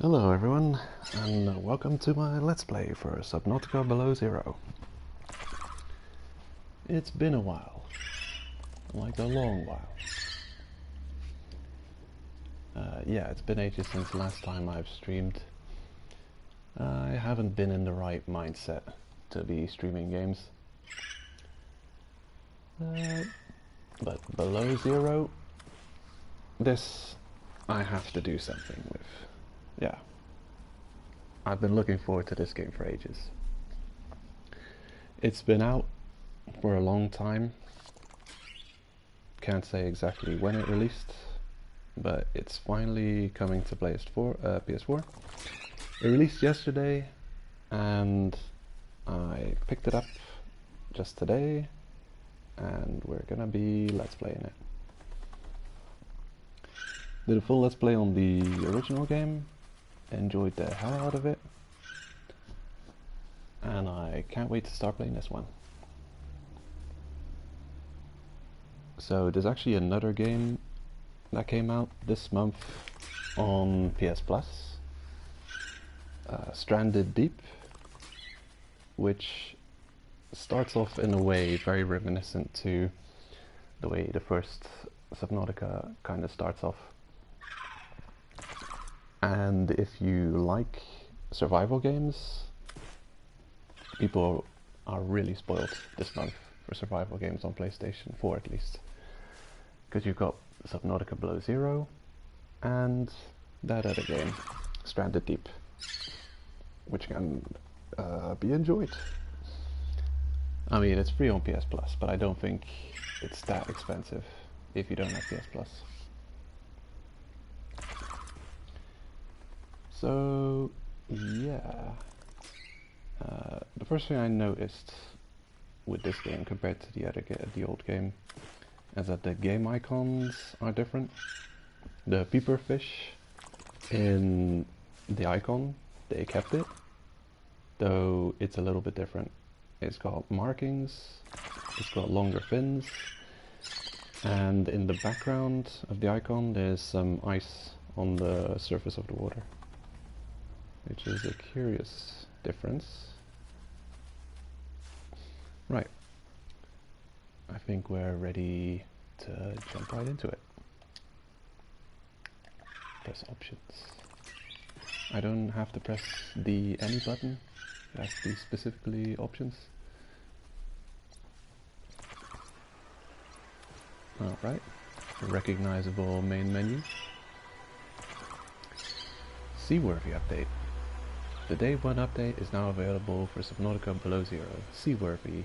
Hello everyone, and welcome to my Let's Play for Subnautica Below Zero. It's been a while, like a long while. Yeah, it's been ages since the last time I've streamed. I haven't been in the right mindset to be streaming games. But Below Zero, this I have to do something with. Yeah. I've been looking forward to this game for ages. It's been out for a long time. Can't say exactly when it released, but it's finally coming to PS4. It released yesterday, and I picked it up just today, and we're gonna be Let's Playing it. Did a full Let's Play on the original game. Enjoyed the hell out of it, and I can't wait to start playing this one. So there's actually another game that came out this month on PS Plus, Stranded Deep, which starts off in a way very reminiscent to the way the first Subnautica kind of starts off. And if you like survival games, people are really spoiled this month for survival games on PlayStation 4 at least. Because you've got Subnautica Below Zero and that other game, Stranded Deep, which can be enjoyed. I mean, it's free on PS Plus, but I don't think it's that expensive if you don't have PS Plus. So, yeah, the first thing I noticed with this game compared to the old game is that the game icons are different. The peeper fish in the icon, they kept it, though it's a little bit different. It's got markings, it's got longer fins, and in the background of the icon there's some ice on the surface of the water, which is a curious difference. Right, I think we're ready to jump right into it. Press options. I don't have to press the any button, it has to be specifically options. Alright, a recognizable main menu. Seaworthy update. The Day 1 update is now available for Subnautica Below Zero. Seaworthy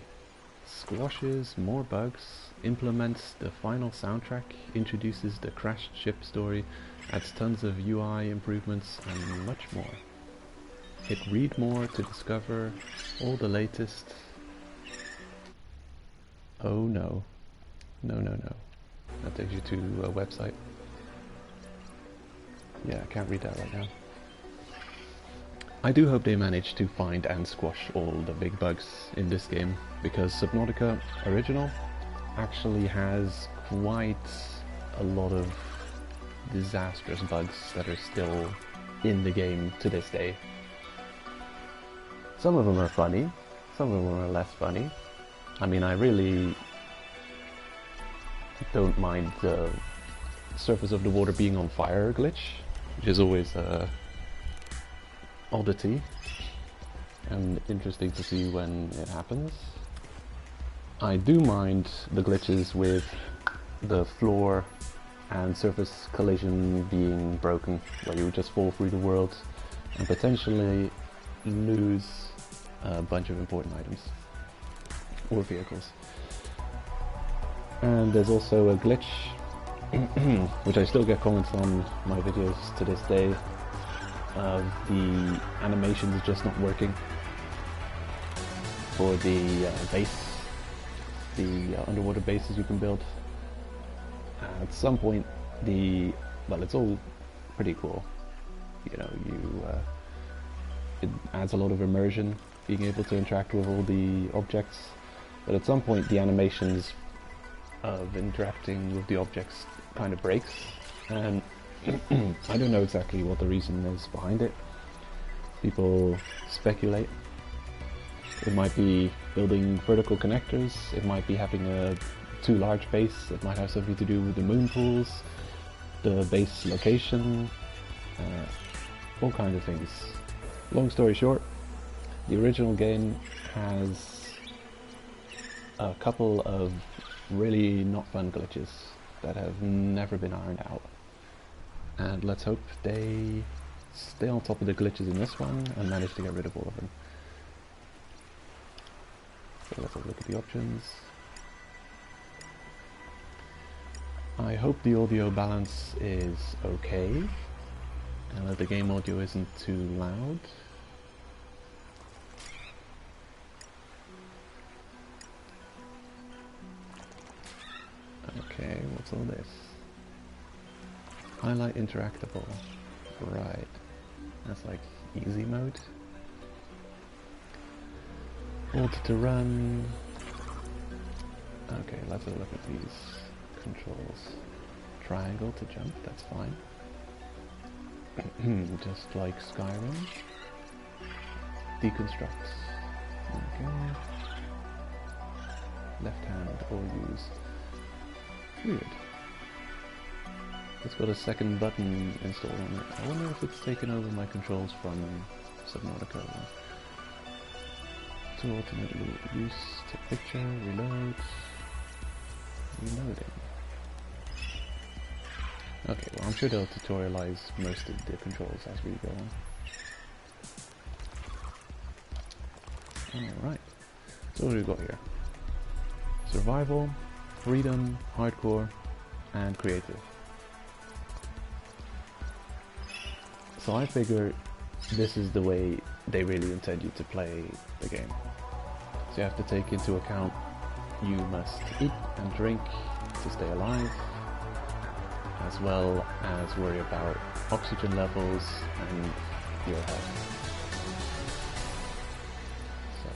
squashes more bugs, implements the final soundtrack, introduces the crashed ship story, adds tons of UI improvements, and much more. Hit read more to discover all the latest. Oh no. No. That takes you to a website. Yeah, I can't read that right now. I do hope they manage to find and squash all the big bugs in this game, because Subnautica Original actually has quite a lot of disastrous bugs that are still in the game to this day. Some of them are funny, some of them are less funny. I mean, I really don't mind the surface of the water being on fire glitch, which is always a oddity and interesting to see when it happens. I do mind the glitches with the floor and surface collision being broken, where you just fall through the world and potentially lose a bunch of important items or vehicles. And there's also a glitch which I still get comments on my videos to this day, of the animations just not working for the underwater bases you can build. At some point, well, it's all pretty cool. You know, it adds a lot of immersion, being able to interact with all the objects. But at some point, the animations of interacting with the objects kind of breaks, and I don't know exactly what the reason is behind it. People speculate. It might be building vertical connectors, it might be having a too large base, it might have something to do with the moon pools, the base location, all kinds of things. Long story short, the original game has a couple of really not fun glitches that have never been ironed out. And let's hope they stay on top of the glitches in this one and manage to get rid of all of them. So let's have a look at the options. I hope the audio balance is okay and that the game audio isn't too loud. Okay, what's all this? Highlight interactable. Right. That's like easy mode. Alt to run. Okay, let's have a look at these controls. Triangle to jump, that's fine. Just like Skyrim. Deconstruct. Okay. Left hand or use. Weird. It's got a second button installed on it. I wonder if it's taken over my controls from Subnautica. To ultimately use to picture, reload, reloading. Okay, well I'm sure they'll tutorialize most of the controls as we go on. Alright, so what do we got here? Survival, freedom, hardcore, and creative. So I figure this is the way they really intend you to play the game. So you have to take into account you must eat and drink to stay alive, as well as worry about oxygen levels and your health. So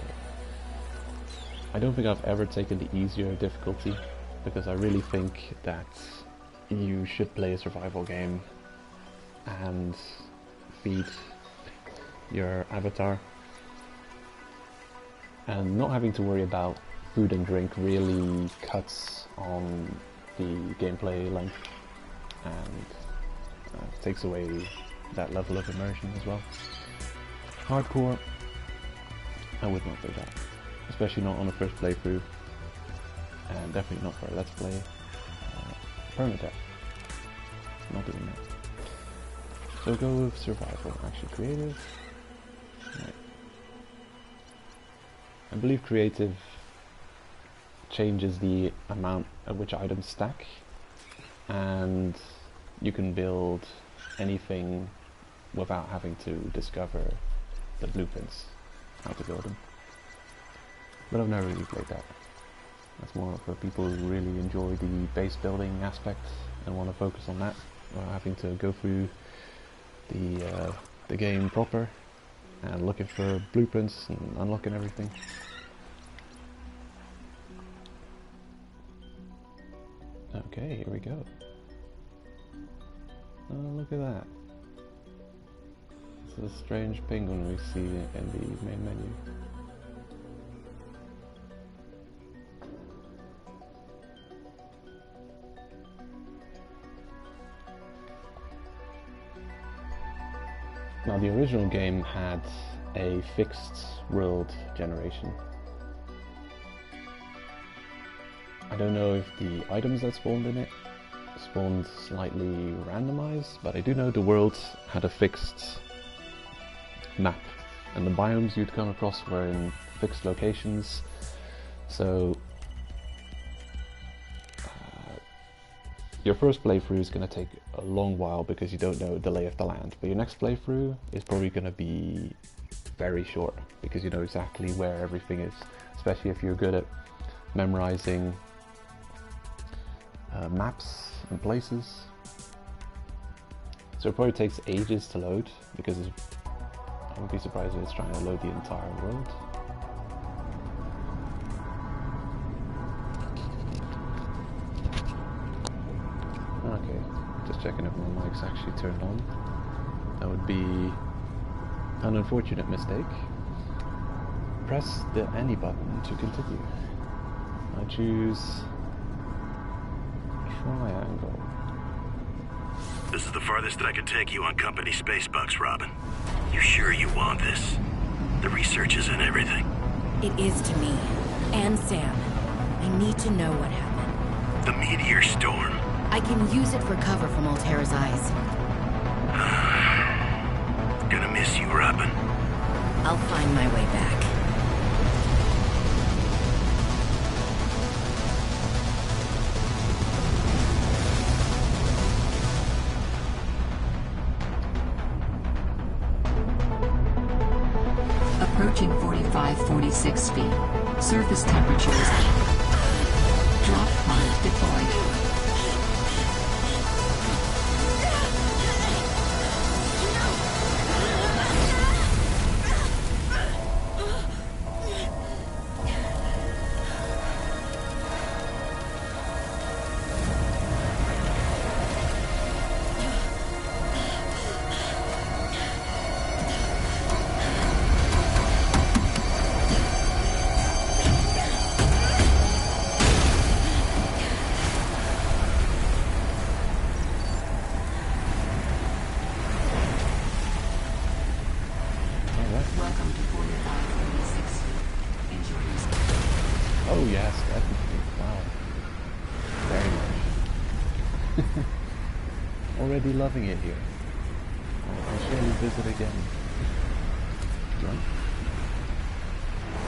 I don't think I've ever taken the easier difficulty, because I really think that you should play a survival game and feed your avatar, and not having to worry about food and drink really cuts on the gameplay length and takes away that level of immersion as well. Hardcore, I would not do that, especially not on a first playthrough, and definitely not for a let's play. Permadeath, not doing that. So go with survival, actually creative. Right. I believe creative changes the amount at which items stack, and you can build anything without having to discover the blueprints, how to build them. But I've never really played that. That's more for people who really enjoy the base building aspect and want to focus on that, without having to go through the game proper and looking for blueprints and unlocking everything. Okay, here we go. Oh, look at that. It's a strange penguin we see in the main menu. Now, the original game had a fixed world generation. I don't know if the items that spawned in it spawned slightly randomized, but I do know the world had a fixed map, and the biomes you'd come across were in fixed locations. So your first playthrough is going to take a long while because you don't know the lay of the land, but your next playthrough is probably going to be very short because you know exactly where everything is, especially if you're good at memorizing maps and places. So it probably takes ages to load, because I wouldn't be surprised if it's trying to load the entire world. Okay, Just checking if my mic's actually turned on. That would be an unfortunate mistake. Press the any button to continue. I choose triangle. This is the farthest that I could take you on company space bucks, Robin. You sure you want this? The research is in everything. It is to me. And Sam. I need to know what happened. The meteor storm. I can use it for cover from Altera's eyes. Gonna miss you, Robin. I'll find my way back. Approaching 45-46 feet. Surface temperatures. Drop pod deployed. Oh yes, definitely. Wow. Very much. Already loving it here. I'll surely visit again. Jump.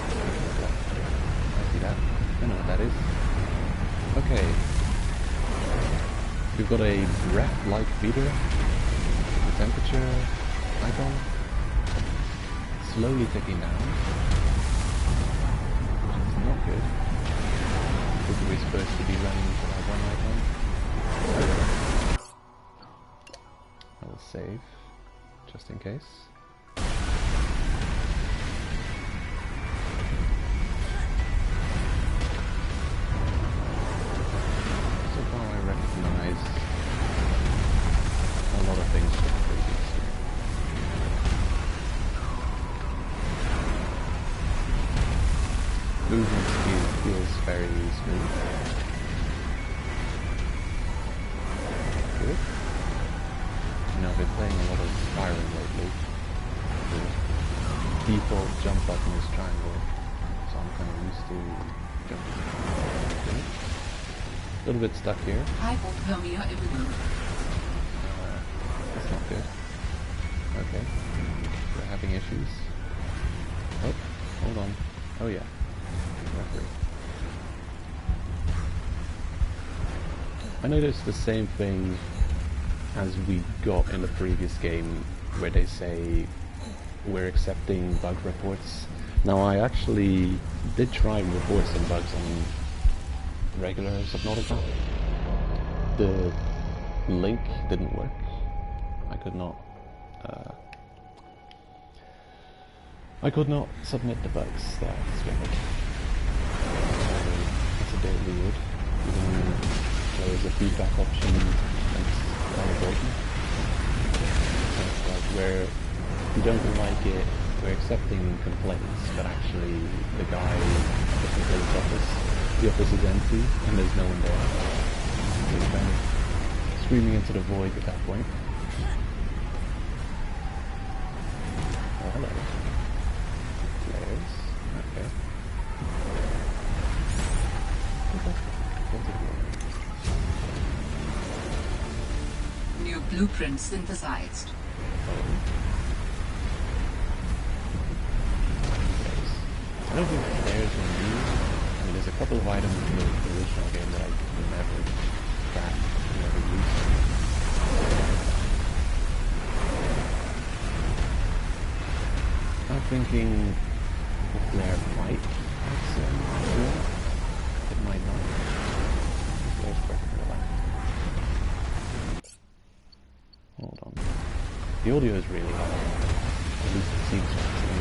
I see that. I know what that is. Okay. We've got a breath-like feeder. The temperature icon. Slowly ticking down. Not good. Because we're supposed to be running for that one icon. I will save, just in case. So far I recognize a lot of things from the previous game. Movement speed feels very smooth. Good. You know, I've been playing a lot of Skyrim lately. The default jump button is triangle, so I'm kind of used to jumping. Okay. A little bit stuck here. That's not good. Okay. We're having issues. Oh, hold on. Oh yeah. I noticed the same thing as we got in the previous game where they say we're accepting bug reports. Now I actually did try and report some bugs on regular Subnautica. The link didn't work. I could not submit the bugs that I discovered. It's a bit weird. Even there is a feedback option that's kind of broken. It's like where if you don't like it, we're accepting complaints, but actually the guy at the complaints office, the office is empty and there's no one there. So you're kind of screaming into the void at that point. Oh, hello. Players. Okay. New blueprint synthesized. I don't think players are new. I mean, there's a couple of items in the original game that I never cracked, never used. I'm thinking the player might have some idea. It might not. The player's perfectly alive. Hold on. The audio is really high. At least it seems like to me.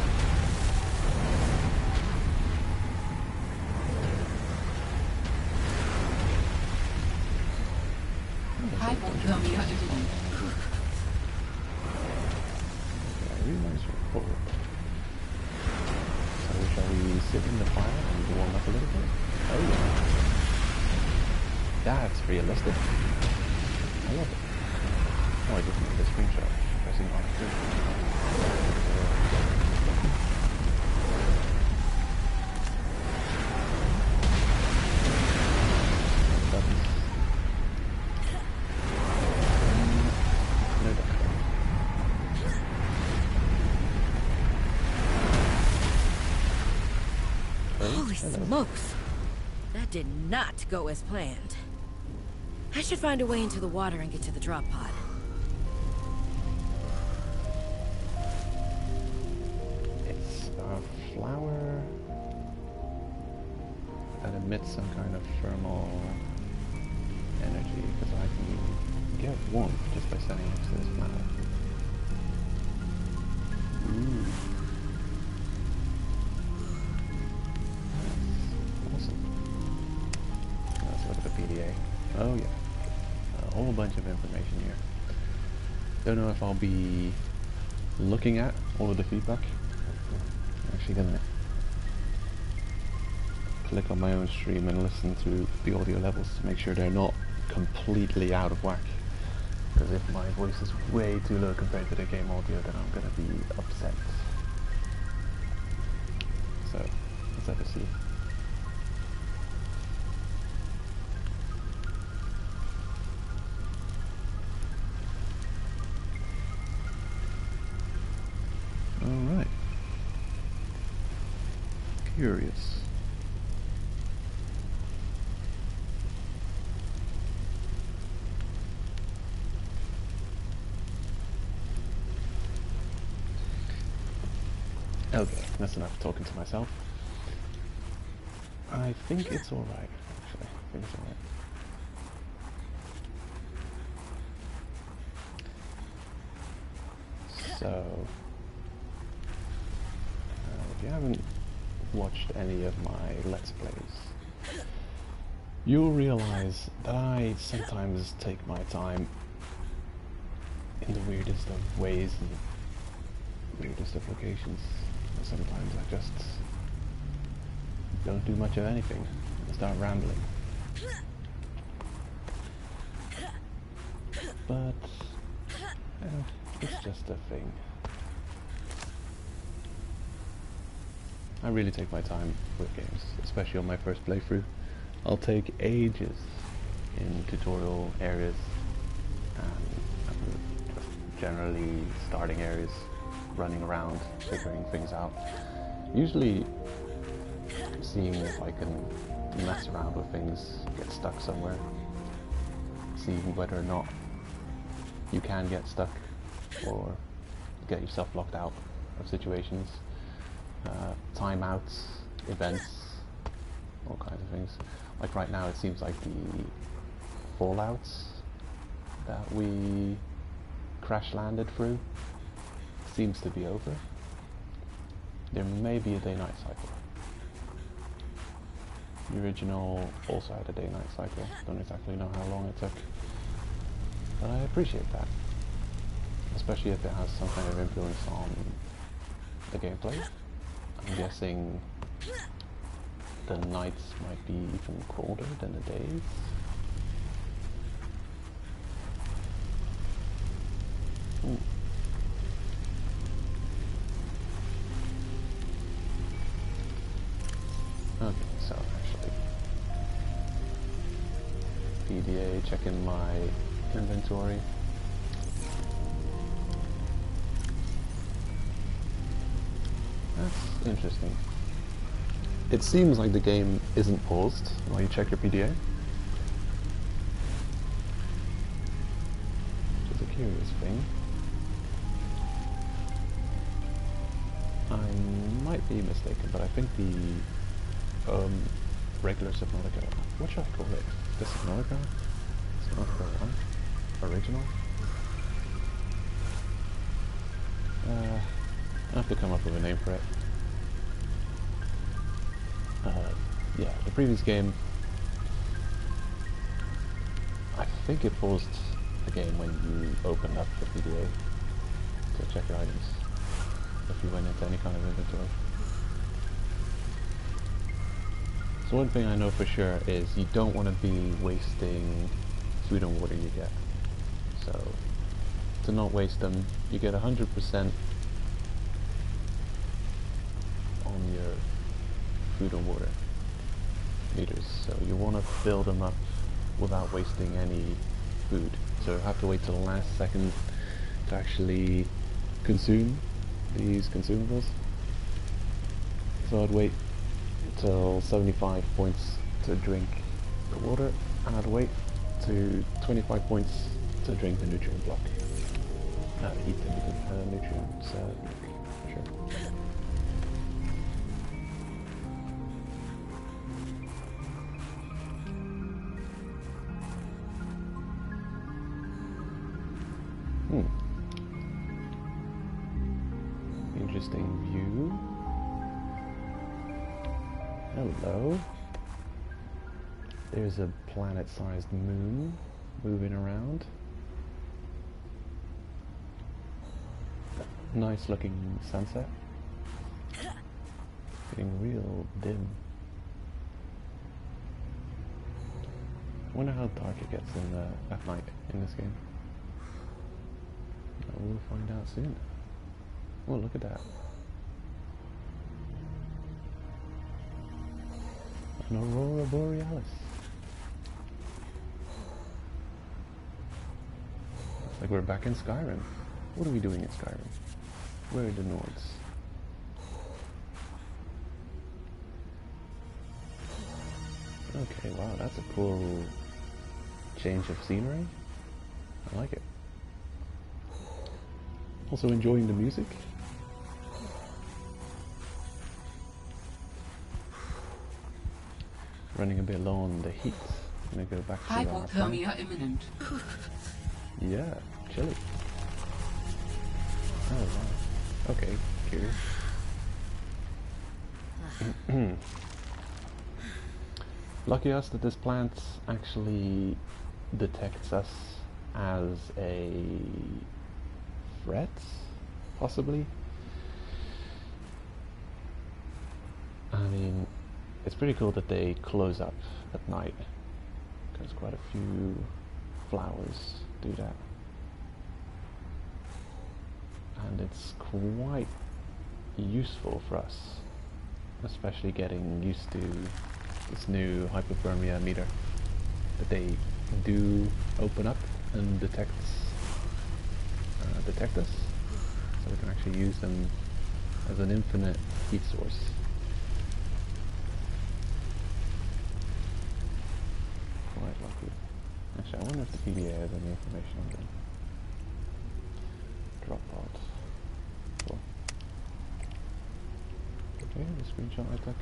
sit in the fire and warm up a little bit. Oh yeah. That's realistic. I love it. Oh, I just made a screenshot pressing R2. Holy smokes! That did not go as planned. I should find a way into the water and get to the drop pod. It's a flower that emits some kind of thermal energy, because I can get warmth just by standing next to this flower. Ooh. That's awesome. Let's look at the PDA. Oh yeah. A whole bunch of information here. Don't know if I'll be looking at all of the feedback. I'm actually gonna click on my own stream and listen to the audio levels to make sure they're not completely out of whack. Because if my voice is way too low compared to the game audio, then I'm gonna be upset. So let's have a see. Alright. Curious. Okay, that's enough talking to myself. I think it's alright, actually. I think it's alright. So, if you haven't watched any of my Let's Plays, you'll realize that I sometimes take my time in the weirdest of ways and weirdest of locations. Sometimes I just don't do much of anything and start rambling. But it's just a thing. I really take my time with games, especially on my first playthrough. I'll take ages in tutorial areas and just generally starting areas, running around, figuring things out. Usually seeing if I can mess around with things, get stuck somewhere, seeing whether or not you can get stuck or get yourself locked out of situations, timeouts, events, all kinds of things. Like right now it seems like the fallouts that we crash landed through seems to be over. There may be a day-night cycle. The original also had a day-night cycle. Don't exactly know how long it took, but I appreciate that, especially if it has some kind of influence on the gameplay. I'm guessing the nights might be even colder than the days. Ooh. Okay, so actually, PDA, checking my inventory. That's interesting. It seems like the game isn't paused while you check your PDA. Which is a curious thing. I might be mistaken, but I think the regular Subnautica, what should I call it? The Subnautica? Subnautica 1? Original? I have to come up with a name for it. Yeah, the previous game, I think it paused the game when you opened up the PDA to check your items, if you went into any kind of inventory. So one thing I know for sure is you don't want to be wasting food and water you get. So to not waste them, you get 100% on your food and water meters. So you want to fill them up without wasting any food. So you have to wait till the last second to actually consume these consumables. So I'd wait till 75 points to drink the water, and I'd wait to 25 points to drink the nutrient block. Eat the nutrients, for sure. Interesting view. Hello. There's a planet-sized moon moving around. Nice looking sunset. Getting real dim. I wonder how dark it gets at night in this game. We'll find out soon. Oh, look at that. An aurora borealis. Looks like we're back in Skyrim. What are we doing in Skyrim? Where are the Nords? Okay, wow, that's a cool change of scenery. I like it. Also enjoying the music. Running a bit low on the heat. I'm gonna go back to our Hypothermia imminent. Yeah, chilly. Oh wow. Okay, curious. Lucky us that this plant actually detects us as a threat, possibly. I mean, it's pretty cool that they close up at night, because quite a few flowers do that. And it's quite useful for us, especially getting used to this new hypothermia meter, that they do open up and detect us, so we can actually use them as an infinite heat source. Quite lucky. Actually, I wonder if the PDA has any information on them. Drop pod. Cool. Okay, the screenshot I took.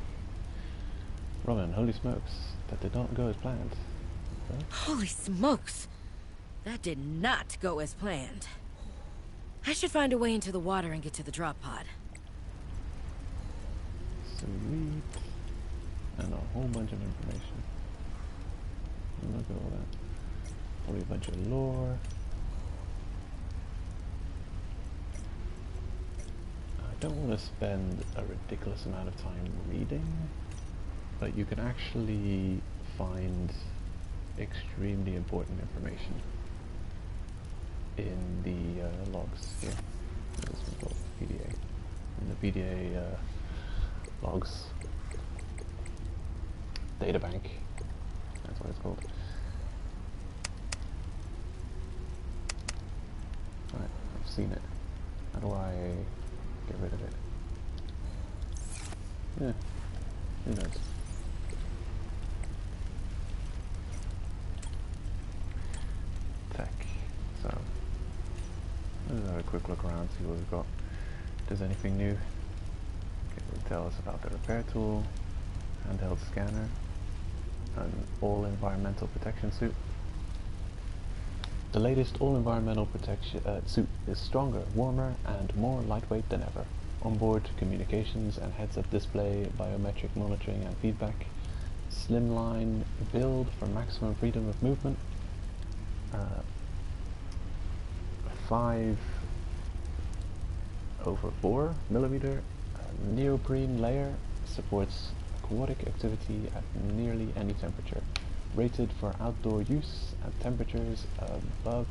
Robin, holy smokes, that did not go as planned. Okay. Holy smokes! That did not go as planned. I should find a way into the water and get to the drop pod. Sweet. And a whole bunch of information. Look at all that. Probably a bunch of lore. I don't want to spend a ridiculous amount of time reading, but you can actually find extremely important information in the logs here. This is called PDA. In the PDA logs databank. That's what it's called. Alright, I've seen it. How do I get rid of it? Yeah, who knows? Tech. So, let's have a quick look around, see what we've got. If there's anything new. Okay, it'll tell us about the repair tool, handheld scanner, an all-environmental protection suit. The latest all-environmental protection suit is stronger, warmer, and more lightweight than ever. Onboard communications and heads-up display, biometric monitoring and feedback, slimline build for maximum freedom of movement, 5/4 millimeter neoprene layer, supports aquatic activity at nearly any temperature. Rated for outdoor use at temperatures above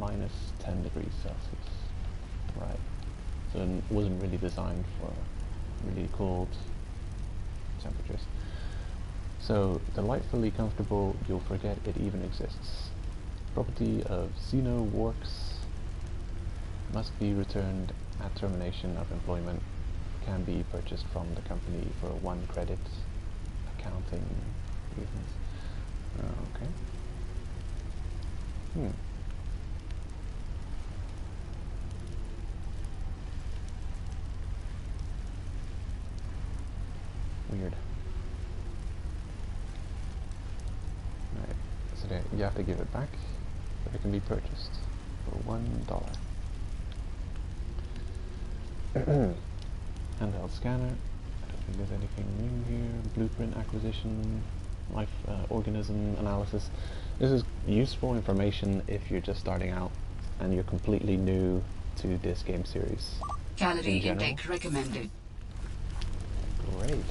-10 degrees Celsius. Right. So it wasn't really designed for really cold temperatures. So, delightfully comfortable, you'll forget it even exists. Property of Xenoworks must be returned at termination of employment. Can be purchased from the company for 1 credit. Accounting reasons. Okay. Weird. Right. So there, you have to give it back, but it can be purchased for $1. Handheld scanner. I don't think there's anything new here. Blueprint acquisition, life organism analysis. This is useful information if you're just starting out and you're completely new to this game series. Calorie intake recommended. Great.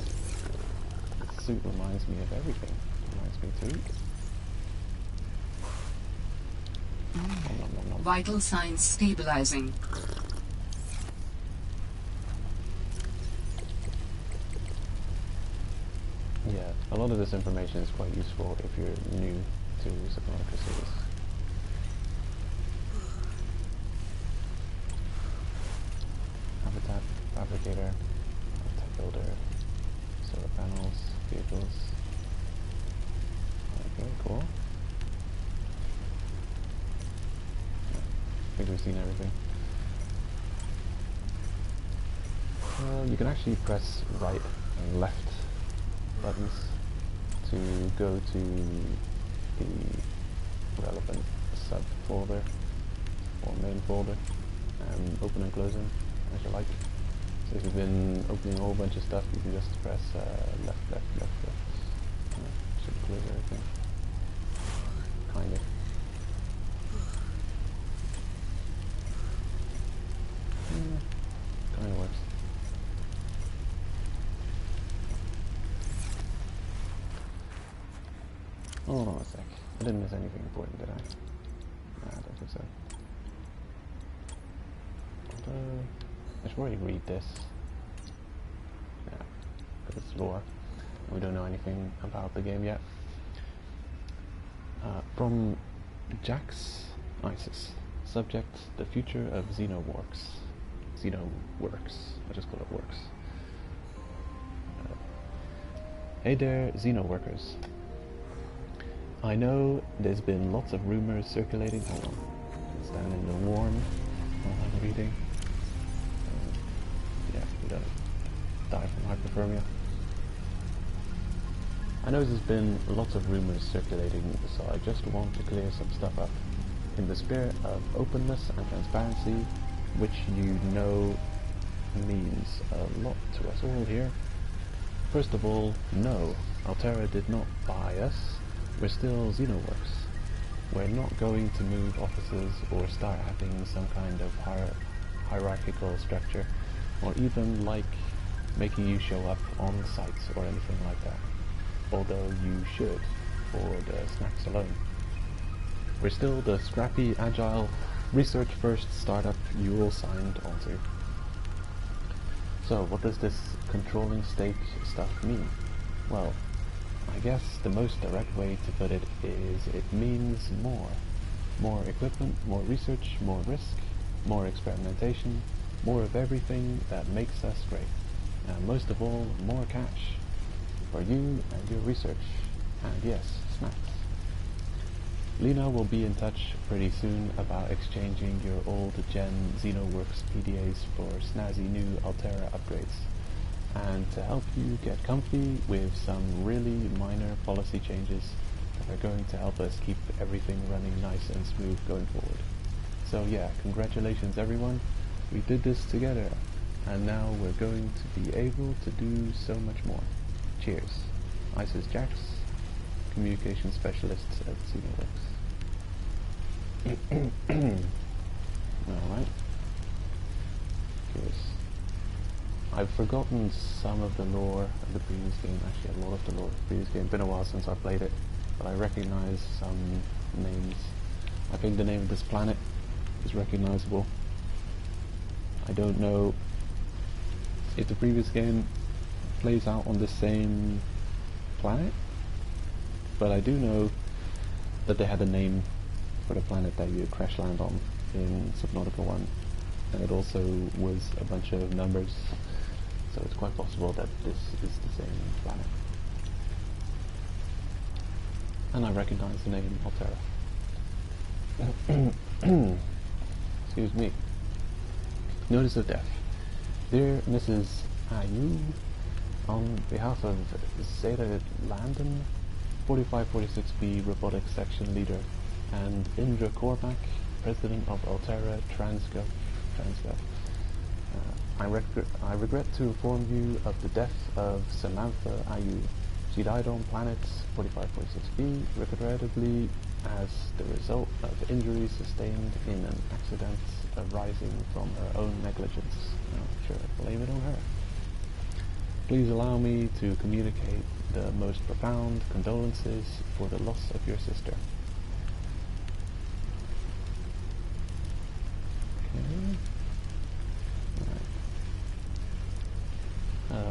This suit reminds me of everything. Reminds me to eat. Nom, nom, nom. Vital signs stabilizing. Yeah, a lot of this information is quite useful if you're new to Subnautica series. Habitat, fabricator, tech builder, solar panels, vehicles. Okay, cool. I think we've seen everything. You can actually press right and left buttons to go to the relevant subfolder or main folder and open and close them as you like. So if you've been opening a whole bunch of stuff, you can just press left, left, left, left. Should close everything. Kind of. Kind of works. Hold on a sec. I didn't miss anything important, did I? Nah, I don't think so. I should probably read this. Yeah, because it's lore. We don't know anything about the game yet. From Jax Isis. Subject, the future of Xenoworks. Xenoworks. I just call it Works. Hey there, Xenoworkers. I know there's been lots of rumors circulating. Hold on. Stand in the warm while I'm reading. Yeah, we don't die from hypothermia. I know there's been lots of rumors circulating, so I just want to clear some stuff up. In the spirit of openness and transparency, which you know means a lot to us all here. First of all, no, Altera did not buy us. We're still Xenoworks. We're not going to move offices or start having some kind of hierarchical structure, or even like making you show up on sites or anything like that. Although you should, for the snacks alone. We're still the scrappy, agile, research-first startup you all signed onto. So, what does this controlling stake stuff mean? Well, I guess the most direct way to put it is it means more. More equipment, more research, more risk, more experimentation, more of everything that makes us great. And most of all, more cash. For you and your research. And yes, snacks. Lena will be in touch pretty soon about exchanging your old gen Xenoworks PDAs for snazzy new Altera upgrades. And to help you get comfy with some really minor policy changes that are going to help us keep everything running nice and smooth going forward. So yeah, congratulations everyone, we did this together, and now we're going to be able to do so much more. Cheers. Isis Jax, Communication Specialist at Xenoworks. Alright. Cheers. I've forgotten some of the lore of the previous game, actually a lot of the lore of the previous game. Been a while since I played it, but I recognize some names. I think the name of this planet is recognizable. I don't know if the previous game plays out on the same planet, but I do know that they had a name for the planet that you crash land on in Subnautica 1, and it also was a bunch of numbers, so it's quite possible that this is the same planet. And I recognize the name Altera. Excuse me. Notice of death. Dear Mrs. Ayu, on behalf of Zeta Landon, 4546B Robotics Section Leader, and Indra Cormac, President of Altera Transgov. I regret to inform you of the death of Samantha Ayu. She died on planet 4546B, regrettably as the result of injuries sustained in an accident arising from her own negligence. Sure, blame it on her. Please allow me to communicate the most profound condolences for the loss of your sister. Okay.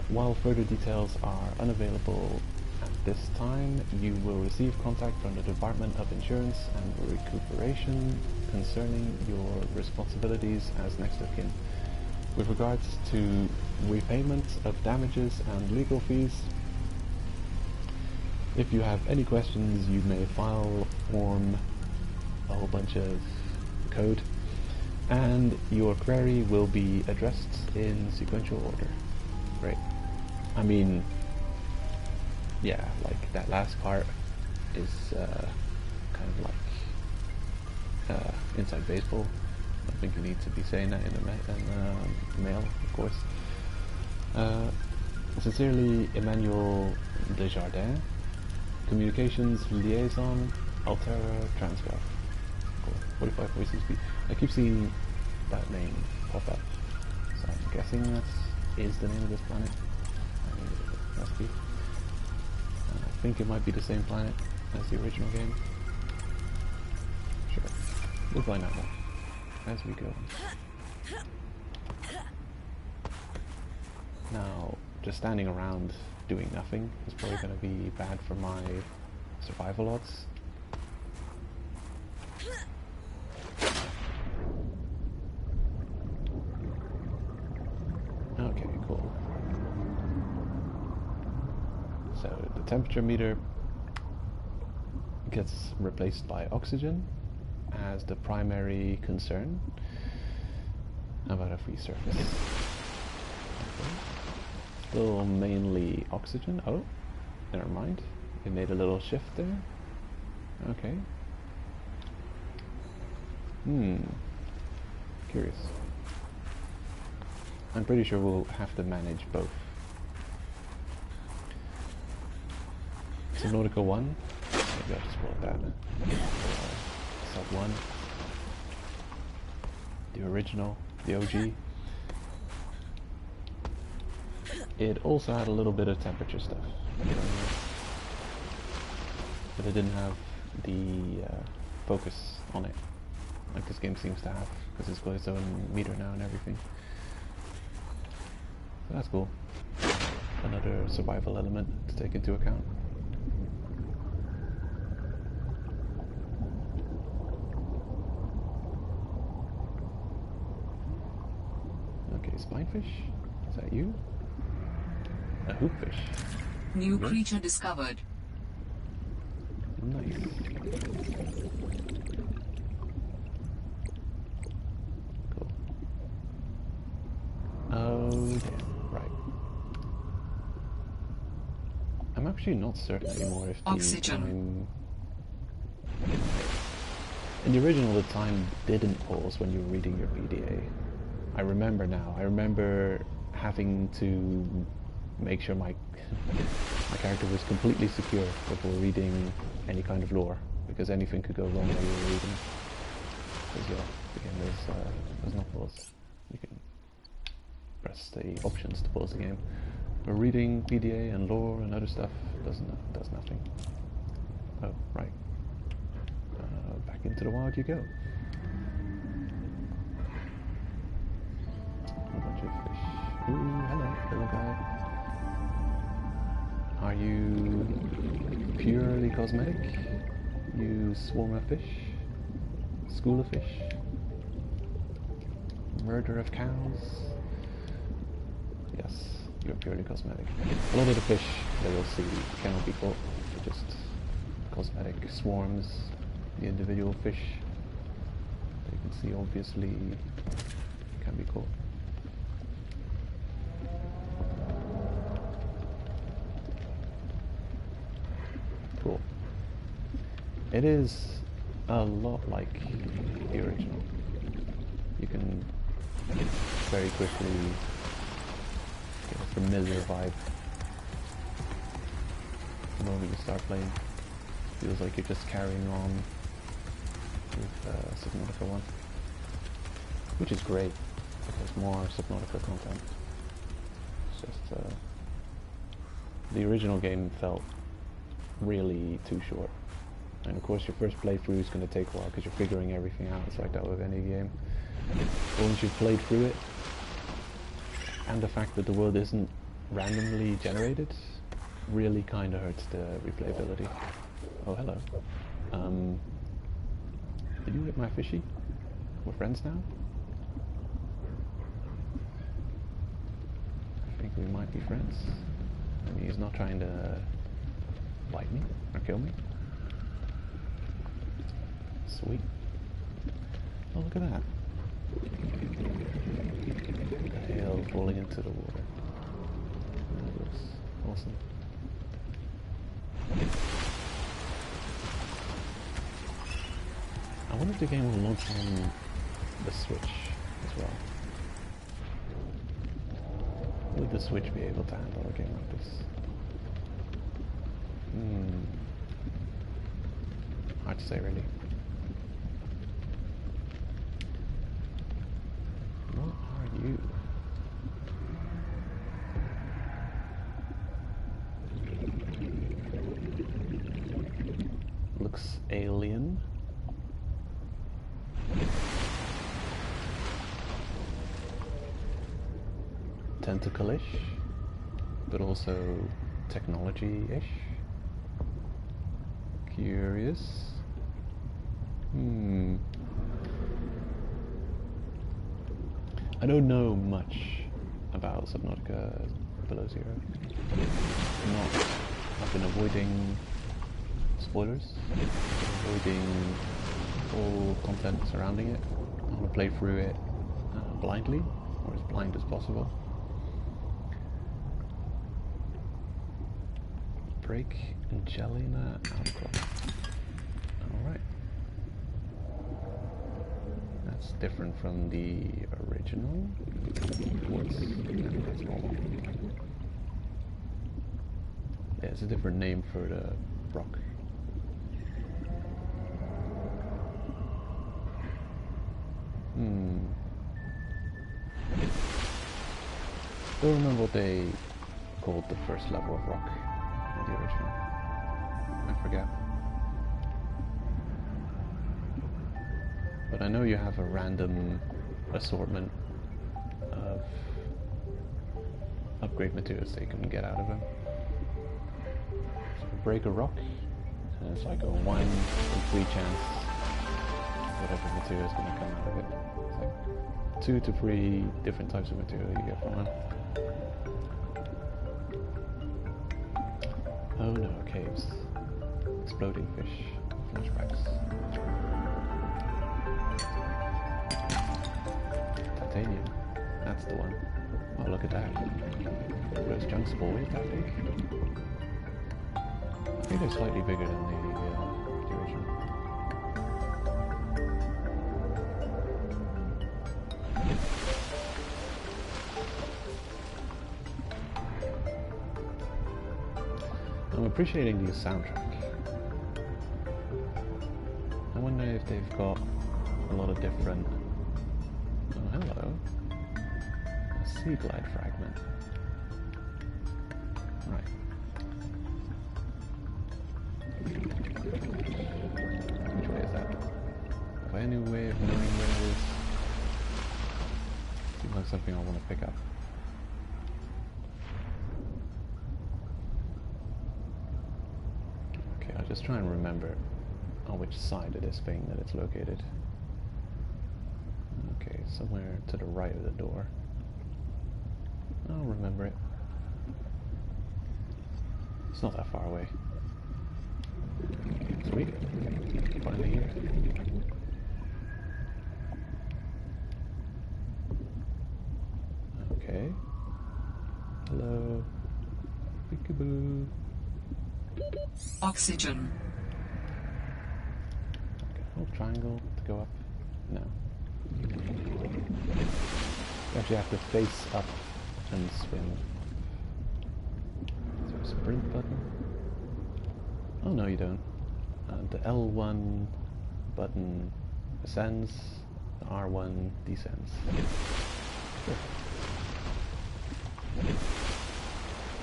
While further details are unavailable at this time, you will receive contact from the Department of Insurance and Recuperation concerning your responsibilities as next of kin. With regards to repayment of damages and legal fees, if you have any questions, you may file a form, a whole bunch of code, and your query will be addressed in sequential order. Great. I mean, yeah, like that last part is kind of like inside baseball. I think you need to be saying that in the mail, of course. Sincerely, Emmanuel Desjardins, Communications Liaison, Altera Transgov. Cool. 4546B. I keep seeing that name pop up, so I'm guessing that is the name of this planet. I mean, it must be. I think it might be the same planet as the original game. Sure. We'll find out more as we go. Now, just standing around doing nothing is probably going to be bad for my survival odds. Okay, cool. So the temperature meter gets replaced by oxygen as the primary concern. How about if we surface? Okay. Still mainly oxygen. Oh, never mind. It made a little shift there. Okay. Curious. I'm pretty sure we'll have to manage both. Subnautica 1. Maybe I'll just roll that. Sub 1. The original. The OG. It also had a little bit of temperature stuff. But it didn't have the focus on it. Like this game seems to have. Because it's got its own meter now and everything. So that's cool. Another survival element to take into account. Okay, spinefish? Is that you? A hoopfish. New creature discovered. Nice. Cool. Oh damn, right. I'm actually not certain anymore if the Oxygen. time... In the original, the time didn't pause when you were reading your PDA. I remember now. I remember having to make sure my character was completely secure before reading any kind of lore, because anything could go wrong while you were reading. Because yeah, the game was not paused. You can press the options to pause the game. But reading PDA and lore and other stuff does nothing. Oh, right. Back into the wild you go. A bunch of fish. Ooh, hello, little guy. Are you purely cosmetic? You swarm of fish? School of fish? Murder of cows? Yes, you're purely cosmetic. A lot of the fish that you'll see cannot be caught. They're just cosmetic swarms. The individual fish that you can see obviously can be caught. Cool. It is a lot like the original. You can very quickly get a familiar vibe the moment you start playing. Feels like you're just carrying on with Subnautica 1, which is great because more Subnautica content. It's just the original game felt really too short, and of course your first playthrough is going to take a while because you're figuring everything out. It's like that with any game. But once you've played through it, and the fact that the world isn't randomly generated really kind of hurts the replayability. Oh, hello. Did you hit my fishy? We're friends now? I think we might be friends. I mean, he's not trying to bite me or kill me. Sweet. Oh, look at that. The hail falling into the water. That looks awesome. I wonder if the game will launch on the Switch as well. Would the Switch be able to handle a game like this? Hard to say, really. What are you? Looks alien. Tentacle-ish, but also technology-ish. Curious. I don't know much about Subnautica Below Zero. I've been avoiding spoilers, avoiding all content surrounding it. I want to play through it blindly, or as blind as possible. Break Angelina outcrop. Alright. That's different from the original. What's that's normal. Yeah, it's a different name for the rock. Don't remember what they called the first level of rock in the original. I forget. But I know you have a random assortment of upgrade materials that you can get out of them. So break a rock, and it's like a 1 in 3 chance whatever material is going to come out of it. It's like 2 to 3 different types of material you get from it. Oh no, caves. Exploding fish. Flashbacks. Titanium. That's the one. Oh, look at that. Those chunks of always that big. I think they're slightly bigger than the original. I'm appreciating the soundtrack. I wonder if they've got a lot of different... Oh, hello. A Sea glide fragment. Right. Which way is that? Have I any way of knowing where it is? Seems like something I want to pick up. Okay, I'll just try and remember on which side of this thing that it's located. Okay, somewhere to the right of the door. I'll remember it. It's not that far away. Sweet. Finally here. Okay. Hello. Peekaboo. Oxygen. Okay, hold triangle to go up. No. You actually have to face up and swim. Is there a sprint button? Oh no, you don't. The L1 button ascends, the R1 descends. Sure.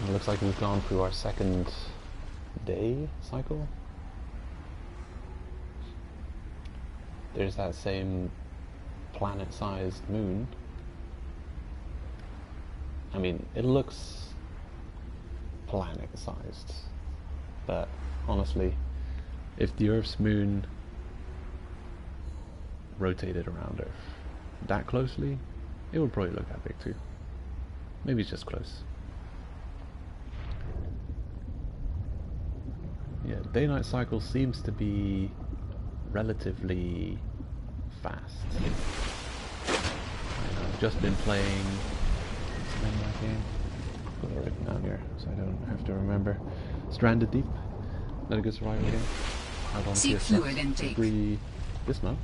It looks like we've gone through our second day cycle. There's that same planet-sized moon. I mean, it looks planet-sized, but honestly, if the Earth's moon rotated around Earth that closely, it would probably look that big too. Maybe it's just close. Yeah, day-night cycle seems to be relatively fast. I've just been playing that game. Put it written down here so I don't have to remember. Stranded Deep. Another good survival game. Seek fluid intake. This month.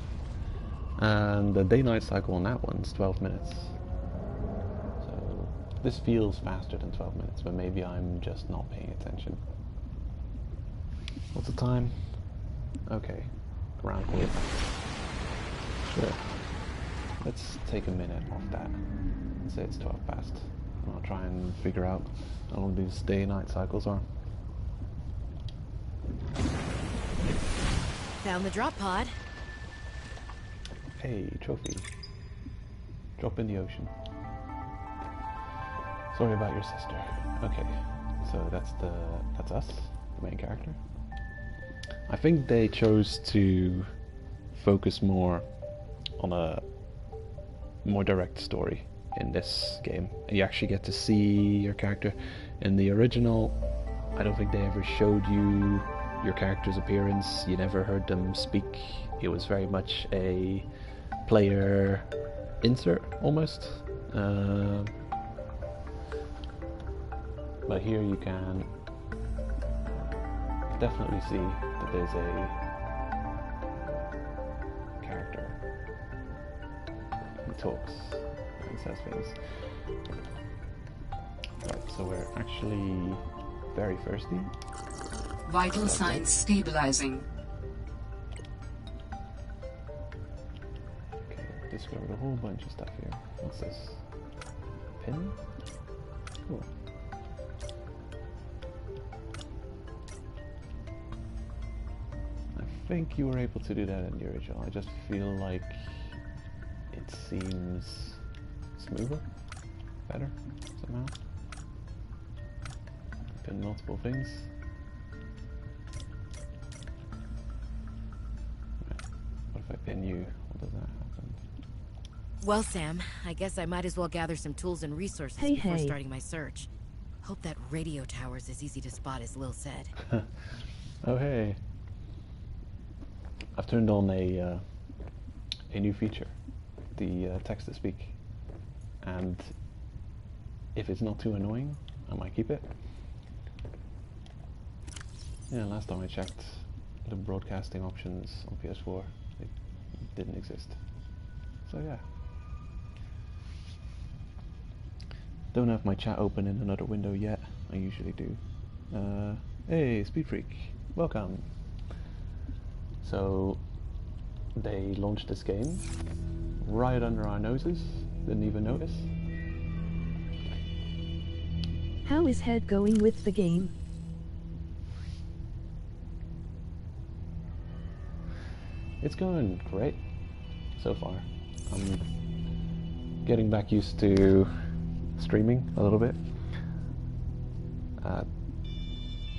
And the day-night cycle on that one's 12 minutes. So this feels faster than 12 minutes, but maybe I'm just not paying attention. What's the time? Okay, around 4 minutes. Sure. Let's take a minute off that. Let's say it's 12 past. And I'll try and figure out how long these day-night cycles are. Found the drop pod. Hey, trophy. Drop in the ocean. Sorry about your sister. Okay, so that's us, the main character. I think they chose to focus more on a more direct story in this game. You actually get to see your character. In the original, I don't think they ever showed you your character's appearance. You never heard them speak. It was very much a player insert, almost. But here you can definitely see that there's a character who talks and says things. Right, so we're actually very thirsty. Vital signs stabilizing. Okay, discovered a whole bunch of stuff here. What's this? Pin? Cool. I think you were able to do that in the original. I just feel like it seems smoother, better, somehow. Pin multiple things. What if I pin you? What does that happen? Well, Sam, I guess I might as well gather some tools and resources before starting my search. Hope that radio tower's as easy to spot as Lil said. Oh hey. I've turned on a new feature, the text-to-speak, and if it's not too annoying, I might keep it. Yeah, last time I checked the broadcasting options on PS4, it didn't exist. So yeah. Don't have my chat open in another window yet. I usually do. Hey, Speed Freak, welcome. So they launched this game right under our noses. Didn't even notice. How is head going with the game? It's going great so far. I'm getting back used to streaming a little bit.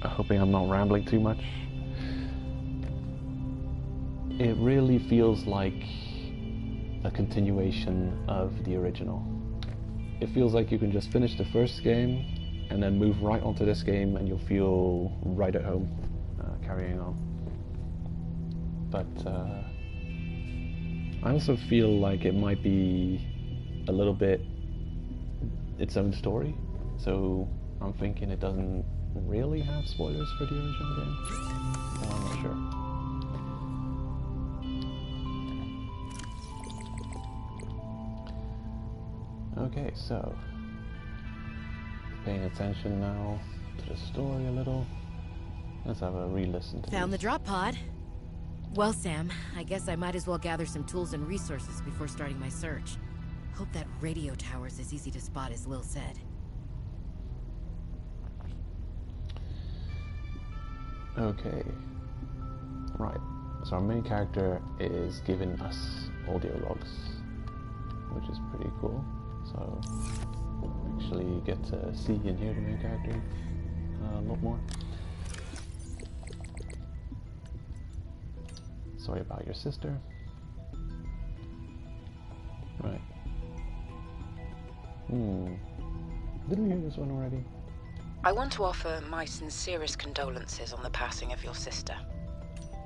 Hoping I'm not rambling too much. It really feels like a continuation of the original. It feels like you can just finish the first game and then move right onto this game and you'll feel right at home carrying on. But I also feel like it might be a little bit its own story, so I'm thinking it doesn't really have spoilers for the original game, but I'm not sure. Okay, so paying attention now to the story a little. Let's have a re-listen to Found these. the drop pod. Well, Sam, I guess I might as well gather some tools and resources before starting my search. Hope that radio tower's as easy to spot as Lil said. Okay, right, so our main character is giving us audio logs, which is pretty cool. So we actually get to see and hear the main character a lot more. Sorry about your sister. Right. Did we hear this one already? I want to offer my sincerest condolences on the passing of your sister.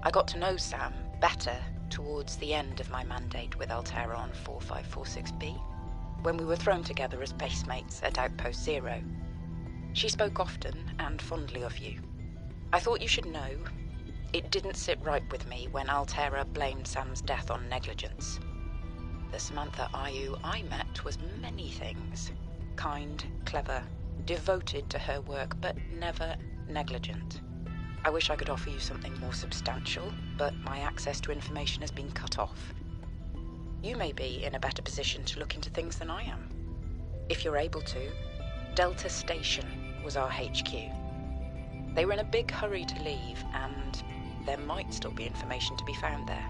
I got to know Sam better towards the end of my mandate with Altera on 4546B, when we were thrown together as basemates at Outpost Zero. She spoke often and fondly of you. I thought you should know, it didn't sit right with me when Altera blamed Sam's death on negligence. The Samantha Ayu I met was many things. Kind, clever, devoted to her work, but never negligent. I wish I could offer you something more substantial, but my access to information has been cut off. You may be in a better position to look into things than I am. If you're able to, Delta Station was our HQ. They were in a big hurry to leave, and there might still be information to be found there.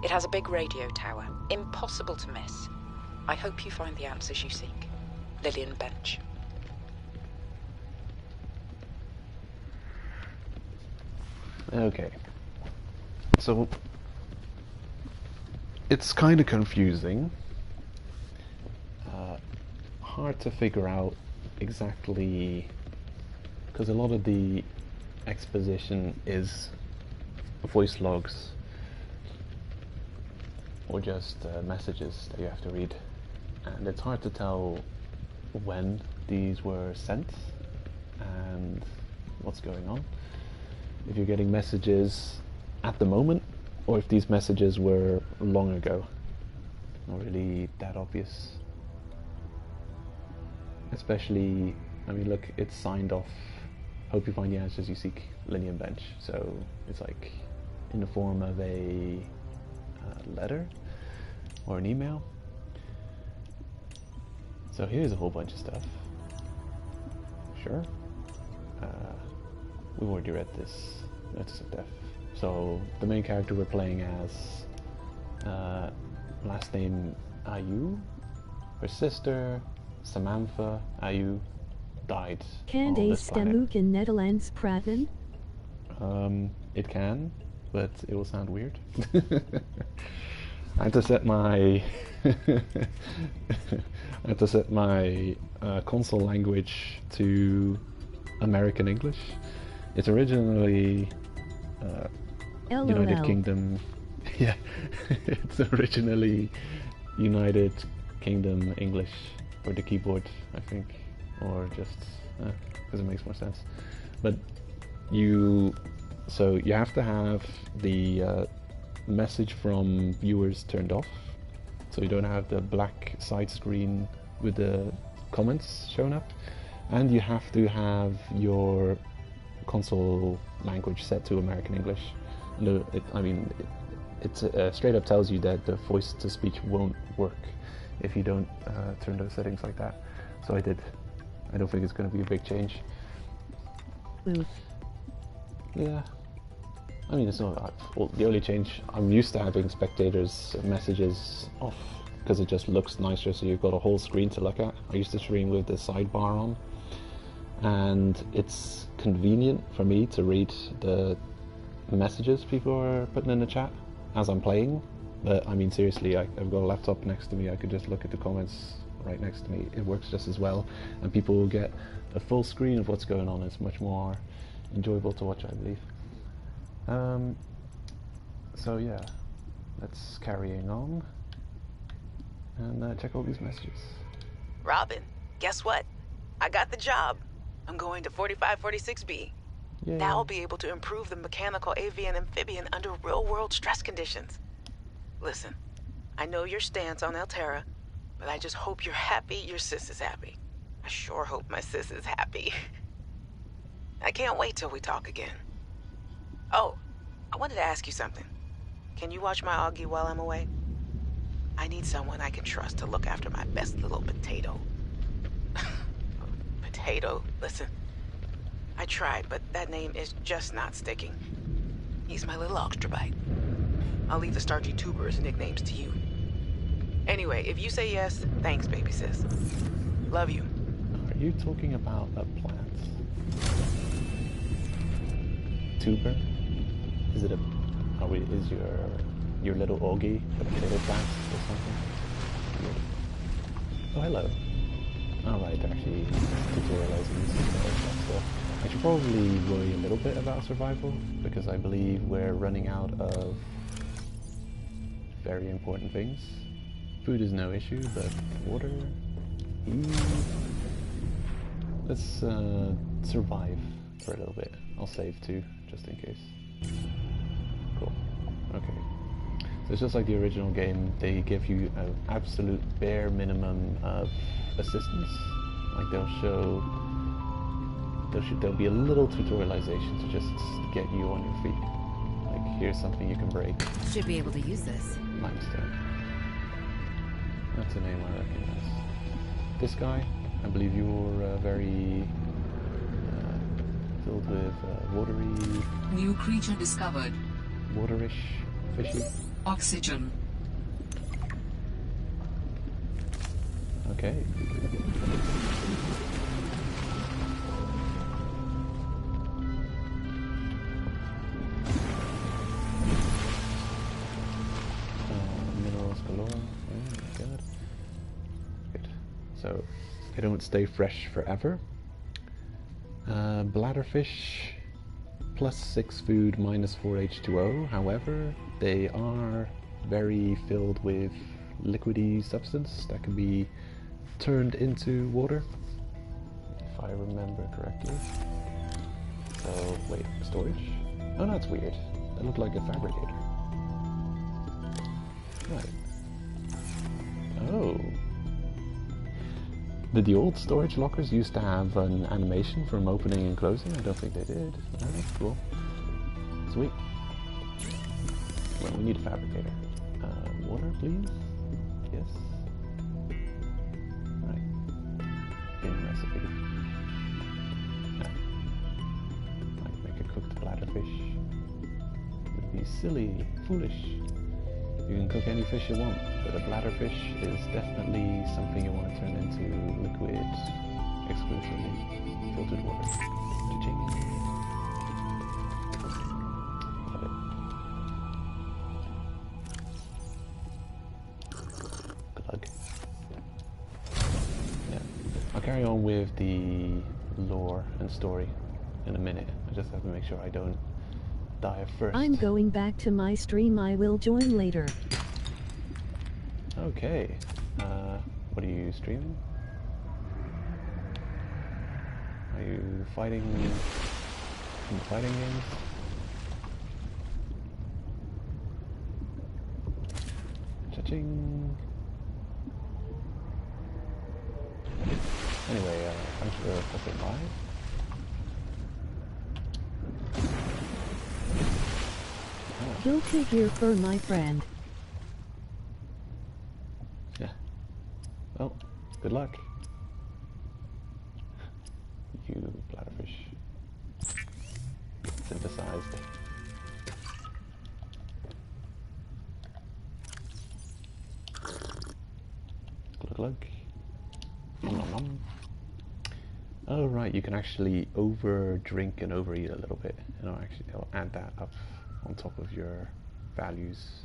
It has a big radio tower, impossible to miss. I hope you find the answers you seek. Lillian Bench. Okay, so it's kind of confusing, hard to figure out exactly, because a lot of the exposition is voice logs or just messages that you have to read, and it's hard to tell when these were sent and what's going on. If you're getting messages at the moment, or if these messages were long ago. Not really that obvious. Especially, I mean, look, it's signed off, hope you find the answers you seek, Lillian Bench. So it's like in the form of a letter or an email. So here's a whole bunch of stuff. Sure. We've already read this. Notice of Death. So the main character we're playing as, last name Ayu. Her sister, Samantha Ayu, died Can on they this planet. stemuk in Netherlands praten? It can, but it will sound weird. I had to set my console language to American English. It's originally United Kingdom. Yeah, it's originally United Kingdom English for the keyboard, I think, or just because it makes more sense. But you have to have the message from viewers turned off, so you don't have the black side screen with the comments shown up, and you have to have your console language set to American English. No, it straight up tells you that the voice to speech won't work if you don't turn those settings like that. So I did. I don't think it's going to be a big change. Oof. Yeah. I mean, it's not well, the only change. I'm used to having spectators' messages off because it just looks nicer, so you've got a whole screen to look at. I used to stream with the sidebar on, and it's convenient for me to read the messages people are putting in the chat as I'm playing. But I mean, seriously, I've got a laptop next to me. I could just look at the comments right next to me. It works just as well, and people will get a full screen of what's going on. It's much more enjoyable to watch, I believe. So yeah, let's carrying on and check all these messages. Robin, guess what? I got the job. I'm going to 4546B. Yay. Now I'll be able to improve the mechanical avian amphibian under real-world stress conditions. Listen, I know your stance on Alterra, but I just hope you're happy your sis is happy. I sure hope my sis is happy. I can't wait till we talk again. Oh, I wanted to ask you something. Can you watch my Augie while I'm away? I need someone I can trust to look after my best little potato. Potato, listen. I tried, but that name is just not sticking. He's my little Oxtrabite. I'll leave the starchy tubers nicknames to you. Anyway, if you say yes, thanks, baby sis. Love you. Are you talking about a plant? Tuber? Is it a? Is your little Augie a potato plant or something? Weird. Oh, hello. Alright, they're actually tutorializing this stuff. I should probably worry a little bit about survival, because I believe we're running out of very important things. Food is no issue, but water? Let's survive for a little bit. I'll save too, just in case. Cool. Okay. So it's just like the original game, they give you an absolute bare minimum of assistance. Like there'll be a little tutorialization to just get you on your feet. Like here's something you can break. Should be able to use this. Limestone. That's a name I recognize. This guy, I believe you're very filled with watery... New creature discovered. Waterish, fishy. Oxygen. Okay. Minerals galore. Oh my god. Good. So, they don't stay fresh forever. Bladderfish, +6 food, -4 H2O. However, they are very filled with liquidy substance that can be turned into water, if I remember correctly. So, wait, storage? Oh, that's weird. That looked like a fabricator. Right. Oh. Did the old storage lockers used to have an animation from opening and closing? I don't think they did. Oh, that's cool. Sweet. Well, we need a fabricator. Water, please? Yes. Right. Game recipe. No. Might make a cooked bladderfish. Would be silly, foolish. You can cook any fish you want, but a bladderfish is definitely something you want to turn into liquid, exclusively filtered water. Cha-ching. Love it. Glug. Yeah. I'll carry on with the lore and story in a minute. I just have to make sure I don't die first. I'm going back to my stream. I will join later. Okay. What are you streaming? Are you fighting games? Cha-ching. Anyway, thanks for stopping by. Guilty here for my friend. Yeah. Well, good luck. Oh right, you can actually over drink and overeat a little bit, and it'll add that up on top of your values.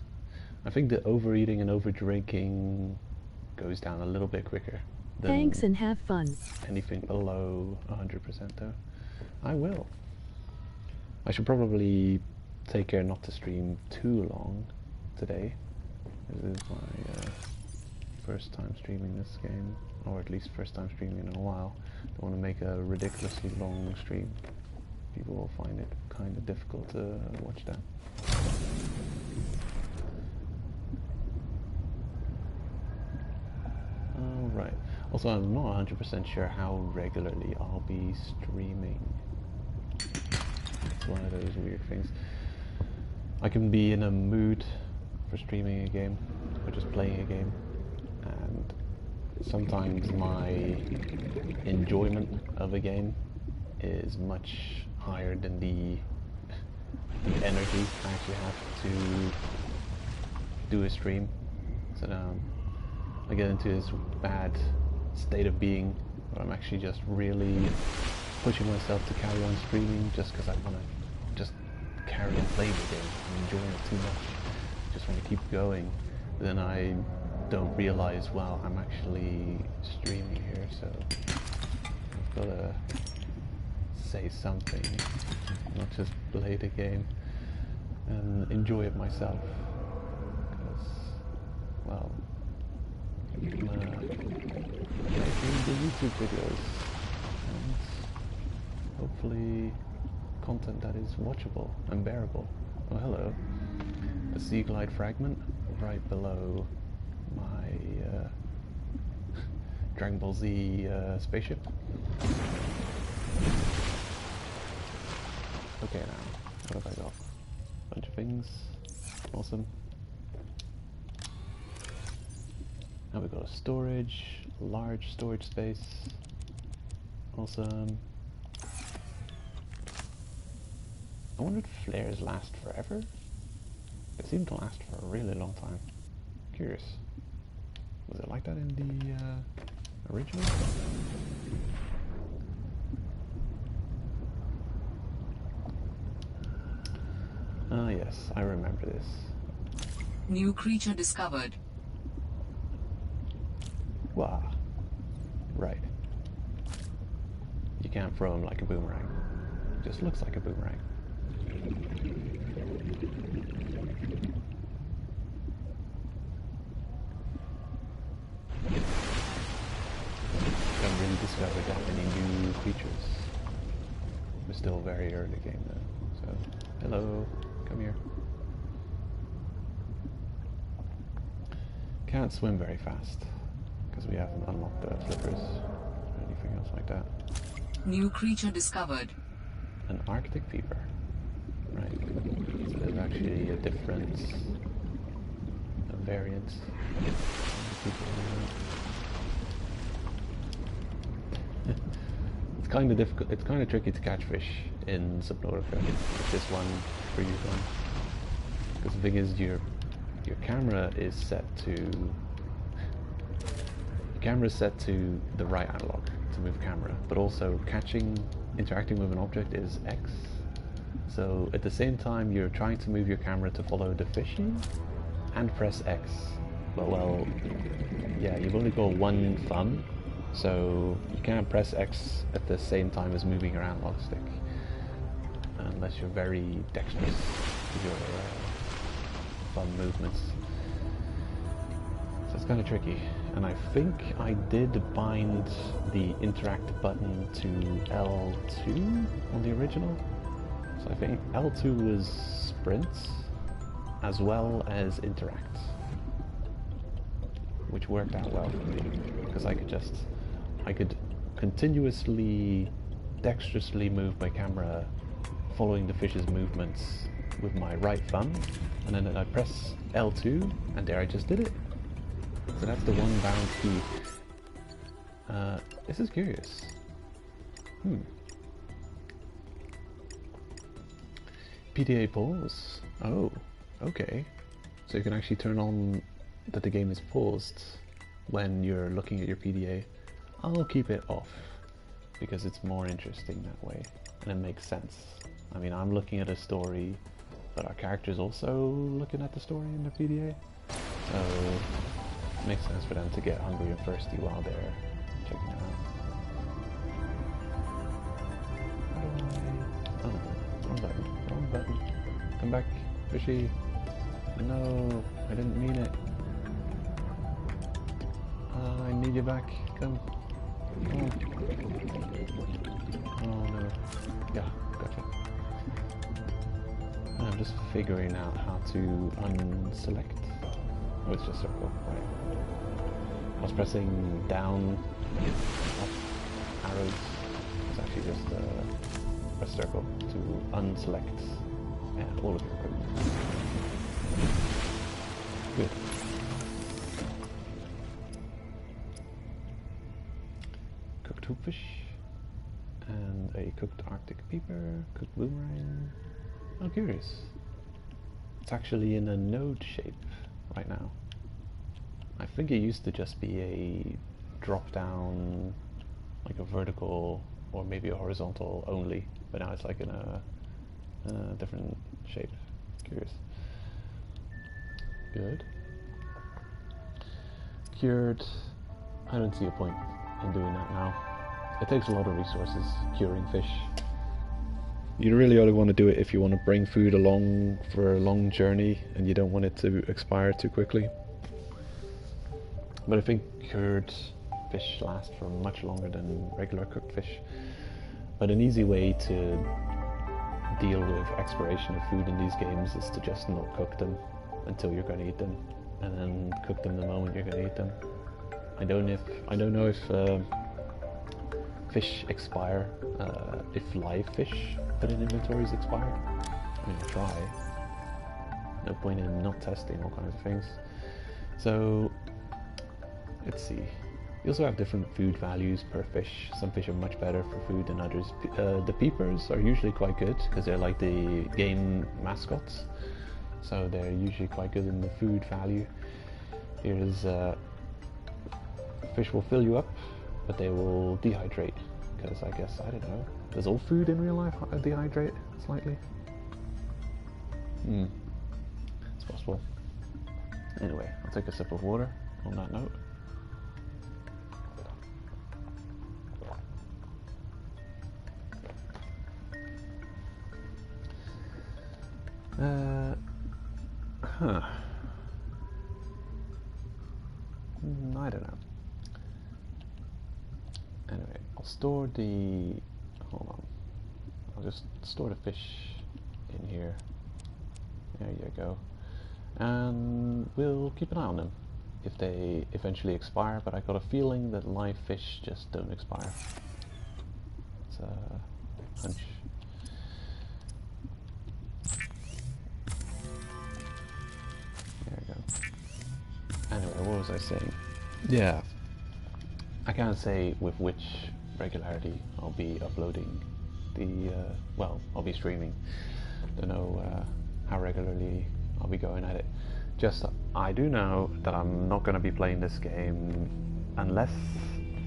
I think the overeating and over drinking goes down a little bit quicker than Thanks and have fun. anything below 100% though. I will. I should probably take care not to stream too long today. This is my first time streaming this game, or at least first time streaming in a while. Don't want to make a ridiculously long stream. People will find it kind of difficult to watch that. Alright. Also, I'm not 100% sure how regularly I'll be streaming. It's one of those weird things. I can be in a mood for streaming a game, or just playing a game, and sometimes my enjoyment of a game is much higher than the energy I actually have to do a stream. So now I get into this bad state of being where I'm actually just really pushing myself to carry on streaming just because I want to just carry on playing the game. I'm enjoying it too much. Just want to keep going. But then I don't realize, wow, I'm actually streaming here, so I've got to say something, not just play the game and enjoy it myself. Because, well, making the YouTube videos and hopefully content that is watchable and bearable. Oh, hello. A sea glide fragment right below my Dragon Ball Z spaceship. Okay, now, what have I got? Bunch of things. Awesome. Now we've got a storage, large storage space. Awesome. I wonder if flares last forever? They seem to last for a really long time. Curious. Was it like that in the original? Ah yes, I remember this. New creature discovered. Wow. Right. You can't throw him like a boomerang. It just looks like a boomerang. Haven't really discovered that many new creatures. We're still very early game though. So, hello, come here. Can't swim very fast because we haven't unlocked the flippers or anything else like that. New creature discovered. An Arctic fever. Right. So there's actually a difference, a variant. It's kind of difficult. It's kind of tricky to catch fish in Subnautica. Like this one, previous one. Because the thing is, your camera is set to. The camera is set to the right analog to move camera, but also interacting with an object is X. So at the same time you're trying to move your camera to follow the fishing and press X. But well, yeah, you've only got one thumb, so you can't press X at the same time as moving your analog stick. Unless you're very dexterous with your thumb movements. So it's kind of tricky. And I think I did bind the interact button to L2 on the original. So I think L2 was sprint as well as interact, which worked out well for me because I could continuously dexterously move my camera following the fish's movements with my right thumb, and then I press L2 and there I just did it. So that's the one bound key. This is curious. PDA pause. Oh, okay. So you can actually turn on that the game is paused when you're looking at your PDA. I'll keep it off because it's more interesting that way, and it makes sense. I mean, I'm looking at a story, but our character's also looking at the story in the PDA, so it makes sense for them to get hungry and thirsty while they're checking it out. Oh, wrong button, wrong button. Come back, fishy. No, I didn't mean it. I need you back. Come. Come on. Oh no. Yeah, gotcha. I'm just figuring out how to unselect. Oh, it's just circle, right. I was pressing down, up, arrows. It's actually just a circle to unselect all of your equipment. Good. Cooked hoopfish, and a cooked Arctic peeper, cooked boomerang. I'm curious. It's actually in a node shape right now. I think it used to just be a drop down, like a vertical or maybe a horizontal only, but now it's like in a different shape. Curious. Good. Cured. I don't see a point in doing that now. It takes a lot of resources curing fish. You really only want to do it if you want to bring food along for a long journey and you don't want it to expire too quickly. But I think cured fish last for much longer than regular cooked fish. But an easy way to deal with expiration of food in these games is to just not cook them until you're going to eat them, and then cook them the moment you're going to eat them. I don't know if fish expire, if live fish put in inventories expire. I mean, I'll try. No point in not testing all kinds of things. So, let's see. You also have different food values per fish. Some fish are much better for food than others. The peepers are usually quite good because they're like the game mascots. So they're usually quite good in the food value. Here's fish will fill you up, but they will dehydrate. Because I guess, I don't know, does all food in real life dehydrate slightly? It's possible. Anyway, I'll take a sip of water on that note. I don't know. Anyway, I'll store the... hold on. I'll just store the fish in here. There you go. And we'll keep an eye on them if they eventually expire, but I got a feeling that live fish just don't expire. It's a hunch. Anyway, what was I saying? Yeah, I can't say with which regularity I'll be uploading the, well, I'll be streaming. Don't know how regularly I'll be going at it. Just, I do know that I'm not going to be playing this game unless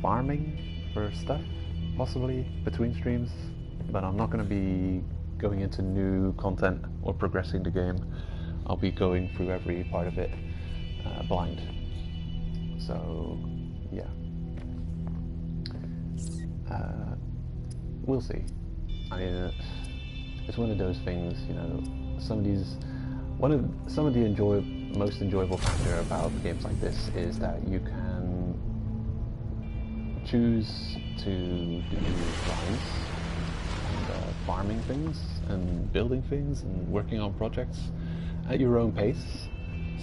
farming for stuff, possibly between streams, but I'm not going to be going into new content or progressing the game. I'll be going through every part of it blind. So, yeah. We'll see. I mean, it's one of those things, you know, some of the most enjoyable factor about games like this is that you can choose to do grinds and farming things and building things and working on projects at your own pace.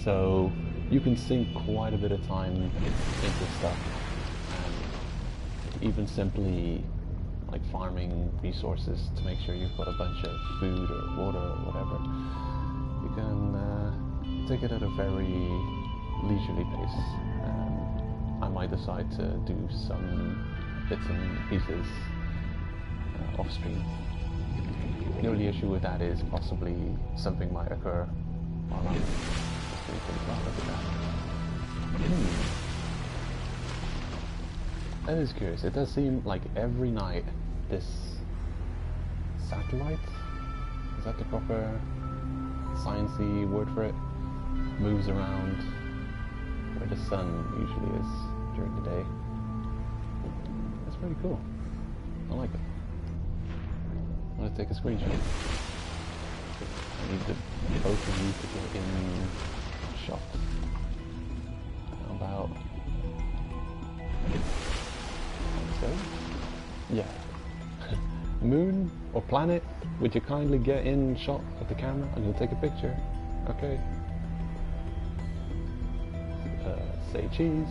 So you can sink quite a bit of time into stuff, and even simply like farming resources to make sure you've got a bunch of food or water or whatever. You can take it at a very leisurely pace. I might decide to do some bits and pieces off stream. The only issue with that is possibly something might occur while I'm wow, look at that. That is curious. It does seem like every night this satellite, is that the proper sciencey word for it, moves around where the sun usually is during the day. That's pretty cool. I like it. I'm gonna take a screenshot. I need both of you to get in shot. How about so? Yeah. Moon or planet, would you kindly get in shot of the camera? I'm gonna take a picture. Okay. Say cheese.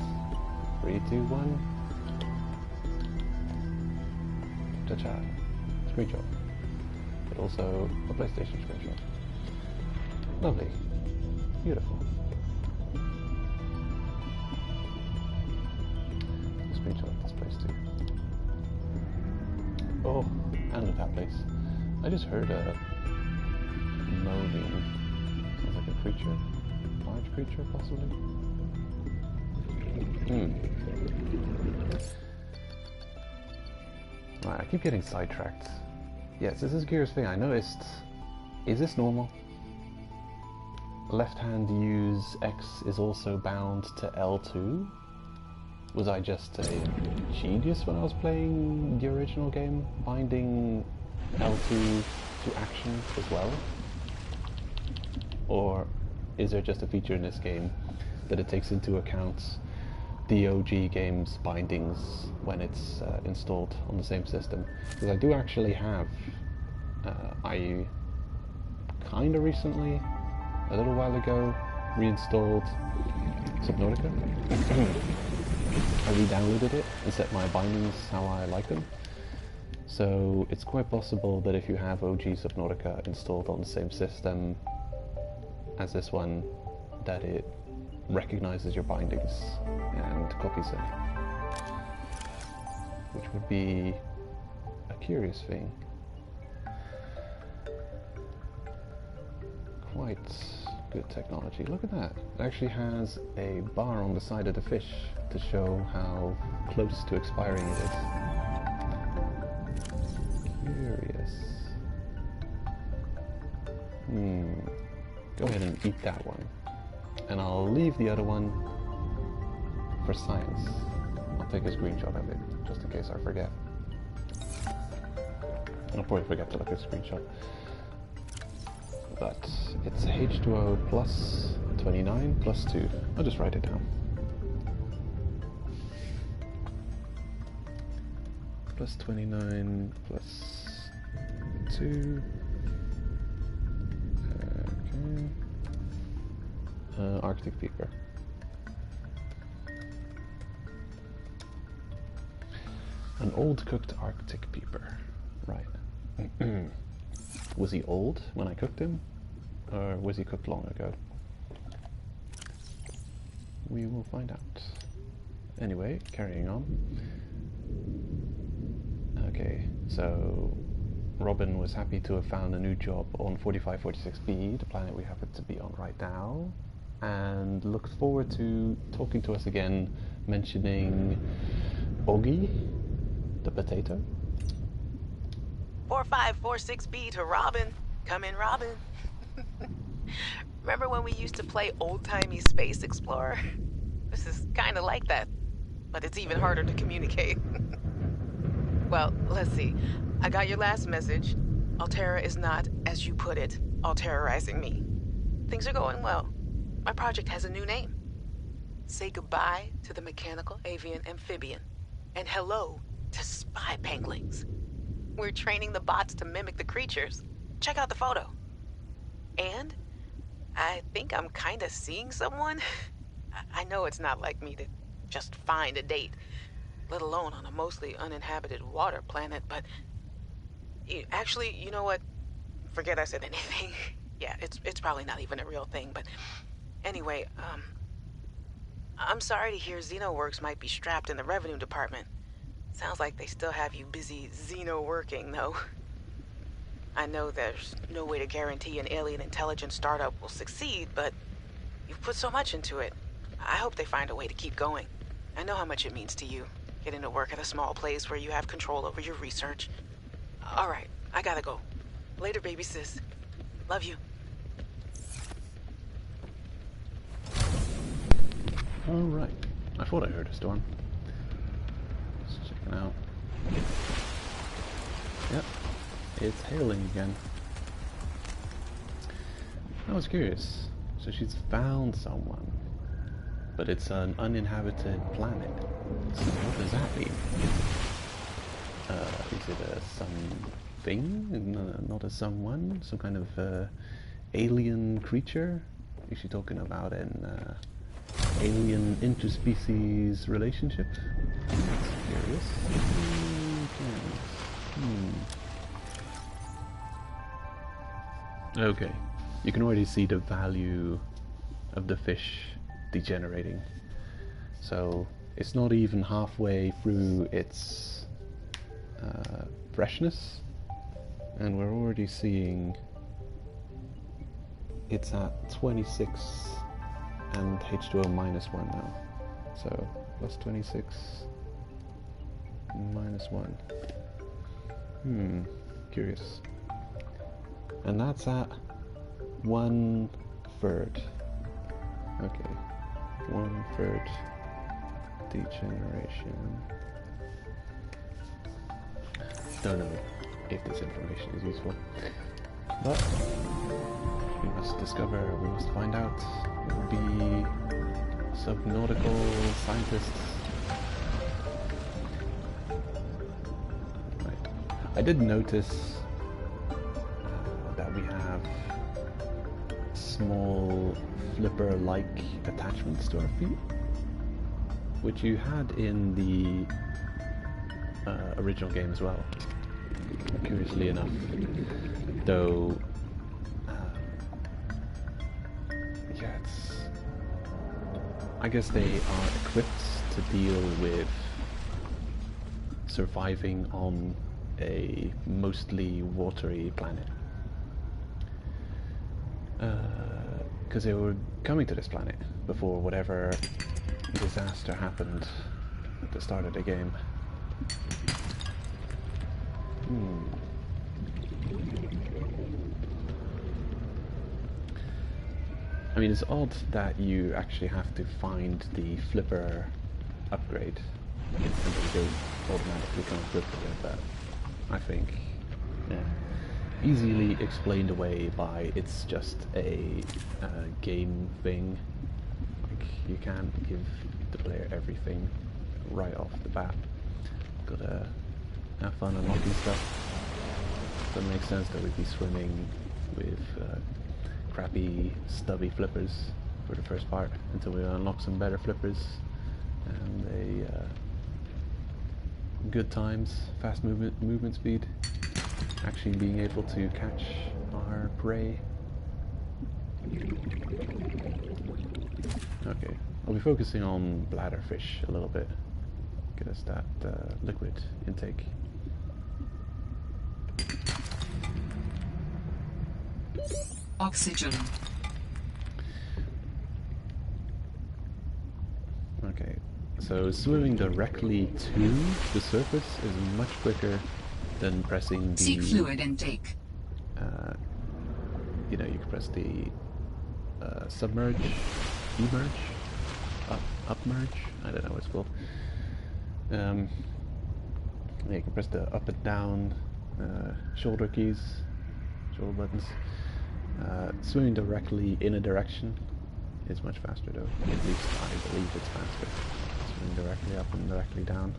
3, 2, 1. Ta-cha. Screenshot. But also a PlayStation screenshot. Lovely. Beautiful. Screenshot of this place too. Oh, and of that place. I just heard a moaning. Sounds like a creature. Large creature, possibly. Right, I keep getting sidetracked. Yes, this is a curious thing I noticed. Is this normal? Left hand use X is also bound to L2? Was I just a genius when I was playing the original game, binding L2 to action as well? Or is there just a feature in this game that it takes into account the OG game's bindings when it's installed on the same system? Because I do actually have, I kind of recently, a little while ago, reinstalled Subnautica. I re-downloaded it and set my bindings how I like them. So it's quite possible that if you have OG Subnautica installed on the same system as this one, that it recognizes your bindings and copies them. Which would be a curious thing. Quite good technology. Look at that. It actually has a bar on the side of the fish to show how close to expiring it is. Curious. Go ahead and eat that one. And I'll leave the other one for science. I'll take a screenshot of it, just in case I forget. I'll probably forget to look at the screenshot. But it's H2O plus 29 plus 2. I'll just write it down. Plus 29 plus 2. Okay. Arctic peeper. An old cooked Arctic peeper. Right. Was he old when I cooked him? Or was he cooked long ago? We will find out. Anyway, carrying on. Okay, so Robin was happy to have found a new job on 4546b, the planet we happen to be on right now, and looked forward to talking to us again, mentioning Oggy, the potato. 4546B to Robin. Come in, Robin. Remember when we used to play old-timey Space Explorer? This is kind of like that, but it's even harder to communicate. Well, let's see. I got your last message. Alterra is not, as you put it, all-terrorizing me. Things are going well. My project has a new name. Say goodbye to the mechanical avian amphibian, and hello to spy penguins. We're training the bots to mimic the creatures. Check out the photo. And I think I'm kind of seeing someone. I know it's not like me to just find a date, let alone on a mostly uninhabited water planet, but actually, you know what? Forget I said anything. Yeah, it's probably not even a real thing, but anyway, I'm sorry to hear XenoWorks might be strapped in the revenue department. Sounds like they still have you busy Xeno working, though. I know there's no way to guarantee an alien intelligence startup will succeed, but you've put so much into it. I hope they find a way to keep going. I know how much it means to you. getting to work at a small place where you have control over your research. All right, I gotta go. Later, baby sis. Love you. Alright. I thought I heard a storm. Just checking out. Yep. It's hailing again. I was curious. So she's found someone. But it's an uninhabited planet. So what does that mean? Is it a something? Not a someone? Some kind of alien creature? Is she talking about an alien interspecies relationship? That's curious. Okay. You can already see the value of the fish degenerating. So it's not even halfway through its freshness, and we're already seeing it's at 26 and H2O -1 now. So plus 26 -1. Curious. And that's at 1/3. Okay. 1/3 degeneration. Don't know if this information is useful, but we must discover, we must find out. We'll be subnautical scientists. Right. I did notice that we have small flipper-like attachments to our feet, which you had in the original game as well, curiously enough, though yeah, I guess they are equipped to deal with surviving on a mostly watery planet, because they were coming to this planet before whatever disaster happened at the start of the game. I mean, it's odd that you actually have to find the flipper upgrade and they don't automatically come equipped with it, but I think, yeah, easily explained away by it's just a game thing. Like, you can't give the player everything right off the bat. Gotta have fun unlocking stuff. Doesn't make sense that we'd be swimming with crappy, stubby flippers for the first part until we unlock some better flippers and a good times, fast movement speed, actually being able to catch our prey. Okay, I'll be focusing on bladderfish a little bit. Get us that liquid intake. Oxygen. Okay, so swimming directly to the surface is much quicker than pressing the... Seek fluid intake. You know, you can press the submerge, emerge, upmerge, I don't know what it's called. Yeah, you can press the up and down shoulder keys, shoulder buttons. Swimming directly in a direction is much faster though. At least I believe it's faster. Swimming directly up and directly down.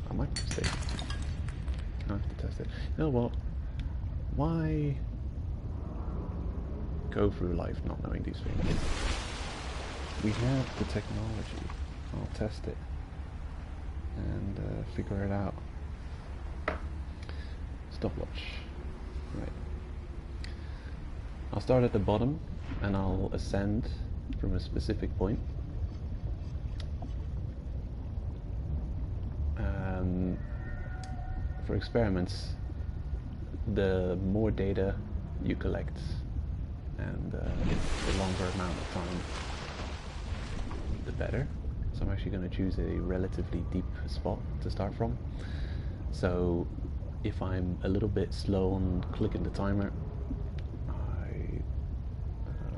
I might be mistaken. I have to test it. You know what? Why go through life not knowing these things? We have the technology. I'll test it and figure it out. Stopwatch. Right. I'll start at the bottom and I'll ascend from a specific point. For experiments, the more data you collect and the longer amount of time, the better. so I'm actually going to choose a relatively deep spot to start from. So if I'm a little bit slow on clicking the timer,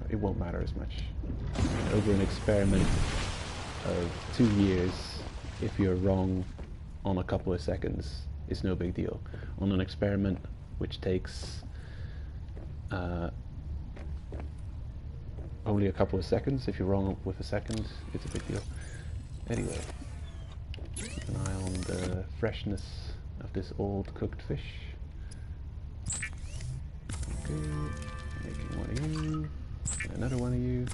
it won't matter as much. Over an experiment of 2 years, if you're wrong on a couple of seconds, it's no big deal. On an experiment which takes only a couple of seconds, if you're wrong with a second, it's a big deal. Anyway, keep an eye on the freshness of this old cooked fish. Okay, making one of you, and another one of you.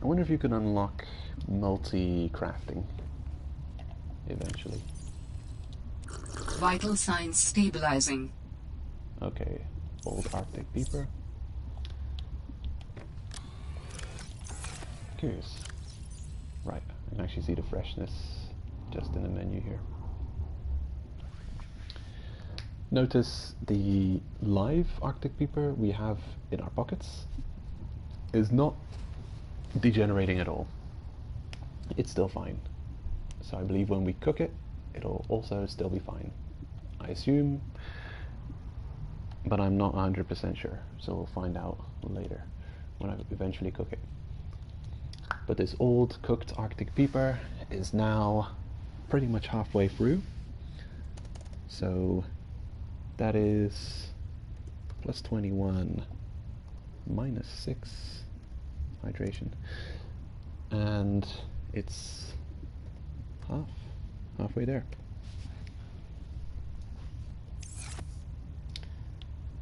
I wonder if you can unlock multi-crafting eventually. Vital signs stabilizing. Okay, old Arctic beeper. Curious. Right, I can actually see the freshness just in the menu here. Notice the live Arctic beeper we have in our pockets is not degenerating at all. It's still fine. So I believe when we cook it, it'll also still be fine. I assume, but I'm not 100% sure, so we'll find out later when I eventually cook it. But this old cooked Arctic beeper is now pretty much halfway through. So that is plus 21, minus 6 hydration. And it's halfway there.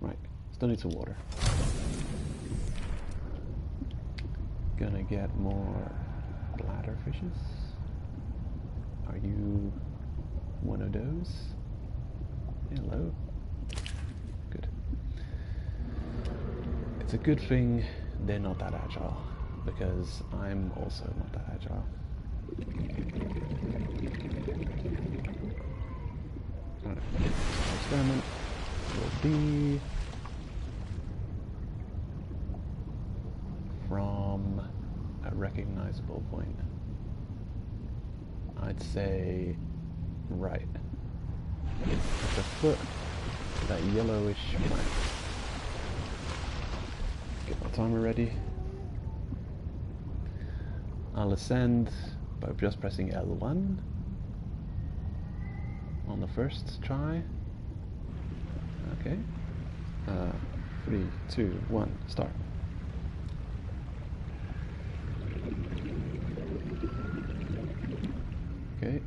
Right, still need some water. Gonna get more bladder fishes. Are you one of those? Hello. Good. It's a good thing they're not that agile, because I'm also not that agile. Experiment will be from a recognizable point. I'd say right at the foot of that yellowish plant. Get my timer ready. I'll ascend by just pressing L1 on the first try. Okay. 3, 2, 1, start. Okay.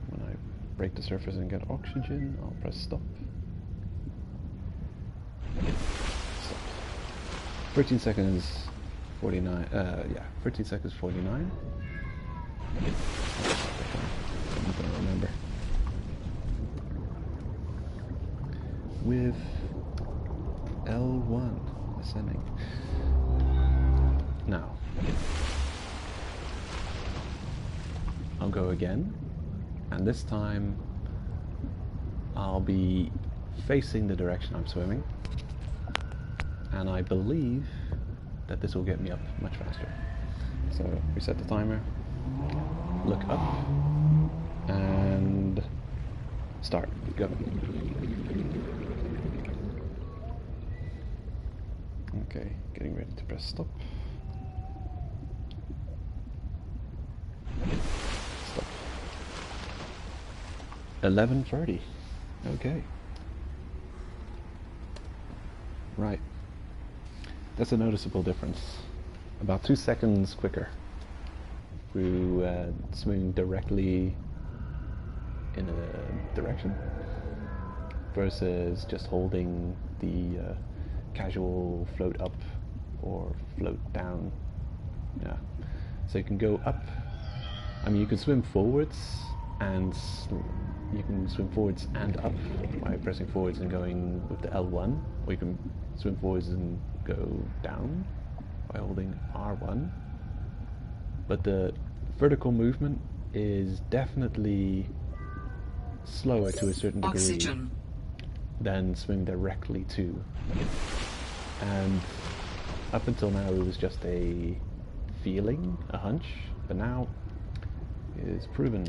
When I break the surface and get oxygen, I'll press stop. Stop. 13 seconds 49. 13 seconds 49. I'm gonna remember. With L1 ascending. Now, I'll go again, and this time I'll be facing the direction I'm swimming, and I believe that this will get me up much faster. So reset the timer, look up, and start. Go. Okay, getting ready to press stop. Stop. 11:30. Okay. Right. That's a noticeable difference. About 2 seconds quicker. Through swimming directly in a direction versus just holding the casual float up or float down. Yeah. So you can go up. I mean, you can swim forwards and you can swim forwards and up by pressing forwards and going with the L1, or you can swim forwards and go down by holding R1. But the vertical movement is definitely slower to a certain degree Oxygen. than swim directly to. And up until now it was just a feeling, a hunch, but now is proven.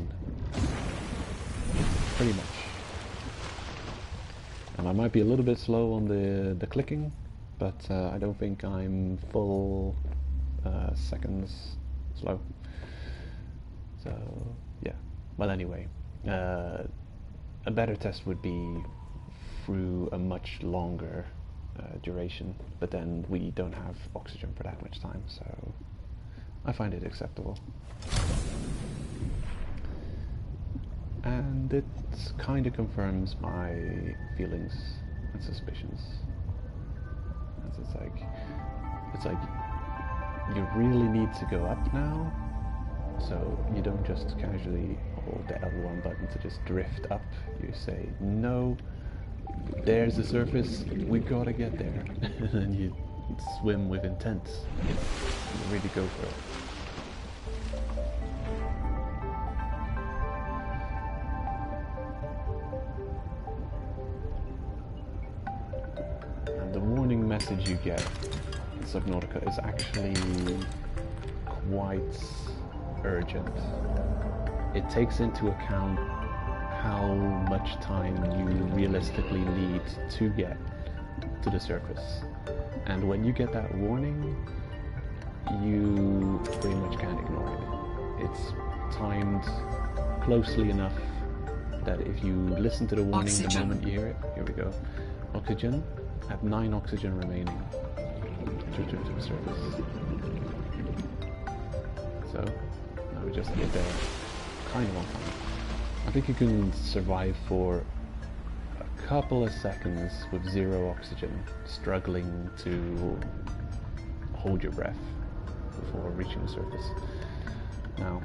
Pretty much. And I might be a little bit slow on the clicking, but I don't think I'm full seconds slow. So yeah, but anyway, a better test would be through a much longer duration, but then we don't have oxygen for that much time, so I find it acceptable. And it kind of confirms my feelings and suspicions. As it's like you really need to go up now, so you don't just casually hold the L1 button to just drift up. You say, no, there's the surface, we gotta get there. And then you swim with intent. You really go for it. And the warning message you get in Subnautica is actually quite urgent. It takes into account how much time you realistically need to get to the surface. And when you get that warning, you pretty much can't ignore it. It's timed closely enough that if you listen to the warning the moment you hear it, here we go. Oxygen, I have 9 oxygen remaining to return to the surface. So, now we just get there kind of on time. I think you can survive for a couple of seconds with 0 oxygen, struggling to hold your breath before reaching the surface. Now,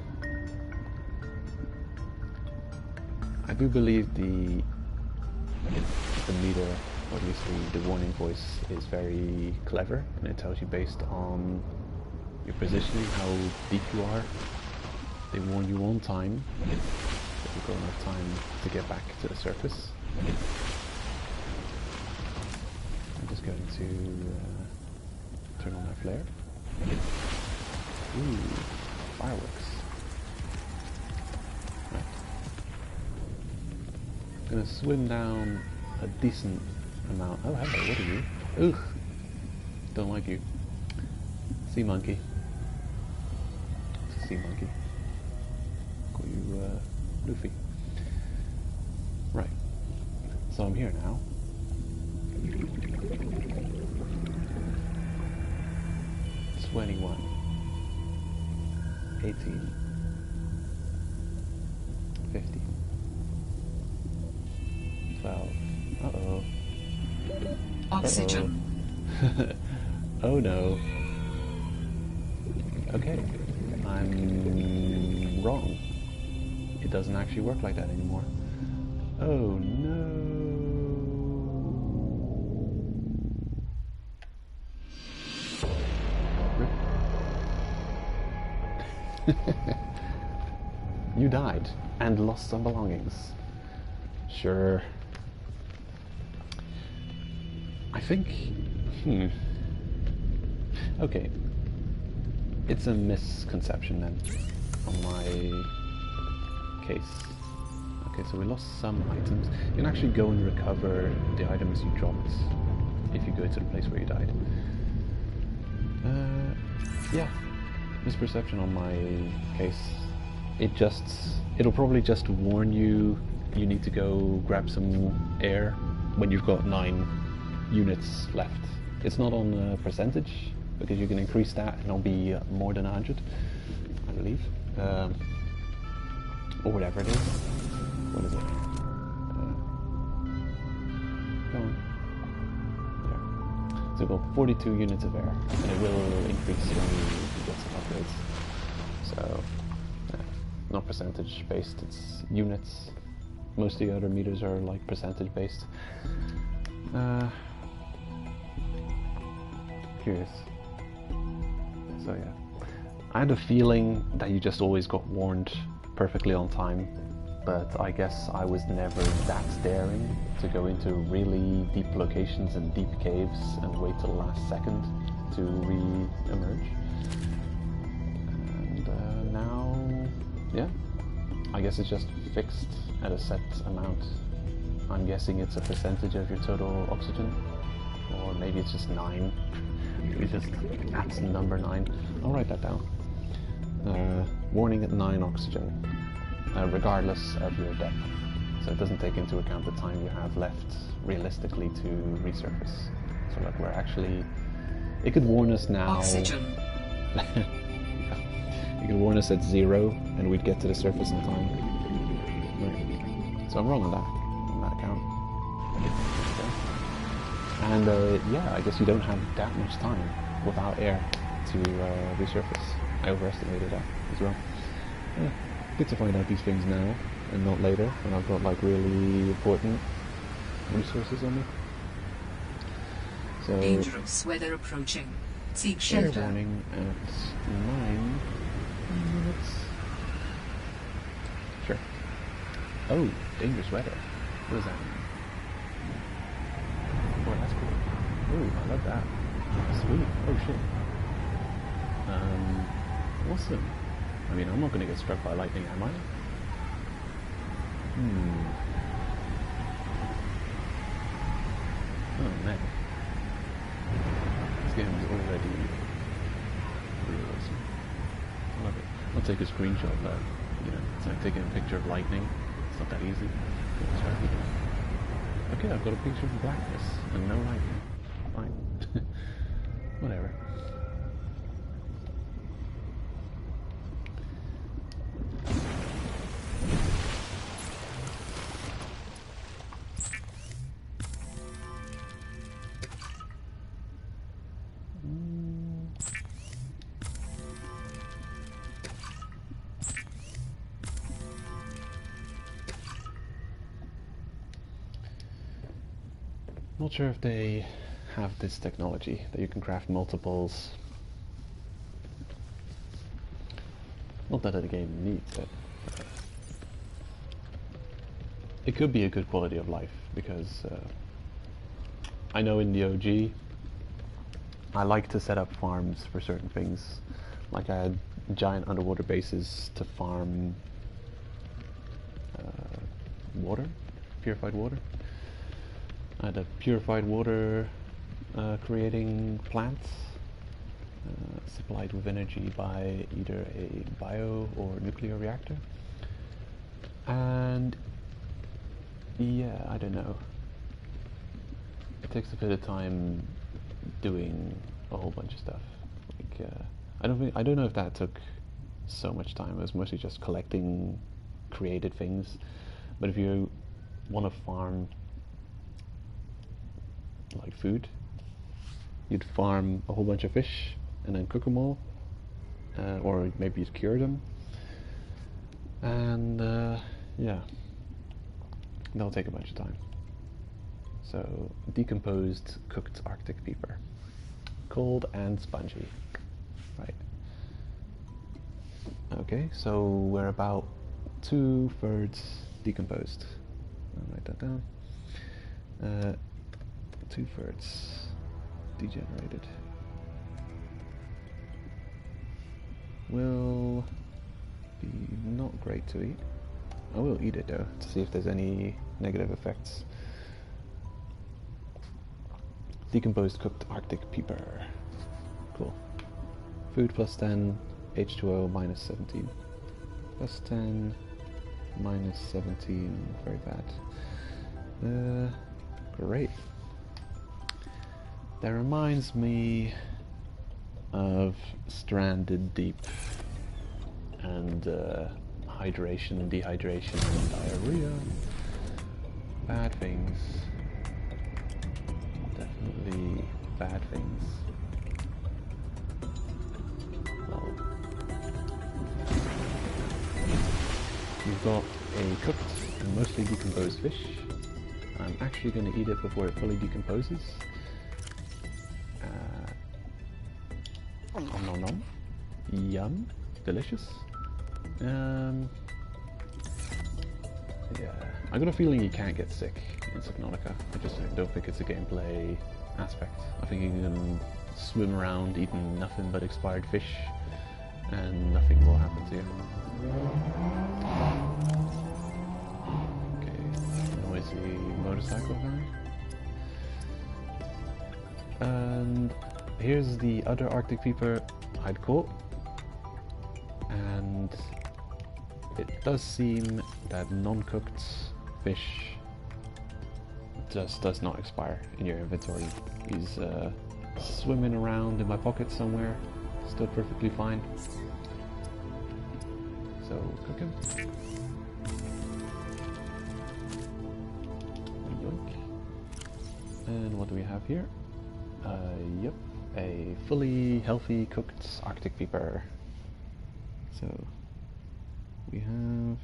I do believe the meter, or at least the warning voice, is very clever, and it tells you based on your positioning how deep you are. They warn you on time, that you've got enough time to get back to the surface. I'm just going to turn on my flare. Ooh, fireworks. Right. I'm going to swim down a decent amount. Oh, hello, what are you? Ugh, don't like you. Sea monkey. Sea monkey. Call you Luffy. Right. So I'm here now. $21. 18. 50. 12. Uh-oh. Oxygen. Uh-oh. Oh no. Okay. I'm wrong. It doesn't actually work like that anymore. Oh no. You died and lost some belongings. Sure. I think... Okay. It's a misconception then, on my case. Okay, so we lost some items. You can actually go and recover the items you dropped if you go to the place where you died. Yeah, misperception on my case. It'll probably just warn you you need to go grab some air when you've got 9 units left. It's not on percentage, because you can increase that and it'll be more than 100, I believe. Or whatever it is. What is it? Go on. There. So we've got 42 units of air, and it will increase when you get some upgrades. So, not percentage based, it's units. Most of the other meters are like percentage based. Curious. So yeah, I had a feeling that you just always got warned perfectly on time, but I guess I was never that daring to go into really deep locations and deep caves and wait till the last second to re-emerge. Yeah, I guess it's just fixed at a set amount. I'm guessing it's a percentage of your total oxygen, or maybe it's just 9. Maybe it's just at number 9. I'll write that down. Warning at 9 oxygen, regardless of your depth. So it doesn't take into account the time you have left realistically to resurface. So like we're actually, it could warn us now. Oxygen. It could warn us at 0 and we'd get to the surface in time. Right. So I'm wrong on that account. Okay. And yeah, I guess you don't have that much time without air to resurface. I overestimated that as well. Yeah, good to find out these things now and not later when I've got like really important resources on me. So Dangerous weather approaching. Seek air shelter. warning at 9 minutes. Sure. Oh, dangerous weather. What does that mean? Oh, that's cool. Ooh, I love that. Sweet. Oh shit. Awesome. I mean, I'm not going to get struck by lightning, am I? Oh man. This game is already really awesome. I love it. I'll take a screenshot of that. You know, it's like taking a picture of lightning. It's not that easy. Okay, I've got a picture of blackness and no lightning. Fine. Whatever. Not sure if they have this technology that you can craft multiples. Not that the game needs it. It could be a good quality of life because I know in the OG I like to set up farms for certain things. Like I had giant underwater bases to farm water, purified water. I had a purified water creating plants supplied with energy by either a bio or nuclear reactor. And yeah, I don't know. It takes a bit of time doing a whole bunch of stuff. Like I don't know if that took so much time. It was mostly just collecting created things. But if you want to farm like food, you'd farm a whole bunch of fish and then cook them all, or maybe you'd cure them, and yeah, that'll take a bunch of time. So decomposed cooked Arctic peeper, cold and spongy, right? Okay, so we're about 2/3 decomposed. I'll write that down. 2/3 degenerated. Will be not great to eat. I will eat it though, to see if there's any negative effects. Decomposed cooked Arctic peeper. Cool. Food +10, H2O -17. +10, -17, very bad. Great. That reminds me of Stranded Deep and hydration, dehydration, and diarrhea. Bad things. Definitely bad things. Well, we've got a cooked and mostly decomposed fish. I'm actually going to eat it before it fully decomposes. Nom nom nom. Yum. Delicious. Yeah. I got a feeling you can't get sick in Subnautica. I just don't think it's a gameplay aspect. I think you can swim around eating nothing but expired fish and nothing will happen to you. Okay, noisy motorcycle guy. And here's the other Arctic Peeper I'd caught, and it does seem that non-cooked fish just does not expire in your inventory. He's swimming around in my pocket somewhere, still perfectly fine. So cook him. Yoink. And what do we have here? Yep, a fully healthy cooked Arctic Peeper. So we have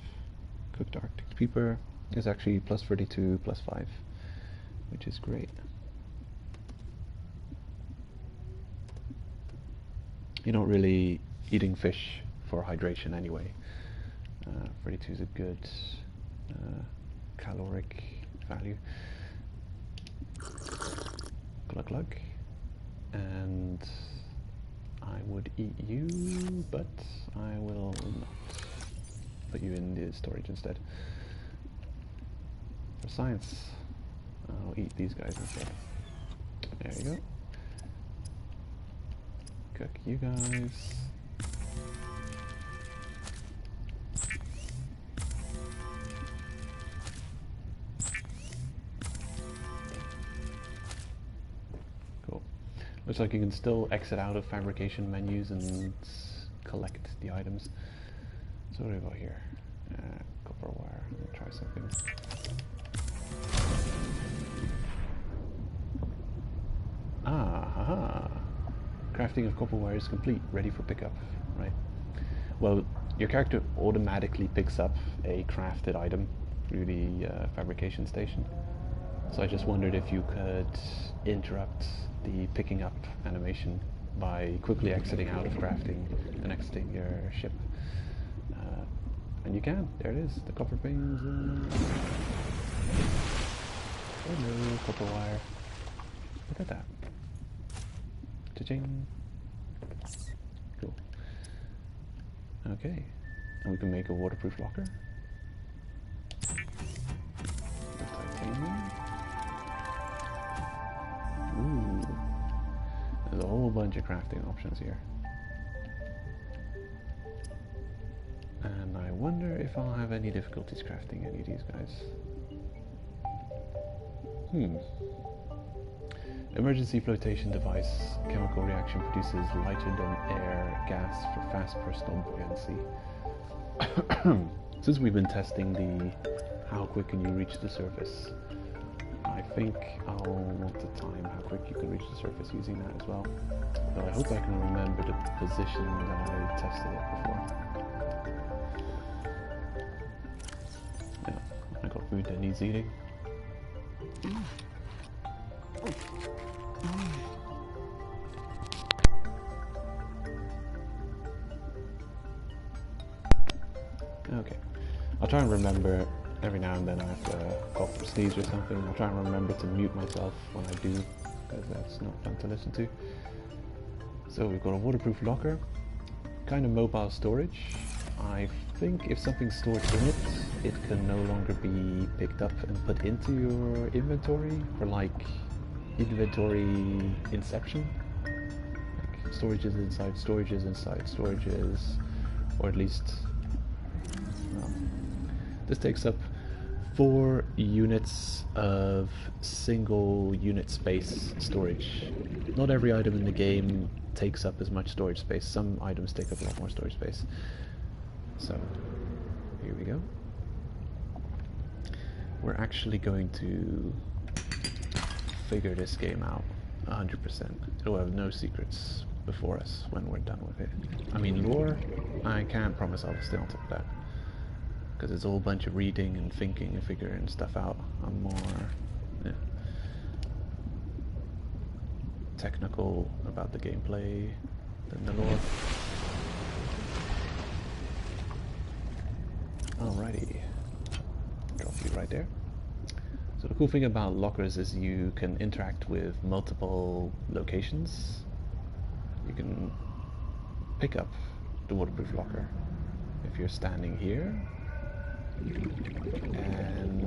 cooked Arctic Peeper is actually plus 32 plus 5, which is great. You're not really eating fish for hydration anyway. 32 is a good caloric value. Glug glug. And I would eat you, but I will not. Put you in the storage instead. For science, I'll eat these guys instead. There you go. Cook you guys. Cool. Looks like you can still exit out of fabrication menus and collect the items. So what do we got here? Copper wire. Let me try something. Ah, haha. Crafting of copper wire is complete, ready for pickup. Right. Well, your character automatically picks up a crafted item through the fabrication station. So I just wondered if you could interrupt the picking up animation by quickly exiting out of crafting and exiting your ship. And you can. There it is. The copper pings. Hello, copper wire. Look at that. Cha-ching. Cool. Okay. And we can make a waterproof locker. With titanium. Ooh. There's a whole bunch of crafting options here. And I wonder if I'll have any difficulties crafting any of these guys. Emergency flotation device. Chemical reaction produces lighter than air gas for fast personal buoyancy. Since we've been testing the how quick can you reach the surface, I think I'll want to time how quick you can reach the surface using that as well. But I hope I can remember the position that I tested it before. Yeah, I got food that needs eating. Okay, I'll try and remember every now and then I have to cough or sneeze or something. I'll try and remember to mute myself when I do, because that's not fun to listen to. So we've got a waterproof locker, kind of mobile storage. I think if something's stored in it, it can no longer be picked up and put into your inventory for like inventory inception. Like storages inside storages inside storages, or at least this takes up 4 units of single unit space storage. Not every item in the game takes up as much storage space. Some items take up a lot more storage space. So, here we go. We're actually going to figure this game out 100%. It'll have no secrets before us when we're done with it. I mean, lore, I can't promise I'll stay on top of that, because it's all a bunch of reading and thinking and figuring stuff out. I'm more technical about the gameplay than the lore. Alrighty, drop you right there. So the cool thing about lockers is you can interact with multiple locations. You can pick up the waterproof locker. If you're standing here, and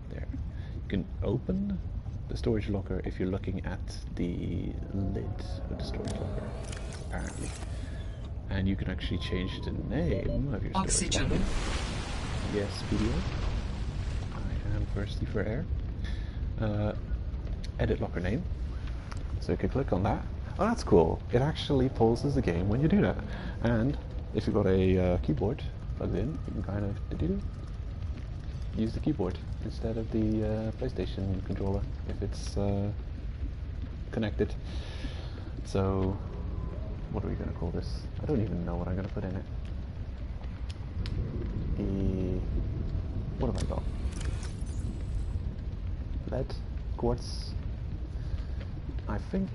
there, you can open the storage locker if you're looking at the lid of the storage locker, apparently. And you can actually change the name of your storage Oxygen. locker. Yes, video. I am thirsty for air. Edit locker name. So you can click on that. Oh, that's cool. It actually pauses the game when you do that. And if you've got a keyboard plugged in, you can kind of use the keyboard instead of the PlayStation controller if it's connected. So, what are we going to call this? I don't even know what I'm going to put in it. What have I got? Lead, quartz. I think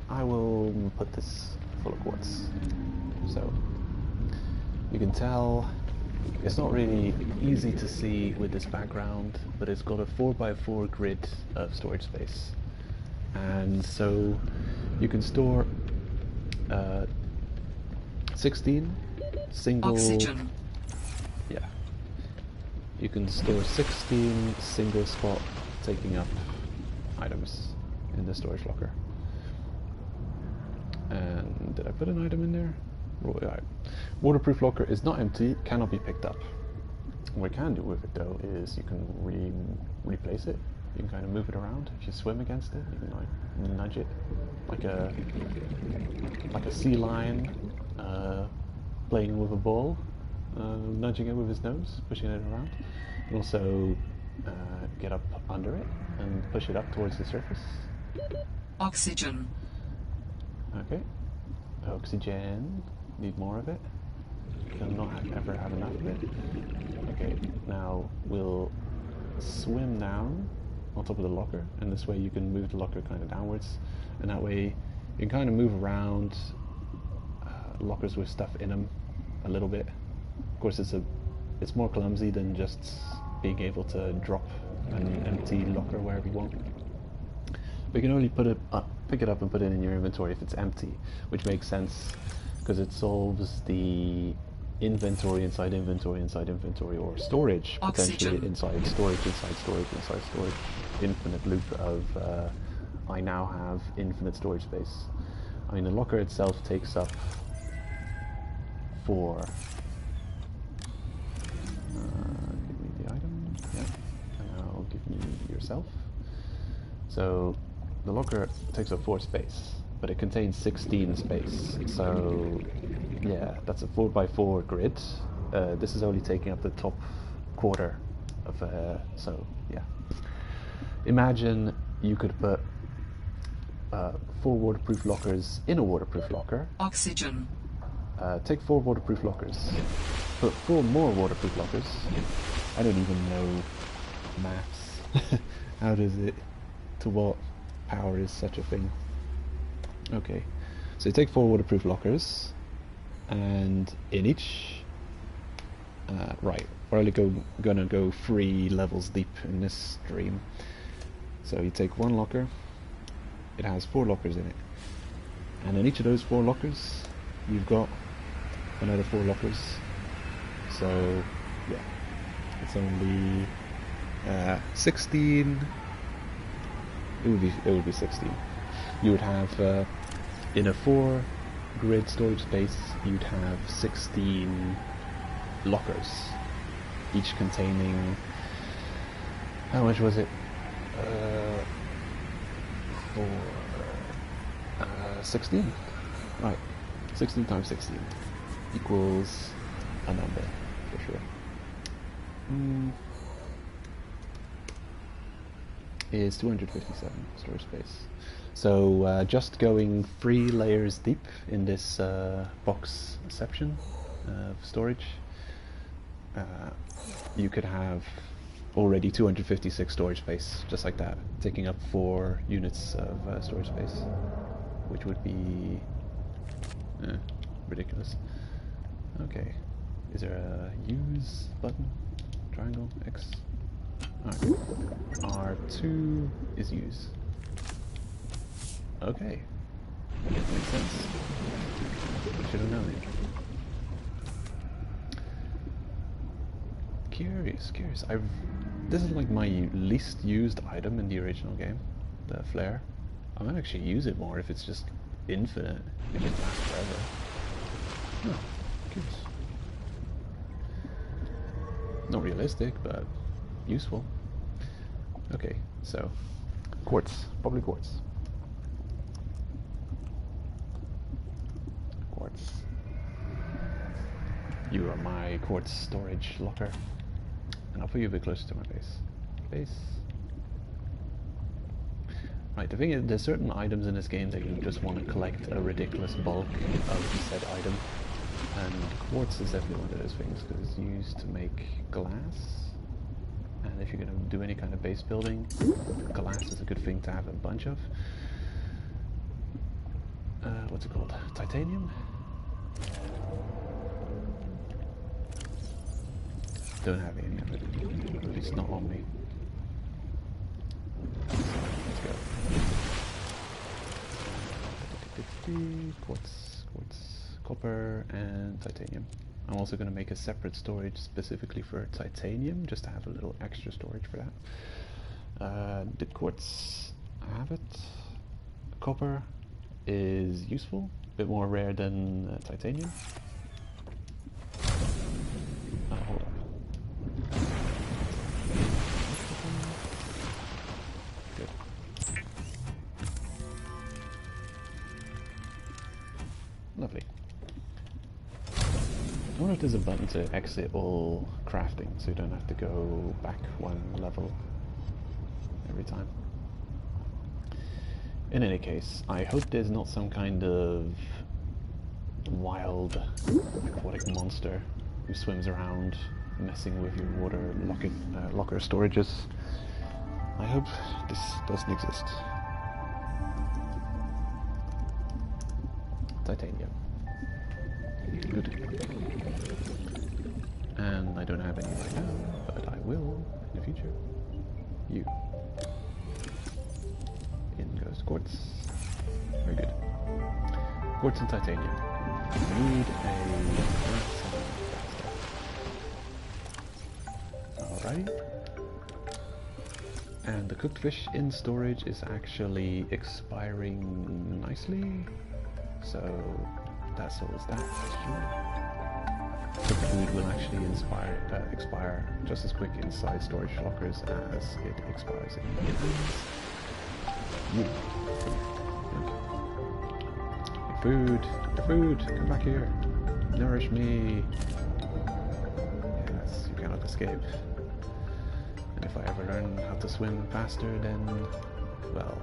I will put this full of quartz. So you can tell it's not really easy to see with this background, but it's got a 4x4 grid of storage space, and so you can store 16 single. Oxygen. Yeah. You can store 16 single spot taking up items in the storage locker. And did I put an item in there? Waterproof locker is not empty, cannot be picked up. What you can do with it though is you can replace it. You can kind of move it around. If you swim against it, you can like nudge it like a sea lion playing with a ball, nudging it with his nose, pushing it around. And also get up under it and push it up towards the surface. Oxygen. Okay. Oxygen. Need more of it. You'll not ever have enough of it. Okay, now we'll swim down on top of the locker, and this way you can move the locker kind of downwards, and that way you can kind of move around lockers with stuff in them a little bit. Of course, it's more clumsy than just being able to drop an empty locker wherever you want. But you can only pick it up and put it in your inventory if it's empty, which makes sense because it solves the inventory inside inventory inside inventory, or storage potentially Oxygen. inside storage inside storage inside storage, infinite loop of I now have infinite storage space. I mean, the locker itself takes up 4. Give me the item, yeah, and now give me yourself. So the locker takes up 4 space, but it contains 16 space. So yeah, that's a 4x4 grid. This is only taking up the top quarter of so yeah. Imagine you could put 4 waterproof lockers in a waterproof locker. Oxygen. Take 4 waterproof lockers. Put 4 more waterproof lockers. I don't even know maths. How does it? To what power is such a thing? Okay, so you take 4 waterproof lockers, and in each, right, we're only gonna go 3 levels deep in this stream. So you take 1 locker, it has 4 lockers in it, and in each of those 4 lockers, you've got another 4 lockers. So yeah, it's only 16. It would be 16. You would have in a 4 grid storage space, you'd have 16 lockers, each containing, how much was it? 16. Right, 16 times 16 equals a number for sure. Is 257 storage space. So just going 3 layers deep in this box section of storage, you could have already 256 storage space, just like that, taking up 4 units of storage space, which would be ridiculous. Okay, is there a use button? Triangle, X? Alright. R2 is use. Okay. Makes sense. Should have known it. Curious. This is like my least used item in the original game, the flare. I might actually use it more if it's just infinite. It just lasts forever. Oh, curious. Not realistic, but useful. Okay, so quartz, probably quartz. Quartz. You are my quartz storage locker. And I'll put you a bit closer to my base. Right, the thing is, there's certain items in this game that you just want to collect a ridiculous bulk of said item. And quartz is definitely one of those things, because it's used to make glass. And if you're going to do any kind of base building, glass is a good thing to have a bunch of. What's it called? Titanium? Don't have any of it. At least not on me. Let's go. Quartz, copper, and titanium. I'm also going to make a separate storage specifically for titanium, just to have a little extra storage for that. The quartz, I have it. Copper is useful, a bit more rare than titanium. Oh, hold on. Good. Lovely. I wonder if there's a button to exit all crafting, so you don't have to go back one level every time. In any case, I hope there's not some kind of wild aquatic monster who swims around messing with your water locker storages. I hope this doesn't exist. Titanium. Good. And I don't have any right now, but I will in the future. You. In goes quartz. Very good. Quartz and titanium. We need a... Alrighty. And the cooked fish in storage is actually expiring nicely. So that's always that. Cooked food will actually expire just as quick inside storage lockers as it expires in your hands. Food, come back here. Nourish me. Yes, you cannot escape. And if I ever learn how to swim faster, then, well,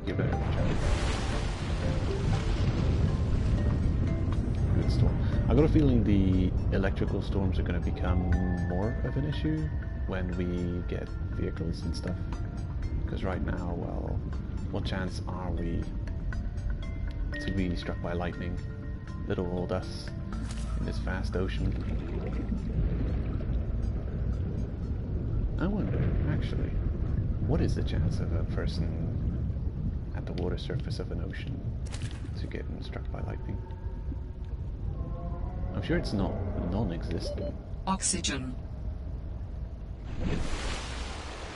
you better watch out. Good storm. I got a feeling the electrical storms are going to become more of an issue when we get vehicles and stuff. Because right now, well, what chance are we to be struck by lightning? Little old us in this vast ocean. I wonder, actually, what is the chance of a person at the water surface of an ocean to get struck by lightning? I'm sure it's not non-existent. Oxygen.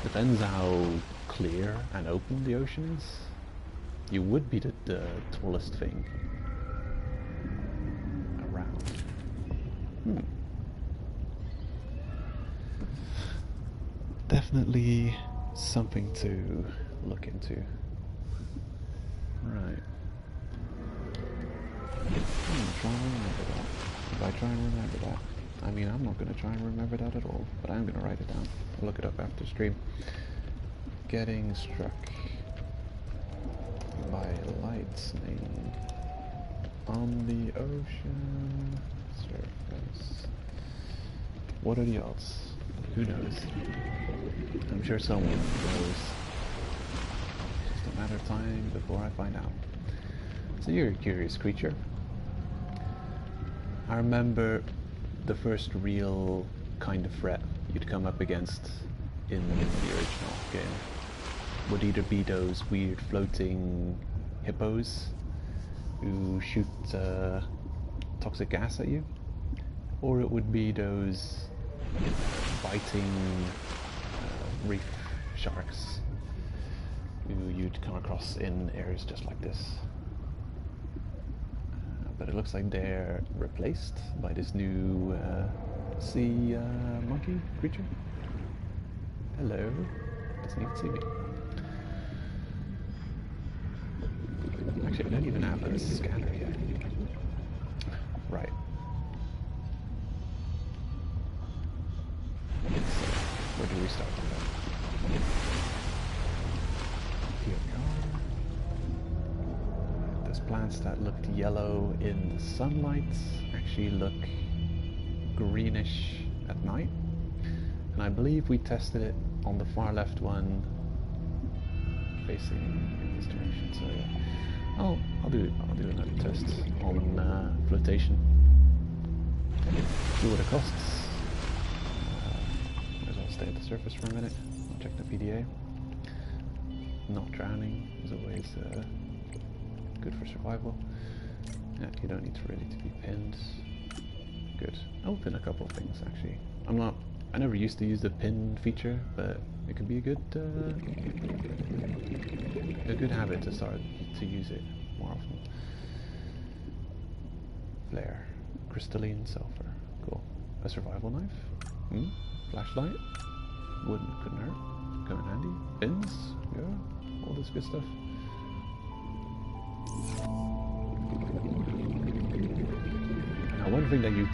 Depends how clear and open the ocean is. You would be the tallest thing around. Definitely something to look into. Right. Try and remember that. If I try and remember that. I mean, I'm not going to try and remember that at all, but I'm going to write it down. I'll look it up after stream. Getting struck by lightning on the ocean surface. What are the odds? Who knows? I'm sure someone knows. Just a matter of time before I find out. So you're a curious creature. I remember the first real kind of threat you'd come up against in the original game. Would either be those weird floating hippos who shoot toxic gas at you, or it would be those biting reef sharks who you'd come across in areas just like this. But it looks like they're replaced by this new sea monkey creature. Hello. Doesn't even see me. Actually, I don't even have a scanner yet. Right. Where do we start from there? Here we are. Those plants that looked yellow in the sunlight actually look greenish at night. And I believe we tested it on the far left one facing in this direction. So yeah. I'll do another test on flotation. See what it costs. Might as well stay at the surface for a minute. I'll check the PDA. Not drowning is always good for survival. Yeah, you don't need to really to be pinned. Good. I'll pin a couple of things actually. I never used to use the pin feature, but it could be a good habit to start to use it more often. Flare, crystalline sulfur, cool. A survival knife, flashlight, couldn't hurt, come in handy. Pins, yeah, all this good stuff. Now, one thing that you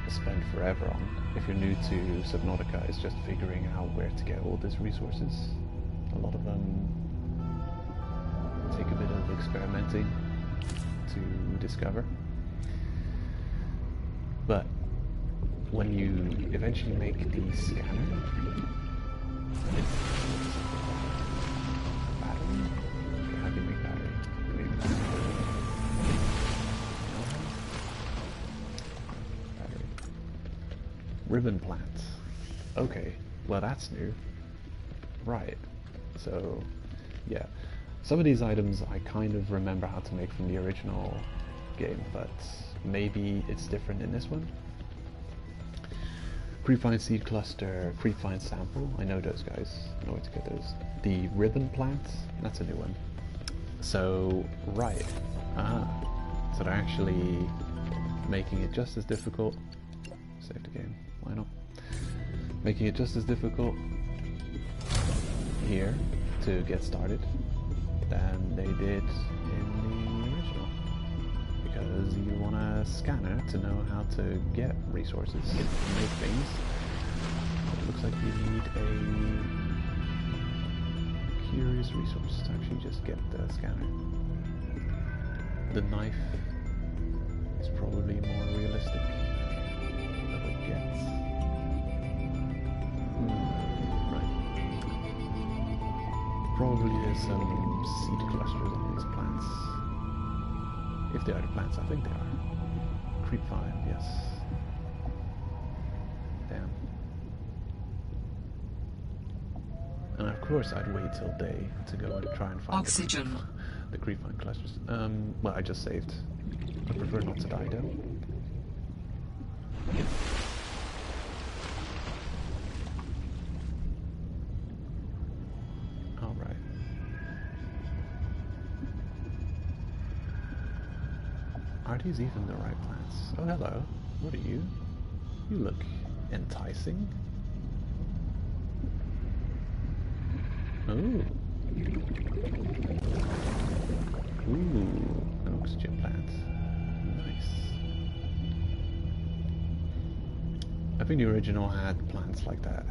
spend forever on, if you're new to Subnautica, is just figuring out where to get all these resources. A lot of them take a bit of experimenting to discover. But when you eventually make the scanner, battery? How do you make battery? Ribbon plant. Okay, well that's new. Right, so yeah. Some of these items I kind of remember how to make from the original game, but maybe it's different in this one. Creepvine seed cluster, creepvine sample, I know those guys, I know where to get those. The ribbon plant, that's a new one. So, right, so they're actually making it just as difficult. Save the game, why not? Making it just as difficult here to get started than they did in the original, because you want a scanner to know how to get resources and make things. It looks like you need a curious resource to actually just get the scanner. The knife is probably more realistic of a get. Probably there's some seed clusters on these plants. If they are the plants, I think they are. Creepvine, yes. Damn. And of course I'd wait till day to go and try and find Oxygen. the creepvine clusters. Well, I just saved. I prefer not to die though. Are these even the right plants? Oh, hello. What are you? You look enticing. Oh. Ooh, an oxygen plant. Nice. I think the original had plants like that,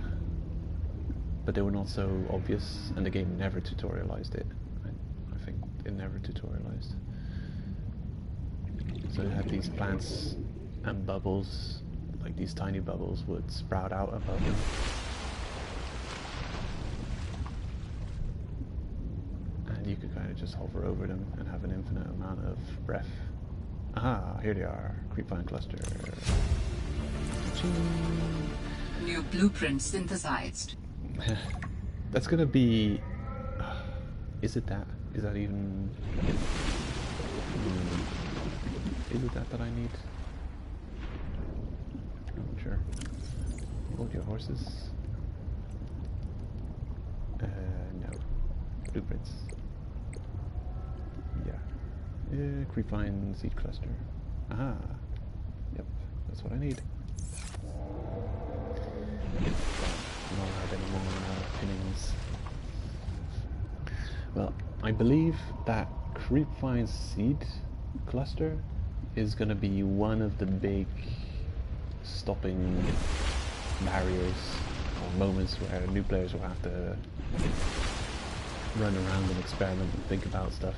but they were not so obvious, and the game never tutorialized it. I think it never tutorialized. So it had these plants and bubbles, like these tiny bubbles would sprout out above them. And you could kind of just hover over them and have an infinite amount of breath. Aha, here they are, creepvine cluster. New blueprint synthesized. That's gonna be... Is it that? Is that even... Is it that I need? I'm not sure. Hold your horses. No. Blueprints. Yeah. Creepvine seed cluster. Aha. Yep, that's what I need. I don't have any more pinnings. Well, I believe that Creepvine seed cluster is going to be one of the big stopping barriers or moments where new players will have to run around and experiment and think about stuff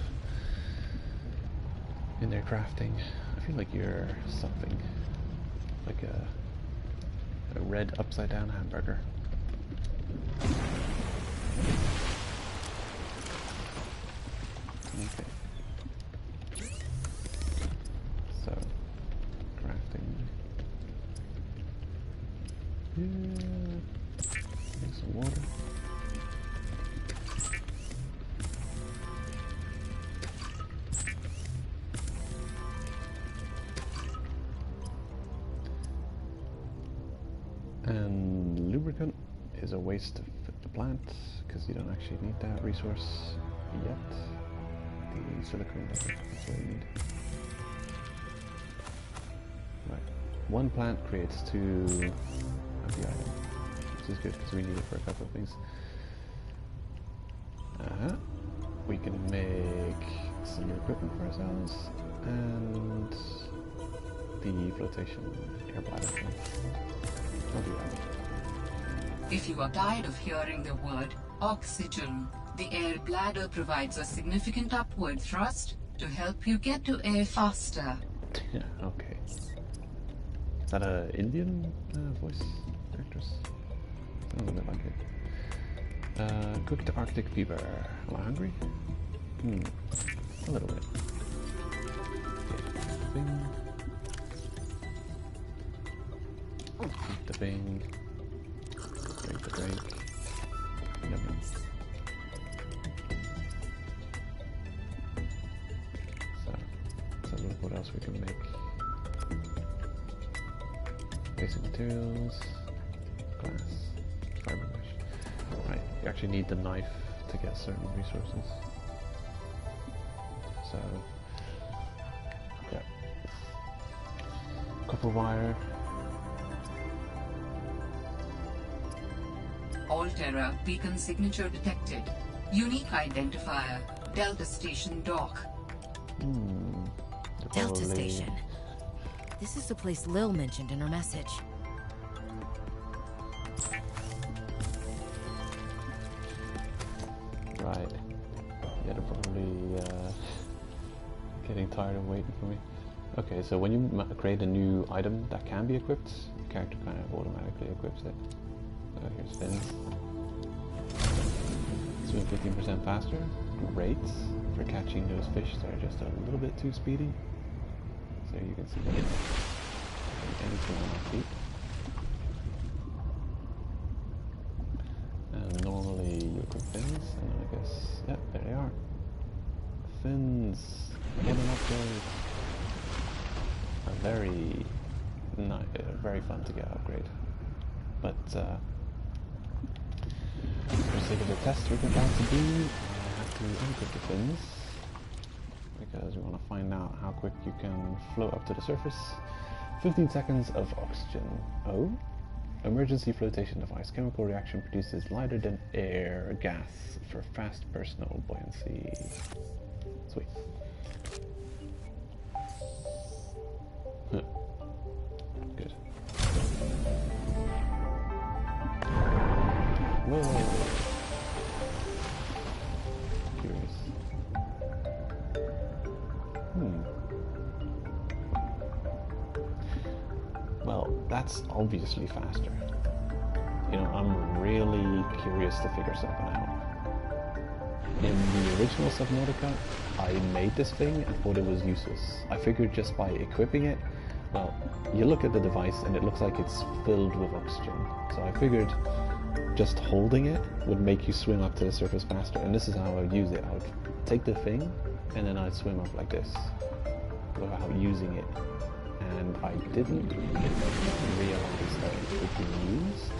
in their crafting. I feel like you're something like a red upside down hamburger. Okay. So, crafting. Need some water. And lubricant is a waste of the plant because you don't actually need that resource yet. The silicone, that's what we need. Right. One plant creates 2 of the item, which is good because we need it for a couple of things. We can make some equipment for ourselves and the flotation air bladder thing. I'll do that. If you are tired of hearing the word oxygen, the air bladder provides a significant upward thrust to help you get to air faster. Yeah, okay. Is that an Indian voice actress? Sounds a bit like it. Cooked Arctic beaver. Am I hungry? A little bit. Okay, thing. Eat the thing. Drink the drink. Yummy. So look what else we can make. Basic materials, glass, fiber mesh. Right, you actually need the knife to get certain resources. So, yeah. Copper wire. Alterra beacon signature detected. Unique identifier. Delta Station dock. Delta Station. This is the place Lil mentioned in her message. Right. Yeah, they're probably getting tired of waiting for me. Okay, so when you create a new item that can be equipped, the character kind of automatically equips it. So here's fins. Swim 15% faster. Great for catching those fish that are just a little bit too speedy. So you can see anything on my feet. And normally you equip fins, and then I guess, yeah, there they are. Fins. Get an upgrade. Very fun to get upgrade. But for the sake of the test we're about to do, I have to unequip the fins because we want to find out how quick you can float up to the surface. 15 seconds of oxygen. Oh, emergency flotation device. Chemical reaction produces lighter than air gas for fast personal buoyancy. Sweet. Good. Whoa. Curious. Well, that's obviously faster. You know, I'm really curious to figure something out. In the original Subnautica, I made this thing and thought it was useless. I figured just by equipping it, well, you look at the device and it looks like it's filled with oxygen. So I figured just holding it would make you swim up to the surface faster. And this is how I would use it. I would take the thing and then I'd swim up like this. without using it, and I didn't realize that it could be used.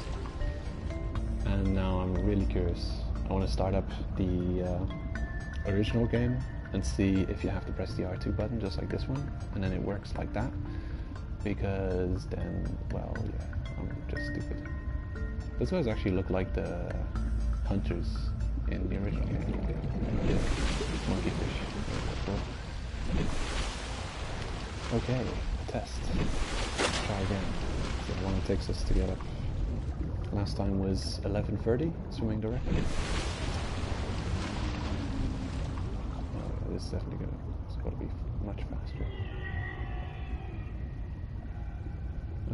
And now I'm really curious. I want to start up the original game and see if you have to press the R2 button just like this one, and then it works like that. Because then, well, yeah, I'm just stupid. Those guys actually look like the hunters in the original game. Monkeyfish. Okay, test. Try again. See how long it takes us to get up. Last time was 11:30, swimming directly. Oh, this is definitely gonna. It's got to be much faster.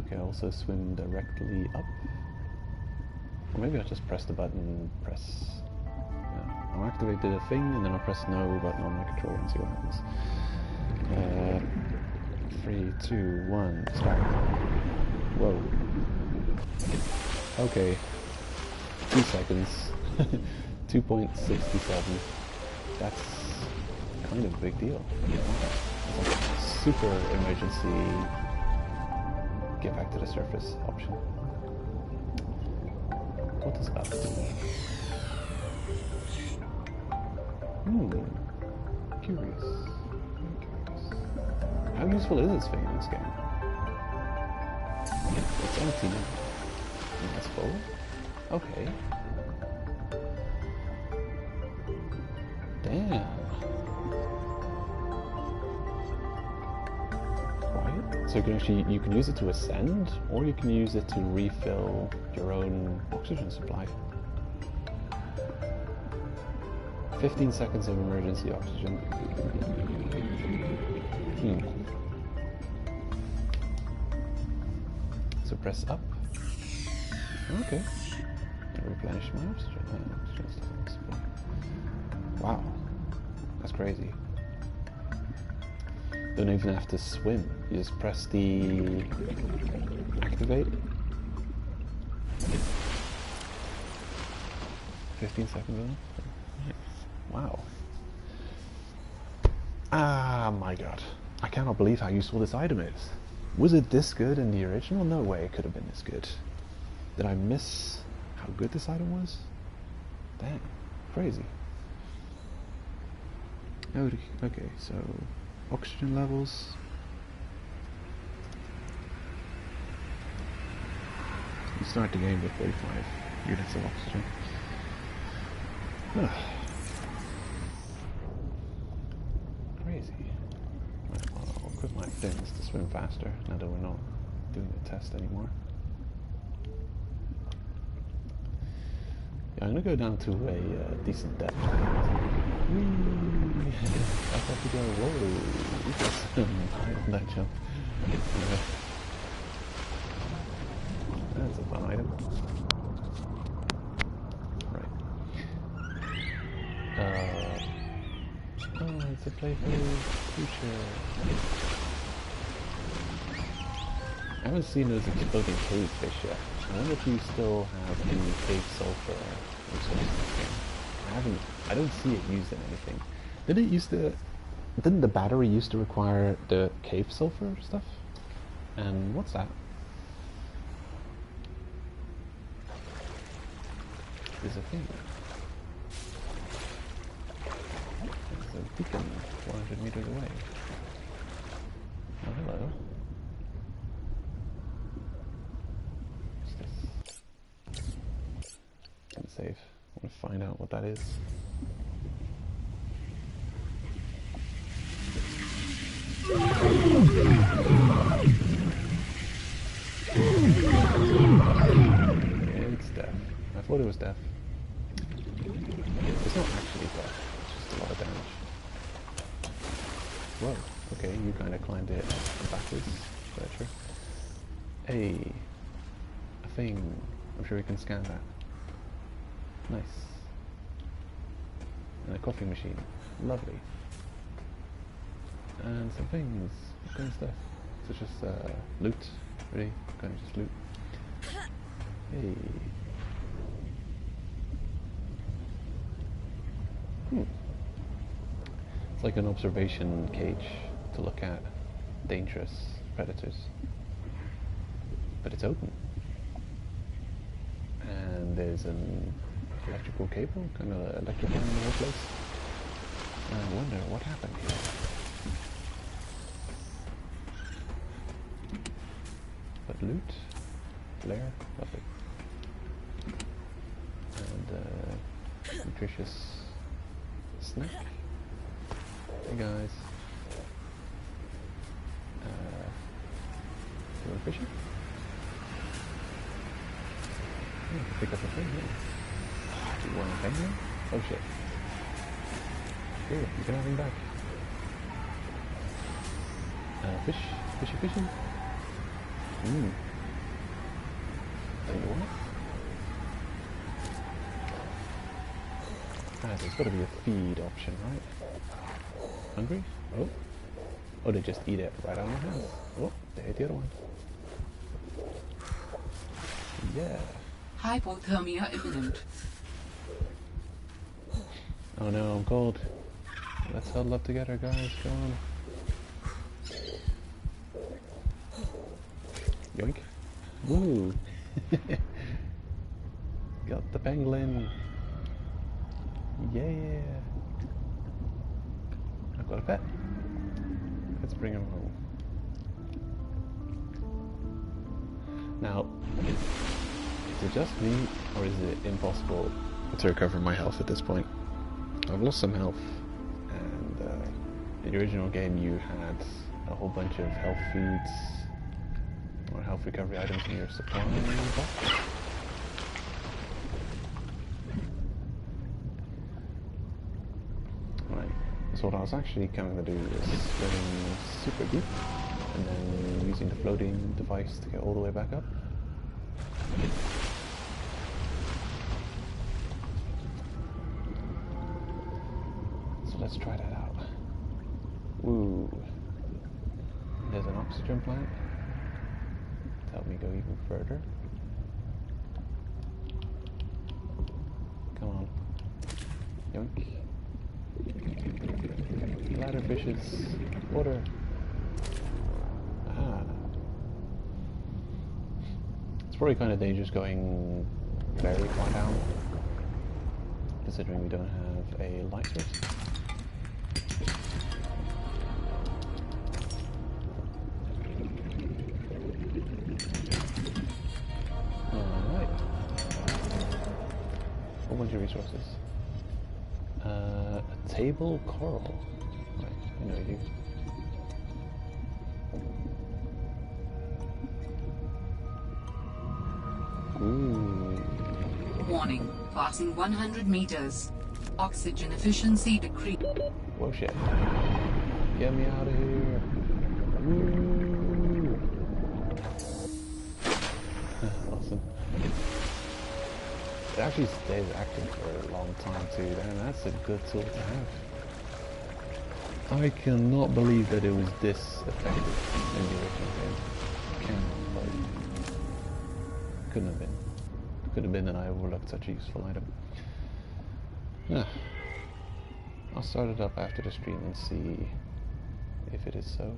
Okay, I also swim directly up. Or maybe I'll just press the button, press... Yeah, I'll activate the thing, and then I'll press no button on my controller and see what happens. 3, 2, 1, start. Whoa. Okay. 2 seconds. 2.67. That's kind of a big deal. It's like a super emergency get back to the surface option. What does up do? Curious. Very curious. How useful is this thing in this game? It's empty. And that's full? Okay. Damn. So you can use it to ascend, or you can use it to refill your own oxygen supply. 15 seconds of emergency oxygen. So press up. Okay. Replenish my oxygen. Wow. That's crazy. Don't even have to swim. You just press the activate. 15 seconds in. Wow. Ah, my god. I cannot believe how useful this item is. Was it this good in the original? No way it could have been this good. Did I miss how good this item was? Damn. Crazy. Okay, so oxygen levels. You start the game with 45 units of oxygen. Crazy. Right, I'll equip my fins to swim faster now that we're not doing the test anymore. Yeah, I'm gonna go down to a decent depth. Whee! I have to go, whoa! On that jump. That's a fun item. Right. Oh, it's a playful creature. I haven't seen those exploding cave fish yet. I wonder if you still have the cave sulfur resources game. I don't see it used in anything. Didn't the battery used to require the cave sulfur stuff? And what's that? There's a thing. There's a beacon 400 meters away. Oh, hello. What's this? Gonna save. I want to find out what that is. It's death. I thought it was death. It's not actually death, it's just a lot of damage. Whoa, okay, you kind of climbed it backwards. Is that true? Hey, a thing. I'm sure we can scan that. Nice. And a coffee machine. Lovely. And some things. What kind of stuff? Such as loot. Really? Kind of just loot. Hey. It's like an observation cage to look at dangerous predators. But it's open. And there's an electrical cable, kind of electrifying the whole place. And I wonder what happened here. But loot, flare, lovely. And nutritious snack. Hey guys. You want fishing? Yeah, pick up a thing, yeah. Do you want a penguin? Oh shit. Here, you can have him back. Fish? Fishing? Mmm. Tell you what? There's got to be a feed option, right? Hungry? Oh. Oh, they just eat it right out of my hand. Oh, they ate the other one. Yeah. Hypothermia imminent. Oh no, I'm cold. Let's huddle up together, guys. Come on. Yoink. Woo! Got the pangolin. Yeah. I've got a pet. Let's bring him home. Now, is it just me, or is it impossible to recover my health at this point? I've lost some health, and in the original game you had a whole bunch of health foods or health recovery items in your supply box. Right, so what I was actually going to do is swimming super deep and then using the floating device to get all the way back up. So let's try that out. Woo! There's an oxygen plant to help me go even further. Come on. Yoink. Bladder fishes. Water. Aha. It's probably kind of dangerous going very far down, considering we don't have a light source. Alright. Whole bunch of resources. A table coral. Right, I know you. Ooh. Warning, passing 100 meters. Oxygen efficiency decreased. Whoa, shit. Get me out of here. Woo. Awesome. It actually stays active for a long time too, and that's a good tool to have. I cannot believe that it was this effective in the original game. Cannot believe. Couldn't have been. Could have been that I overlooked such a useful item. I'll start it up after the stream and see if it is so.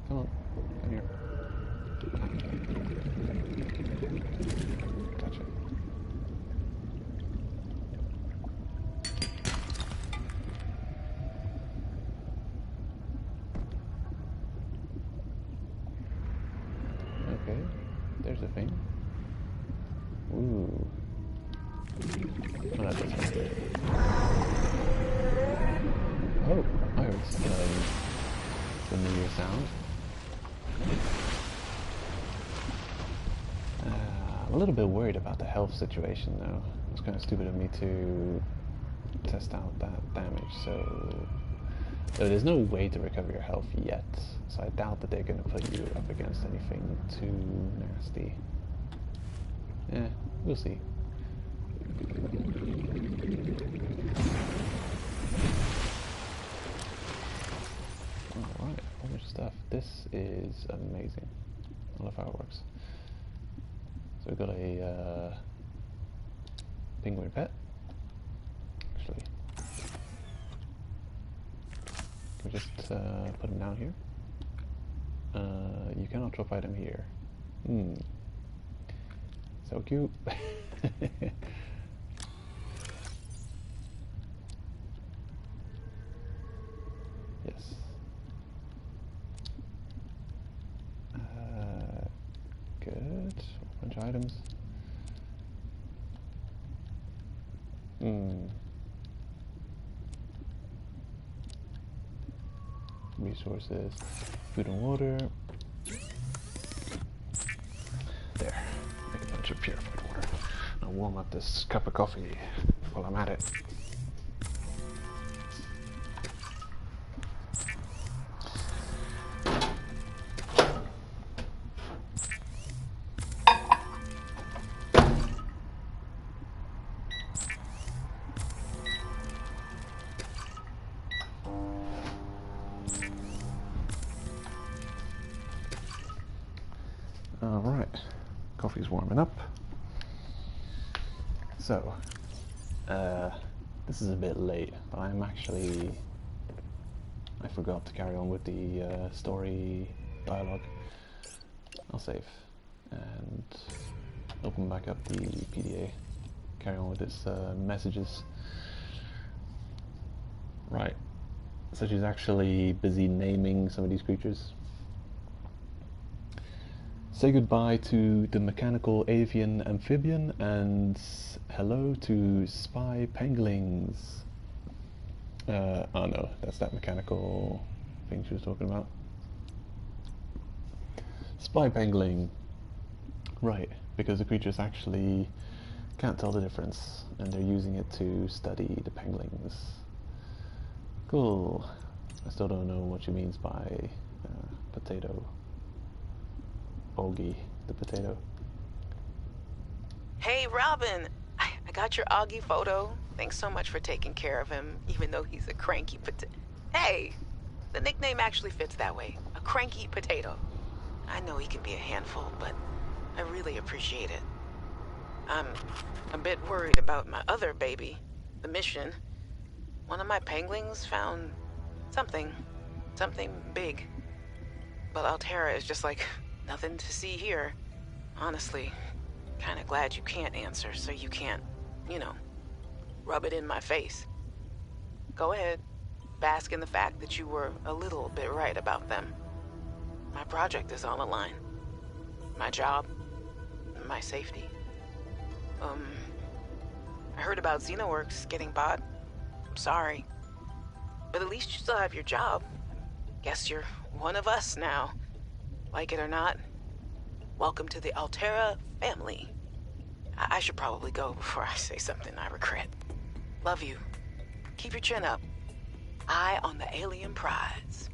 Come on, come here. Gotcha. Okay, there's a thing. Ooh. Oh, that doesn't work. Oh, I heard familiar sound. I'm a little bit worried about the health situation though. It's kind of stupid of me to test out that damage, so there's no way to recover your health yet, so I doubt that they're going to put you up against anything too nasty. Yeah, we'll see. Alright, a whole bunch of stuff. This is amazing. I love how it works. So we've got a penguin pet. Actually, we just put him down here? You cannot drop item here. So cute. Yes. Good. A bunch of items. Resources, food and water. There. Make a bunch of purified water. I'll warm up this cup of coffee while I'm at it. Alright, coffee's warming up. So, this is a bit late, but I forgot to carry on with the story dialogue. I'll save and open back up the PDA, carry on with its messages. Right, so she's actually busy naming some of these creatures. Say goodbye to the mechanical avian amphibian and hello to spy penglings. Oh no, that's that mechanical thing she was talking about. Spy pengling. Right, because the creatures actually can't tell the difference and they're using it to study the penglings. Cool. I still don't know what she means by potato. Augie, the potato. Hey, Robin! I got your Augie photo. Thanks so much for taking care of him, even though he's a cranky potato. Hey! The nickname actually fits that way. A cranky potato. I know he can be a handful, but I really appreciate it. I'm a bit worried about my other baby, the mission. One of my penguins found something big. But Altera is just like... nothing to see here. Honestly, kinda glad you can't answer so you can't, you know, rub it in my face. Go ahead, bask in the fact that you were a little bit right about them. My project is on the line. My job, my safety. I heard about Xenoworks getting bought. I'm sorry. But at least you still have your job. Guess you're one of us now. Like it or not, welcome to the Altera family. I should probably go before I say something I regret. Love you. Keep your chin up. Eye on the alien prize.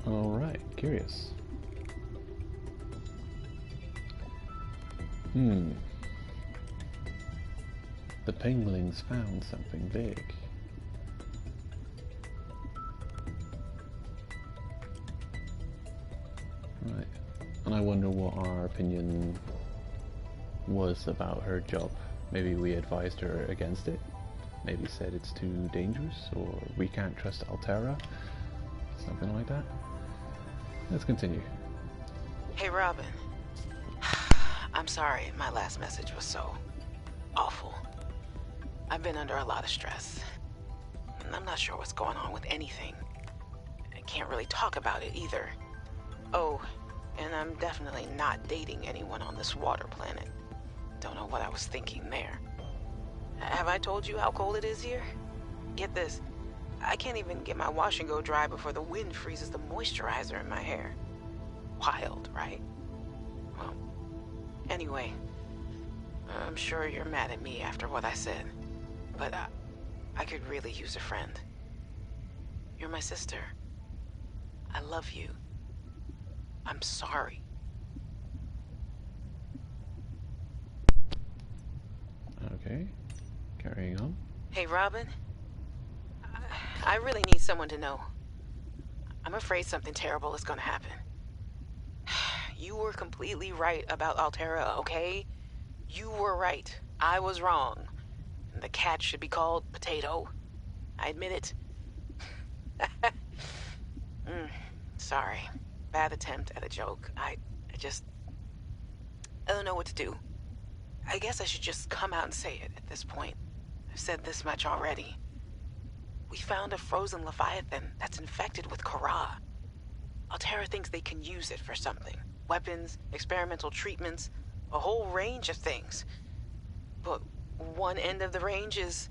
Alright, curious. The penguins found something big. Right, and I wonder what our opinion was about her job. Maybe we advised her against it. Maybe said it's too dangerous, or we can't trust Altera. Something like that. Let's continue. Hey, Robin. I'm sorry my last message was so awful. I've been under a lot of stress. And I'm not sure what's going on with anything. I can't really talk about it either. Oh, and I'm definitely not dating anyone on this water planet. Don't know what I was thinking there. Have I told you how cold it is here? Get this. I can't even get my wash and go dry before the wind freezes the moisturizer in my hair. Wild, right? Well, anyway, I'm sure you're mad at me after what I said, but I could really use a friend. You're my sister. I love you. I'm sorry. Okay, carrying on. Hey, Robin. I really need someone to know. I'm afraid something terrible is gonna happen. You were completely right about Altera, okay? You were right. I was wrong. The cat should be called Potato. I admit it. Sorry. Bad attempt at a joke. I don't know what to do. I guess I should just come out and say it at this point. I've said this much already. We found a frozen Leviathan that's infected with Kara. Alterra thinks they can use it for something. Weapons, experimental treatments, a whole range of things. But one end of the range is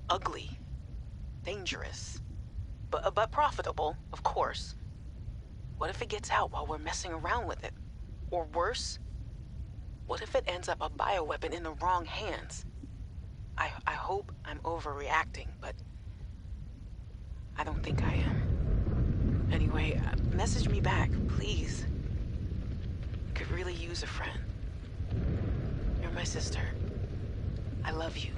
ugly, dangerous, but profitable, of course. What if it gets out while we're messing around with it? Or worse, what if it ends up a bioweapon in the wrong hands? I hope I'm overreacting, but I don't think I am. Anyway, message me back, please. Could really use a friend. You're my sister. I love you.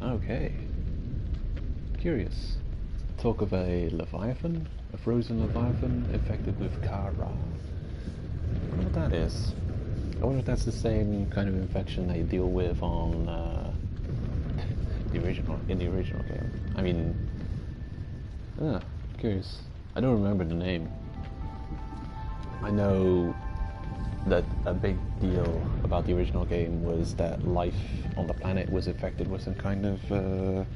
Okay. Curious. Talk of a Leviathan? A frozen Leviathan infected with Kara. I wonder what that is. I wonder if that's the same kind of infection they deal with on the original game. I mean, curious. I don't remember the name. I know that a big deal about the original game was that life on the planet was infected with some kind of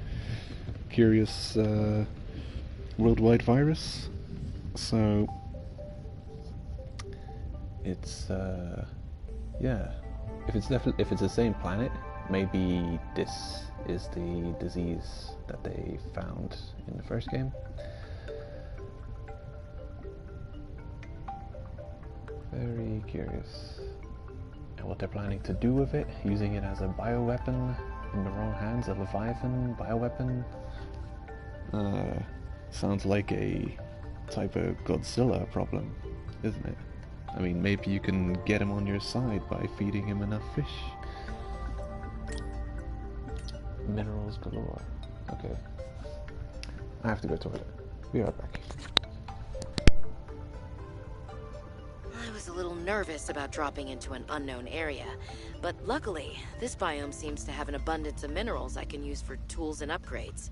curious worldwide virus. So it's yeah. If it's the same planet, maybe this is the disease that they found in the first game. Very curious. And what they're planning to do with it, using it as a bioweapon in the wrong hands, a Leviathan bioweapon. Sounds like a type of Godzilla problem, isn't it? I mean, maybe you can get him on your side by feeding him enough fish. Minerals galore. Okay. I have to go to the toilet. Be right back. I was a little nervous about dropping into an unknown area, but luckily, this biome seems to have an abundance of minerals I can use for tools and upgrades.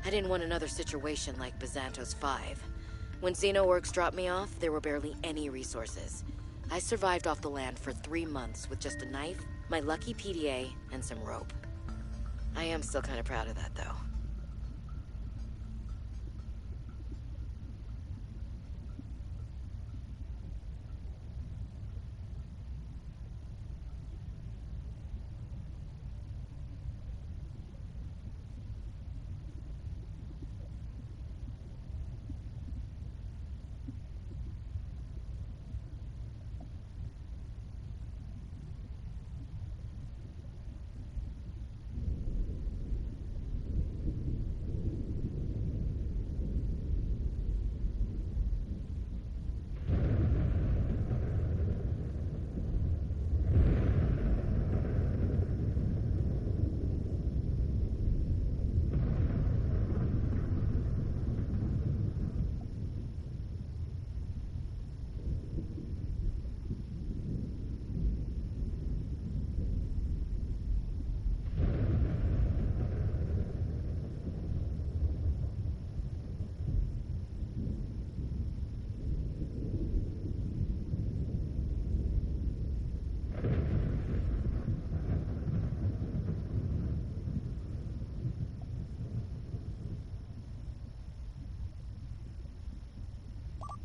I didn't want another situation like Byzantos 5. When Xenoworks dropped me off, there were barely any resources. I survived off the land for 3 months with just a knife, my lucky PDA, and some rope. I am still kind of proud of that, though.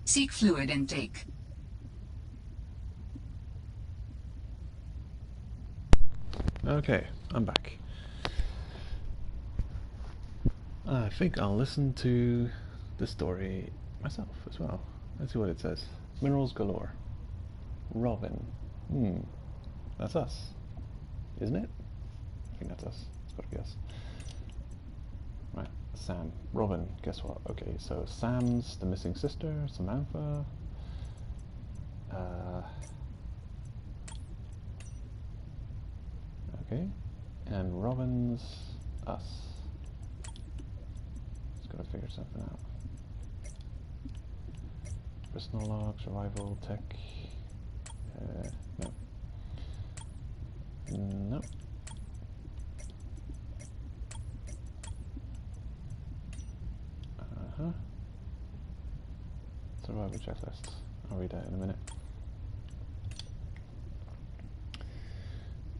Seek fluid intake. Okay, I'm back. I think I'll listen to the story myself as well. Let's see what it says. Minerals galore. Robin. That's us. Isn't it? I think that's us. Let's go to guess. Right, Sam. Robin, guess what? Okay, so Sam's the missing sister, Samantha. Okay, and Robin's us. Just gotta figure something out. Personal log, survival, tech. No. No. Uh-huh. Survival checklist. I'll read that in a minute.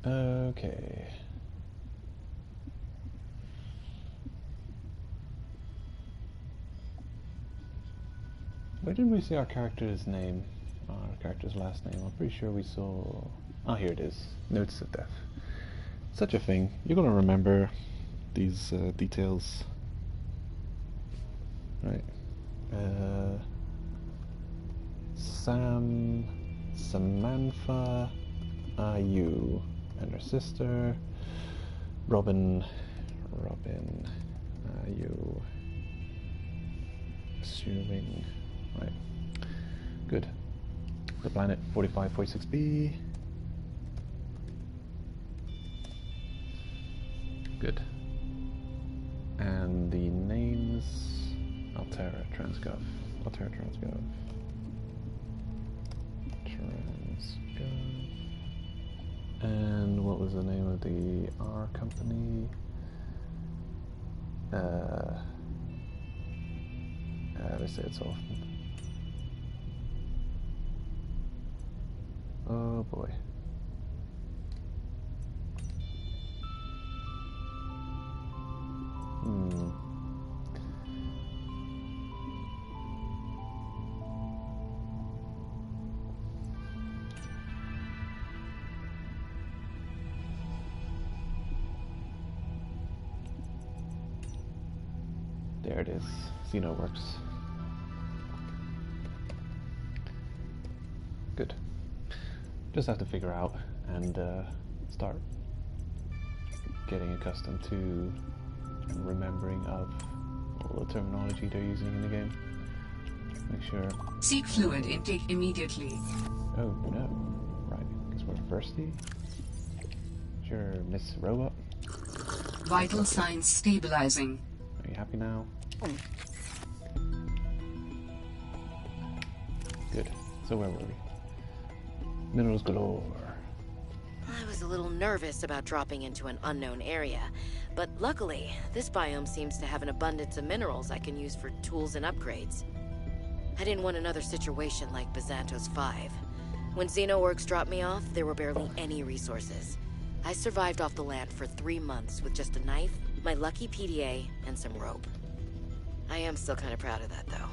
Okay. Where did we see our character's name? Our character's last name. I'm pretty sure we saw... Oh, here it is. Notes of death. Such a thing. You're gonna remember these details. Right. Samantha Ayu and her sister Robin Ayu. Assuming, right, good. The planet 4546b. Good. And the names Altera Transgov. Transgov. And what was the name of the R company? They say it so often. Oh boy. There it is. Xenoworks. Good. Just have to figure out and start getting accustomed to remembering of all the terminology they're using in the game. Make sure. Seek fluid intake immediately. Oh no. Right. Guess we're thirsty. Sure, Miss Robot. Vital signs stabilizing. Are you happy now? Good. So where were we? Minerals galore. I was a little nervous about dropping into an unknown area, but luckily, this biome seems to have an abundance of minerals I can use for tools and upgrades. I didn't want another situation like Bazantos 5. When Xenoworks dropped me off, there were barely any resources. I survived off the land for 3 months with just a knife, my lucky PDA, and some rope. I am still kind of proud of that, though.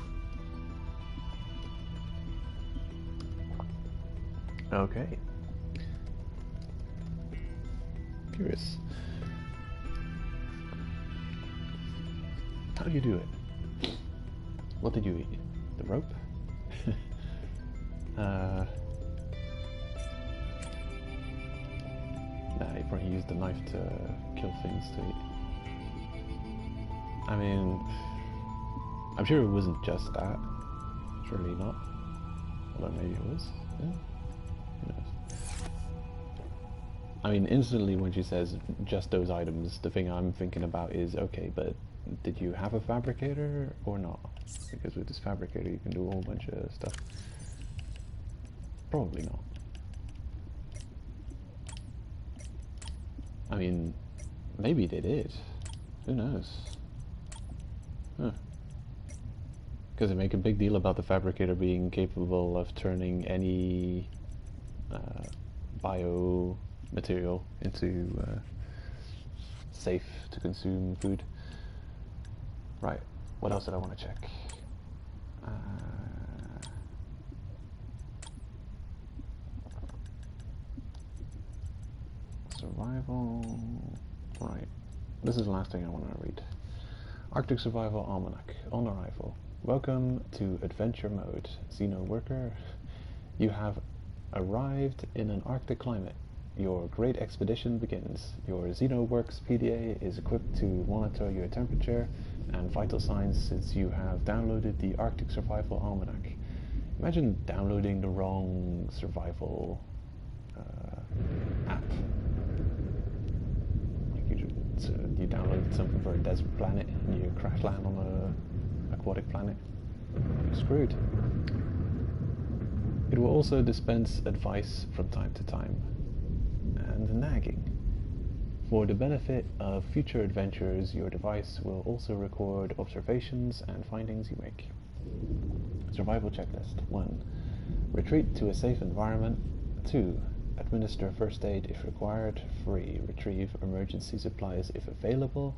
Okay. Curious. How do you do it? What did you eat? The rope? Nah, you probably used the knife to kill things to eat. I mean, I'm sure it wasn't just that. Surely not. Although maybe it was. Yeah. Who knows? I mean, instantly when she says just those items, the thing I'm thinking about is, okay, but did you have a fabricator or not? Because with this fabricator you can do a whole bunch of stuff. Probably not. I mean, maybe they did. Who knows? Huh. Because they make a big deal about the fabricator being capable of turning any bio material into safe to consume food. Right, what else did I want to check? Survival. Right, this is the last thing I want to read. Arctic Survival Almanac, on arrival. Welcome to Adventure Mode, Xeno Worker. You have arrived in an Arctic climate. Your great expedition begins. Your Xenoworks PDA is equipped to monitor your temperature and vital signs since you have downloaded the Arctic Survival Almanac. Imagine downloading the wrong survival app. Like you downloaded something for a desert planet and you crash land on a aquatic planet. You're screwed. It will also dispense advice from time to time. and nagging. For the benefit of future adventurers, your device will also record observations and findings you make. Survival checklist. 1. Retreat to a safe environment. 2. Administer first aid if required. 3. Retrieve emergency supplies if available.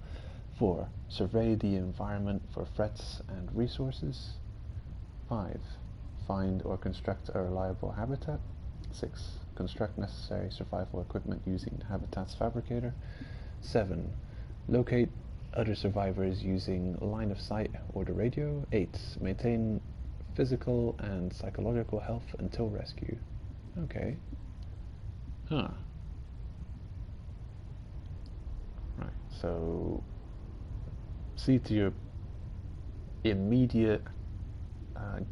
4. Survey the environment for threats and resources. 5. Find or construct a reliable habitat. 6. Construct necessary survival equipment using the Habitat's fabricator. 7. Locate other survivors using line of sight or the radio. 8. Maintain physical and psychological health until rescue. Okay. Huh. Right, so see to your immediate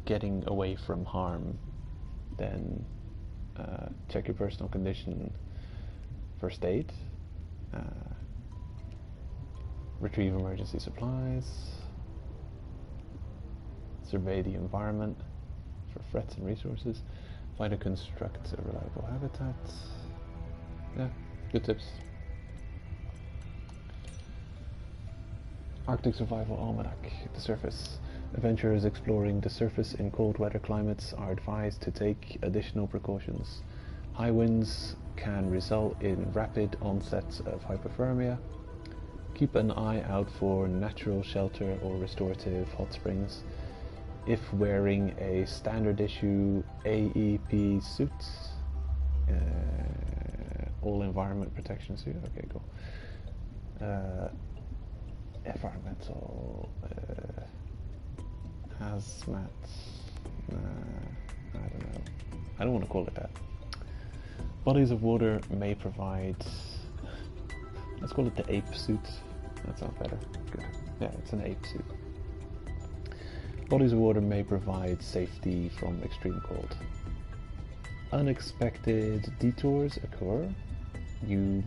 getting away from harm, then check your personal condition, first aid, retrieve emergency supplies, survey the environment for threats and resources, find and construct a reliable habitat. Yeah, good tips. Arctic Survival Almanac. The surface. Adventurers exploring the surface in cold weather climates are advised to take additional precautions. High winds can result in rapid onsets of hypothermia. Keep an eye out for natural shelter or restorative hot springs. If wearing a standard issue AEP suit, all environment protection suit, okay, cool. Environmental hazmat, I don't know, I don't want to call it that. Bodies of water may provide, let's call it the ape suit, that sounds better, good, yeah, it's an ape suit. Bodies of water may provide safety from extreme cold. Unexpected detours occur. You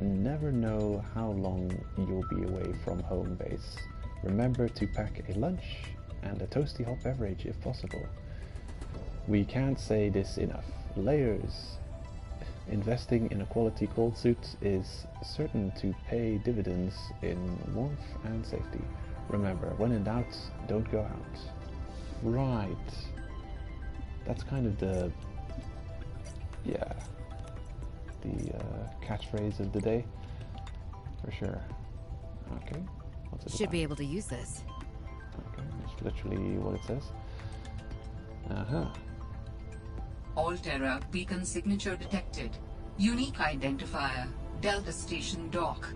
never know how long you'll be away from home base. Remember to pack a lunch and a toasty hot beverage if possible. We can't say this enough. Layers. Investing in a quality cold suit is certain to pay dividends in warmth and safety. Remember, when in doubt, don't go out. Right. That's kind of the, yeah, the catchphrase of the day, for sure. Okay. What's it Should about? be able to use this. Okay, that's literally what it says. Uh-huh. Alterra beacon signature detected. Unique identifier. Delta Station dock.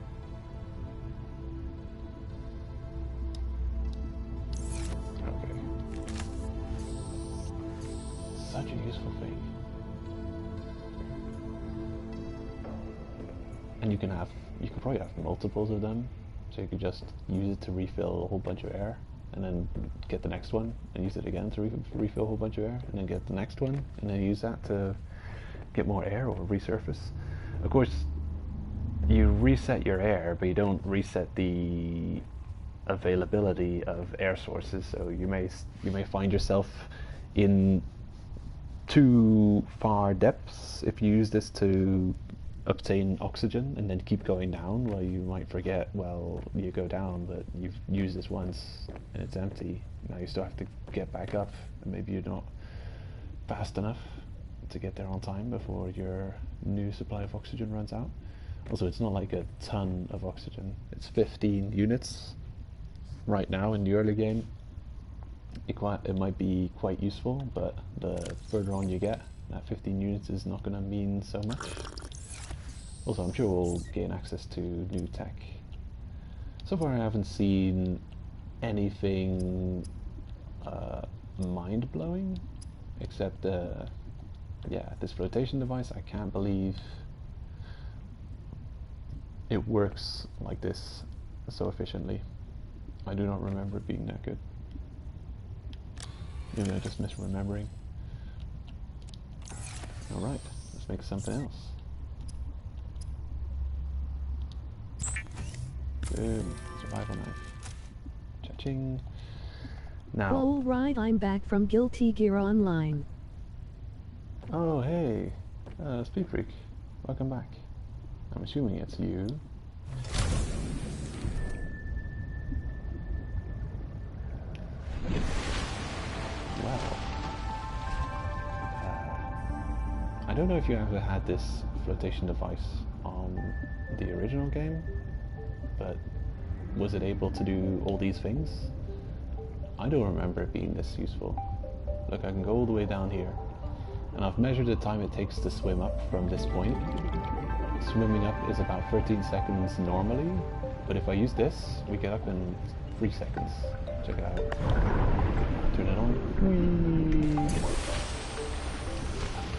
Okay. Such a useful thing. And you could probably have multiples of them, so you could just use it to refill a whole bunch of air, and then get the next one, and use it again to refill a whole bunch of air, and then get the next one, and then use that to get more air or resurface. Of course, you reset your air, but you don't reset the availability of air sources, so you may find yourself in too far depths if you use this to obtain oxygen and then keep going down. Well, you might forget, well, you go down, but you've used this once and it's empty. Now you still have to get back up, and maybe you're not fast enough to get there on time before your new supply of oxygen runs out. Also, it's not like a ton of oxygen. It's 15 units right now in the early game. It might be quite useful, but the further on you get, that 15 units is not going to mean so much. Also, I'm sure we'll gain access to new tech. So far I haven't seen anything mind-blowing, except yeah, this flotation device. I can't believe it works like this so efficiently. I do not remember it being that good. Maybe I'm just misremembering. Alright, let's make something else. Boom, survival knife. Cha-ching. Now. Alright, I'm back from Guilty Gear Online. Oh, hey. Speed Freak. Welcome back. I'm assuming it's you. Wow. I don't know if you ever had this flotation device on the original game, but was it able to do all these things? I don't remember it being this useful. Look, I can go all the way down here, and I've measured the time it takes to swim up from this point. Swimming up is about 13 seconds normally, but if I use this, we get up in 3 seconds. Check it out. Turn it on. Whee!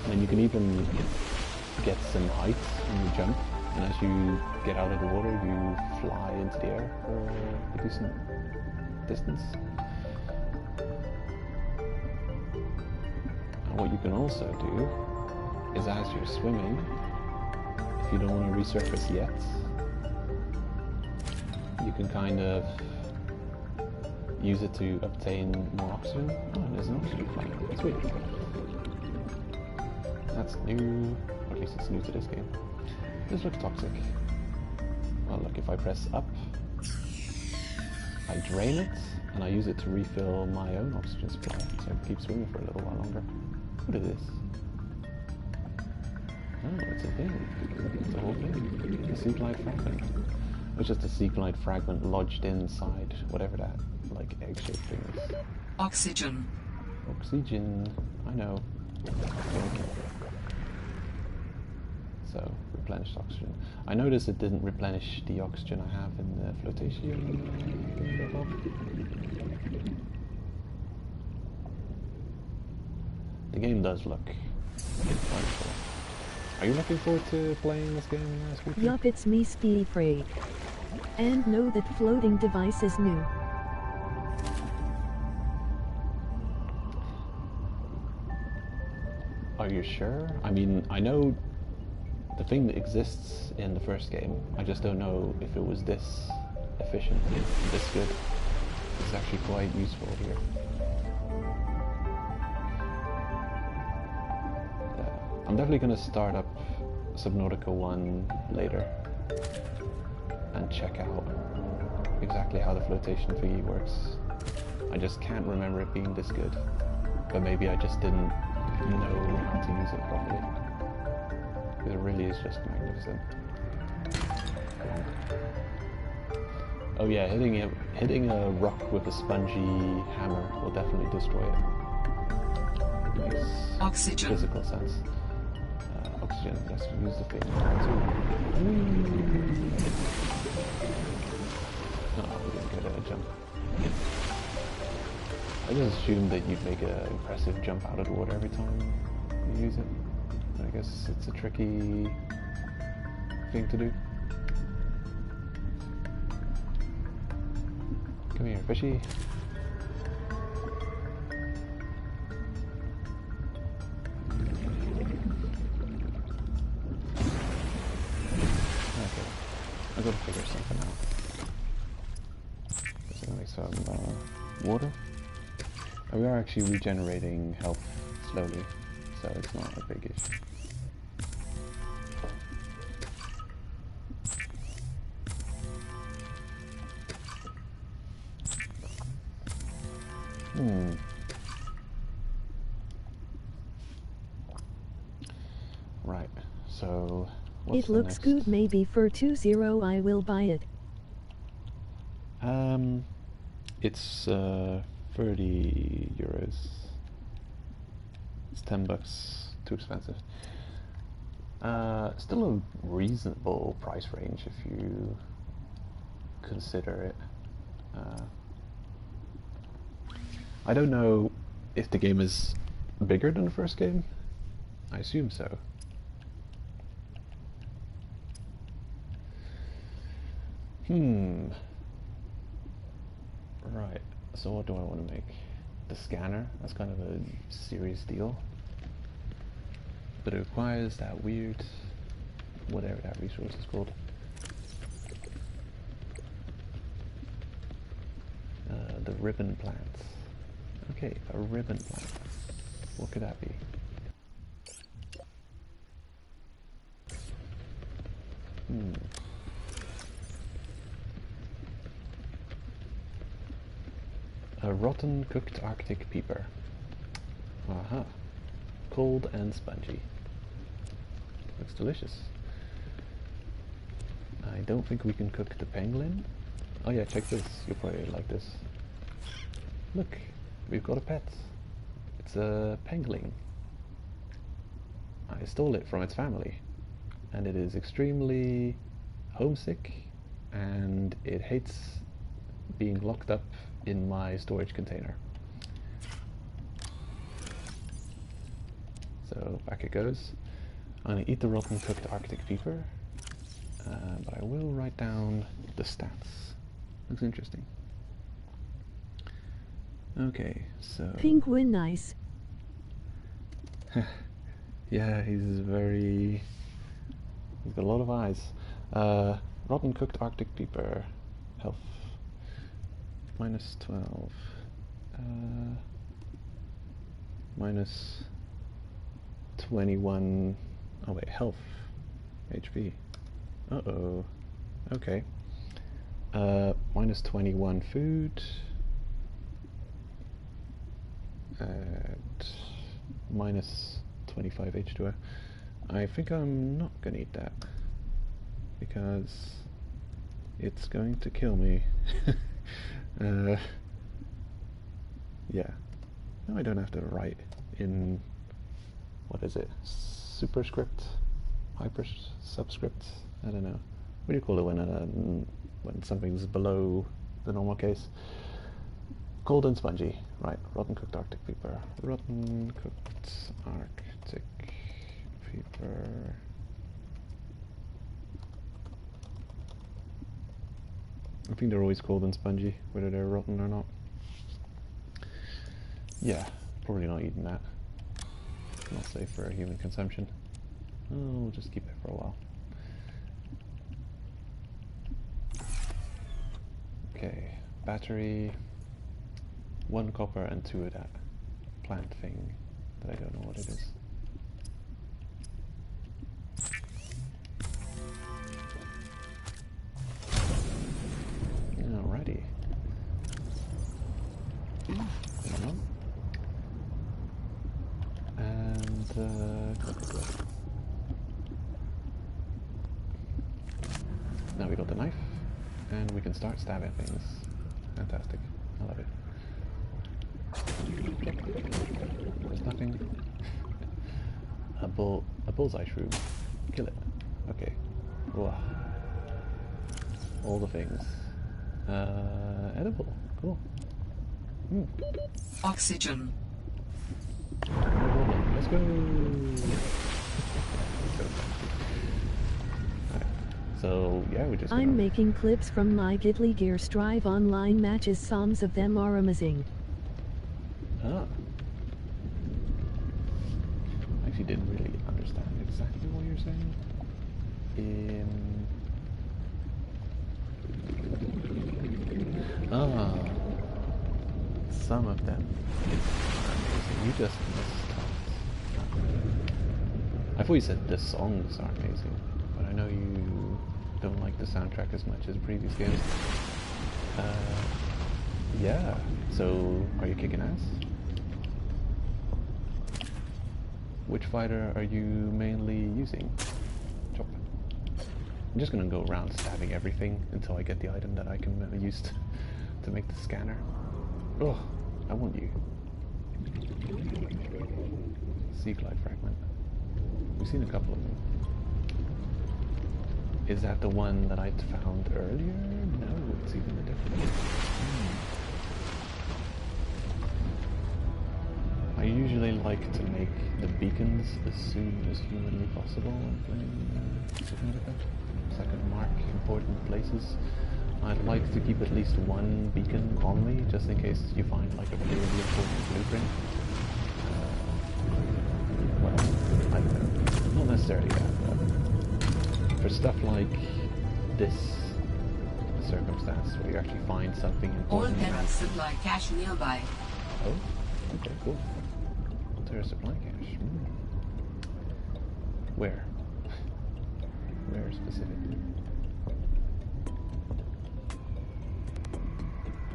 And then you can even get some height when you jump, and as you get out of the water, you fly into the air for a decent distance. And what you can also do is, as you're swimming, if you don't want to resurface yet, you can kind of use it to obtain more oxygen. Oh, there's an oxygen plant. Sweet. That's new, or at least it's new to this game. This looks toxic. Well, look, if I press up, I drain it, and I use it to refill my own oxygen supply, so I can keep swimming for a little while longer. What is this? Oh, it's a thing. It's a whole thing. A sea-glide fragment. It's just a sea-glide fragment lodged inside whatever that, like, egg-shaped thing is. Oxygen. Oxygen. I know. Okay. So, replenished oxygen. I noticed it didn't replenish the oxygen I have in the flotation thing above. The game does look wonderful. Are you looking forward to playing this game last week? Yup, it's me, Stevie Frey. And know that floating device is new. Are you sure? I mean, I know the thing that exists in the first game. I just don't know if it was this efficient, this good. It's actually quite useful here. I'm definitely going to start up Subnautica 1 later and check out exactly how the flotation thingy works. I just can't remember it being this good, but maybe I just didn't know how to use it properly. Because it really is just magnificent. Oh yeah, hitting a rock with a spongy hammer will definitely destroy it. Makes Oxygen. Physical sense. Oxygen, let's use the thing. Oh, we didn't get a jump. I just assumed that you'd make an impressive jump out of the water every time you use it. I guess it's a tricky thing to do. Come here, fishy. Okay, I've got to figure something out. Just gonna make some water. We are actually regenerating health slowly, so it's not a big issue. Right, so what's It looks next? good, maybe for 20 I will buy it. It's 30 euros. It's $10, too expensive. Still a reasonable price range if you consider it. I don't know if the game is bigger than the first game. I assume so. Right, so what do I want to make? The scanner, that's kind of a serious deal. But it requires that weird, whatever that resource is called. The ribbon plants. Okay, a ribbon plant. What could that be? A rotten cooked Arctic peeper. Aha. Cold and spongy. Looks delicious. I don't think we can cook the pangolin. Oh yeah, check this. You'll probably like this. Look, we've got a pet. It's a pangolin. I stole it from its family. And it is extremely homesick, and it hates being locked up in my storage container. So back it goes. I'm gonna eat the rotten cooked Arctic peeper, but I will write down the stats. Looks interesting. Okay, so... Penguin nice. Yeah, he's very... He's got a lot of eyes. Rotten cooked Arctic peeper. Health. Minus 12. Minus 21... Oh wait, health. HP. Uh-oh. Okay. Minus 21 food. And minus 25 H2O. I think I'm not gonna eat that because it's going to kill me. Yeah. No, I don't have to write in, what is it? Superscript? Hyper subscript? I don't know. What do you call it when something's below the normal case? Cold and spongy. Right, rotten cooked Arctic peeper. Rotten cooked Arctic peeper. I think they're always cold and spongy, whether they're rotten or not. Yeah, probably not eating that. Not safe for human consumption. Oh, we'll just keep it for a while. Okay, battery. 1 copper and 2 of that plant thing that I don't know what it is. Alrighty. And now we got the knife, and we can start stabbing things. Fantastic. I love it. There's nothing. A bullseye shroom. Kill it. Okay. Wow. All the things. Edible. Cool. Oxygen. No problem. Let's go. Alright. So yeah, we just. I'm making clips from my Gidly Gear Strive online matches. Some of them are amazing. Ah. I actually didn't really understand exactly what you're saying. Some of them. You just missed. I thought you said the songs are amazing, but I know you don't like the soundtrack as much as previous games. Yeah. So, are you kicking ass? Which fighter are you mainly using? Chop. I'm just gonna go around stabbing everything until I get the item that I can use to make the scanner. Oh, I want you. Sea glide fragment. We've seen a couple of them. Is that the one that I found earlier? No, it's even a different one. I usually like to make the beacons as soon as humanly possible when playing Subnautica, so I can mark important places. I'd like to keep at least one beacon on me, just in case you find like a really important blueprint. Well, I don't know. Not necessarily that, but for stuff like this circumstance, where you actually find something All important. parents supply cash nearby. Oh, okay, cool. There's supply cache. Where? Where specifically?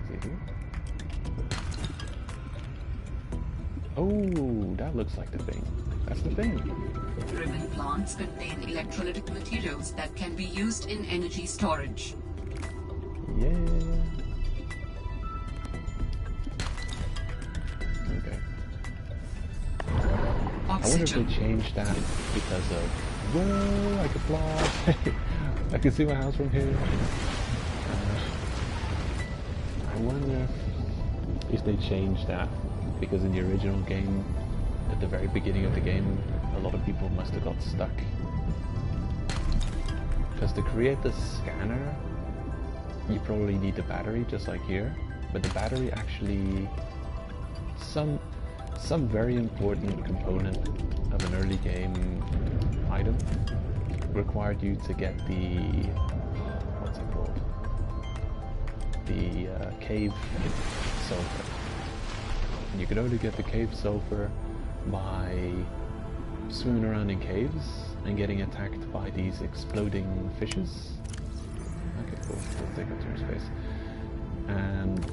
Is it here? Oh, that looks like the thing. That's the thing. Ribbon plants contain electrolytic materials that can be used in energy storage. Yeah. Okay. I wonder if they Oxygen. changed that because of... Whoa, I can fly! I can see my house from here. I wonder if they changed that because in the original game, at the very beginning of the game, a lot of people must have got stuck. Because to create the scanner, you probably need the battery, just like here. But the battery actually... Some very important component of an early game item required you to get the... what's it called? The cave sulfur. And you could only get the cave sulfur by swimming around in caves and getting attacked by these exploding fishes. Okay, cool. We'll take up to space. And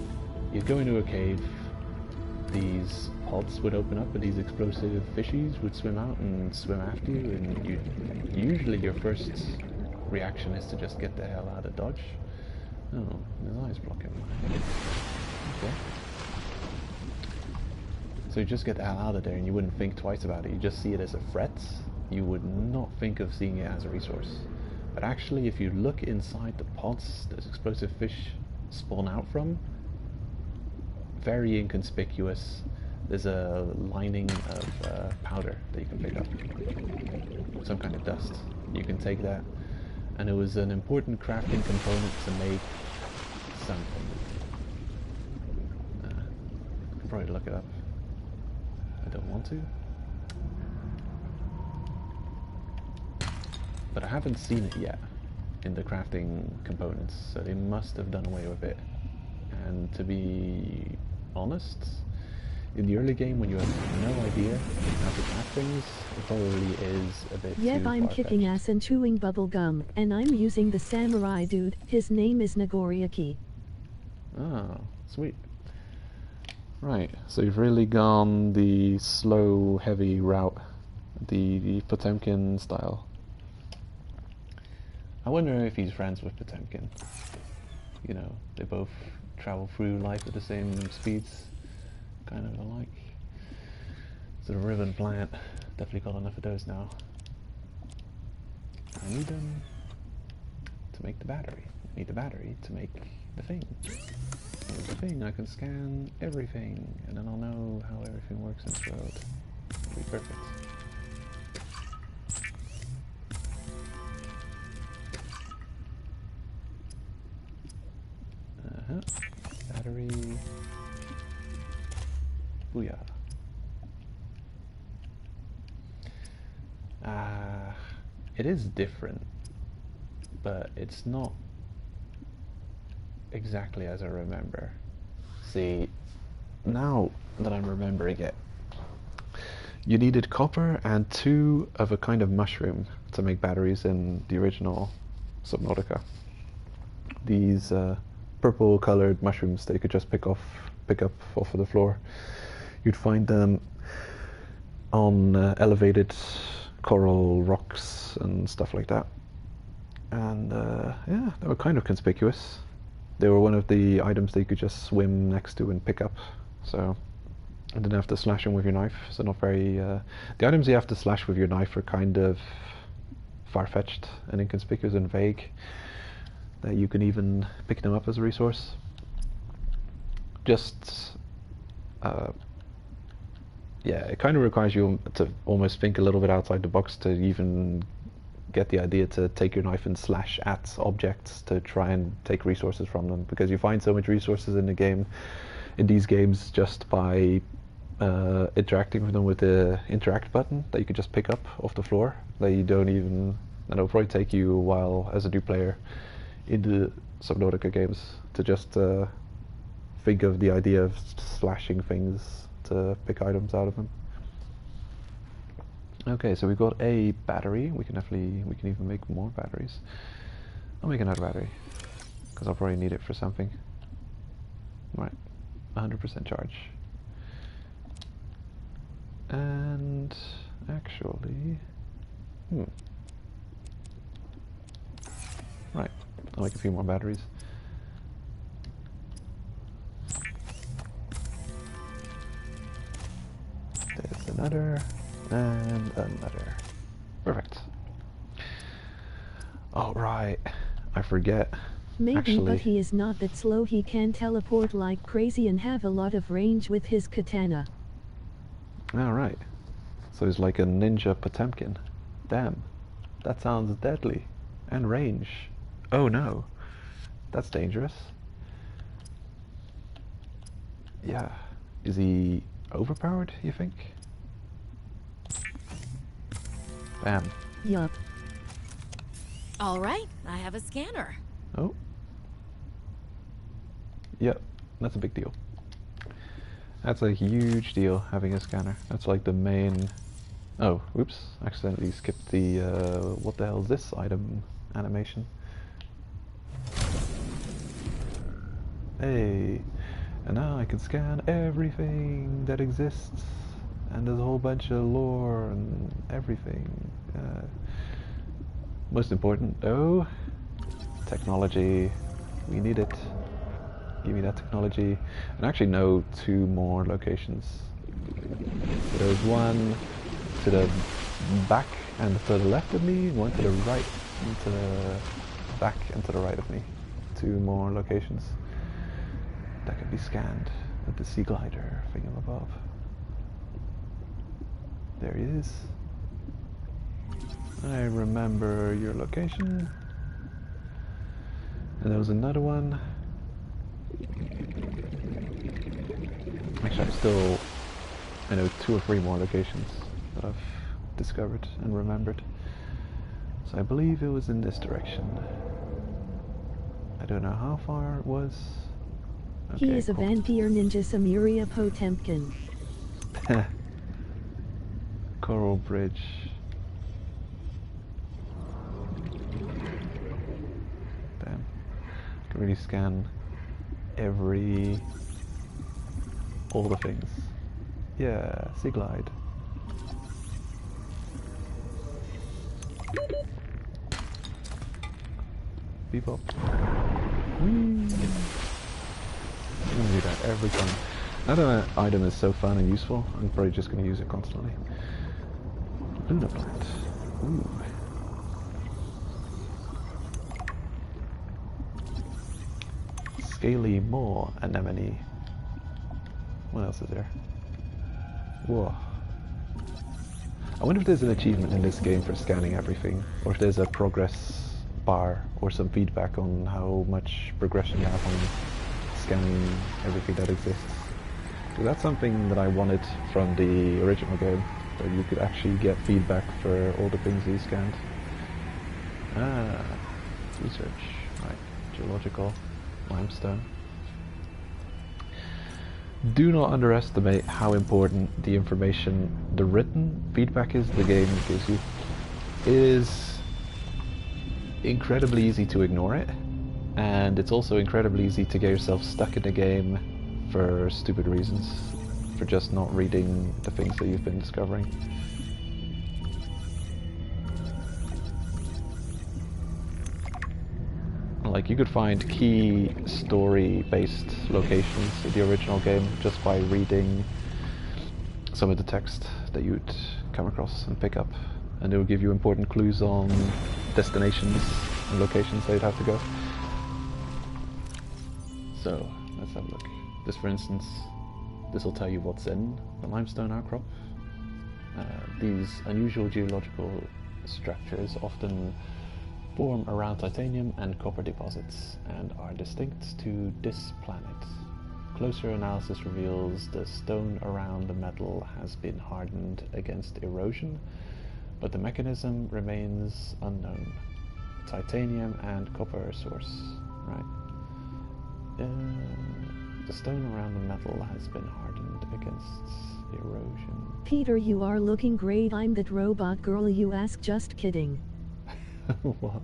you'd go into a cave, these pods would open up and these explosive fishies would swim out and swim after you, and usually your first reaction is to just get the hell out of dodge. Oh, his eye's blocking my head. Okay. So you just get the hell out of there and you wouldn't think twice about it. You just see it as a threat. You would not think of seeing it as a resource. But actually, if you look inside the pods those explosive fish spawn out from, very inconspicuous, there's a lining of powder that you can pick up. Some kind of dust. You can take that. And it was an important crafting component to make something. I can probably look it up. I don't want to. But I haven't seen it yet in the crafting components, so they must have done away with it. And to be honest, in the early game when you have no idea how to craft things, it probably is a bit Yep, too I'm far-fetched. kicking ass and chewing bubble gum, and I'm using the samurai dude. His name is Nagoriaki. Ah, sweet. Right, so you've really gone the slow, heavy route, the Potemkin style. I wonder if he's friends with Potemkin. You know, they both travel through life at the same speeds, kind of alike. So the ribbon plant, definitely got enough of those now. I need them to make the battery. I need the battery to make the thing. With the thing, I can scan everything, and then I'll know how everything works in this world. It'll be perfect. Battery. Booyah. It is different, but it's not exactly as I remember. See, now that I'm remembering it, you needed copper and 2 of a kind of mushroom to make batteries in the original Subnautica. These purple colored mushrooms that you could just pick up off of the floor. You'd find them on elevated coral rocks and stuff like that. And yeah, they were kind of conspicuous. They were one of the items that you could just swim next to and pick up. So you didn't have to slash them with your knife. So not very... the items you have to slash with your knife are kind of far-fetched and inconspicuous and vague. That you can even pick them up as a resource. Just... yeah, it kind of requires you to almost think a little bit outside the box to even get the idea to take your knife and slash at objects to try and take resources from them, because you find so much resources in the game, in these games, just by interacting with them with the interact button that you can just pick up off the floor, that you don't even... and it'll probably take you a while as a new player in the Subnautica games to just think of the idea of slashing things to pick items out of them. Okay, so we've got a battery. We can even make more batteries. I'll make another battery, because I'll probably need it for something. Right, 100% charge. And actually, right, I'll make a few more batteries. There's another, and another. Perfect. Oh, right, I forget. Maybe, Actually, but he is not that slow. He can teleport like crazy and have a lot of range with his katana. alright. So he's like a ninja Potemkin. Damn, that sounds deadly. And range. Oh no, that's dangerous. Yeah. Is he overpowered, you think? Bam. Yup. All right, I have a scanner. Oh. Yep, that's a big deal. That's a huge deal, having a scanner. That's like the main... Oh, oops, accidentally skipped the what the hell is this item animation. Hey, and now I can scan everything that exists, and there's a whole bunch of lore and everything. Most important though, technology. We need it. Give me that technology. And actually no, 2 more locations. So there's one to the back and to the left of me, one to the right and to the back and to the right of me. 2 more locations that can be scanned with the sea glider above. There he is. I remember your location. And there was another one. Actually, I know 2 or 3 more locations that I've discovered and remembered. So I believe it was in this direction. I don't know how far it was. Okay, He is a vampire ninja Samaria Potemkin. Coral Bridge. Damn. I can really scan all the things. Yeah, sea glide. Bebop. Whee! I'm gonna do that every time. Now that an item is so fun and useful, I'm probably just gonna use it constantly. Luna plant. Ooh. Scaly Moor Anemone. What else is there? Whoa. I wonder if there's an achievement in this game for scanning everything, or if there's a progress bar or some feedback on how much progression you have on scanning everything that exists. So that's something that I wanted from the original game, that you could actually get feedback for all the things you scanned. Ah, research. Right, geological, limestone. Do not underestimate how important the information, the written feedback is the game gives you. It is incredibly easy to ignore it, and it's also incredibly easy to get yourself stuck in the game for stupid reasons, for just not reading the things that you've been discovering. Like, you could find key story-based locations in the original game just by reading some of the text that you'd come across and pick up, and it would give you important clues on destinations and locations that you'd have to go. So, let's have a look. This, for instance, this will tell you what's in the limestone outcrop. These unusual geological structures often form around titanium and copper deposits and are distinct to this planet. Closer analysis reveals the stone around the metal has been hardened against erosion, but the mechanism remains unknown. Titanium and copper source, right? The stone around the metal has been hardened against erosion. Peter, you are looking great. I'm that robot girl you ask. Just kidding. What?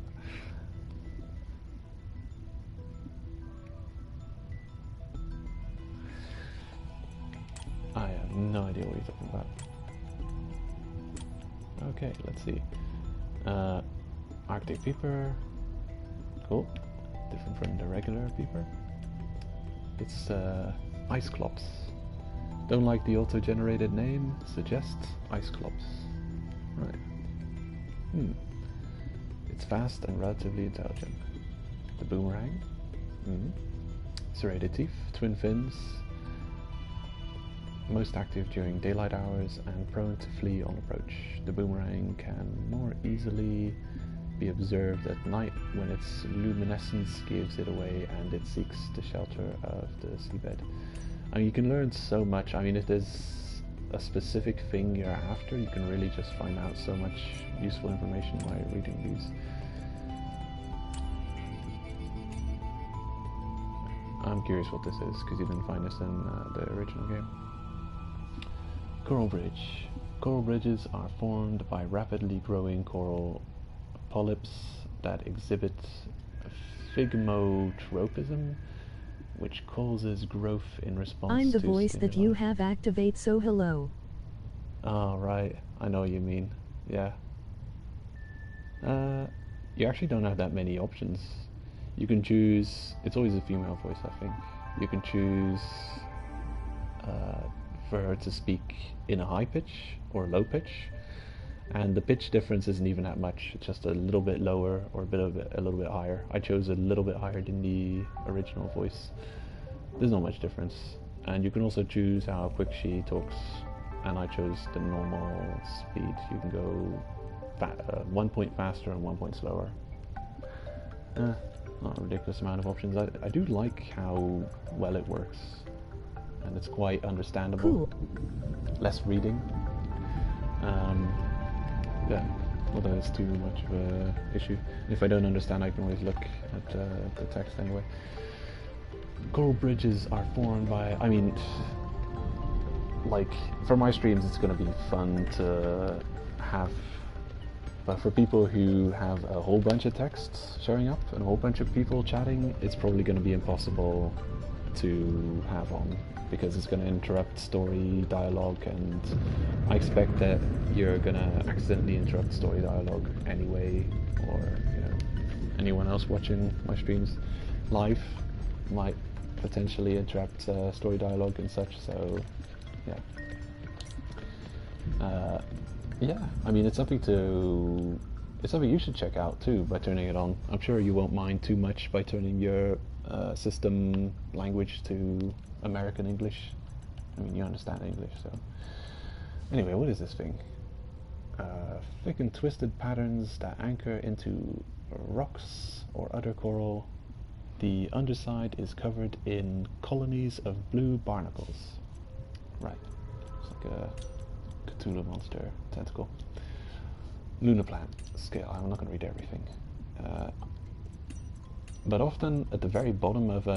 I have no idea what you're talking about. Okay, let's see. Arctic Peeper. Cool. Different from the regular Peeper. It's Ice Clops. Don't like the auto-generated name. Suggest Ice Clops. Right. It's fast and relatively intelligent. The Boomerang. Serrated teeth. Twin fins. Most active during daylight hours and prone to flee on approach. The Boomerang can more easily be observed at night when its luminescence gives it away and it seeks the shelter of the seabed. I mean, you can learn so much. I mean, if there's a specific thing you're after, you can really just find out so much useful information by reading these. I'm curious what this is, because you didn't find this in the original game. Coral Bridge. Coral bridges are formed by rapidly growing coral polyps that exhibit phygmotropism, which causes growth in response to I'm the voice stimuli. that you have activate, so hello. Oh, right. I know what you mean. Yeah. You actually don't have that many options. You can choose... It's always a female voice, I think. You can choose for her to speak in a high pitch or low pitch. And the pitch difference isn't even that much. It's just a little bit lower or a little bit higher. I chose a little bit higher than the original voice. There's not much difference. And you can also choose how quick she talks. And I chose the normal speed. You can go 1 point faster and 1 point slower. Not a ridiculous amount of options. I do like how well it works. And it's quite understandable. Cool. Less reading. Yeah, not that it's too much of a issue. If I don't understand, I can always look at the text anyway. Coral bridges are formed by, I mean, like, for my streams it's going to be fun to have, but for people who have a whole bunch of texts showing up and a whole bunch of people chatting, it's probably going to be impossible to have on, because it's going to interrupt story dialogue, and I expect that you're going to accidentally interrupt story dialogue anyway, or, you know, anyone else watching my streams live might potentially interrupt story dialogue and such, so yeah. Yeah, I mean, it's something you should check out too by turning it on. I'm sure you won't mind too much by turning your system language to American English. I mean, you understand English, so. Anyway, what is this thing? Thick and twisted patterns that anchor into rocks or other coral. The underside is covered in colonies of blue barnacles. Right. It's like a Cthulhu monster tentacle. Lunar plant scale. I'm not going to read everything. But often at the very bottom of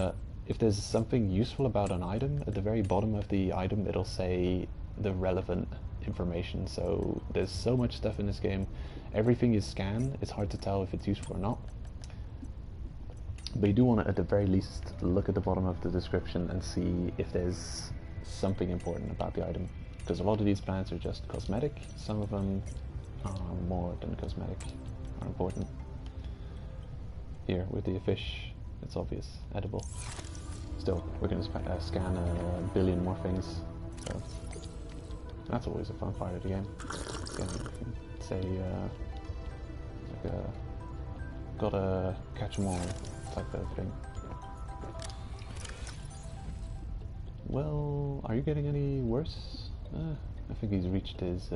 if there's something useful about an item, at the very bottom of the item it'll say the relevant information. So there's so much stuff in this game. Everything is scanned. It's hard to tell if it's useful or not. But you do want to, at the very least, look at the bottom of the description and see if there's something important about the item. Because a lot of these plants are just cosmetic. Some of them are more than cosmetic, are important. Here, with the fish, it's obvious, edible. Still, we're going to scan a billion more things, so that's always a fun part of the game. Again, say, like a gotta catch 'em all type of thing. Well, are you getting any worse? I think he's reached his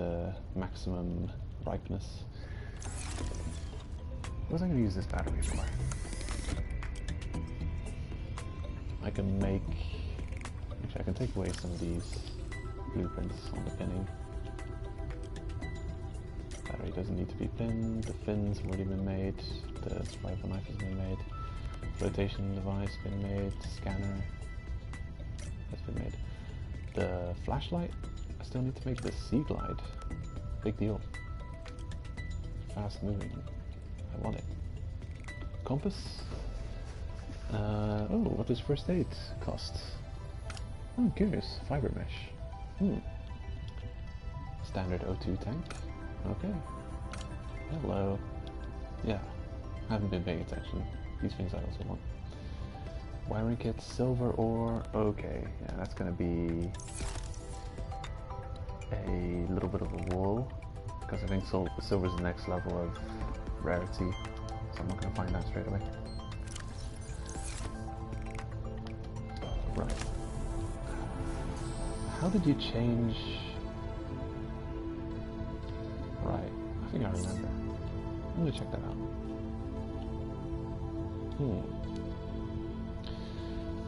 maximum ripeness. What was I going to use this battery for? I can make... Actually, I can take away some of these blueprints on the pinning. Battery doesn't need to be pinned, the fins have already been made, the survival knife has been made, flotation device been made, scanner has been made. the flashlight. I still need to make the sea glide. Big deal. Fast moving. I want it. Compass. Oh, what does first aid cost? Oh, curious. Fiber mesh. Standard O2 tank. Okay. Hello. Yeah. Haven't been paying attention. These things I also want. Wiring kit, silver ore. Okay. Yeah, that's gonna be a little bit of a wall, because I think silver's the next level of rarity, so I'm not going to find that straight away. Right. How did you change? Right, I think I remember. I'm going to check that out.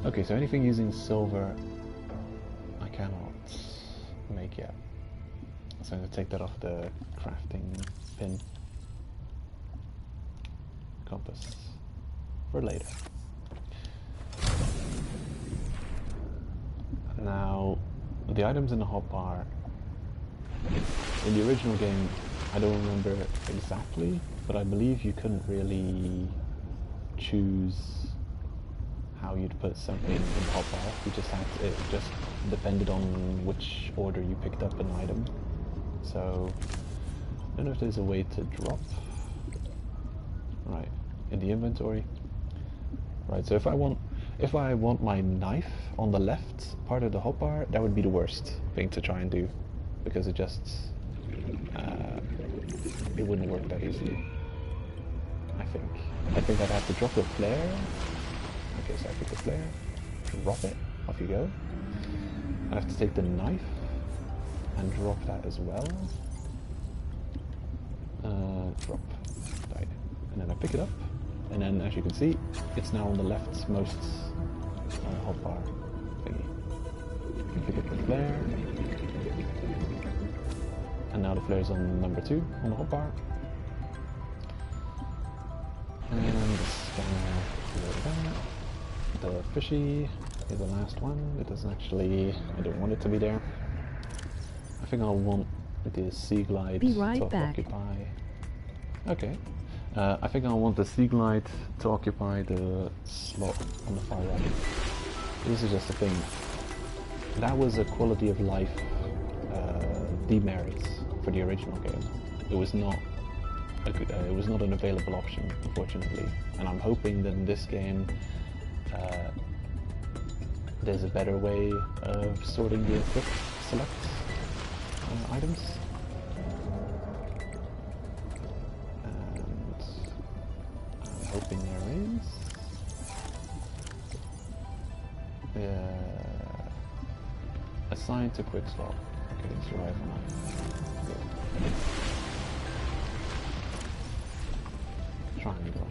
Okay, so anything using silver I cannot make yet. So I'm going to take that off the crafting pin. Compass for later. Now, the items in the hotbar, in the original game, I don't remember exactly, but I believe you couldn't really choose how you'd put something in the hotbar. You just had to, it just depended on which order you picked up an item. So, I don't know if there's a way to drop. Right, in the inventory. Right, so if I want my knife on the left part of the hotbar, that would be the worst thing to try and do, because it just it wouldn't work that easily. I think I'd have to drop the flare. Okay, so I pick the flare, drop it, off you go. I have to take the knife and drop that as well. Drop, right, and then I pick it up, and then as you can see, it's now on the leftmost hotbar thingy. Pick up the flare, and now the flare is on number 2 on the hotbar. And the scanner, the fishy is the last one. It doesn't actually, I don't want it to be there. I think I'll want the sea glide Be right to back. occupy. Okay. I think I'll want the sea glide to occupy the slot on the far right. This is just a thing. That was a quality of life demerit for the original game. It was not an available option, unfortunately. And I'm hoping that in this game there's a better way of sorting the equip select items. And I'm hoping there is. Assigned to quick slot. Okay, survival knife. Triangle.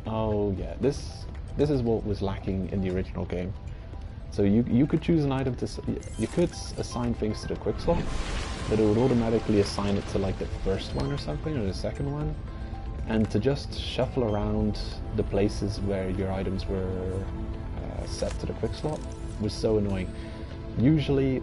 Oh yeah, this is what was lacking in the original game. So you could choose an item to, you could assign things to the quick slot, but it would automatically assign it to like the first one or something, or the second one, and to just shuffle around the places where your items were set to the quick slot was so annoying. Usually,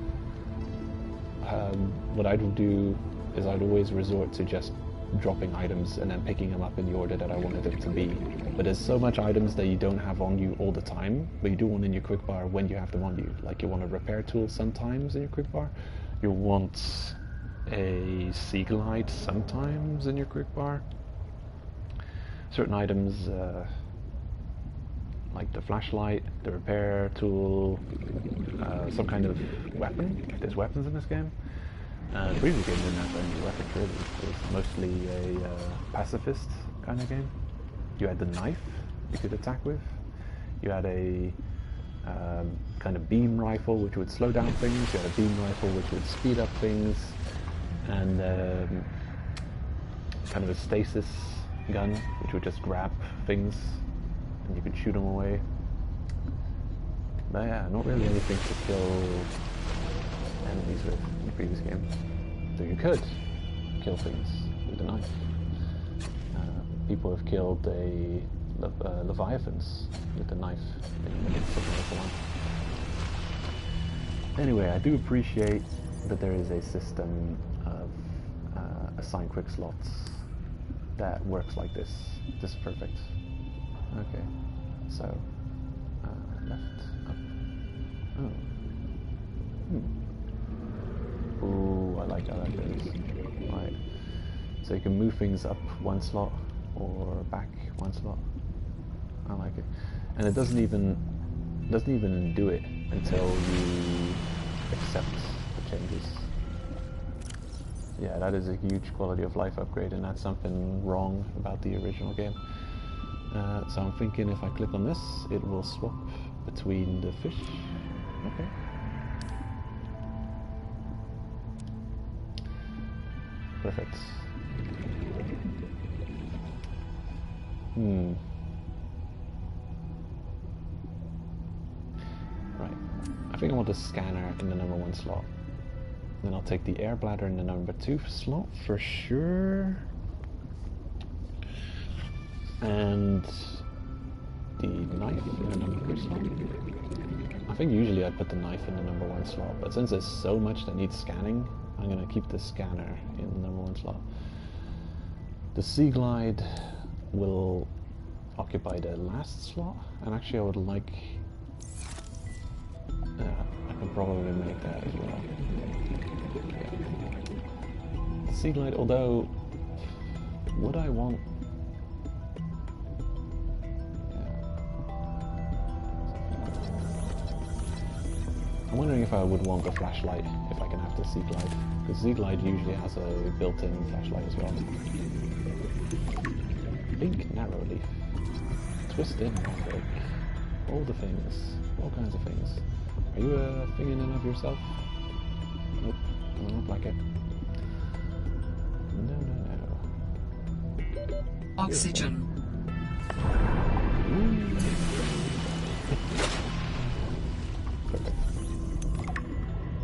what I would do is I'd always resort to just dropping items and then picking them up in the order that I wanted them to be. But there's so much items that you don't have on you all the time, but you do want in your quick bar when you have them on you. Like you want a repair tool sometimes in your quick bar, you want a sea glide sometimes in your quick bar. Certain items, like the flashlight, the repair tool, some kind of weapon. There's weapons in this game. The previous game didn't have any weapons really. It was mostly a pacifist kind of game. You had the knife you could attack with. You had a kind of beam rifle which would slow down things. You had a beam rifle which would speed up things. And kind of a stasis gun which would just grab things and you could shoot them away. But yeah, not really anything to kill enemies with in the previous game. So you could kill things with a knife. People have killed leviathans with a knife in Subnautica 1. Anyway, I do appreciate that there is a system of assign quick slots that works like this. This is perfect. Okay, so left, up. Oh. Ooh, I like how that goes. Right. So you can move things up one slot or back one slot. I like it. And it doesn't even do it until you accept the changes. Yeah, that is a huge quality of life upgrade, and that's something wrong about the original game. So I'm thinking if I click on this, it will swap between the fish. Okay. Perfect. Right. I think I want the scanner in the number 1 slot. Then I'll take the air bladder in the number 2 slot for sure. And the knife in the number 3 slot. I think usually I put the knife in the number 1 slot, but since there's so much that needs scanning, I'm going to keep the scanner in the number 1 slot. The Sea Glide will occupy the last slot, and actually I would like... I can probably make that as well. Yeah. The Sea Glide, although... Would I want... I'm wondering if I would want the flashlight if I can have the Sea Glide. Because Sea Glide usually has a built-in flashlight as well. Pink narrow leaf. Twist in fabric. All the things. All kinds of things. Are you a thing in and of yourself? Nope. Doesn't look like it. No, no, no. Oxygen. Perfect.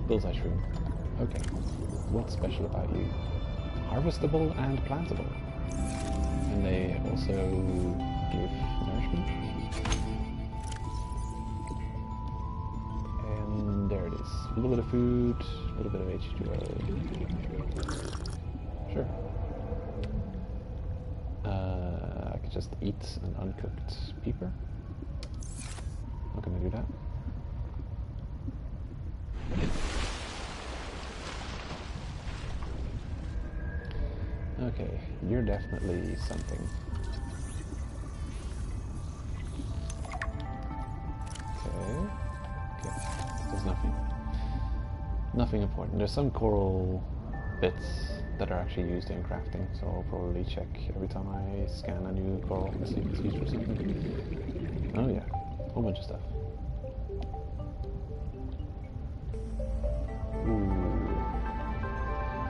Bullseye shroom. Okay. What's special about you? Harvestable and plantable. And they also give nourishment. And there it is. A little bit of food, a little bit of H2O. Sure. I could just eat an uncooked peeper. I'm gonna do that. Okay, you're definitely something. Okay. There's nothing. Nothing important. There's some coral bits that are actually used in crafting, so I'll probably check every time I scan a new coral to see if it's used for something. Oh yeah, a whole bunch of stuff. Ooh.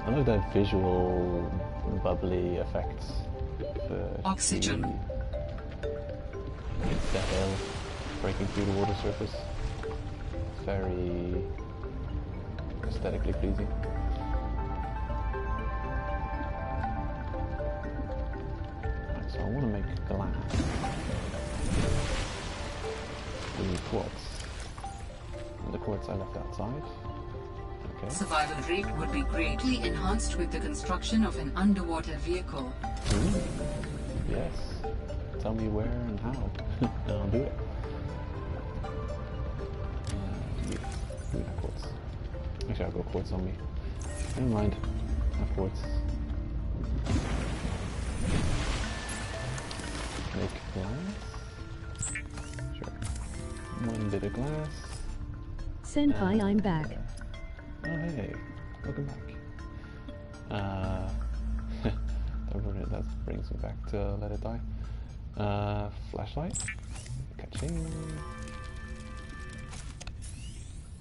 I love that visual bubbly effect. Oxygen. The hill breaking through the water surface. Very aesthetically pleasing. Right, so I want to make glass. We need quartz. And the quartz I left outside. Okay. Survival rate would be greatly enhanced with the construction of an underwater vehicle. Ooh. Yes. Tell me where and how. And I'll do it. Yeah, quartz. Actually, I've got quartz on me. Never mind. I have quartz. Make glass? Sure. 1 bit of glass. Senpai, I'm back. Oh hey, welcome back. That brings me back to Let It Die. Flashlight. Catching.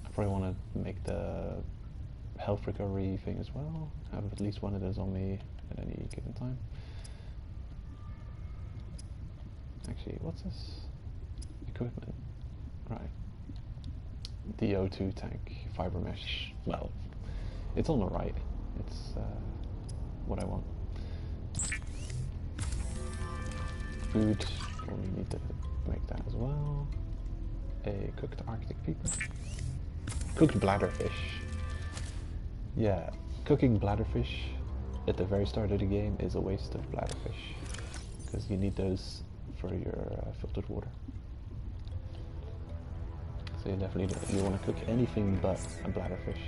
I probably want to make the health recovery thing as well. Have at least one of those on me at any given time. Actually, what's this? Equipment. Right. The O2 tank, fiber mesh. Well, it's on the right. It's what I want. Food, probably need to make that as well. A cooked Arctic peeper. Cooked bladderfish. Yeah, cooking bladderfish at the very start of the game is a waste of bladderfish, because you need those for your filtered water. So you definitely you want to cook anything but a bladderfish.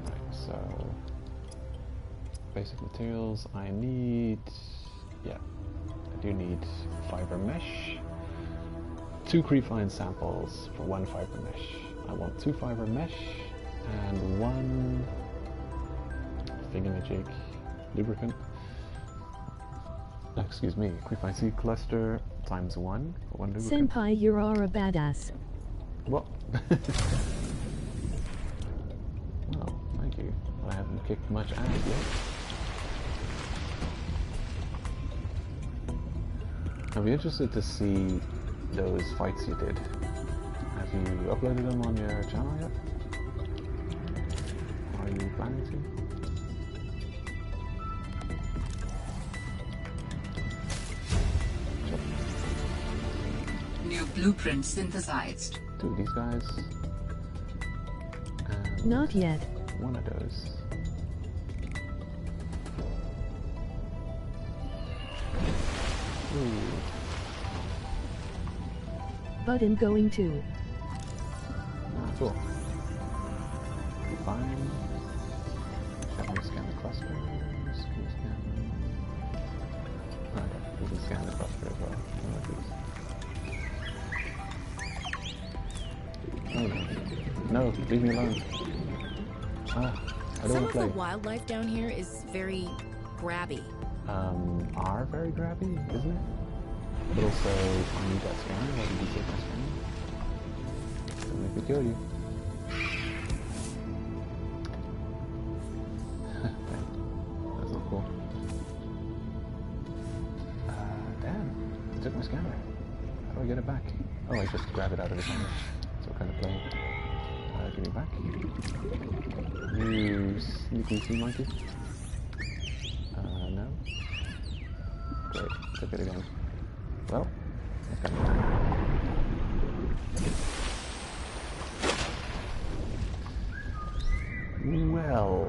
Right, so basic materials I need, yeah, I do need fiber mesh. 2 creepvine samples for 1 fiber mesh. I want 2 fiber mesh and 1 thingamajig lubricant. Excuse me, creepvine seed cluster times 1 for 1 lubricant. Senpai, you are a badass. What? Oh, thank you. I haven't kicked much ass yet. I'd be interested to see those fights you did. Have you uploaded them on your channel yet? Are you planning to? New blueprint synthesized. 2 of these guys. And Not yet. 1 of those. Ooh. But I'm going to. Ah, cool. Fine. Have me scan the clusters. Can you scan them? Oh, yeah, we can scan the cluster as well. Oh, no, leave me alone. Ah, I don't Some want of to the play. wildlife down here is very grabby. Are very grabby, isn't it? But also, I need that scanner. Why did you take my scanner? Don't make me kill you. That's not cool. Damn, I took my scanner. How do I get it back? Oh, I just grab it out of the camera. So kind of playing. Give me back. You sneaky sea monkey. No. Great, took it again. Well, okay. Well,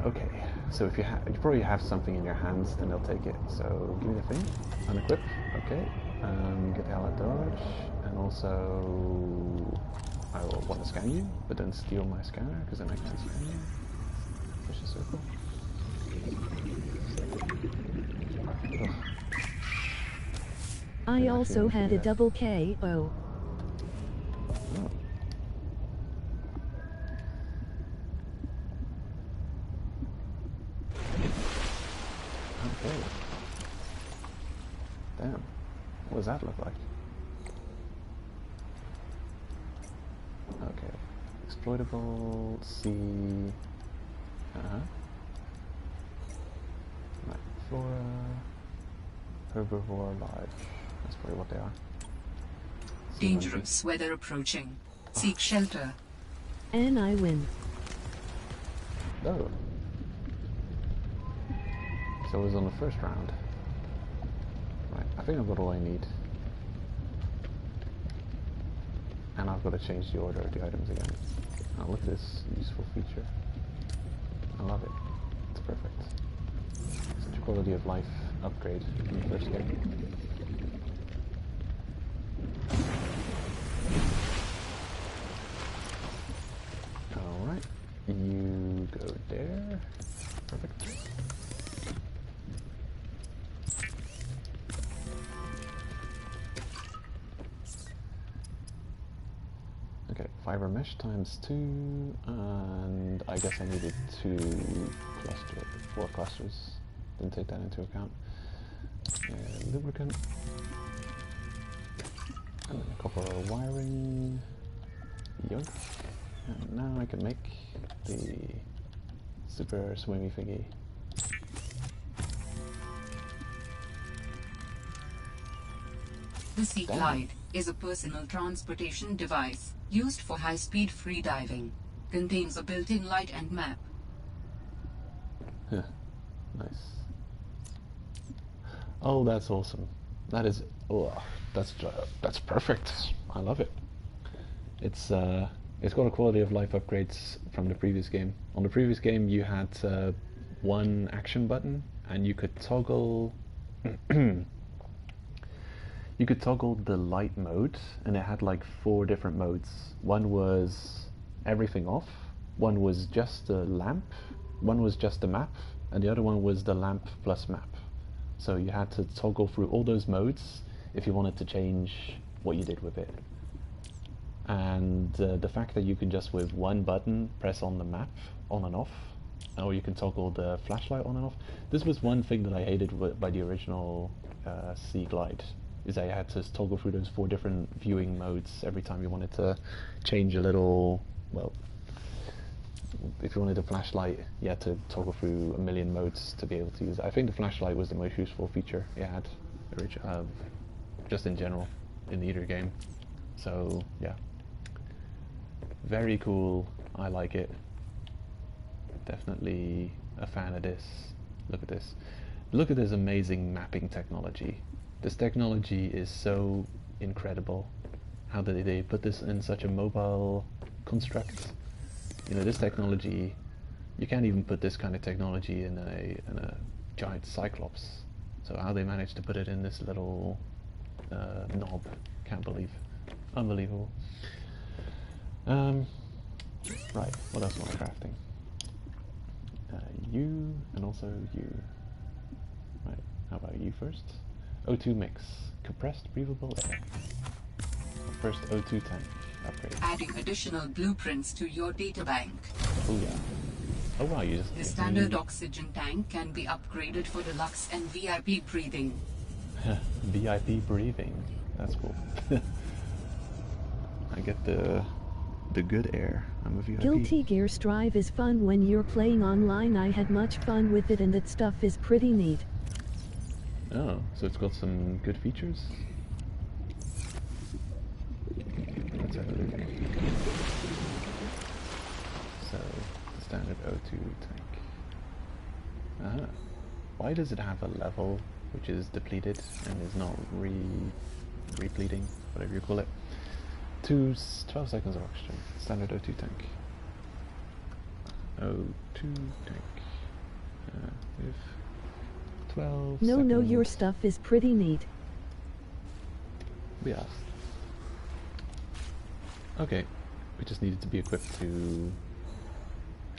okay. So if you probably have something in your hands, then they'll take it. So give me the thing, unequip, okay. Get the hell out of dodge, and also I will want to scan you, but then steal my scanner because then I can't scan you. Push the circle. Ugh. I also had a double KO. Oh. Okay. Damn. What does that look like? Okay. Exploitable, C. Right. Flora. Herbivore, large. That's probably what they are. Dangerous weather approaching. Seek shelter. And I win. Oh. So it was on the first round. Right, I think I've got all I need. And I've got to change the order of the items again. Oh, look at this useful feature. I love it. It's perfect. Such a quality of life upgrade in the first game. Alright, you go there. Perfect. Okay, fiber mesh times 2, and I guess I needed 4 clusters. Didn't take that into account. Lubricant. And then a couple of wiring. Yoke. And now I can make the super swingy thingy. The Sea Glide is a personal transportation device used for high-speed freediving. Contains a built-in light and map. Nice. Oh, that's awesome. That is... Oh, that's perfect. I love it. It's got a quality of life upgrades from the previous game. On the previous game, you had one action button, and you could toggle. You could toggle the light mode, and it had like 4 different modes. One was everything off, one was just a lamp, one was just a map, and the other one was the lamp plus map. So you had to toggle through all those modes if you wanted to change what you did with it. And the fact that you can just with one button press on the map on and off, or you can toggle the flashlight on and off. This was one thing that I hated by the original Sea Glide, is that you had to toggle through those 4 different viewing modes every time you wanted to change a little, well, if you wanted a flashlight, you had to toggle through a million modes to be able to use it. I think the flashlight was the most useful feature it had, just in general, in either game. So, yeah. Very cool, I like it. Definitely a fan of this. Look at this. Look at this amazing mapping technology. This technology is so incredible. How did they put this in such a mobile construct? You know, this technology, you can't even put this kind of technology in a giant Cyclops. So how they managed to put it in this little knob, can't believe. Unbelievable. Right, what else am I crafting? You, and also you. Right, how about you first? O2 mix, compressed breathable air. First O2 tank upgrade. Adding additional blueprints to your databank. Oh yeah. Oh wow, you just... The standard oxygen tank can be upgraded for deluxe and VIP breathing. VIP breathing, that's cool. I get the good air. I'm a VIP. Guilty Gear Strive is fun when you're playing online. I had much fun with it, and that stuff is pretty neat. Oh, so it's got some good features? Let's have a look. So, the standard O2 tank. Ah. Why does it have a level which is depleted and is not repleting, whatever you call it? 12 seconds of oxygen. Standard O2 tank. O2 tank. With 12 seconds. No, your stuff is pretty neat. Yeah. Okay. We just needed to be equipped to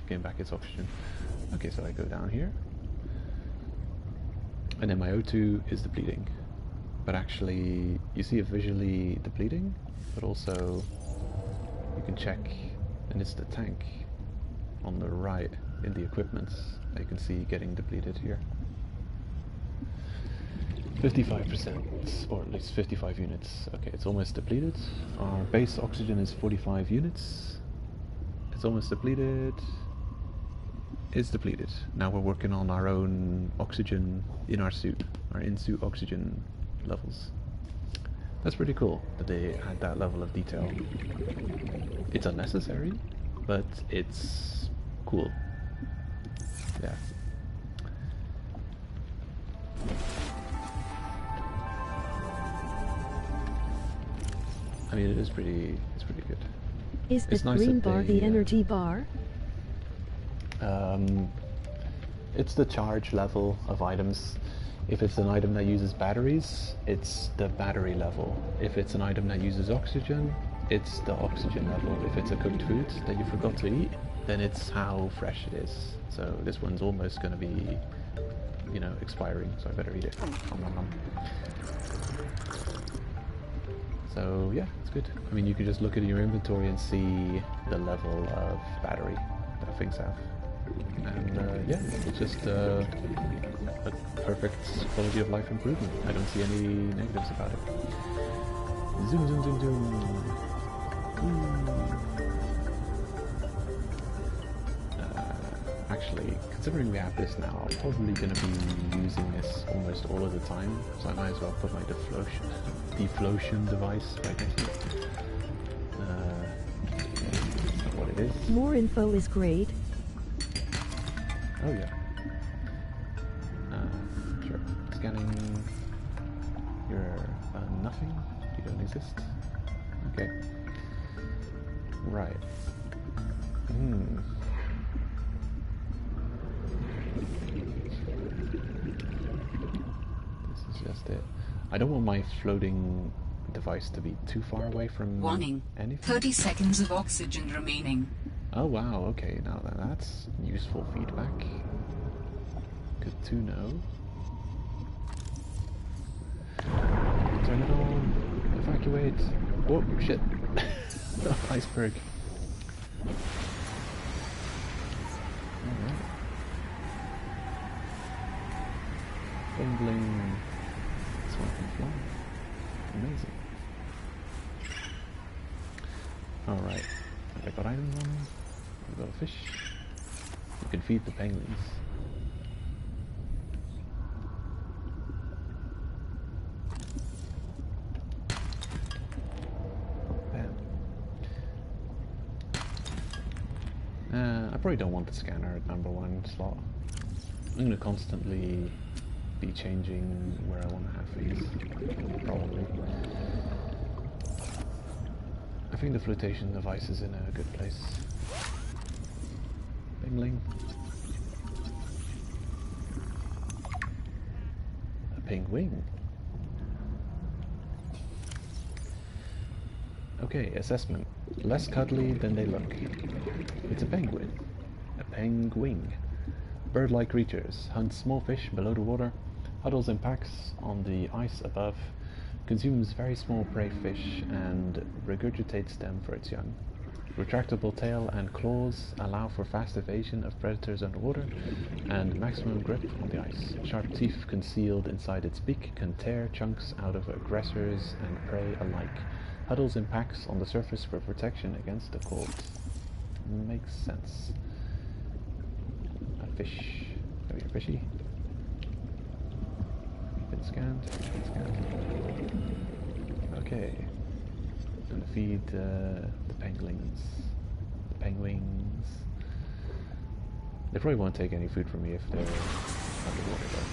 gain back its oxygen. Okay, so I go down here. And then my O2 is depleting. But actually, you see it visually depleting, but also you can check, and it's the tank on the right in the equipment that you can see getting depleted here. 55%, or at least 55 units. Okay, it's almost depleted. Our base oxygen is 45 units. It's almost depleted. It's depleted. Now we're working on our own oxygen in our suit, our in-suit oxygen levels. That's pretty cool that they had that level of detail. It's unnecessary, but it's cool. Yeah. I mean, it's pretty good. Is the green bar the energy bar? It's the charge level of items. If it's an item that uses batteries, it's the battery level. If it's an item that uses oxygen, it's the oxygen level. If it's a cooked food that you forgot to eat, then it's how fresh it is. So this one's almost going to be, you know, expiring, so I better eat it. So yeah, it's good. I mean, you can just look at your inventory and see the level of battery that things have. And yeah, it's just a perfect quality of life improvement. I don't see any negatives about it. Zoom, zoom, zoom, zoom. Actually, considering we have this now, I'm probably going to be using this almost all of the time, so I might as well put my deflotion device right next to it. That's not what it is. More info is great. Oh yeah. Sure. Scanning your Nothing? You don't exist? Okay. Right. This is just it. I don't want my floating device to be too far away from Warning. anything. 30 seconds of oxygen remaining. Oh wow, okay, now that's useful feedback. Good to know. Turn it on. Evacuate. Oh shit. Iceberg. Alright. Bling bling. This one can fly. Amazing. Alright. Have I got items on me? I've got a fish. You can feed the penguins. I probably don't want the scanner at #1 slot. I'm going to constantly be changing where I want to have these, probably. I think the flotation device is in a good place. Bling bling. A penguin. Okay, assessment. Less cuddly than they look. It's a penguin. A penguin. Bird-like creatures. Hunts small fish below the water. Huddles in packs on the ice above. Consumes very small prey fish and regurgitates them for its young. Retractable tail and claws allow for fast evasion of predators underwater and maximum grip on the ice. Sharp teeth concealed inside its beak can tear chunks out of aggressors and prey alike. Huddles in packs on the surface for protection against the cold. Makes sense. A fish. Come here, fishy. Been scanned. Been scanned. Okay. Gonna feed the penguins. The penguins. They probably won't take any food from me if they're underwater though.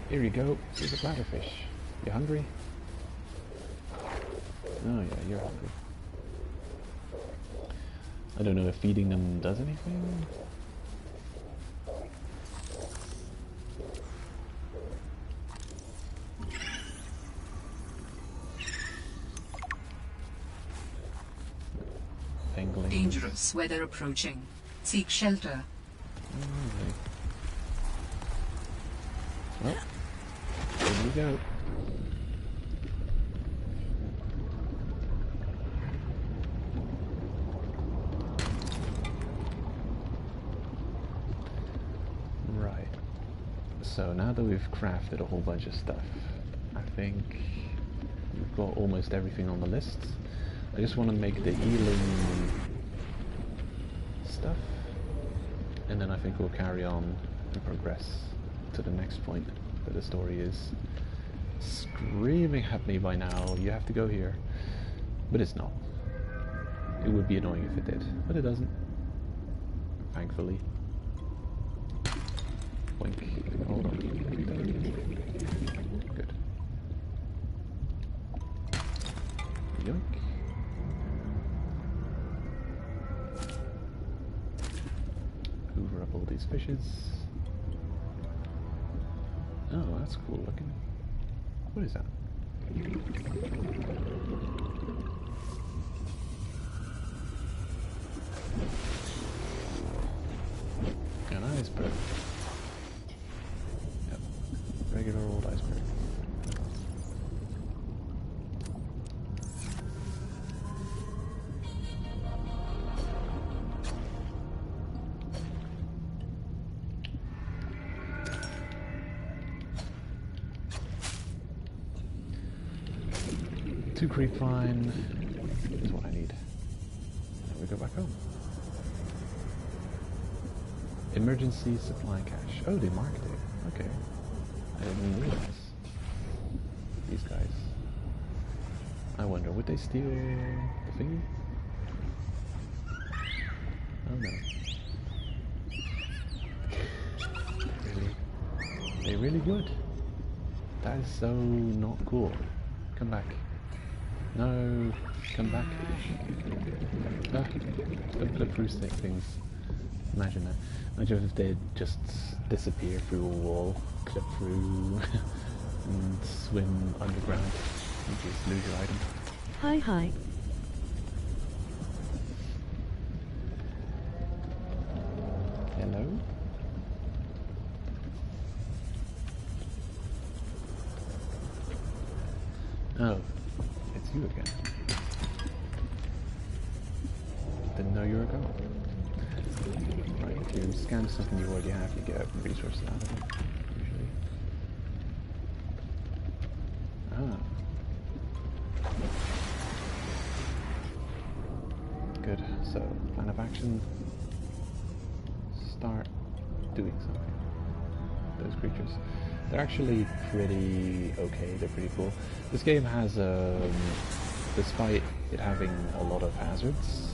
Here you go. Here's a bladderfish. You hungry? Oh yeah, you're hungry. I don't know if feeding them does anything. Penguin. Dangerous weather approaching. Seek shelter. Okay. Well, there you go. Right. So now that we've crafted a whole bunch of stuff, I think we've got almost everything on the list. I just want to make the ealing stuff, and then I think we'll carry on and progress to the next point that the story is screaming at me by now. You have to go here, but it's not. It would be annoying if it did, but it doesn't, thankfully. Wink. Hold on. Good. Yoink. Hoover up all these fishes. Oh, that's cool looking. What is that? An iceberg. Yep. Regular old iceberg. Two creepvine is what I need. And we go back home. Emergency supply cache. Oh, they marked it. Okay. I didn't realize. These guys. I wonder, would they steal the thingy? Oh no. They're really good. That is so not cool. Come back. No, come back. Don't clip through things. Imagine that. Imagine if they'd just disappear through a wall, clip through, and swim underground. You just lose your item. Hi hi. Hello? Oh, it's you again. Didn't know you were gone. Right, if you scan something you already have, you get resources out of it, usually. Ah. Good, so, plan of action. Start doing something. Those creatures. They're actually pretty okay, they're pretty cool. This game has, despite it having a lot of hazards,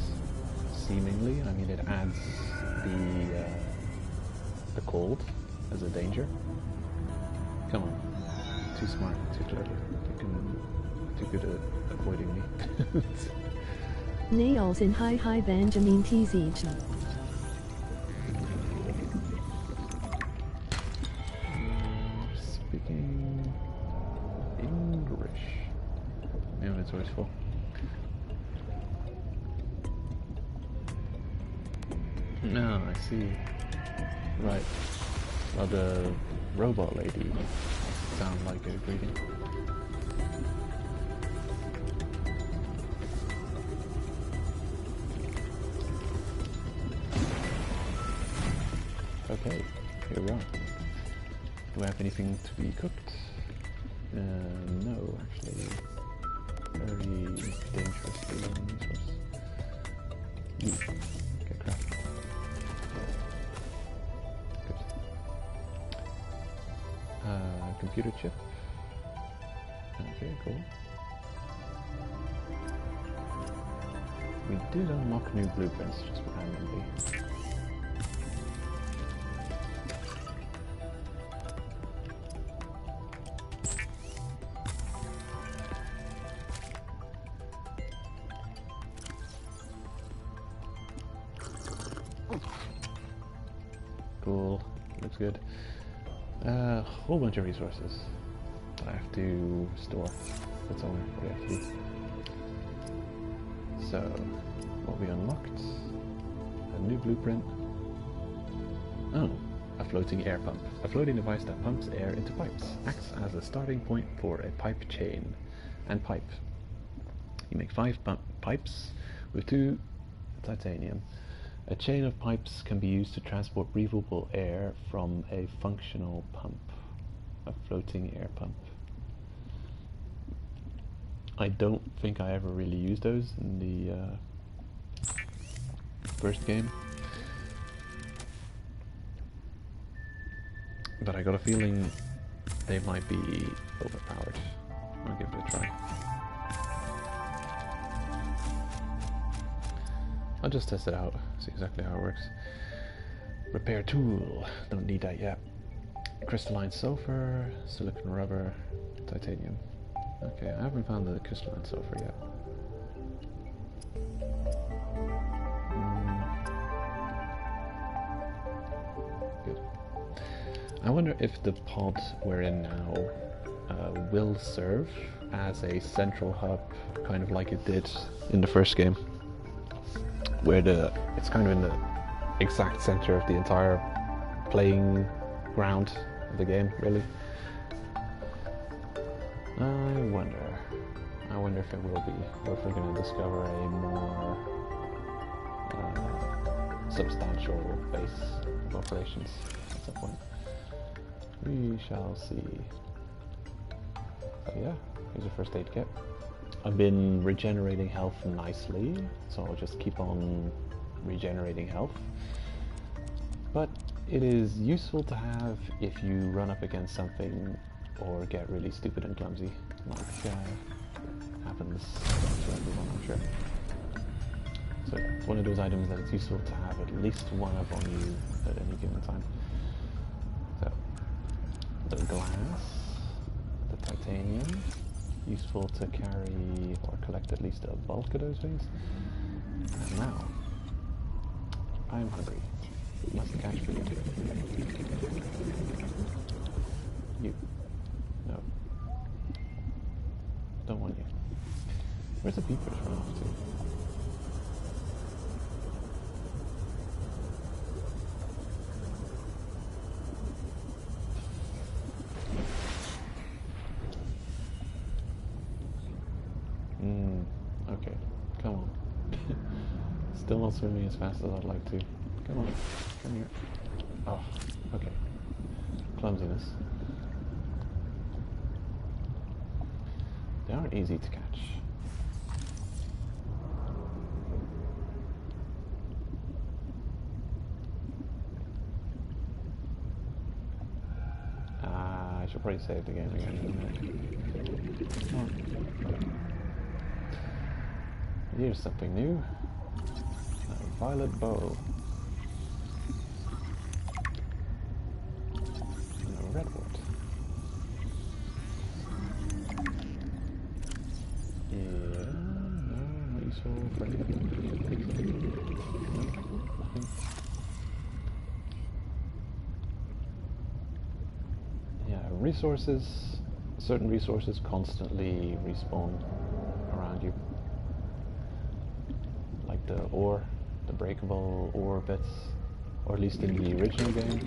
seemingly, I mean it adds the cold as a danger. Come on. Too smart, too clever. Too good at avoiding me. Nails in hi Benjamin TZH. Speaking English. My inventory's full. No, I see. Right. Well, the robot lady sounds like a greeting. Okay, here we are. Do I have anything to be cooked? No, actually. Very dangerous resource. Get crap. Good. Computer chip. Okay, cool. We did unlock new blueprints just randomly. Cool, looks good. A whole bunch of resources that I have to store. That's all we have to do. So, what we unlocked? A new blueprint. Oh, a floating air pump. A floating device that pumps air into pipes. Acts as a starting point for a pipe chain. And pipe. You make 5 pipes with 2 titanium. A chain of pipes can be used to transport breathable air from a functional pump. A floating air pump. I don't think I ever really used those in the first game. But I got a feeling they might be overpowered. I'll give it a try. I'll just test it out, see exactly how it works. Repair tool, don't need that yet. Crystalline sulfur, silicon rubber, titanium. Okay, I haven't found the crystalline sulfur yet. Good. I wonder if the pod we're in now will serve as a central hub, kind of like it did in the first game. Where it's kind of in the exact center of the entire playing ground of the game, really. I wonder if it will be, or if we're going to discover a more substantial base of operations at some point. We shall see. So yeah, here's a first aid kit. I've been regenerating health nicely, so I'll just keep on regenerating health. But it is useful to have if you run up against something or get really stupid and clumsy, like happens to everyone, I'm sure. So it's one of those items that it's useful to have at least one up on you at any given time. So the glass, the titanium, useful to carry or collect at least a bulk of those things. And now, I'm hungry. Must catch food. You. No. Don't want you. Where's the beepers run off to? Okay. Come on. Still not swimming as fast as I'd like to. Come on. Come here. Oh, okay. Clumsiness. They aren't easy to catch. I should probably save the game again in a minute. Come on. Here's something new. A violet bow. And a redwood. Yeah, no, not useful for anything. Yeah, resources, certain resources constantly respawn around you. Like the ore, the breakable ore bits, or at least in the original game,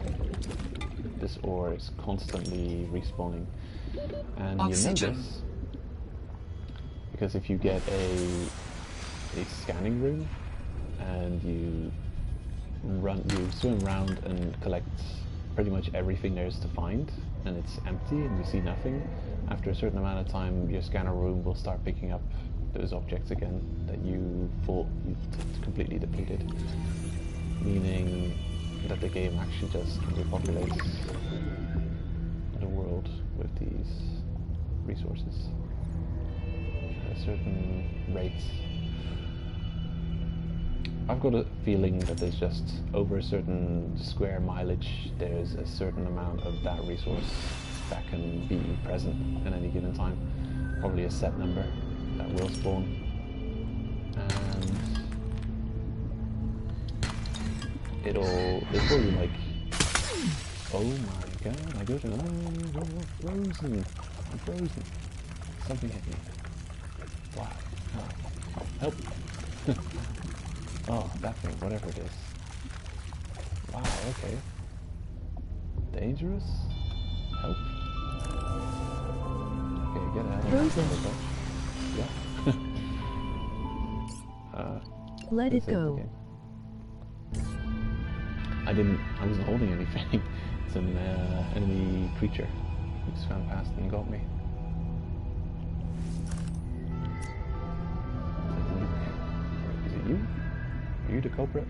this ore is constantly respawning. And Oxygen. you know this because if you get a scanning room and you swim around and collect pretty much everything there is to find, and it's empty and you see nothing, after a certain amount of time your scanner room will start picking up those objects again that you thought you completely depleted, meaning that the game actually just repopulates the world with these resources at a certain rate. I've got a feeling that there's just over a certain square mileage, there's a certain amount of that resource that can be present at any given time. Probably a set number that will spawn. And it'll be like, oh my god, my goodness, I'm frozen. I'm frozen. Something hit me. Wow. Oh, help. Oh, that thing, whatever it is. Wow, okay. Dangerous? Help. Okay, get out of Frozen. Yeah. Let it go. I wasn't holding anything. It's an enemy creature who just ran past and got me. Is it you? Are you the culprit?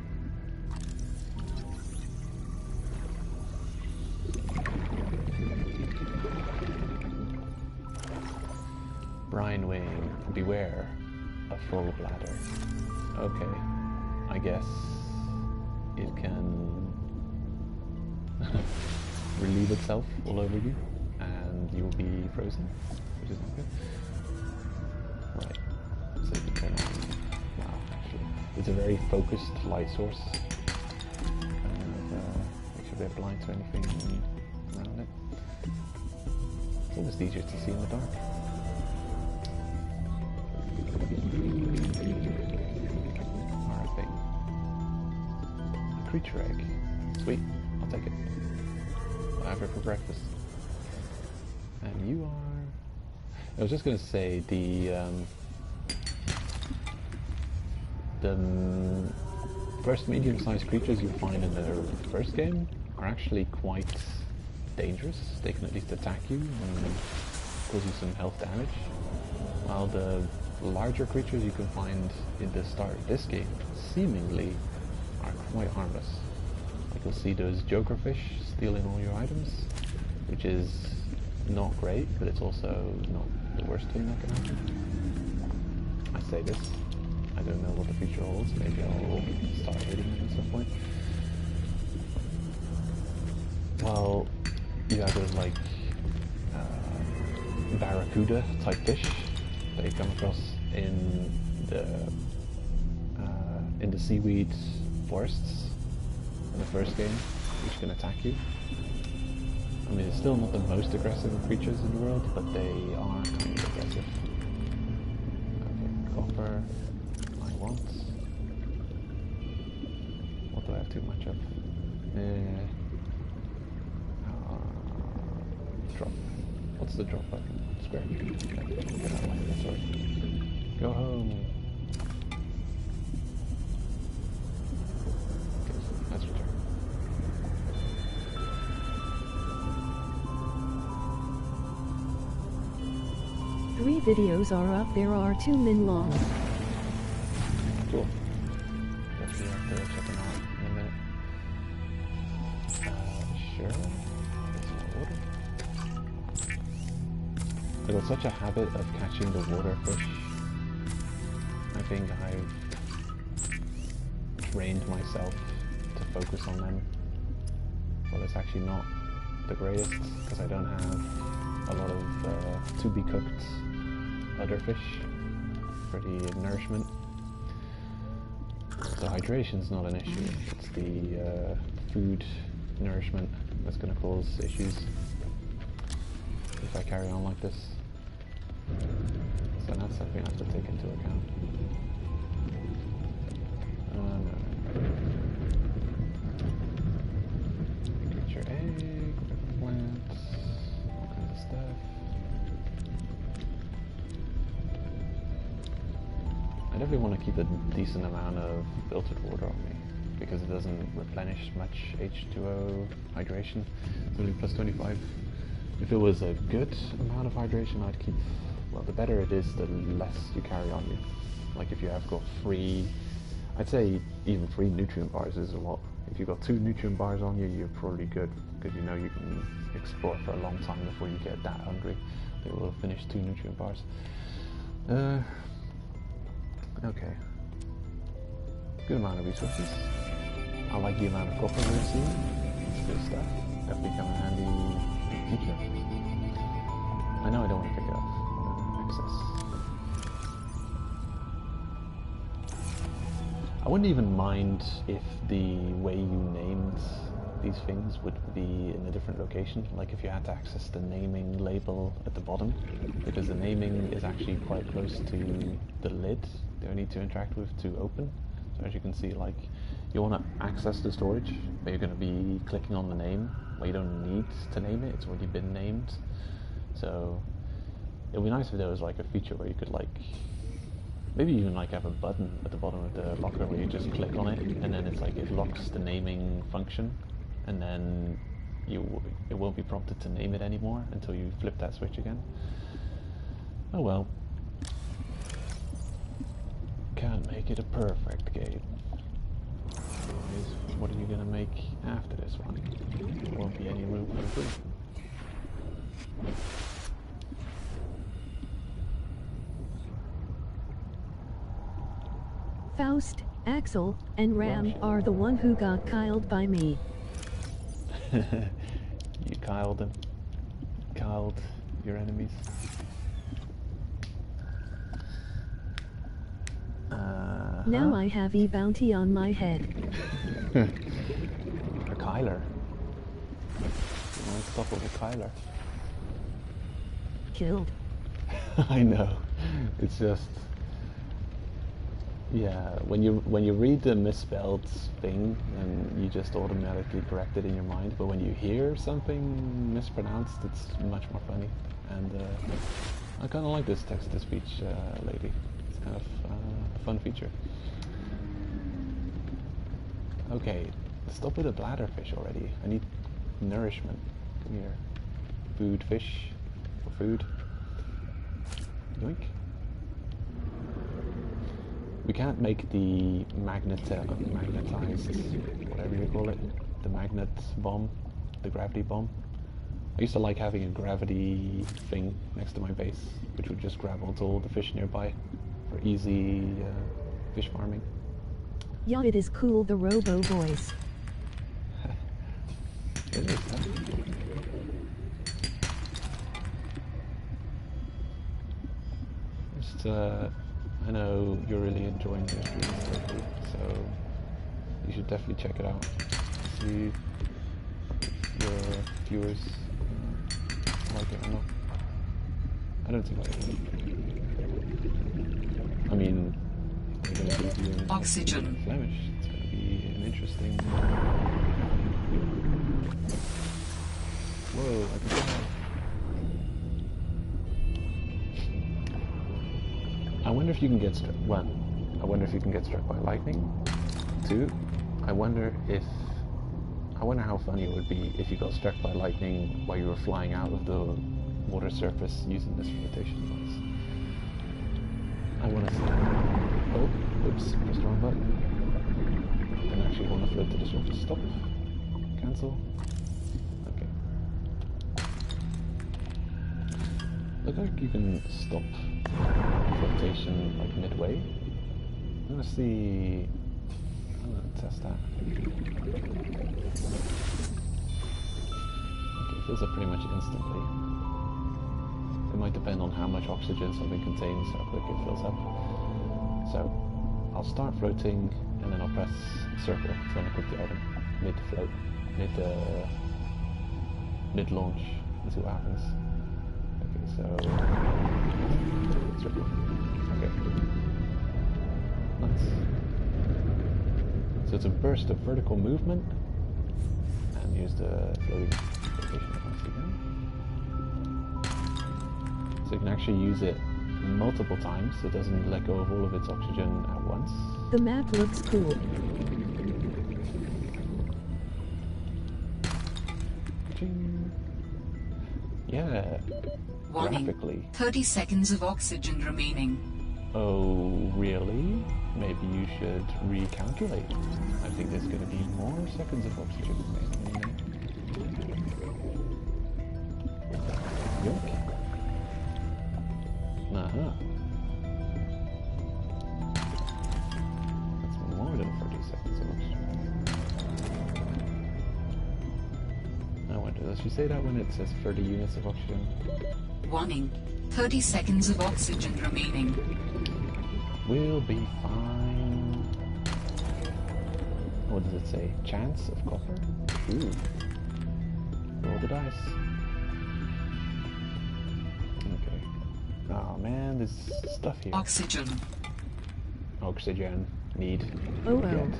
Brine wing, beware, a full bladder. Okay, I guess it can relieve itself all over you and you'll be frozen, which is not good. Right, so you can turn on. Wow, actually, it's a very focused light source and makes you a bit blind to anything around it. It's almost easier to see in the dark. A creature egg. Sweet, I'll take it. I'll have it for breakfast. And you are... I was just going to say, the first medium-sized creatures you find in the first game are actually quite dangerous. They can at least attack you and cause you some health damage. While the larger creatures you can find in the start of this game seemingly are quite harmless. Like you'll see those jokerfish stealing all your items, which is not great, but it's also not the worst thing that can happen. I say this, I don't know what the future holds, maybe I'll start hitting them at some point. Well, you have those like barracuda type fish that you come across in the seaweed forests in the first game, which can attack you. I mean, it's still not the most aggressive creatures in the world, but they are kind of aggressive. Okay, copper, I want. What do I have too much of? Drop. What's the drop button? Square. Okay, get out of my inventory. Go home. Okay, so let's return. Three videos are up. There are 2 min long. Cool. Guess we have to check them out in a minute. Sure. Get some water. I got such a habit of catching the water fish. I think I've trained myself to focus on them. Well, it's actually not the greatest because I don't have a lot of to be cooked other fish for the nourishment. So hydration's not an issue. It's the food nourishment that's going to cause issues if I carry on like this. So that's something I have to take into account. Get your egg, plants, all kinds of stuff. I definitely want to keep a decent amount of filtered water on me because it doesn't replenish much H2O hydration. It's only plus 25. If it was a good amount of hydration, I'd keep, well, the better it is, the less you carry on you. Like if you have got 3, I'd say even 3 nutrient bars is a lot. If you've got 2 nutrient bars on you, you're probably good because you know you can explore for a long time before you get that hungry. They will finish 2 nutrient bars. Okay. Good amount of resources. I like the amount of copper we're seeing. It's good stuff. Definitely come in handy in the future. I know I don't want to pick it up. Access. I wouldn't even mind if the way you named these things would be in a different location. Like if you had to access the naming label at the bottom, because the naming is actually quite close to the lid that you need to interact with to open. So as you can see, like you want to access the storage, but you're going to be clicking on the name. Well, you don't need to name it; it's already been named. So it would be nice if there was like a feature where you could like maybe even like have a button at the bottom of the locker where you just click on it, and then it's like it locks the naming function, and then it won't be prompted to name it anymore until you flip that switch again. Oh well. Can't make it a perfect game. Anyways, what are you gonna make after this one? There won't be any room for improvement. Faust, Axel, and Ram are the one who got killed by me. You killed them. Killed your enemies. Now I have a bounty on my head. A Kyler. Unstoppable Kyler. Killed. I know. It's just, yeah. When you read the misspelled thing, and you just automatically correct it in your mind. But when you hear something mispronounced, it's much more funny. And I kind of like this text-to-speech lady. It's kind of a fun feature. Okay, stop with the bladderfish already. I need nourishment. Come here. Food, fish, for food. Yoink. We can't make the magnetized, whatever you call it, the magnet bomb, the gravity bomb. I used to like having a gravity thing next to my base, which would just grab onto all the fish nearby for easy fish farming. Yeah, it is cool, the Robo voice. It is, huh? I know you're really enjoying this lately, so you should definitely check it out. See if your viewers like it or not. I don't think I will. I mean, they're going to give you an Oxygen. Flemish. It's going to be an interesting. Whoa! I can tell. I wonder if you can get struck. One, I wonder if you can get struck by lightning. Two, I wonder how funny it would be if you got struck by lightning while you were flying out of the water surface using this flotation device. I want to see. Oh, oops, pressed the wrong button. I actually want to float to the surface. Stop. Cancel. Okay. Look like you can stop flotation like midway. I'm gonna see. I'm gonna test that. Okay, it fills up pretty much instantly. It might depend on how much oxygen something contains, how quick it fills up. So I'll start floating and then I'll press circle to equip the item mid-float, mid-launch and see what happens. Okay, so circle. Okay. Nice. So it's a burst of vertical movement and use the floating rotation device again. So you can actually use it multiple times, so it doesn't let go of all of its oxygen at once. The map looks cool. Ching. Yeah. Warning. Graphically. 30 seconds of oxygen remaining. Oh, really? Maybe you should recalculate. I think there's going to be more seconds of oxygen remaining. Yoink. Uh-huh. That's more than 30 seconds of oxygen. I wonder, does she say that when it says 30 units of oxygen? Warning. 30 seconds of oxygen remaining. We'll be fine. What does it say? Chance of copper? Ooh. Roll the dice. Okay. Oh man, there's stuff here. Oxygen. Oxygen. Need. Oh well. Get.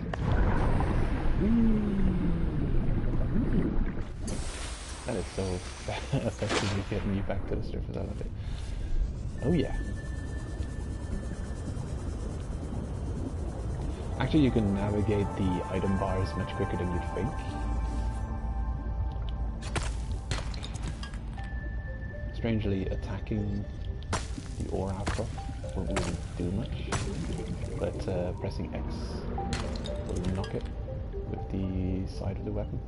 That is so effectively getting you back to the surface. I love it. Oh yeah. Actually, you can navigate the item bars much quicker than you'd think. Strangely, attacking the ore outcrop won't really do much, but pressing X will knock it with the side of the weapon,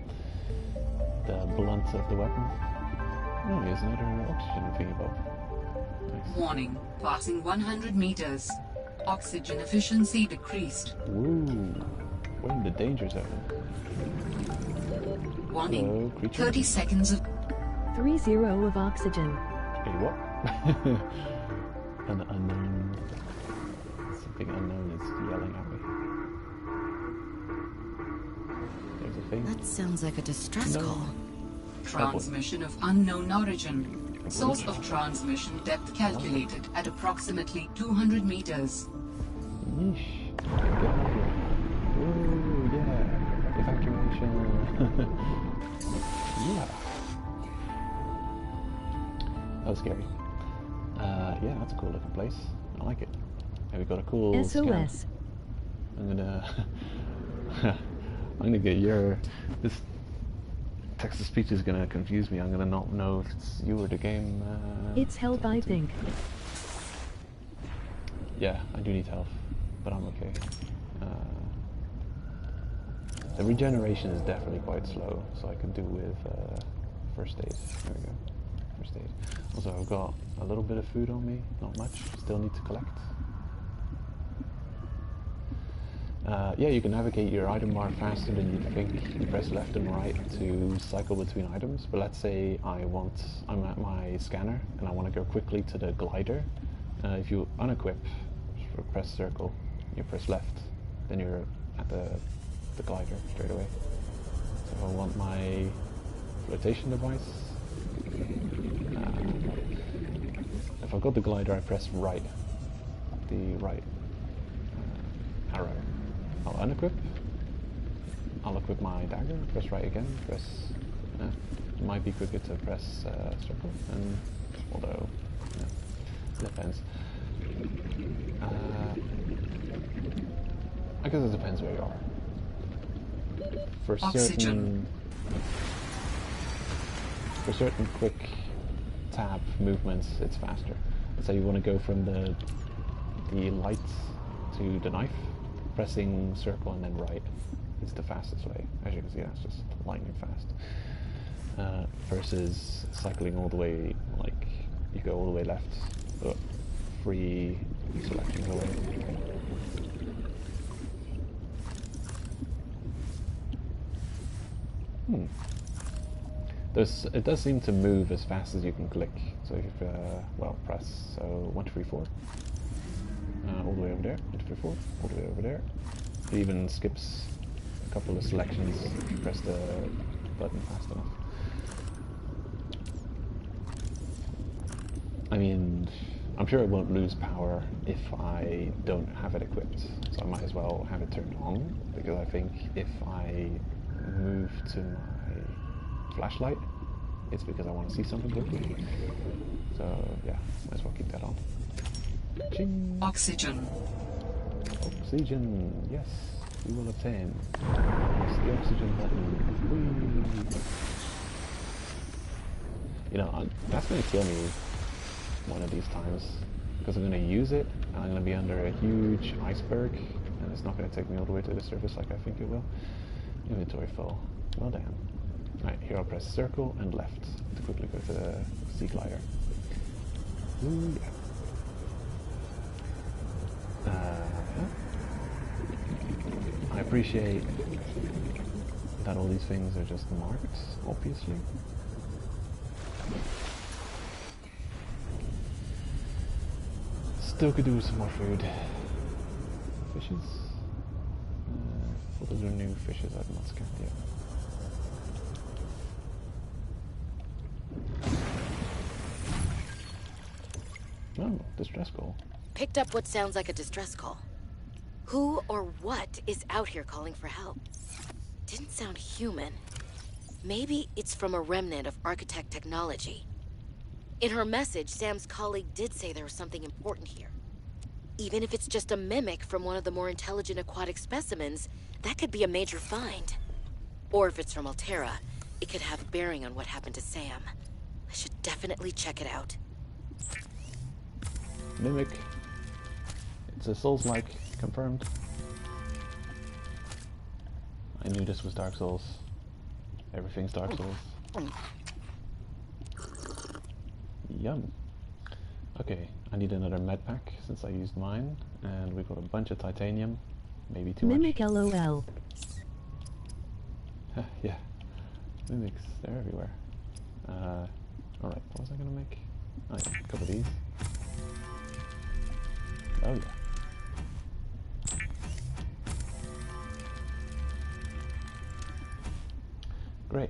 the blunt of the weapon. Oh, here's another oxygen thing above. Nice. Warning. Passing 100 meters. Oxygen efficiency decreased. Woo! We're in the danger zone. Warning. Hello, creature. 30 seconds of 30 of oxygen. Hey, what? An unknown. Something unknown is yelling at me. There's a thing. That sounds like a distress call. transmission of unknown origin. Source of transmission depth calculated at approximately 200 meters. Yeesh. Okay, get out of here. Ooh, yeah. Evacuation. Yeah. That was scary. Yeah, that's a cool looking place. I like it. And we got a cool SOS. scan. I'm gonna get your... This text-to-speech is gonna confuse me. I'm gonna not know if it's you or the game. It's help, I think. Yeah, I do need health, but I'm okay. The regeneration is definitely quite slow, so I can do with first aid. There we go. First aid. Also, I've got a little bit of food on me, not much. Still need to collect. Yeah, you can navigate your item bar faster than you'd think. You press left and right to cycle between items, but let's say I'm at my scanner and I want to go quickly to the glider. If you unequip, press circle, you press left, then you're at the glider straight away. So I want my flotation device. If I've got the glider, I press right, the right arrow. I'll unequip. I'll equip my dagger, press right again, press... it might be quicker to press circle, and although, depends. I guess it depends where you are. For certain quick tab movements, it's faster. Let's say you want to go from the light to the knife, pressing circle and then right is the fastest way. As you can see, that's just lightning fast. Versus cycling all the way, like you go all the way left, but free selection away. It does seem to move as fast as you can click. So if press 1, 2, 3, 4, all the way over there. 1, 2, 3, 4, all the way over there. It even skips a couple of selections if you press the button fast enough. I mean, I'm sure it won't lose power if I don't have it equipped, so I might as well have it turned on, because I think if I move to my flashlight, it's because I want to see something quickly. So yeah, might as well keep that on. Ching. Oxygen. Oxygen, yes, we will obtain. Press the oxygen button. Whee. You know, that's going to kill me one of these times, because I'm going to use it and I'm going to be under a huge iceberg and it's not going to take me all the way to the surface like I think it will. Inventory full. Well done. Right, here I'll press circle and left to quickly go to the sea glider. Ooh, yeah. I appreciate that all these things are just marked, obviously. Still could do with some more food. Fishes? Well, those are new fishes I've not scanned yet. Oh, distress call. Picked up what sounds like a distress call. Who or what is out here calling for help? Didn't sound human. Maybe it's from a remnant of architect technology. In her message, Sam's colleague did say there was something important here. Even if it's just a mimic from one of the more intelligent aquatic specimens, that could be a major find. Or if it's from Alterra, it could have bearing on what happened to Sam. I should definitely check it out. Mimic. It's a Souls-like, confirmed. I knew this was Dark Souls. Everything's Dark Souls. Yum. Okay, I need another med pack since I used mine, and we got a bunch of titanium. Maybe too Mimic much. LOL. Yeah, mimics, they're everywhere. Alright, what was I gonna make? Oh yeah, a couple of these. Oh yeah. Great.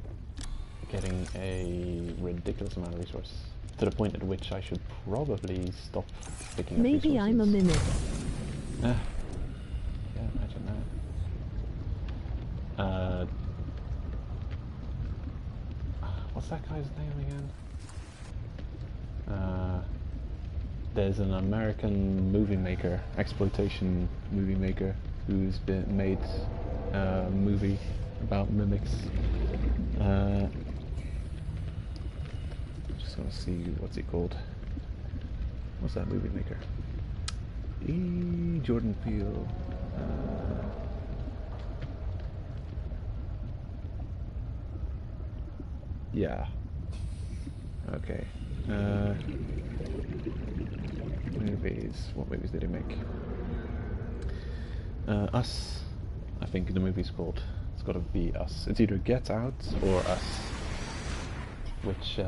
Getting a ridiculous amount of resources. To the point at which I should probably stop picking up resources. Maybe I'm a mimic. Yeah, imagine that. What's that guy's name again? There's an American movie maker, exploitation movie maker, who's made a movie about mimics. Just gonna see what's it called. What's that movie maker? Jordan Peele. Yeah. Okay. Movies. What movies did he make? Us. I think the movie's called. It's got to be Us. It's either Get Out or Us, which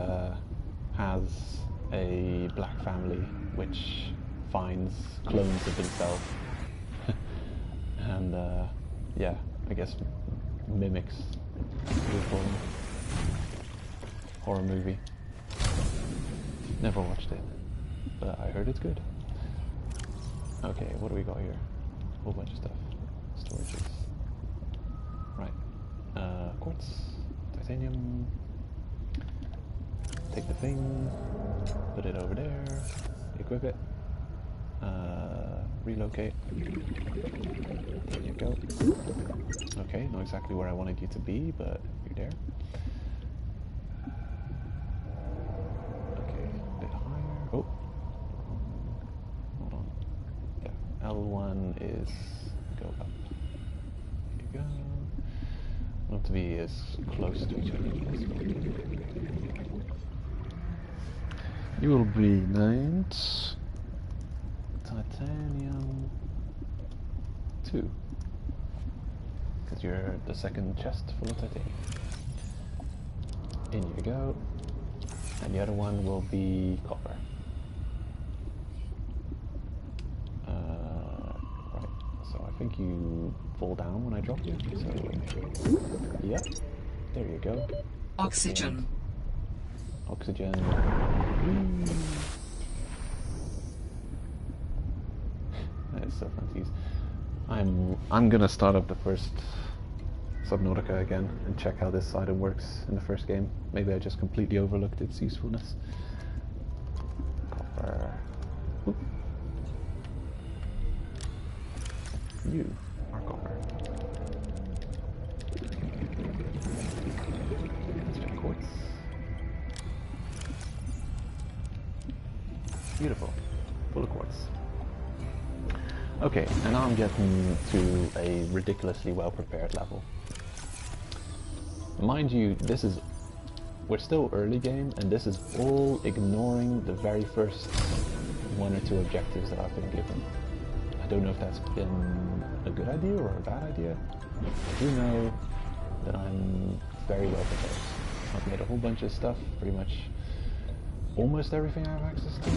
has a black family which finds clones of himself. And yeah, I guess mimics the horror movie. Never watched it, but I heard it's good. Okay, what do we got here? A whole bunch of stuff. Storages. Right. Quartz, titanium. Take the thing, put it over there, equip it, relocate. There you go. Okay, not exactly where I wanted you to be, but you're there. Okay, a bit higher. Oh, hold on. Yeah, L1 is go up. There you go. I want to be as close to each other as possible. You will be named Titanium 2, because you're the second chest full of titanium. In you go, and the other one will be copper. Right, so I think you fall down when I drop you, so yep, there you go. Oxygen. Oxygen. That is so fun to use. I'm gonna start up the first Subnautica again and check how this item works in the first game. Maybe I just completely overlooked its usefulness. Copper. Oop. You are copper. Let's check quartz. Beautiful. Full of quartz. Okay, and now I'm getting to a ridiculously well-prepared level. Mind you, we're still early game, and this is all ignoring the very first 1 or 2 objectives that I've been given. I don't know if that's been a good idea or a bad idea. I do know that I'm very well prepared. I've made a whole bunch of stuff, pretty much almost everything I have access to.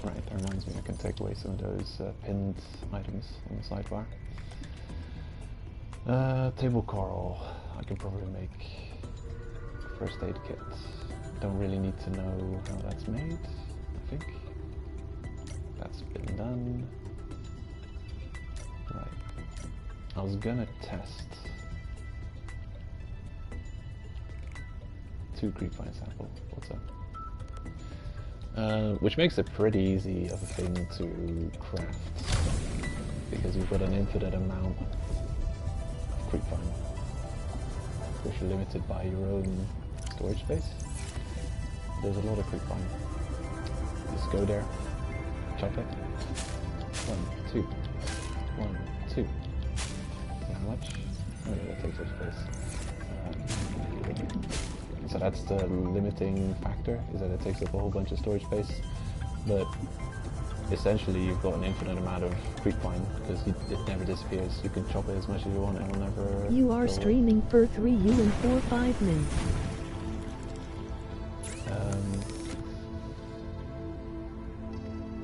Right, that reminds me I can take away some of those pinned items on the sidebar. Table coral. I can probably make first aid kit. Don't really need to know how that's made, I think. That's been done. Right. I was gonna test 2 creepvine sample. What's up? Which makes it pretty easy of a thing to craft, because you've got an infinite amount of creepvine. Of course, you're limited by your own storage space. There's a lot of creepvine. Just go there, chop it. 1, 2, 1, 2. How much? Oh yeah, that takes up space. So that's the limiting factor, is that it takes up a whole bunch of storage space. But essentially you've got an infinite amount of creepvine, because it never disappears. You can chop it as much as you want and it'll never... You are streaming for 3 U and 4-5 minutes.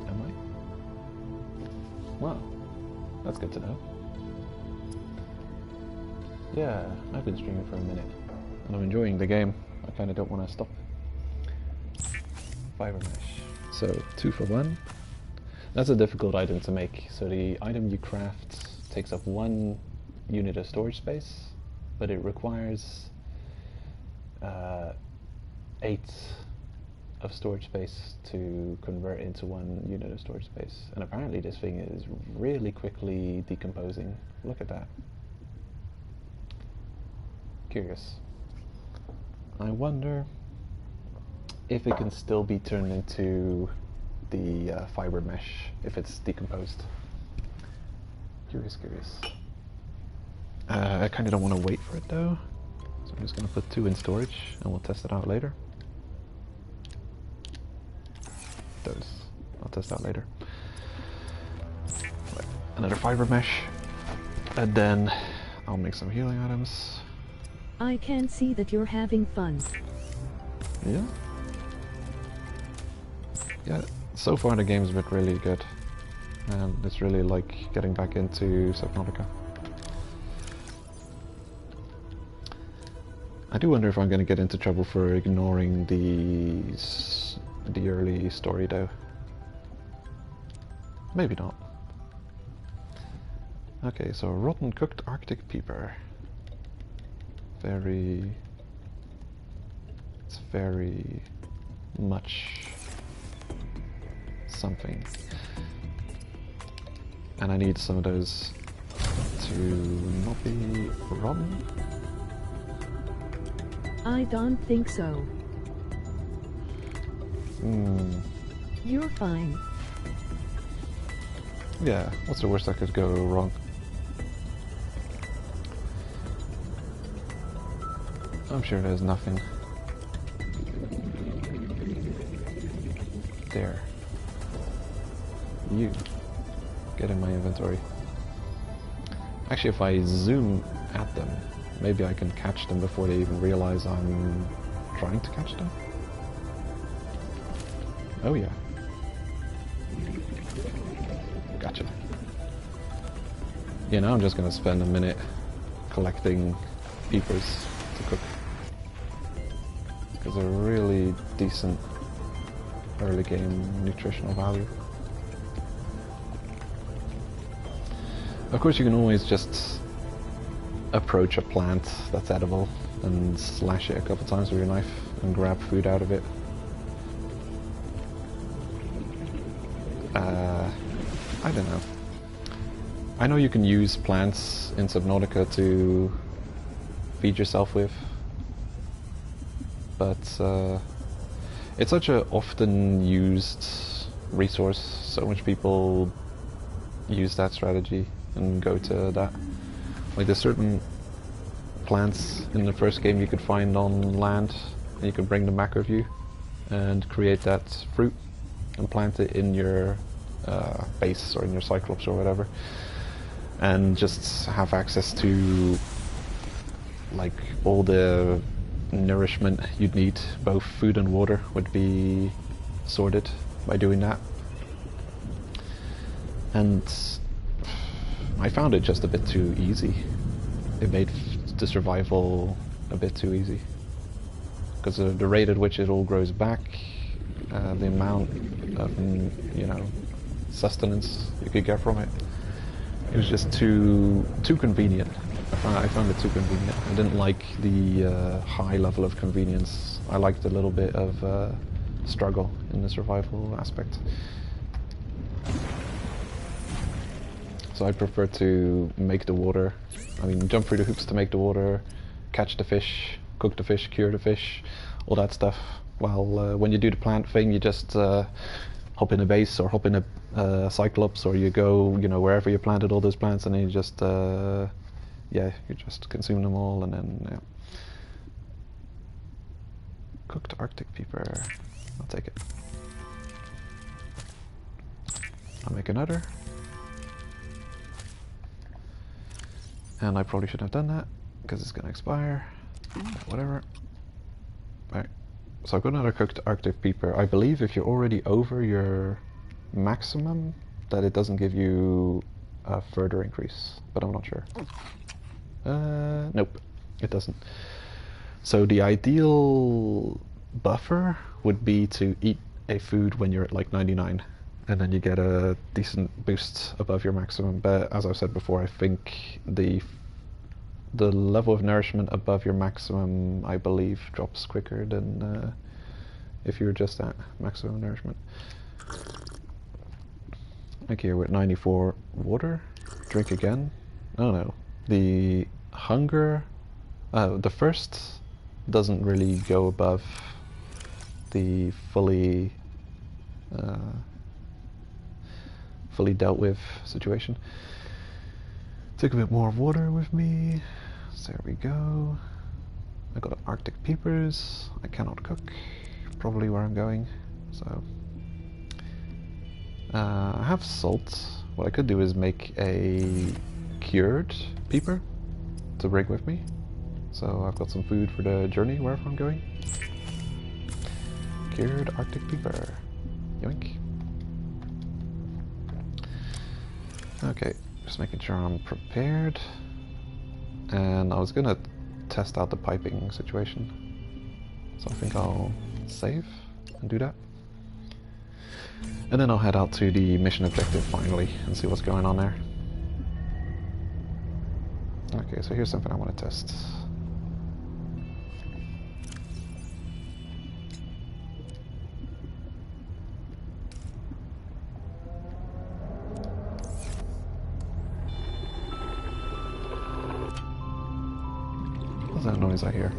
Am I? Wow, that's good to know. Yeah, I've been streaming for a minute, and I'm enjoying the game. I kind of don't want to stop. Fiber mesh. So 2 for 1. That's a difficult item to make. So the item you craft takes up 1 unit of storage space, but it requires 8 of storage space to convert into 1 unit of storage space. And apparently this thing is really quickly decomposing. Look at that. Curious. I wonder if it can still be turned into the fiber mesh if it's decomposed. Curious. I kind of don't want to wait for it though, so I'm just going to put 2 in storage and we'll test it out later. I'll test out later. Right. Another fiber mesh, and then I'll make some healing items. I can see that you're having fun. Yeah. Yeah, So far the game's been really good, and it's really like getting back into Subnautica. I do wonder if I'm going to get into trouble for ignoring the early story though. Maybe not. Okay, so rotten cooked Arctic peeper. It's very much something. And I need some of those to not be rotten. I don't think so. You're fine. Yeah, what's the worst that could go wrong? I'm sure there's nothing. There. You. Get in my inventory. Actually, if I zoom at them, maybe I can catch them before they even realize I'm trying to catch them. Oh yeah. Gotcha. Yeah, now I'm just gonna spend a minute collecting peepers to cook. Because they're really decent early game nutritional value. Of course you can always just approach a plant that's edible and slash it a couple times with your knife and grab food out of it. I don't know. I know you can use plants in Subnautica to feed yourself with, but it's such a often used resource. So much people use that strategy and go to that. Like there's certain plants in the first game you could find on land, and you could bring them back with you and create that fruit and plant it in your base or in your Cyclops or whatever, and just have access to like all the nourishment you'd need. Both food and water would be sorted by doing that. And I found it just a bit too easy. It made the survival a bit too easy. Because the rate at which it all grows back, the amount of, you know, sustenance you could get from it, it was just too convenient. I found it too convenient. I didn't like the high level of convenience. I liked a little bit of struggle in the survival aspect. So I prefer to make the water, I mean jump through the hoops to make the water, catch the fish, cook the fish, cure the fish, all that stuff. While when you do the plant thing, you just hop in a base or hop in a Cyclops, or you go, you know, wherever you planted all those plants, and then you just, yeah, you just consume them all, and then, yeah. Cooked Arctic peeper, I'll take it. I'll make another. And I probably shouldn't have done that, because it's going to expire. Whatever. Right. So I've got another cooked Arctic peeper. I believe if you're already over your maximum, that it doesn't give you a further increase, but I'm not sure. Nope, it doesn't. So the ideal buffer would be to eat a food when you're at like 99. And then you get a decent boost above your maximum. But as I've said before, I think the level of nourishment above your maximum, I believe, drops quicker than if you're just at maximum nourishment. Okay, we're at 94 water. Drink again. Oh no. The hunger, the first doesn't really go above the fully dealt with situation. Take a bit more water with me. So there we go. I got Arctic peepers. I cannot cook. Probably where I'm going. So I have salt. What I could do is make a cured peeper to bring with me. So I've got some food for the journey wherever I'm going. Cured Arctic peeper. Yoink. Okay, just making sure I'm prepared. And I was gonna test out the piping situation. So I think I'll save and do that. And then I'll head out to the mission objective finally and see what's going on there. Okay, so here's something I want to test. What's that noise I hear?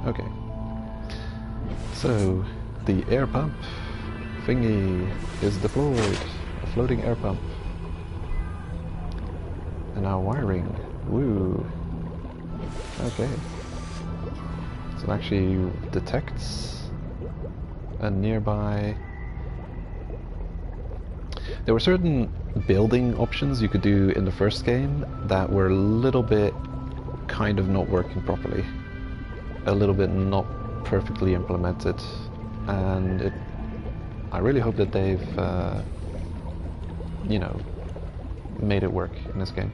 Okay. So, the air pump thingy is deployed. A floating air pump. And now wiring. Woo. Okay. So it actually detects a nearby... There were certain building options you could do in the first game that were a little bit kind of not working properly. A little bit not perfectly implemented. And I really hope that they've, you know, made it work in this game.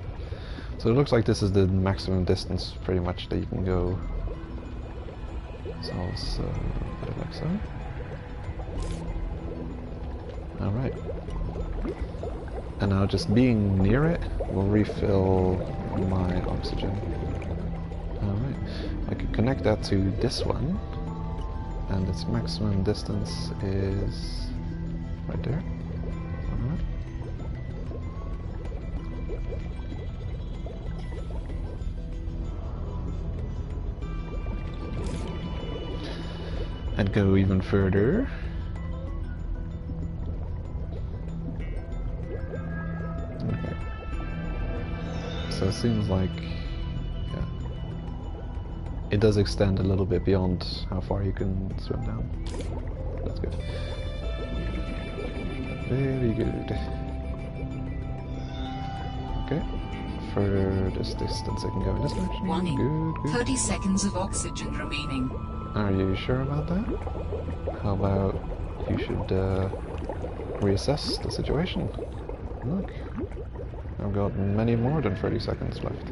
So it looks like this is the maximum distance pretty much that you can go. So I'll put it like so. Alright. And now just being near it will refill my oxygen. Alright. I can connect that to this one. And its maximum distance is right there. Alright. And go even further. Okay. So it seems like, yeah, it does extend a little bit beyond how far you can swim down. That's good. Very good. Okay. Furthest distance I can go in this direction. Warning. Good, good. 30 seconds of oxygen remaining. Are you sure about that? How about you should reassess the situation? Look, I've got many more than 30 seconds left.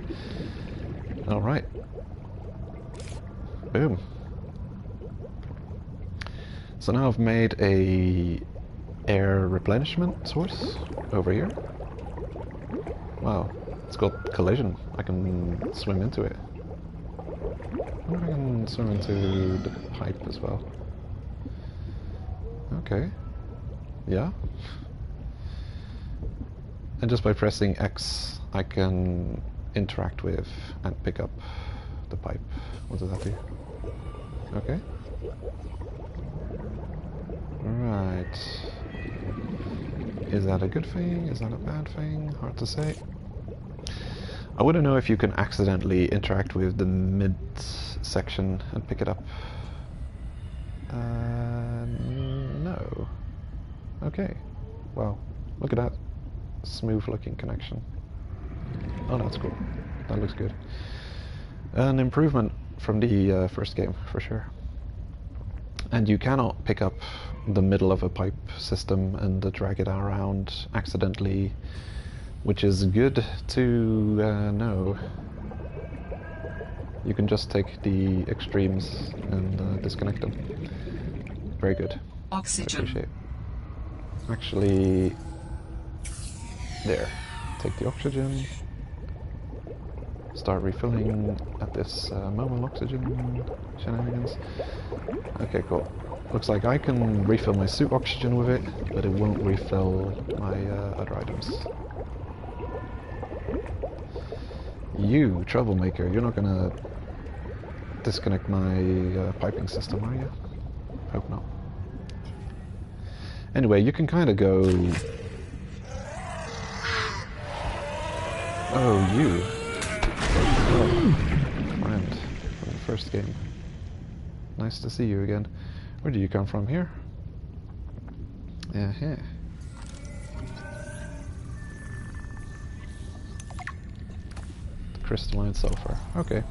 Alright. Boom. So now I've made a air replenishment source over here. Wow, it's got collision. I can swim into it. I wonder if I can swim into the pipe as well. Okay. Yeah. And just by pressing X, I can interact with and pick up the pipe. What does that do? Okay. Right. Is that a good thing? Is that a bad thing? Hard to say. I wouldn't know if you can accidentally interact with the mid section and pick it up. No. Okay. Wow. Look at that smooth looking connection. Oh, that's cool. That looks good. An improvement from the first game, for sure. And you cannot pick up the middle of a pipe system and drag it around accidentally, which is good to know. You can just take the extremes and disconnect them. Very good. Oxygen. I appreciate it. Actually, there. Take the oxygen. Start refilling at this mobile oxygen shenanigans. Okay, cool. Looks like I can refill my suit oxygen with it, but it won't refill my other items. You, troublemaker, you're not gonna disconnect my piping system, are you? Hope not. Anyway, you can kind of go... Oh, you. Oh, friend from the first game. Nice to see you again. Where do you come from here? Uh-huh. Crystalline sulfur. Okay.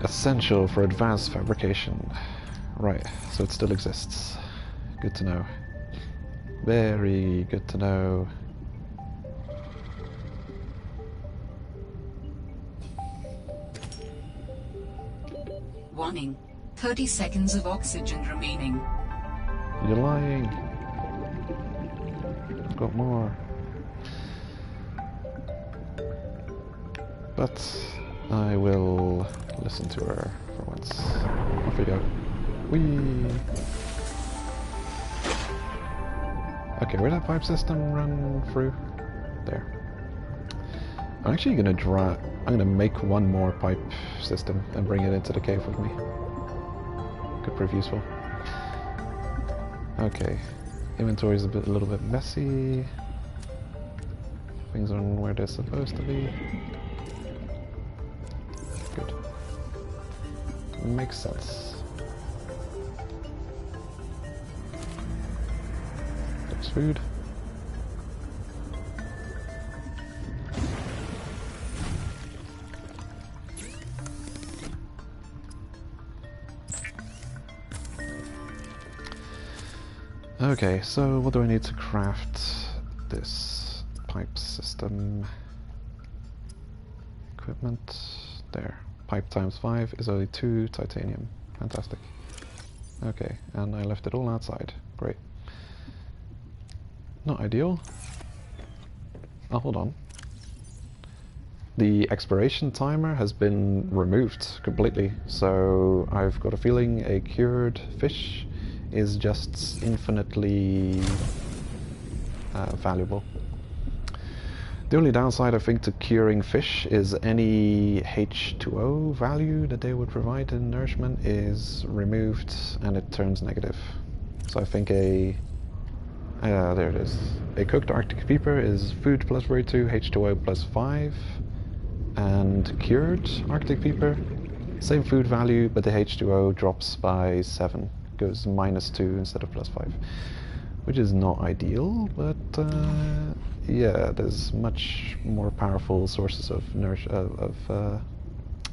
Essential for advanced fabrication. Right, so it still exists. Good to know. Very good to know. Warning. 30 seconds of oxygen remaining. You're lying. I've got more. But I will listen to her for once. Off we go. Whee! Okay, where'd that pipe system run through? There. I'm actually gonna make one more pipe system and bring it into the cave with me. Could prove useful. Okay. Inventory's a little bit messy. Things aren't where they're supposed to be. Good. Makes sense. There's food. Okay, so what do I need to craft this pipe system? Equipment. There. Pipe times 5 is only 2 titanium. Fantastic. Okay, and I left it all outside. Great. Not ideal. Oh, hold on. The expiration timer has been removed completely, so I've got a feeling a cured fish is just infinitely valuable. The only downside, I think, to curing fish is any H2O value that they would provide in nourishment is removed and it turns negative. So I think there it is. A cooked Arctic peeper is food plus 42, H2O plus 5, and cured Arctic peeper, same food value, but the H2O drops by 7. Goes -2 instead of +5, which is not ideal, but yeah, there's much more powerful sources of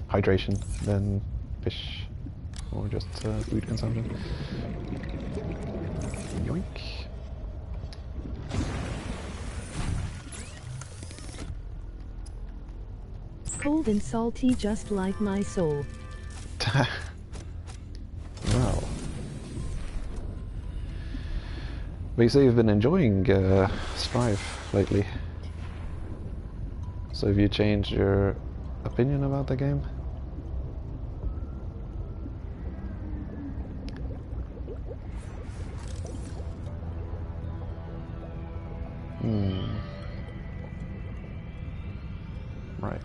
hydration than fish or just food consumption. Yoink. Cold and salty just like my soul. Well. But you say you've been enjoying Strive lately. So have you changed your opinion about the game? Right.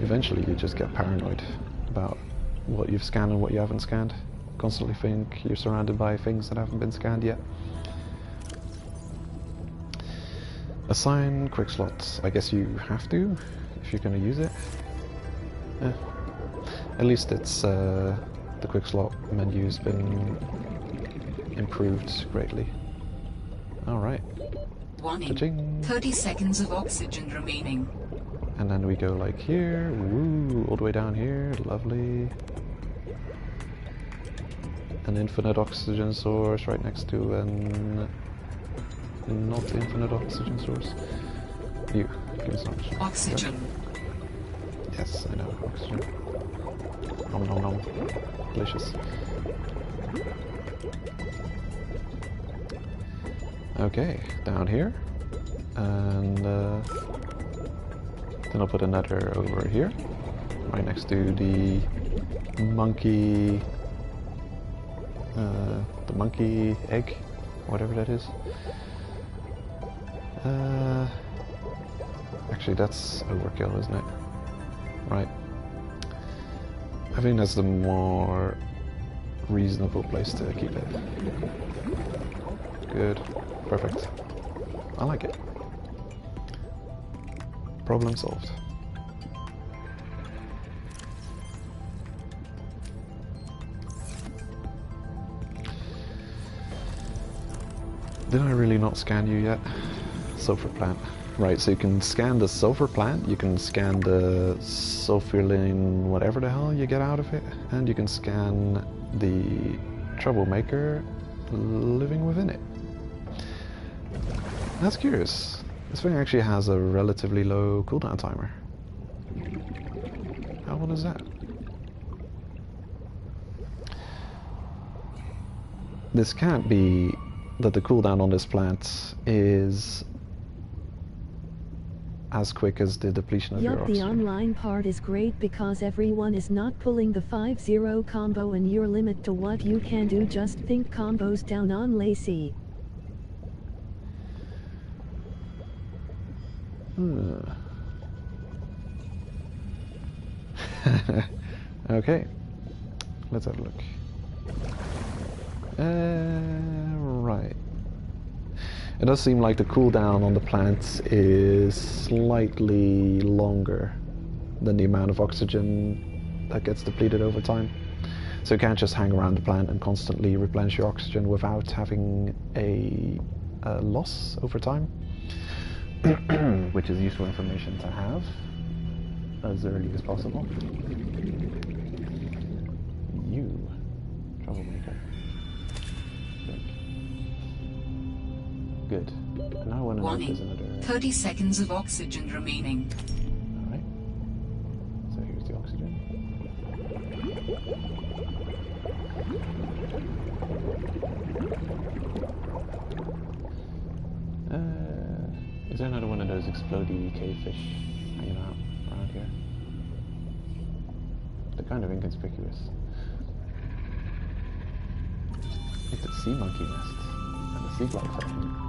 Eventually you just get paranoid about what you've scanned and what you haven't scanned. Constantly think you're surrounded by things that haven't been scanned yet. Assign quick slots. I guess you have to if you're going to use it. At least it's the quick slot menu's been improved greatly. Alright. Warning. 30 seconds of oxygen remaining. And then we go like here, woo, all the way down here, lovely. An infinite oxygen source right next to an not infinite oxygen source. You, give me some oxygen. Right? Yes, I know, oxygen. Nom nom nom. Delicious. Okay, down here. And then I'll put another over here. Right next to the monkey egg, whatever that is. Actually, that's overkill, isn't it? Right. I think that's the more reasonable place to keep it. Good. Perfect. I like it. Problem solved. Did I really not scan you yet? Sulfur plant. Right, so you can scan the sulfur plant, you can scan the sulfurline whatever the hell you get out of it, and you can scan the troublemaker living within it. That's curious. This thing actually has a relatively low cooldown timer. How old is that? This can't be that the cooldown on this plant is as quick as the depletion of your Yup, the oxygen. online part is great because everyone is not pulling the 5-0 combo and your limit to what you can do. Just think combos down on Lacey. Okay, let's have a look. Right. It does seem like the cooldown on the plants is slightly longer than the amount of oxygen that gets depleted over time. So you can't just hang around the plant and constantly replenish your oxygen without having a loss over time. Which is useful information to have as early as possible. You, troublemaker. Good. And now I want to know if there's another... 30 seconds of oxygen remaining. Alright. So here's the oxygen. Is there another one of those explodey cavefish hanging out around here? They're kind of inconspicuous. Look at the sea monkey nest and the sea glide section.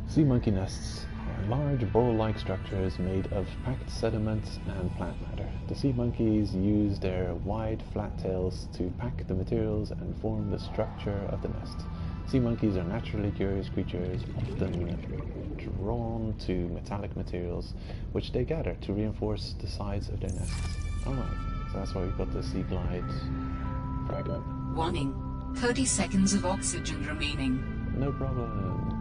Sea monkey nests are large bowl-like structures made of packed sediments and plant matter. The sea monkeys use their wide, flat tails to pack the materials and form the structure of the nest. Sea monkeys are naturally curious creatures, often drawn to metallic materials, which they gather to reinforce the sides of their nests. Alright, so that's why we've got the sea glide fragment. Warning. 30 seconds of oxygen remaining. No problem.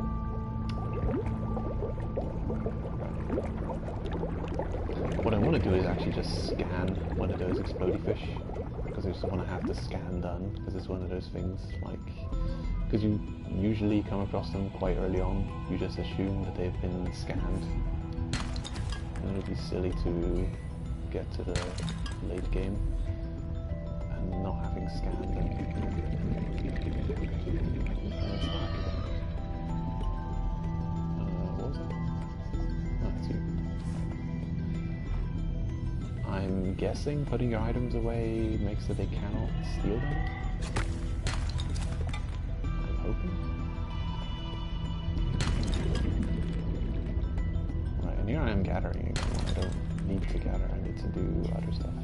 What I want to do is actually just scan one of those explodey fish, because I just want to have the scan done, because it's one of those things, like, because you usually come across them quite early on, you just assume that they've been scanned, and it would be silly to get to the late game and not having scanned them. And it's dark again. What was it? Oh, it's you. I'm guessing putting your items away makes it they cannot steal them? I'm hoping. Right, and here I am gathering again. I don't need to gather, I need to do other stuff.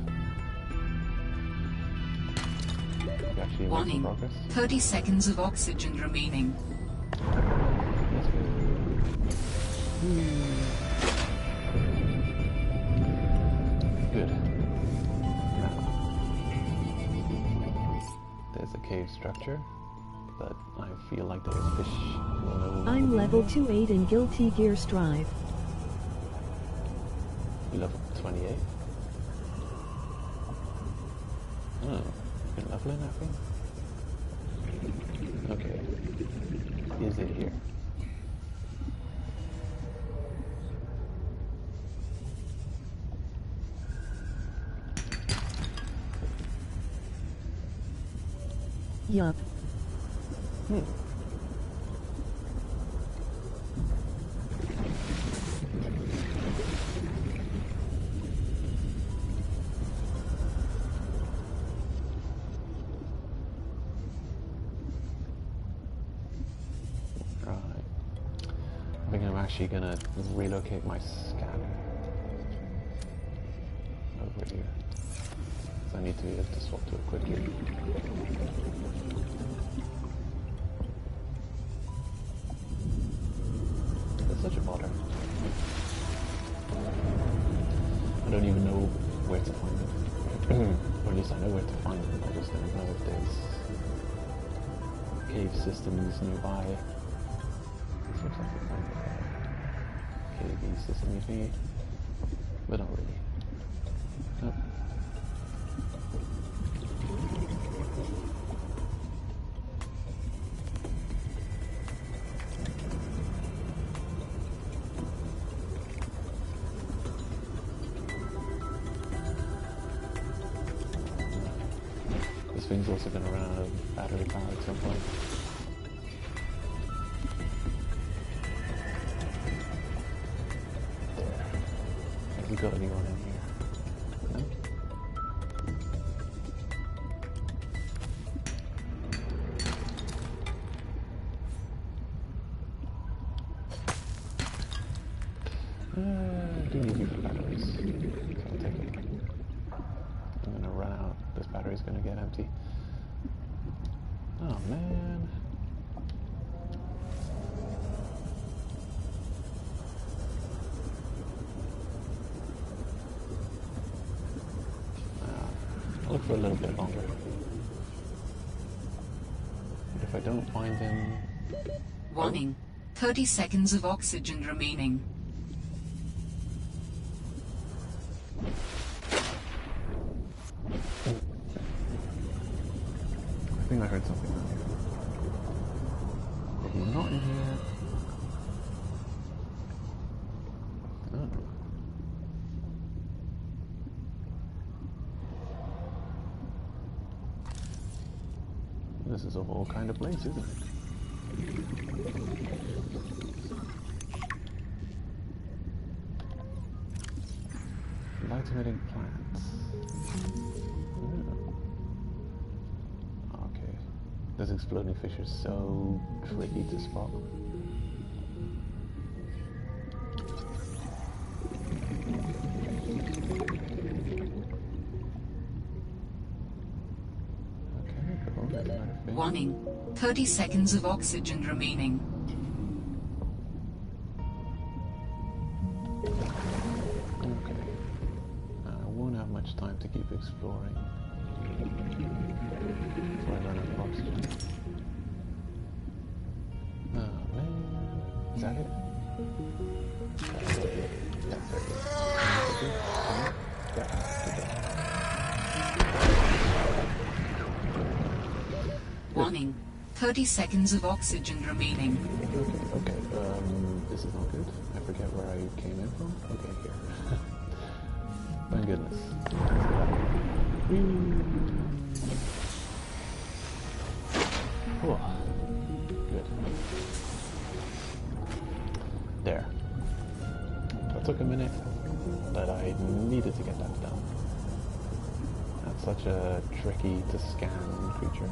Actually make some progress. 30 seconds of oxygen remaining. Yes, Good. Now, there's a cave structure, but I feel like those fish will no longer I'm be level here. 28 in Guilty Gear Strive. Level 28. Oh, you can level in that thing? Okay. Is it here? Yup. Right. I think I'm actually gonna relocate my scanner over here. So I need to be able to swap to it quickly. That's such a bother. I don't even know where to find them. Or at least I know where to find them, I just don't know if there's cave systems nearby. This looks like a kind of cave system thingy, but not really. Nope. thing's also going to run out of battery power at some point. There. Have we got anyone in here? No? Do need you for batteries. So I'll take it. I'm gonna run out. This battery's gonna get empty. Oh man. I'll look for a little bit longer. But if I don't find him... Warning. 30 seconds of oxygen remaining. I think I heard something out here. If he's not in here... Oh. This is a whole kind of place, isn't it? Light-emitting plants. Okay. This exploding fish is so tricky to spot. Okay, cool. That's another fish. Warning. 30 seconds of oxygen remaining. Okay. I won't have much time to keep exploring before I run out of oxygen. Oh man. Is that it? That's it. That's very good. Yeah, Warning. 30 seconds of oxygen remaining. Okay, this is not good. I forget where I came in from. Okay, here. Thank goodness. Oh, good. There. That took a minute, but I needed to get that done. That's such a tricky to scan creature.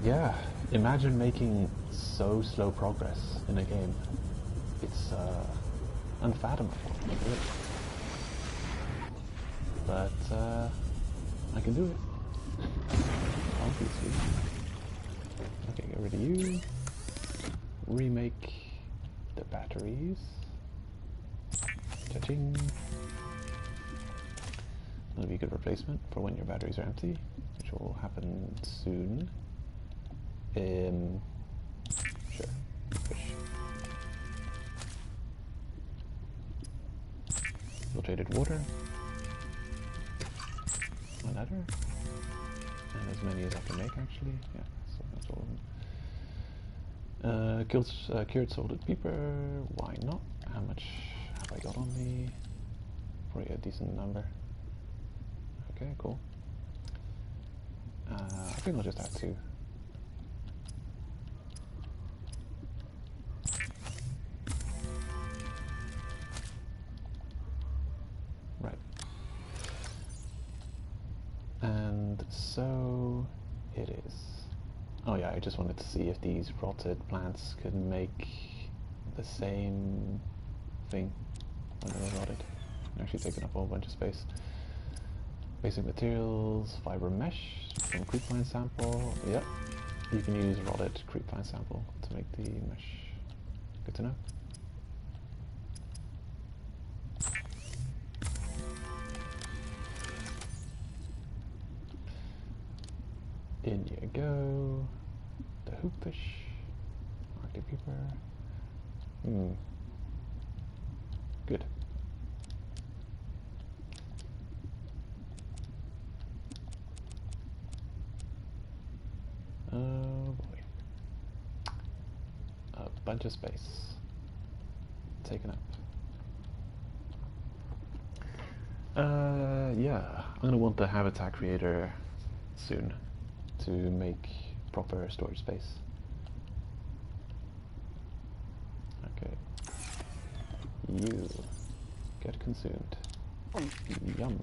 Yeah, imagine making so slow progress in a game. It's unfathomable, really. But I can do it. Obviously. Okay, get rid of you. Remake the batteries. Cha-ching. That'll be a good replacement for when your batteries are empty, which will happen soon. Sure. Fish. Filtrated water. Another. And as many as I can make, actually. Yeah, so that's all of them. Cured salted pepper. Why not? How much have I got on me? Probably a decent number. Okay, cool. I think I'll just add 2. Right. And so it is. Oh yeah, I just wanted to see if these rotted plants could make the same thing when they were rotted. Actually taking up a whole bunch of space. Basic materials, fiber mesh from creepvine sample. Yep, you can use rotted creepvine sample to make the mesh. Good to know. In you go. The hoopfish. Arctic reaper. Good. Oh boy. A bunch of space taken up. Yeah, I'm gonna want the habitat creator soon to make proper storage space. Okay. You get consumed. Yum.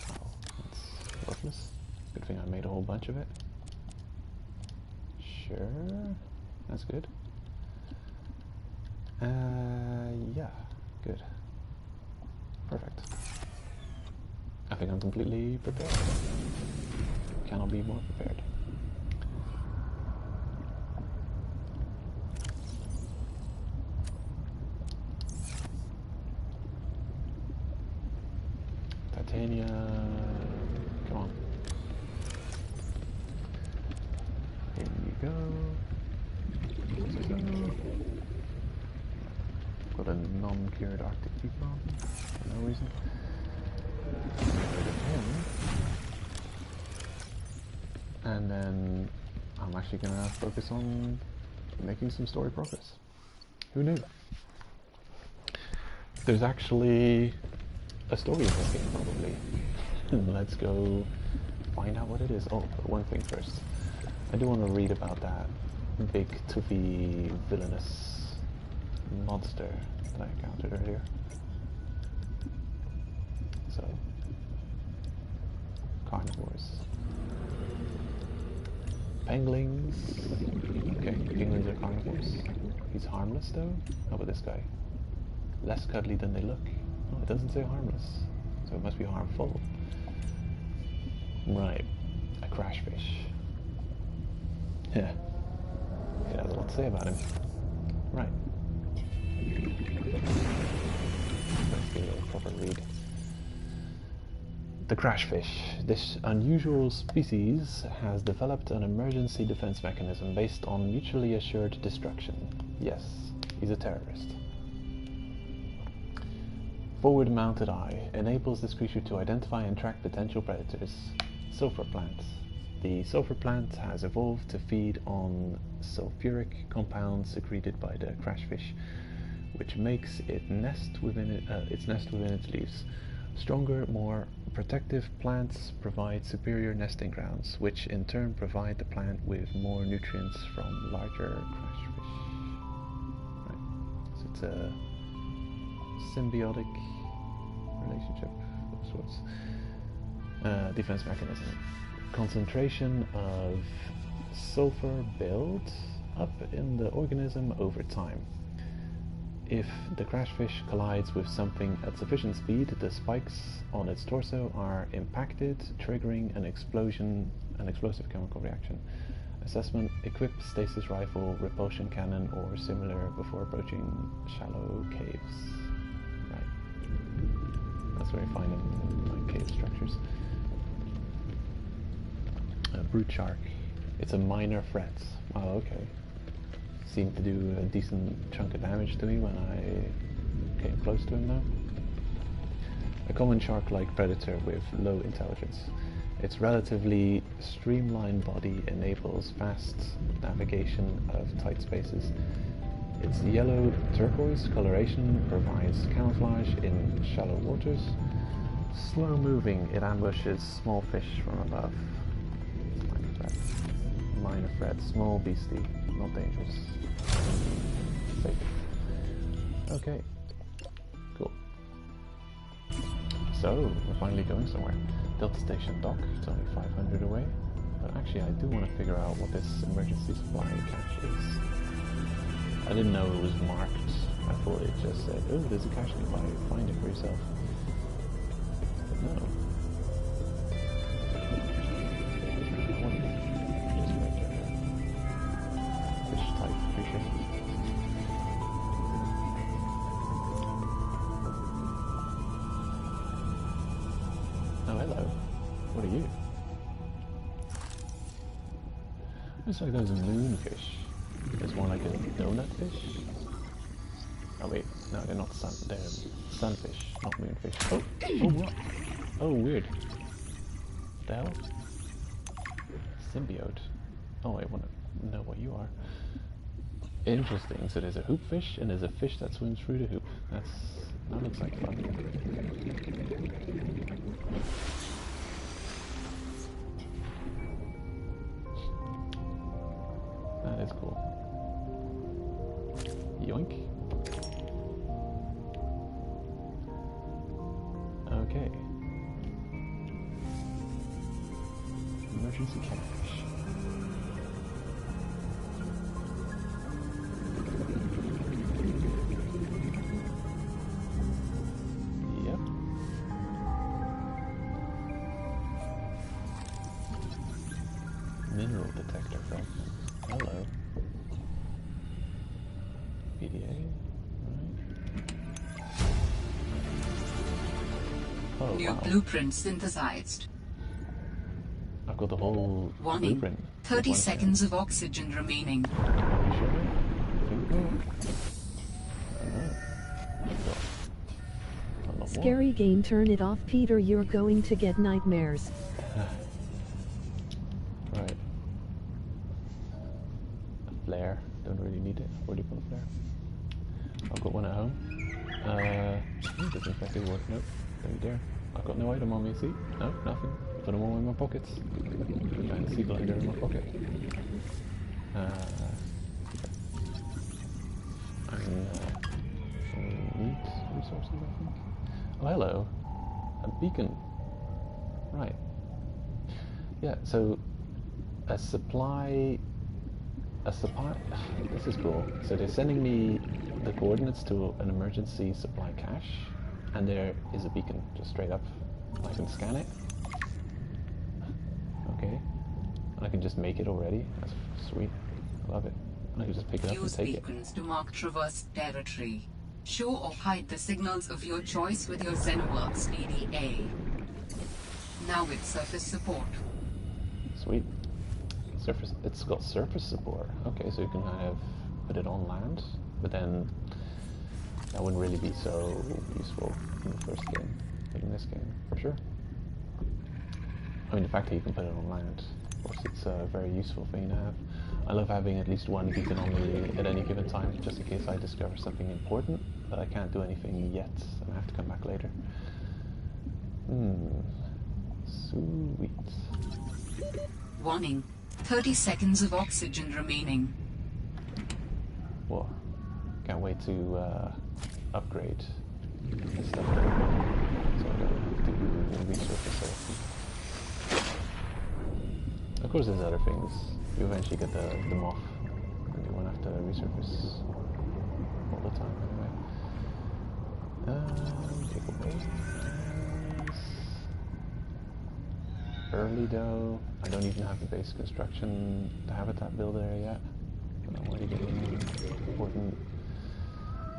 Wow, that's worthless. Good thing I made a whole bunch of it. Sure, that's good. Yeah, good. Perfect. I think I'm completely prepared. Cannot be more prepared. Titania, come on. Here you go. Got a non-cured Arctic people for no reason. Get rid of him. And then I'm actually gonna focus on making some story progress. Who knew? There's actually a story in this game, probably. Let's go find out what it is. Oh, but one thing first. I do want to read about that big, toothy, villainous monster that I encountered earlier. So, carnivores. Penguins. Okay, penguins are carnivores. He's harmless though. How about this guy? Less cuddly than they look. Oh, it doesn't say harmless, so it must be harmful. Right, a crash fish. Yeah, it has a lot to say about him. Right. Let's give it a proper read. The crashfish. This unusual species has developed an emergency defense mechanism based on mutually assured destruction. Yes, he's a terrorist. Forward-mounted eye enables this creature to identify and track potential predators. Sulfur plant. The sulfur plant has evolved to feed on sulfuric compounds secreted by the crashfish, which makes its nest within its leaves. Stronger, more protective plants provide superior nesting grounds, which in turn provide the plant with more nutrients from larger crashfish. Right. So it's a symbiotic relationship of sorts. Defense mechanism. Concentration of sulfur builds up in the organism over time. If the crashfish collides with something at sufficient speed, the spikes on its torso are impacted, triggering an explosive chemical reaction. Assessment: equip stasis rifle, repulsion cannon, or similar before approaching shallow caves. Right. That's where you find them, like cave structures. Brute shark. It's a minor threat. Oh, okay. Seemed to do a decent chunk of damage to me when I came close to him now. A common shark-like predator with low intelligence. Its relatively streamlined body enables fast navigation of tight spaces. Its yellow turquoise coloration provides camouflage in shallow waters. Slow moving, it ambushes small fish from above. Minor threat, small beastie, not dangerous. Safe. Okay, cool. So, we're finally going somewhere. Delta Station dock, it's only 500 away. But actually I do want to figure out what this emergency supply cache is. I didn't know it was marked. I thought it just said, oh, there's a cache nearby, find it for yourself. But no. Oh, hello. What are you? It's like those moonfish. It's more like a donut fish. Oh wait, no, they're not they're sunfish, not moonfish. Oh, oh what? Oh weird. What the hell? Symbiote. Oh, I want to know what you are. Interesting. So there's a hoop fish and there's a fish that swims through the hoop. That looks like fun. That is cool. Yoink. Okay. Emergency cash. Yep. Mineral detector fragment. Hello. PDA. Right. Oh, New wow. blueprint synthesized. I've got the whole Warning. blueprint. 30 seconds of oxygen remaining. Are you sure? I think so. I don't know. I've got a lot more. Scary game, turn it off, Peter, you're going to get nightmares. Right. A flare. Don't really need it. Already put a flare. I've got one at home. Disinfecting work. Nope. Don't dare. I've got no item on me, see? No, nothing. Put them all in my pockets. Giant sea glider in my pocket. Meat resources, I think. Oh, hello. A beacon. Right. Yeah, so a supply. This is cool. So they're sending me the coordinates to an emergency supply cache, and there is a beacon just straight up. I can scan it. Okay. And I can just make it already. That's sweet. I love it. And I can just pick it up and Use take it. beacons to mark traverse territory. Show or hide the signals of your choice with your ZenWorks PDA. Now with surface support. Sweet. Surface. It's got surface support. Okay, so you can kind of put it on land, but then that wouldn't really be so useful in the first game, but in this game, for sure. I mean, the fact that you can put it on land, of course, it's a very useful thing to have. I love having at least one beacon on me at any given time, just in case I discover something important, but I can't do anything yet, and I have to come back later. Sweet. Warning. 30 seconds of oxygen remaining. Whoa. Can't wait to upgrade this stuff. So I don't have to resurface everything. Of course there's other things. You eventually get the moth, and you won't have to resurface all the time anyway. Take away. Early though. I don't even have the base construction, the habitat builder there yet. But I'm already getting important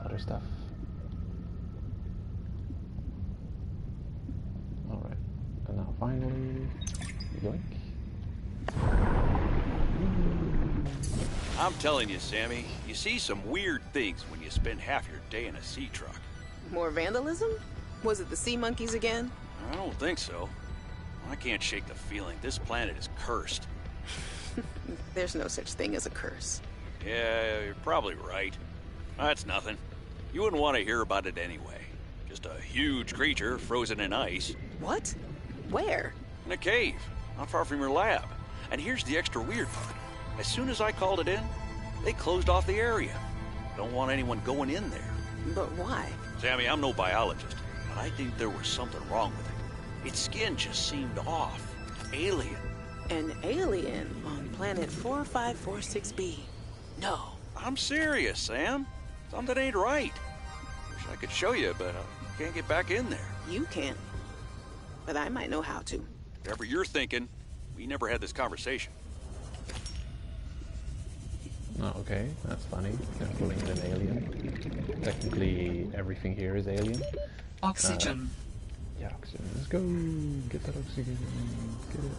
other stuff. Alright. And now finally, yoink. I'm telling you, Sammy, you see some weird things when you spend half your day in a sea truck. More vandalism? Was it the sea monkeys again? I don't think so. I can't shake the feeling this planet is cursed. There's no such thing as a curse. Yeah, you're probably right. That's nothing. You wouldn't want to hear about it anyway. Just a huge creature frozen in ice. What? Where? In a cave, not far from your lab. And here's the extra weird part. As soon as I called it in, they closed off the area. Don't want anyone going in there. But why? Sammy, I'm no biologist, but I think there was something wrong with it. Its skin just seemed off. Alien. An alien on planet 4546B. No. I'm serious, Sam. Something ain't right. Wish I could show you, but I can't get back in there. You can't. But I might know how to. Whatever you're thinking, we never had this conversation. Oh, okay, that's funny. They're calling it an alien. Technically, everything here is alien. Oxygen. Yeah, oxygen. Let's go. Get that oxygen. Get it.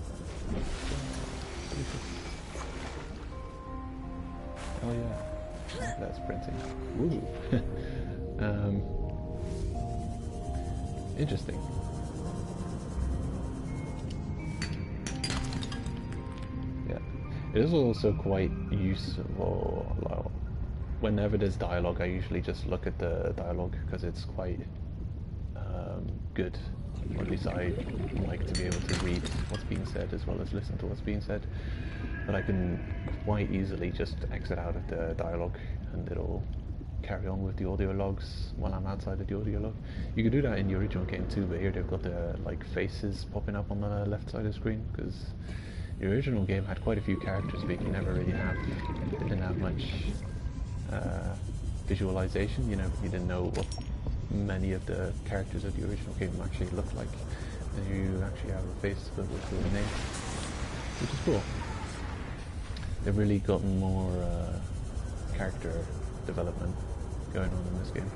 Oh yeah. That's printing. Ooh. Interesting. Yeah. It is also quite useful. Well, whenever there's dialogue, I usually just look at the dialogue because it's quite good. Or at least I like to be able to read what's being said as well as listen to what's being said. But I can quite easily just exit out of the dialogue and it'll carry on with the audio logs while I'm outside of the audio log. You could do that in the original game too, but here they've got the like faces popping up on the left side of the screen because the original game had quite a few characters, but you never really didn't have much visualization. You didn't know what many of the characters of the original game actually looked like, and you actually have a face with a name, which is cool. They've really gotten more character development going on in this game.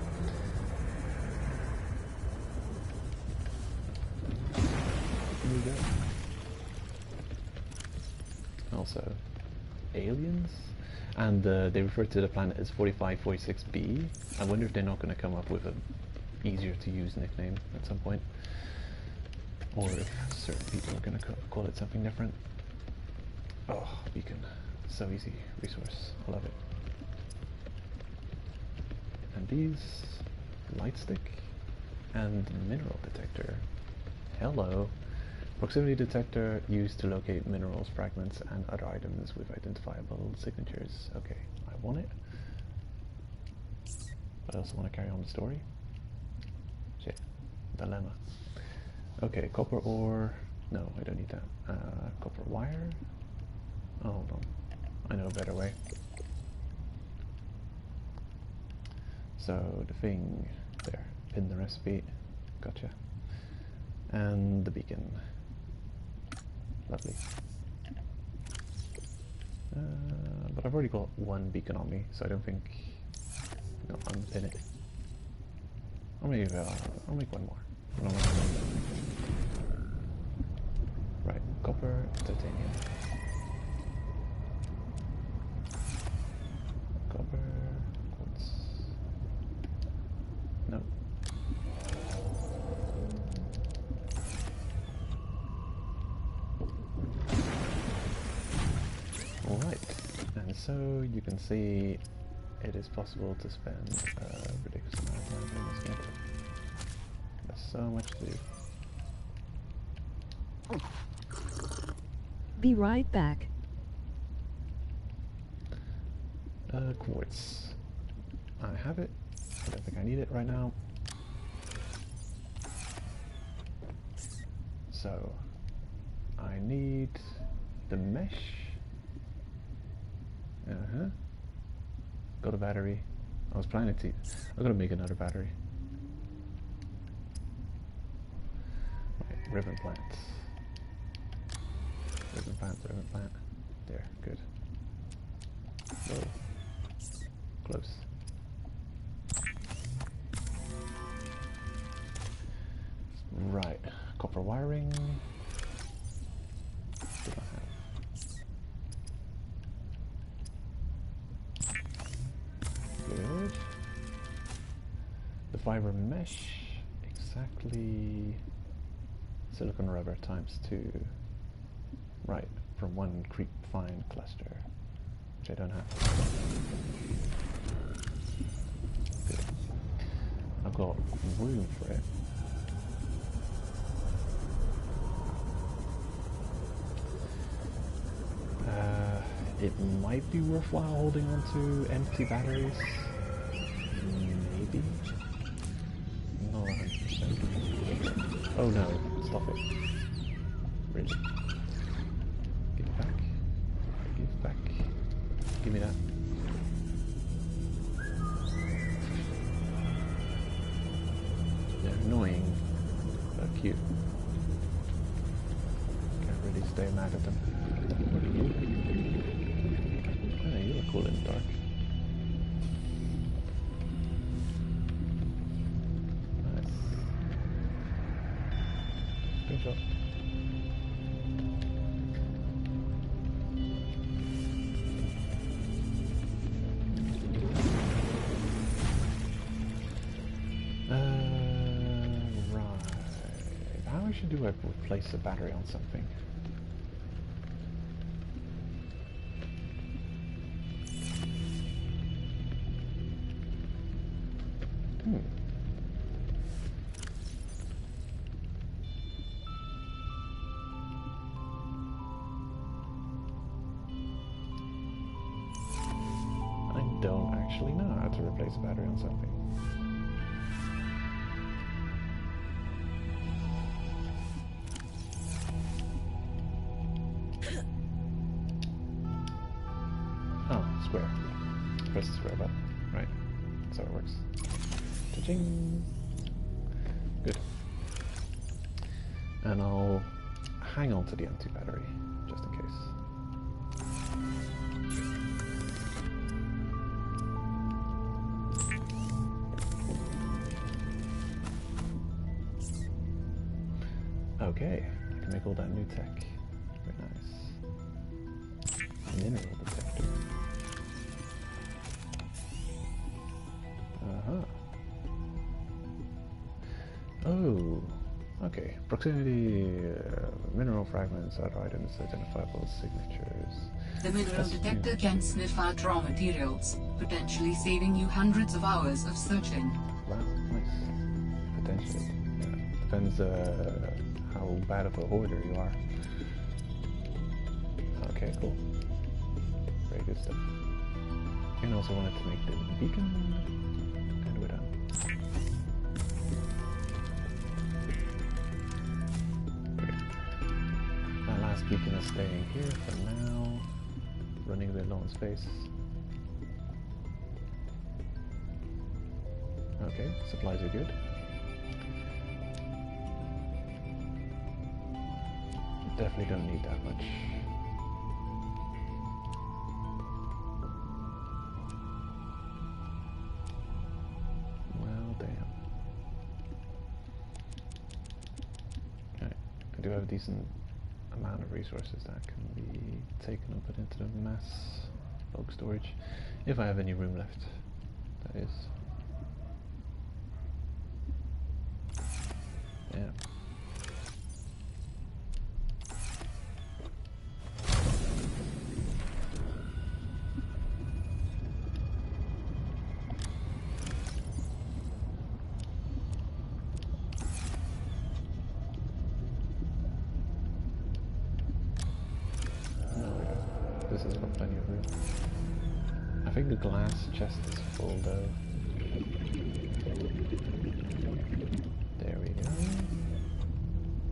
Here we go. Also, aliens, and they refer to the planet as 4546b. I wonder if they're not going to come up with a easier to use nickname at some point, or if certain people are going to call it something different. Oh, beacon. So easy resource. I love it. And these, light stick and mineral detector. Hello. Proximity detector used to locate minerals, fragments, and other items with identifiable signatures. Okay, I want it. But I also want to carry on the story. Shit. Dilemma. Okay, copper ore. No, I don't need that. Copper wire. Oh, hold on. I know a better way. So the thing there, pin the recipe, gotcha. And the beacon, lovely. But I've already got one beacon on me, so I don't think I'll unpin it. I'll make one more. Right, copper, titanium. Copper, quartz. No. Alright, and so you can see it is possible to spend a ridiculous amount of time in this game. There's so much to do. Be right back. Quartz. I have it. I don't think I need it right now. So, I need the mesh. Got a battery. I was planning to. I'm gonna make another battery. Right, ribbon plants. Ribbon plant. There, good. Whoa. Close. Right, copper wiring. What do I have? Good. The fiber mesh, exactly. Silicon rubber ×2. Right, from one creep fine cluster, which I don't have. Good. I've got room for it. It might be worthwhile holding on to empty batteries. Maybe. Not 100%. Oh no, stop it. Really. Give it back. Give back. Give me that. They're annoying, but cute. Can't really stay mad at them. What are you? Oh, you look cool in the dark. Nice. shot. Right. How actually do I replace a battery on something? I don't actually know how to replace a battery on something. Oh, square. Press the square button. Right. That's how it works. Cha-ching! Good. And I'll hang on to the empty battery, just in case. Okay, I can make all that new tech. Very nice. Mineral detector. Uh-huh. Oh, okay. Proximity, mineral fragments, other items, identifiable signatures. The mineral detector can sniff out raw materials, potentially saving you hundreds of hours of searching. Wow, nice. Potentially. Yeah. Depends how bad of a hoarder you are. Okay, cool. Very good stuff. And also wanted to make the beacon. And we're done. My last beacon is staying here for now. Running a bit low on space. Okay, supplies are good. Definitely don't need that much. Well, damn. Right, I do have a decent amount of resources that can be taken and put into the mass bulk storage, if I have any room left, that is. Yeah. This has got plenty of room. I think the glass chest is full though. There we go.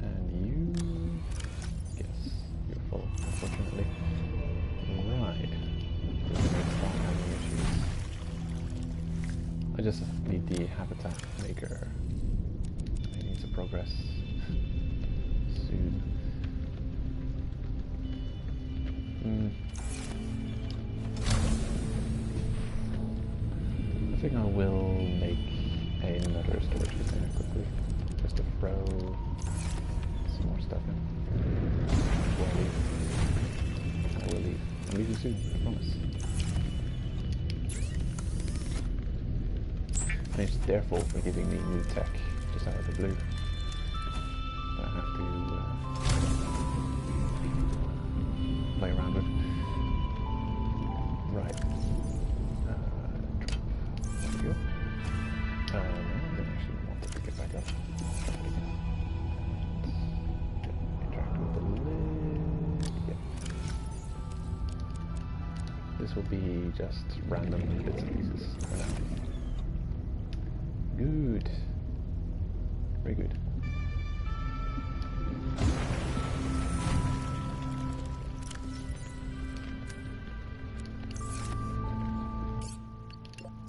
And you... yes, you're full, unfortunately. Right. Start having issues. I just need the habitat maker. I need to progress soon. I think I will make another storage container quickly, just to throw some more stuff in before I leave. I will leave. I'm leaving soon, I promise. And it's their fault for giving me new tech just out of the blue. That I have to play around with. Right. There we go. No, I don't actually want to pick it back up. Interact with the lid. Yep. This will be just random bits and pieces for now. Good. Very good.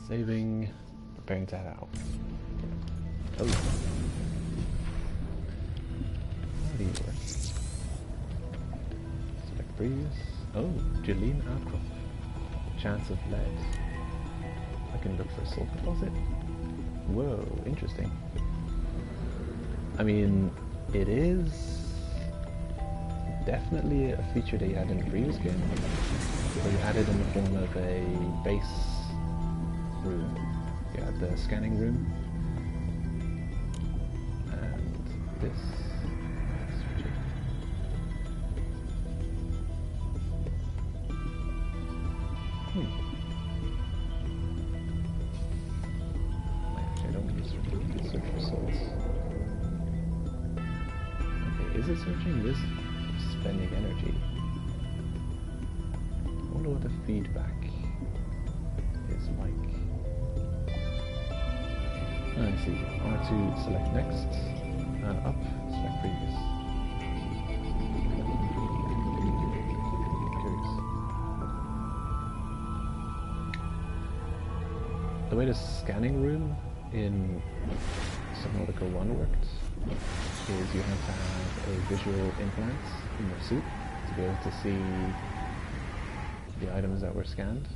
Saving, preparing to head out. Oh. How do you work? Select previous. Oh, Jeline outcrop. Chance of lead. I can look for a salt deposit. Whoa, interesting. I mean, it is definitely a feature they had in the previous game. So you had it in the form of a base room. You had the scanning room. And this. Switch it. Actually, I don't need to search for souls. Okay, is it searching? It is spending energy. I wonder what the feedback is like. I see. R2 select next. Up, select previous. Curious. The way the scanning room in Subnautica 1 worked is you have to have a visual implant in your suit to be able to see the items that were scanned.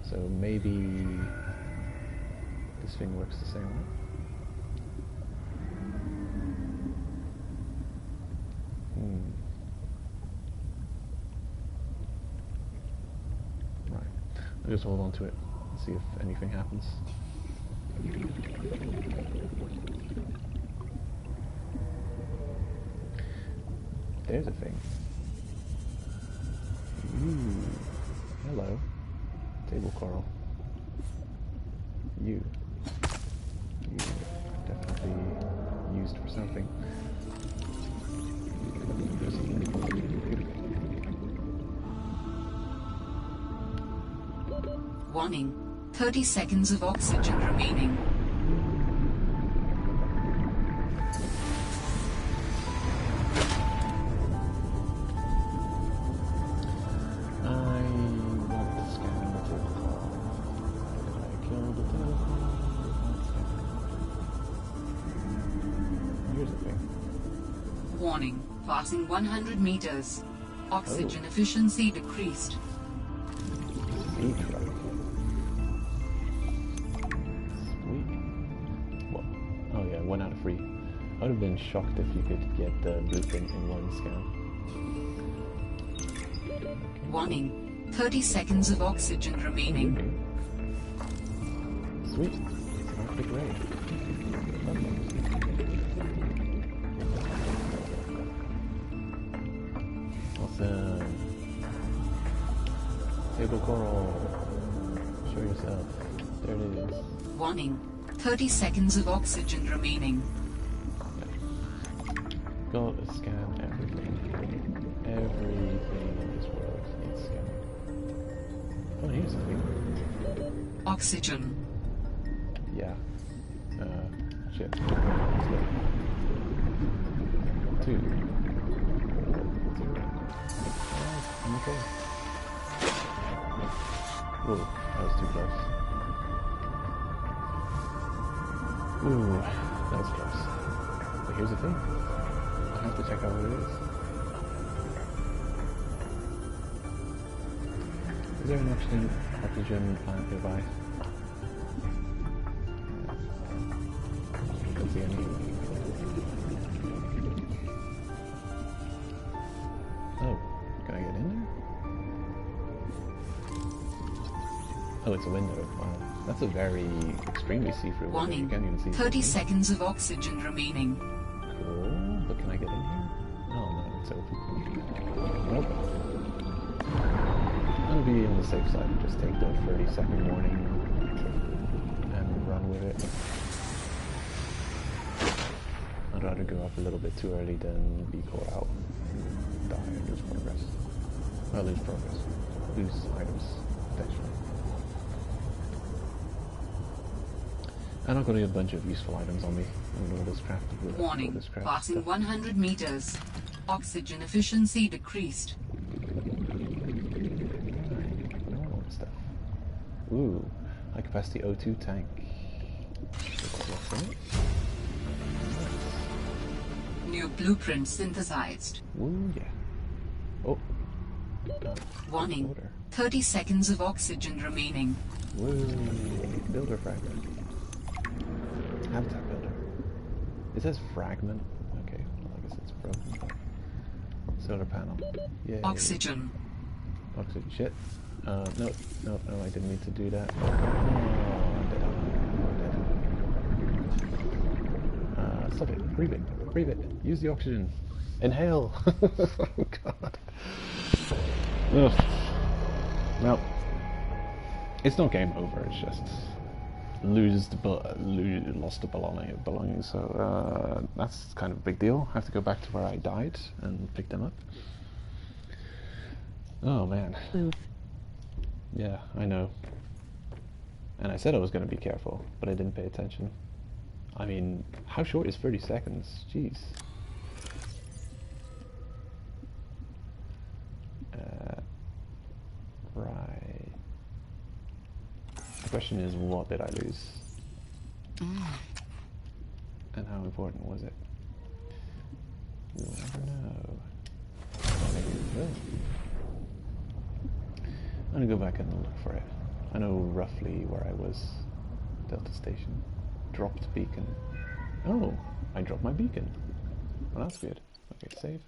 So maybe this thing works the same way. Right. I'll just hold on to it and see if anything happens. There's a thing. Ooh. Hello. Table coral. You definitely used for something. Warning. 30 seconds of oxygen remaining. Warning. Passing 100 meters. Oxygen efficiency decreased. Sea truck. Sweet. What? Oh yeah, 1 out of 3. I would have been shocked if you could get the blueprint in one scan. Okay. Warning. 30 seconds of oxygen remaining. Sweet. It's not the grade. Awesome. Table coral. Show yourself. There it is. Warning. 30 seconds of oxygen remaining. Go scan everything. Everything in this world needs scanning. Oh, here's something. Oxygen. Yeah. Shit. Let's go. 2. I'm okay. Whoa, that was too close. Ooh, that was close. But here's the thing. I have to check out what it is. Is there an oxygen plant nearby? Don't see any. Oh, can I get in there? Oh, it's a window. Wow. That's a very extremely see-through window. You can't even see 30 seconds of oxygen remaining. Cool. But can I get in here? Oh no, it's open. Nope. I'm gonna be on the safe side and just take the 30-second warning and run with it. I'd rather go up a little bit too early than be caught out and die and lose progress. Well, lose progress. Lose items, potentially. And I've got a bunch of useful items on me. And all this crafted with Warning. Passing 100 meters. Oxygen efficiency decreased. Normal stuff. Ooh, high capacity O2 tank. What's in it? New blueprint synthesized. Ooh, yeah. Oh. Warning. Order. 30 seconds of oxygen remaining. Woo. Builder fragment. Habitat builder. It says fragment. Okay, well, I guess it's broken. So Solar panel. Yay. Oxygen. Oxygen. Shit. No, I didn't mean to do that. Oh, I'm dead. Stop it. Breathe it. Breathe it. Use the oxygen. Inhale. Oh, God. Ugh. Well, it's not game over. It's just lost the belongings. So that's kind of a big deal. I have to go back to where I died and pick them up. Oh man. Oof. Yeah, I know. And I said I was going to be careful, but I didn't pay attention. I mean, how short is 30 seconds? Jeez. Right. The question is, what did I lose? And how important was it? We'll never know. Maybe we will. I'm gonna go back and look for it. I know roughly where I was. Delta Station. Dropped beacon. Oh, I dropped my beacon. Well, that's good. Okay, save.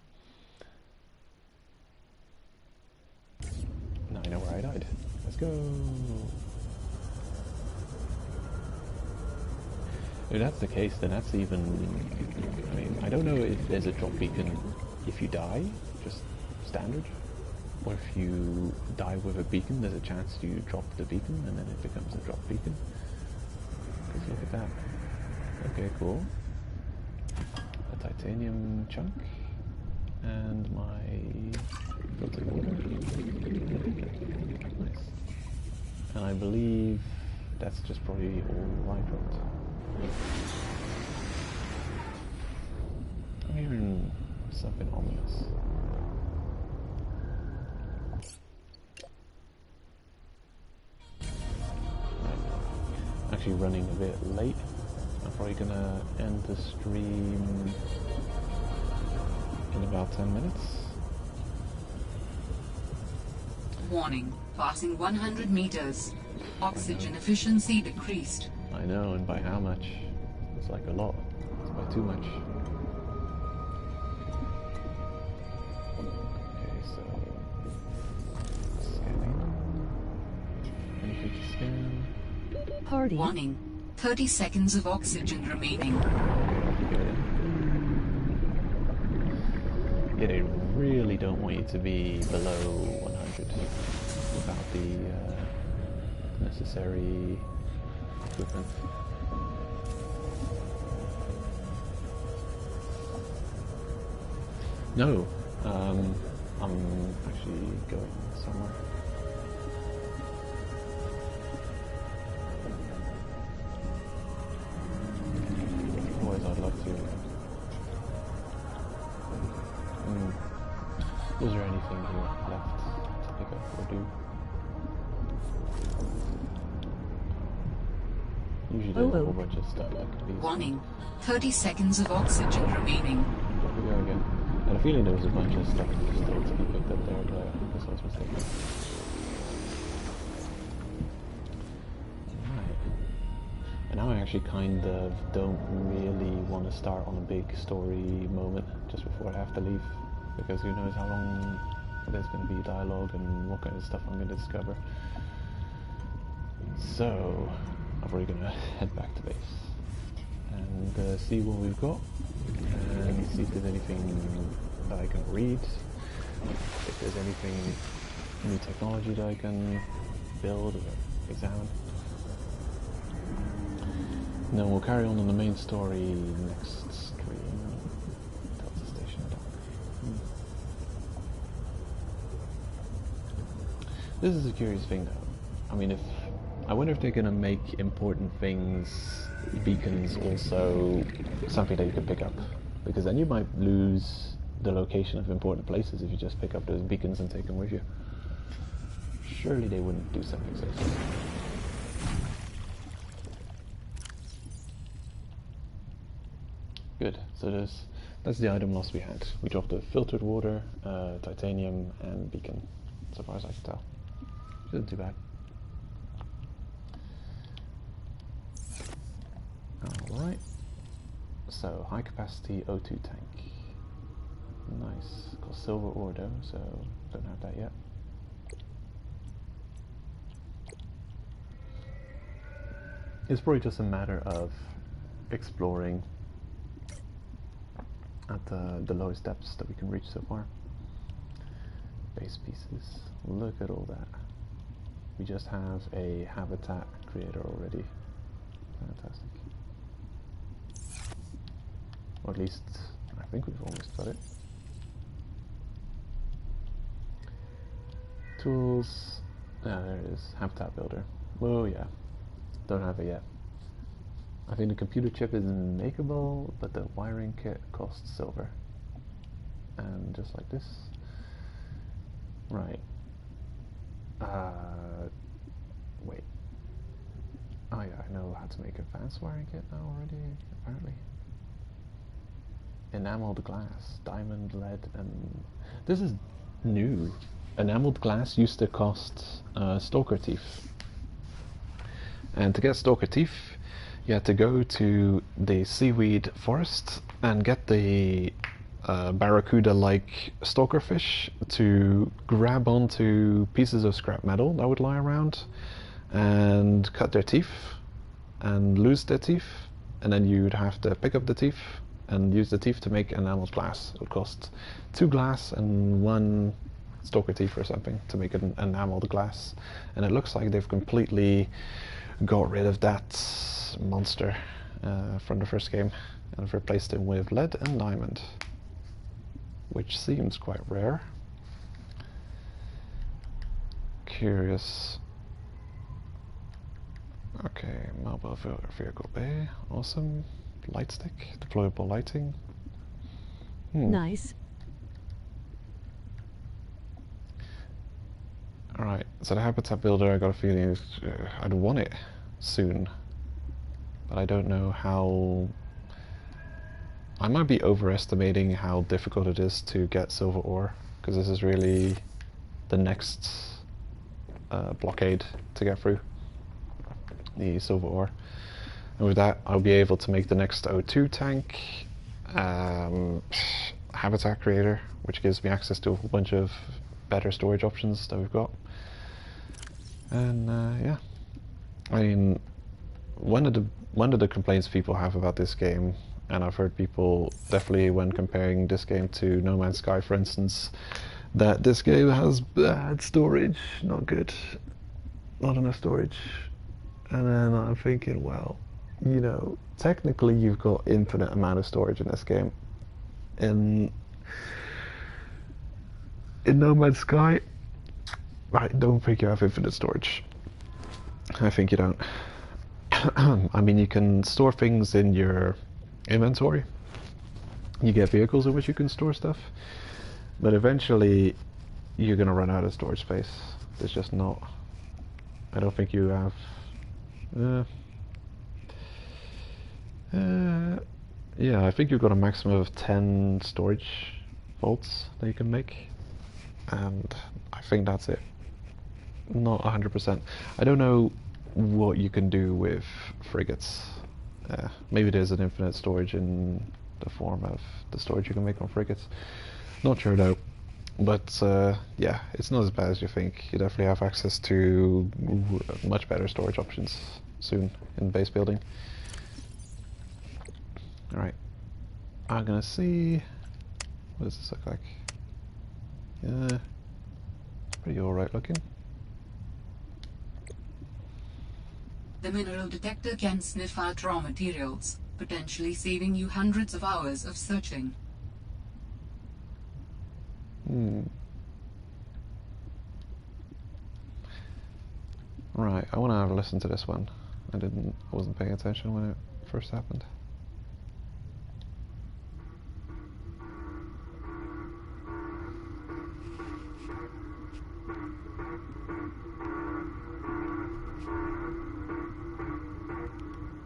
Now I know where I died. Let's go. If that's the case, then that's even... I mean, I don't know if there's a drop beacon if you die, just standard. Or if you die with a beacon, there's a chance you drop the beacon and then it becomes a drop beacon. Because look at that. Okay, cool. A titanium chunk. And my filtered water. And a beacon. Nice. And I believe that's just probably all I dropped. I'm hearing something ominous. Actually running a bit late. I'm probably gonna end the stream in about 10 minutes. Warning, passing 100 meters. Oxygen efficiency decreased. I know, and by how much? It's like a lot. It's by too much. Okay, so... scanning. Anything to scan? Party. Warning, 30 seconds of oxygen remaining. Yeah, they really don't want you to be below 100 without the necessary equipment. No, I'm actually going somewhere. Otherwise, I'd love to. Was there anything here left to pick up or do? Usually there's a whole bunch of stuff that could be... Warning, 30 seconds of oxygen remaining. There we go again. I had a feeling there was a bunch of stuff still to be picked up there, but I guess I was mistaken. Alright. And now I actually kind of don't really want to start on a big story moment just before I have to leave, because who knows how long there's going to be dialogue and what kind of stuff I'm going to discover. So I'm probably going to head back to base and see what we've got and see if there's anything that I can read, if there's anything, new technology that I can build or examine. And then we'll carry on the main story next stream. Delta Station Dock. This is a curious thing though. I mean, I wonder if they're going to make important things, beacons, also something that you can pick up. Because then you might lose the location of important places if you just pick up those beacons and take them with you. Surely they wouldn't do something so silly. Good, so that's the item loss we had. We dropped the filtered water, titanium, and beacon, so far as I can tell. Isn't too bad. Alright, so high capacity O2 tank. Nice. Got silver ore though, so don't have that yet. It's probably just a matter of exploring at the lowest depths that we can reach so far. Base pieces. Look at all that. We just have a habitat creator already. Fantastic. Or at least, I think we've almost got it. Tools. Ah, there it is. Habitat builder. Oh yeah. Don't have it yet. I think the computer chip is makeable, but the wiring kit costs silver. And just like this. Right. Wait. Oh yeah, I know how to make advanced wiring kit now already, apparently. Enameled glass, diamond, lead, and... This is new. Enameled glass used to cost stalker teeth. And to get stalker teeth, you had to go to the seaweed forest and get the barracuda-like stalker fish to grab onto pieces of scrap metal that would lie around and cut their teeth and lose their teeth, and then you'd have to pick up the teeth and use the teeth to make enameled glass. It would cost 2 glass and 1 stalker teeth or something to make an enameled glass, and it looks like they've completely got rid of that monster from the first game and replaced him with lead and diamond, which seems quite rare. Curious. Okay, mobile vehicle bay, awesome. Light stick, deployable lighting. Nice. Alright, so the habitat builder, I got a feeling I'd want it soon, but I don't know how... I might be overestimating how difficult it is to get silver ore, because this is really the next blockade to get through, the silver ore. And with that, I'll be able to make the next O2 tank, habitat creator, which gives me access to a whole bunch of better storage options that we've got. And yeah, I mean, one of the complaints people have about this game, and I've heard people definitely when comparing this game to No Man's Sky, for instance, that this game has bad storage, not good, not enough storage. And then I'm thinking, well, you know, technically you've got infinite amount of storage in this game. In No Man's Sky, I don't think you have infinite storage. I think you don't. I mean, you can store things in your inventory. You get vehicles in which you can store stuff. But eventually, you're going to run out of storage space. There's just not... I don't think you have... yeah, I think you've got a maximum of 10 storage vaults that you can make. And I think that's it. Not 100%. I don't know what you can do with frigates. Maybe there's an infinite storage in the form of the storage you can make on frigates. Not sure though. But yeah, it's not as bad as you think. You definitely have access to much better storage options soon in base building. Alright. I'm gonna see... What does this look like? Yeah, pretty alright looking. The mineral detector can sniff out raw materials, potentially saving you hundreds of hours of searching. Right, I want to have a listen to this one. I wasn't paying attention when it first happened.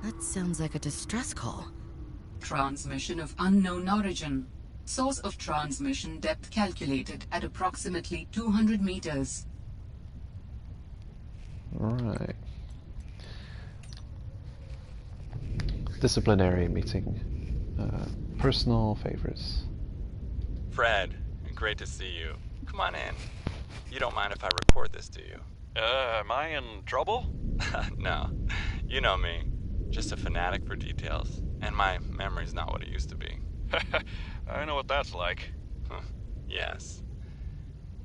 That sounds like a distress call. Transmission of unknown origin. Source of transmission depth calculated at approximately 200 meters. Right. Disciplinary meeting. Personal favors. Fred, great to see you. Come on in. You don't mind if I record this, do you? Am I in trouble? No. You know me. Just a fanatic for details. And my memory's not what it used to be. I know what that's like. Yes.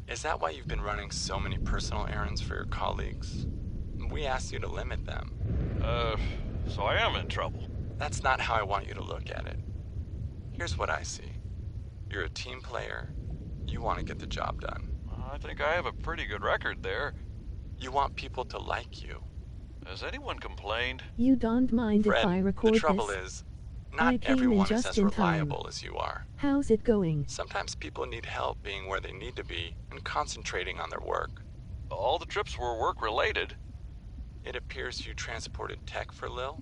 Is that why you've been running so many personal errands for your colleagues? We asked you to limit them. So I am in trouble. That's not how I want you to look at it. Here's what I see. You're a team player. You want to get the job done. I think I have a pretty good record there. You want people to like you. Has anyone complained? You don't mind Fred, if I record the trouble this? is, I not came in everyone is just as in time. reliable as you are. How's it going? Sometimes people need help being where they need to be and concentrating on their work. All the trips were work-related. It appears you transported tech for Lil,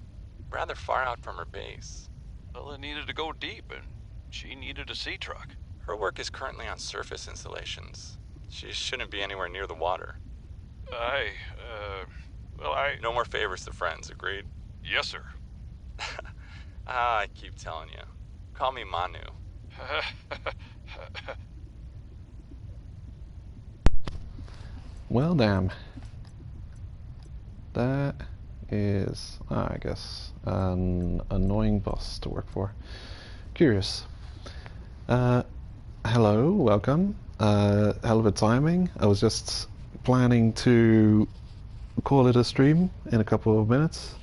rather far out from her base. Well, it needed to go deep, and she needed a sea truck. Her work is currently on surface installations. She shouldn't be anywhere near the water. No No more favors to friends, agreed? Yes, sir. I keep telling you. Call me Manu. Well, damn. That is, I guess, an annoying boss to work for. Curious. Hello, welcome. Hell of a timing. I was just planning to call it a stream in a couple of minutes.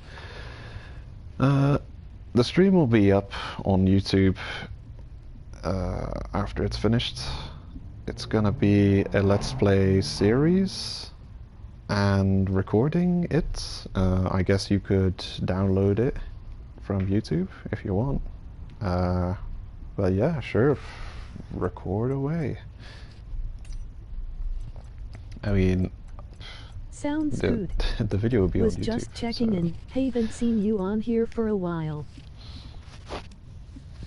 The stream will be up on YouTube after it's finished. It's gonna be a Let's Play series and recording it. I guess you could download it from YouTube if you want. But yeah, sure, record away. I mean, Sounds good. the video will be on Was YouTube. just checking so. in. Haven't seen you on here for a while.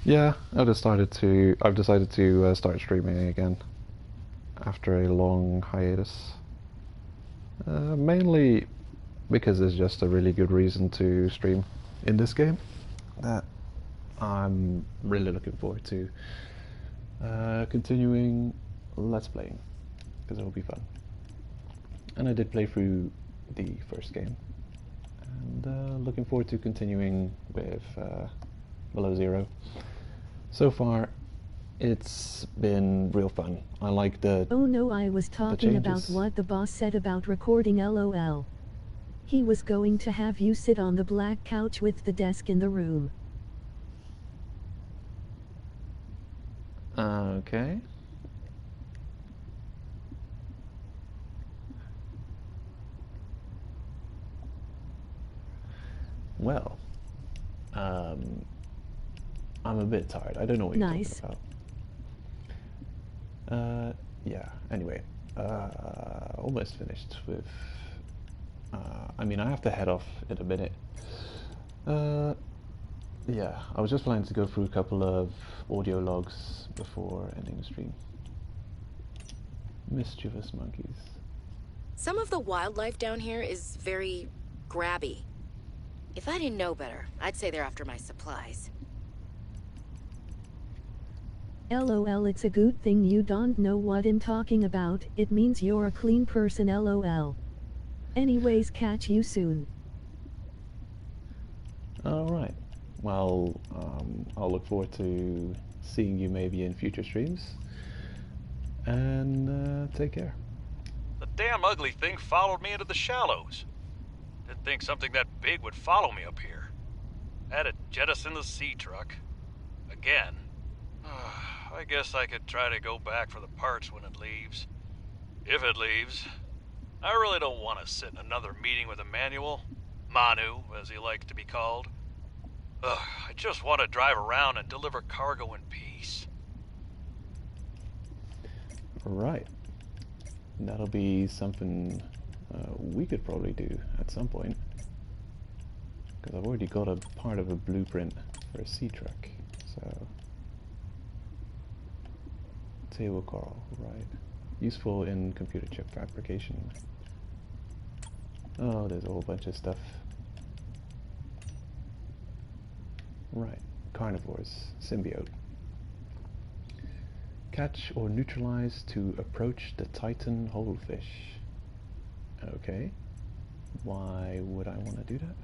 Yeah, I've decided to start streaming again after a long hiatus. Mainly because there's just a really good reason to stream in this game that I'm really looking forward to continuing Let's Playing, because it will be fun. And I did play through the first game, and looking forward to continuing with Below Zero. So far, it's been real fun. I like the... Oh no, I was talking about changes. what the boss said about recording LOL. He was going to have you sit on the black couch with the desk in the room. Okay. Well, I'm a bit tired. I don't know what you're Nice. talking about. Yeah, anyway, almost finished with... I mean, I have to head off in a minute. Yeah, I was just planning to go through a couple of audio logs before ending the stream. Mischievous monkeys. Some of the wildlife down here is very grabby. If I didn't know better, I'd say they're after my supplies. LOL, it's a good thing you don't know what I'm talking about. It means you're a clean person, LOL. Anyways, catch you soon. Alright, well, I'll look forward to seeing you maybe in future streams. And take care. The damn ugly thing followed me into the shallows. Didn't think something that big would follow me up here. Had to jettison the sea truck. Again. I guess I could try to go back for the parts when it leaves. If it leaves. I really don't want to sit in another meeting with Emmanuel. Manu, as he likes to be called. I just want to drive around and deliver cargo in peace. Right. That'll be something we could probably do at some point. Because I've already got a part of a blueprint for a sea truck. So... Table coral, right. Useful in computer chip fabrication. Oh, there's a whole bunch of stuff. Right. Carnivores. Symbiote. catch or neutralize to approach the Titan holefish. Okay. Why would I want to do that?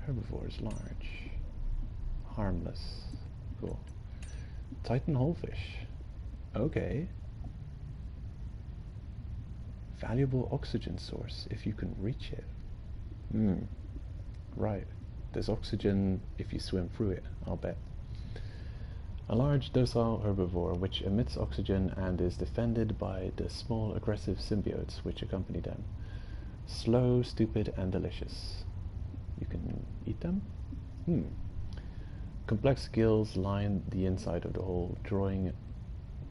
Herbivores large. Harmless. Cool. Titan holefish. Okay. Valuable oxygen source if you can reach it. Right. There's oxygen if you swim through it, I'll bet. A large docile herbivore which emits oxygen and is defended by the small aggressive symbiotes which accompany them. Slow, stupid, and delicious. You can eat them? Complex gills line the inside of the hole, drawing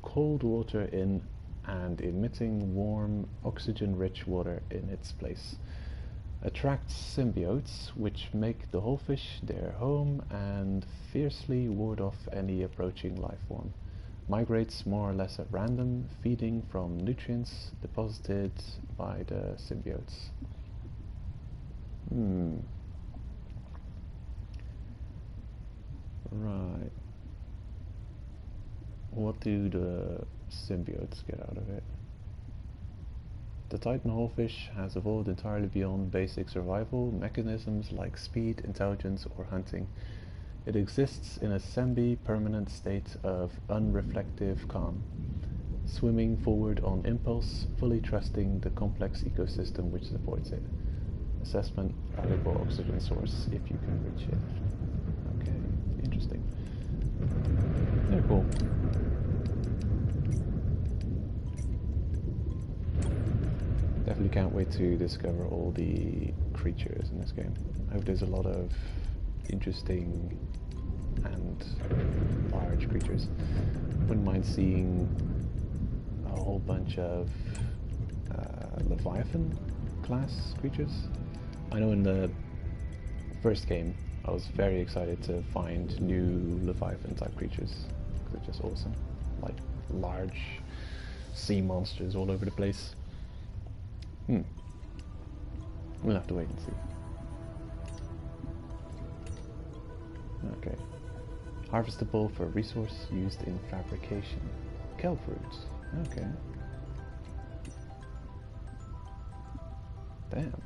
cold water in and emitting warm, oxygen-rich water in its place. Attracts symbiotes, which make the holefish their home and fiercely ward off any approaching life form. Migrates more or less at random, feeding from nutrients deposited by the symbiotes. Right. What do the symbiotes get out of it? The Titan holefish has evolved entirely beyond basic survival mechanisms like speed, intelligence, or hunting. It exists in a semi-permanent state of unreflective calm, swimming forward on impulse, fully trusting the complex ecosystem which supports it. Assessment: valuable oxygen source if you can reach it. Okay, interesting. They're cool. Definitely can't wait to discover all the creatures in this game. I hope there's a lot of interesting and large creatures. Wouldn't mind seeing a whole bunch of Leviathan class creatures. I know in the first game I was very excited to find new Leviathan type creatures because they're just awesome. Like large sea monsters all over the place. We'll have to wait and see. Okay. Harvestable for resource used in fabrication. Kelp roots. Okay. Damn.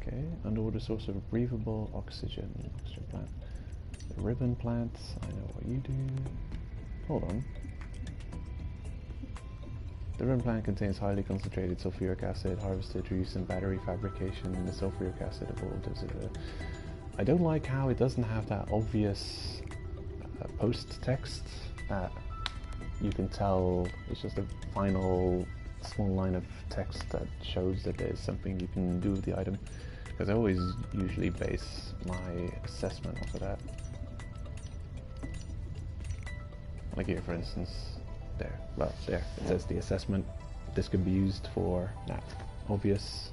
Okay. Underwater source of breathable oxygen. Oxygen plant. The ribbon plants. I know what you do. Hold on. The ribbon plant contains highly concentrated sulfuric acid harvested for use in battery fabrication. The sulfuric acid evolved as I don't like how it doesn't have that obvious post text that you can tell it's just a final small line of text that shows that there's something you can do with the item. Because I always usually base my assessment off of that. Like here, for instance. There, well, there, it says the assessment. This can be used for that. Obvious.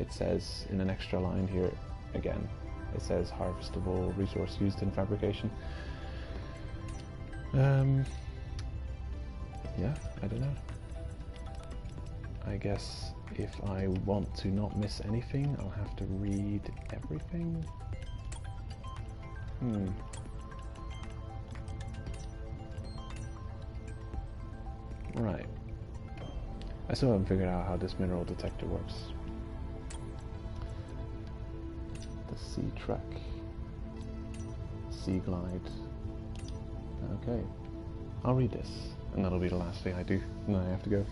It says in an extra line here, again, it says harvestable resource used in fabrication. Yeah, I don't know. I guess if I want to not miss anything, I'll have to read everything. Right. I still haven't figured out how this mineral detector works. The sea truck. Sea glide. Okay. I'll read this, and that'll be the last thing I do, and then I have to go.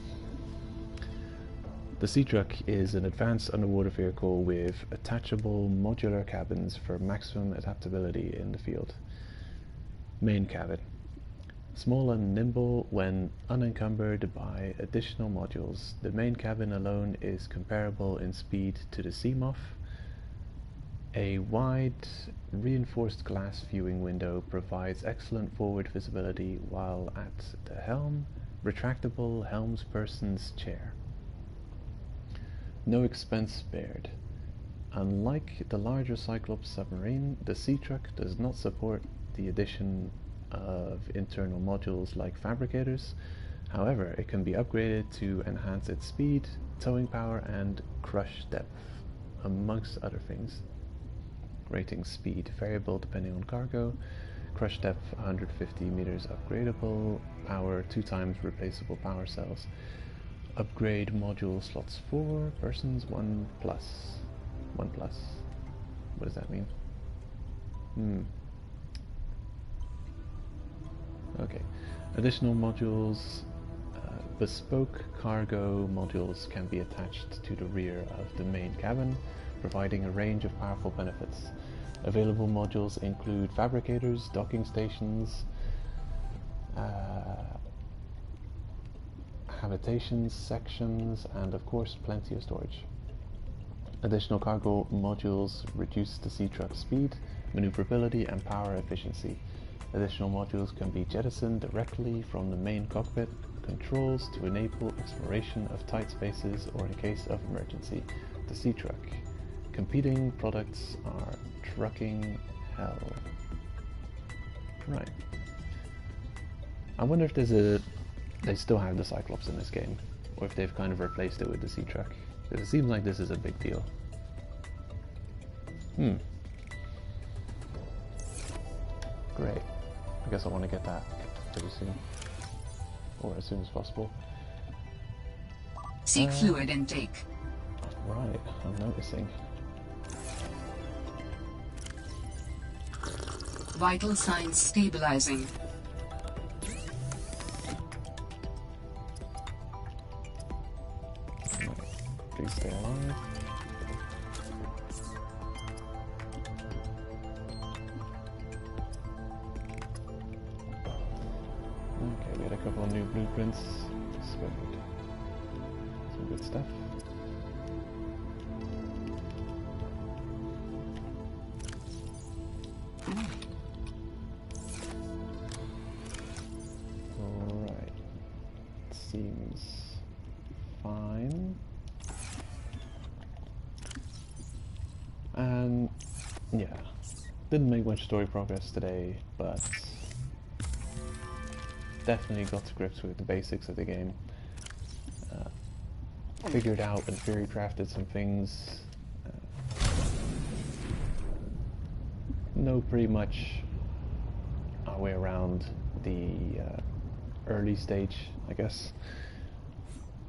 The sea truck is an advanced underwater vehicle with attachable modular cabins for maximum adaptability in the field. Main cabin. Small and nimble when unencumbered by additional modules, the main cabin alone is comparable in speed to the Seamoth. A wide, reinforced glass viewing window provides excellent forward visibility, while at the helm, retractable helmsperson's chair. No expense spared. Unlike the larger Cyclops submarine, the sea truck does not support the addition of internal modules like fabricators. However, it can be upgraded to enhance its speed, towing power, and crush depth, amongst other things. Rating speed variable depending on cargo. Crush depth 150 meters upgradable. Power 2 times replaceable power cells. Upgrade module slots 4. Persons 1 plus. 1 plus. What does that mean? Okay. Additional modules. Bespoke cargo modules can be attached to the rear of the main cabin, providing a range of powerful benefits. Available modules include fabricators, docking stations, habitations, sections, and of course plenty of storage. Additional cargo modules reduce the sea truck's speed, maneuverability, and power efficiency. Additional modules can be jettisoned directly from the main cockpit controls to enable exploration of tight spaces or in case of emergency. The sea truck. Competing products are trucking hell. Right. I wonder if they still have the Cyclops in this game, or if they've kind of replaced it with the sea truck. Because it seems like this is a big deal. Great. I guess I want to get that pretty soon. Or as soon as possible. Seek fluid intake. Right, I'm noticing. Vital signs stabilizing. Please stay alive. Okay, we had a couple of new blueprints. Sweet. Some good stuff. Alright. Seems fine. And yeah, didn't make much story progress today, but definitely got to grips with the basics of the game. Figured out and theory crafted some things. Know pretty much our way around the early stage, I guess.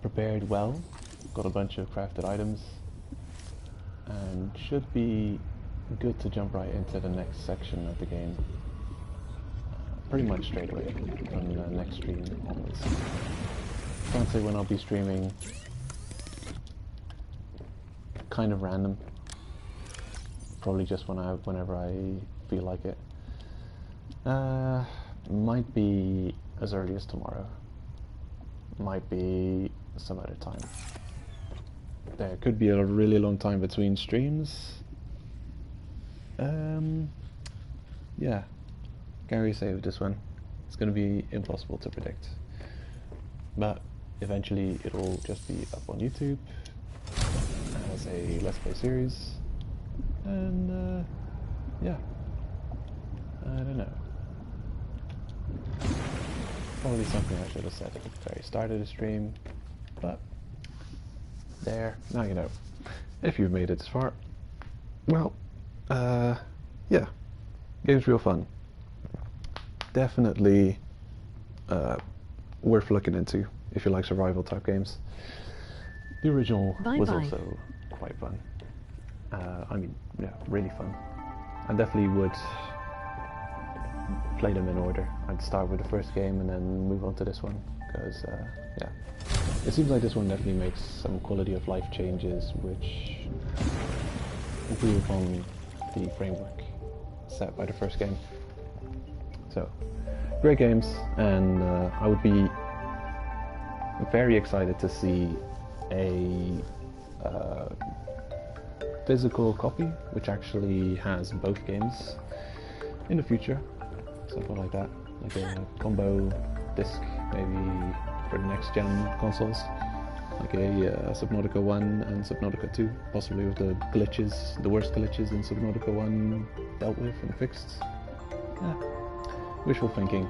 Prepared well, got a bunch of crafted items, and should be good to jump right into the next section of the game. Pretty much straight away from the next stream onwards. Can't say when I'll be streaming. Kind of random. Probably just whenever I feel like it. Might be as early as tomorrow. Might be some other time. There could be a really long time between streams. Yeah. Gary saved this one. It's going to be impossible to predict. But eventually it'll just be up on YouTube as a Let's Play series. And yeah. I don't know. Probably something I should have said at the very start of the stream. But there, now you know. If you've made it this far. Well, yeah. Game's real fun. Definitely worth looking into if you like survival type games. The original was also quite fun. I mean, yeah, really fun. I definitely would play them in order. I'd start with the first game and then move on to this one, because yeah, it seems like this one definitely makes some quality of life changes which improve on the framework set by the first game. So, great games, and I would be very excited to see a physical copy which actually has both games in the future. Something like that, like a combo disc maybe for the next gen consoles, like a Subnautica 1 and Subnautica 2, possibly with the glitches, the worst glitches in Subnautica 1 dealt with and fixed. Yeah. Wishful thinking.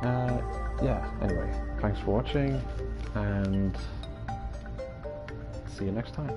Yeah, anyway, thanks for watching, and see you next time.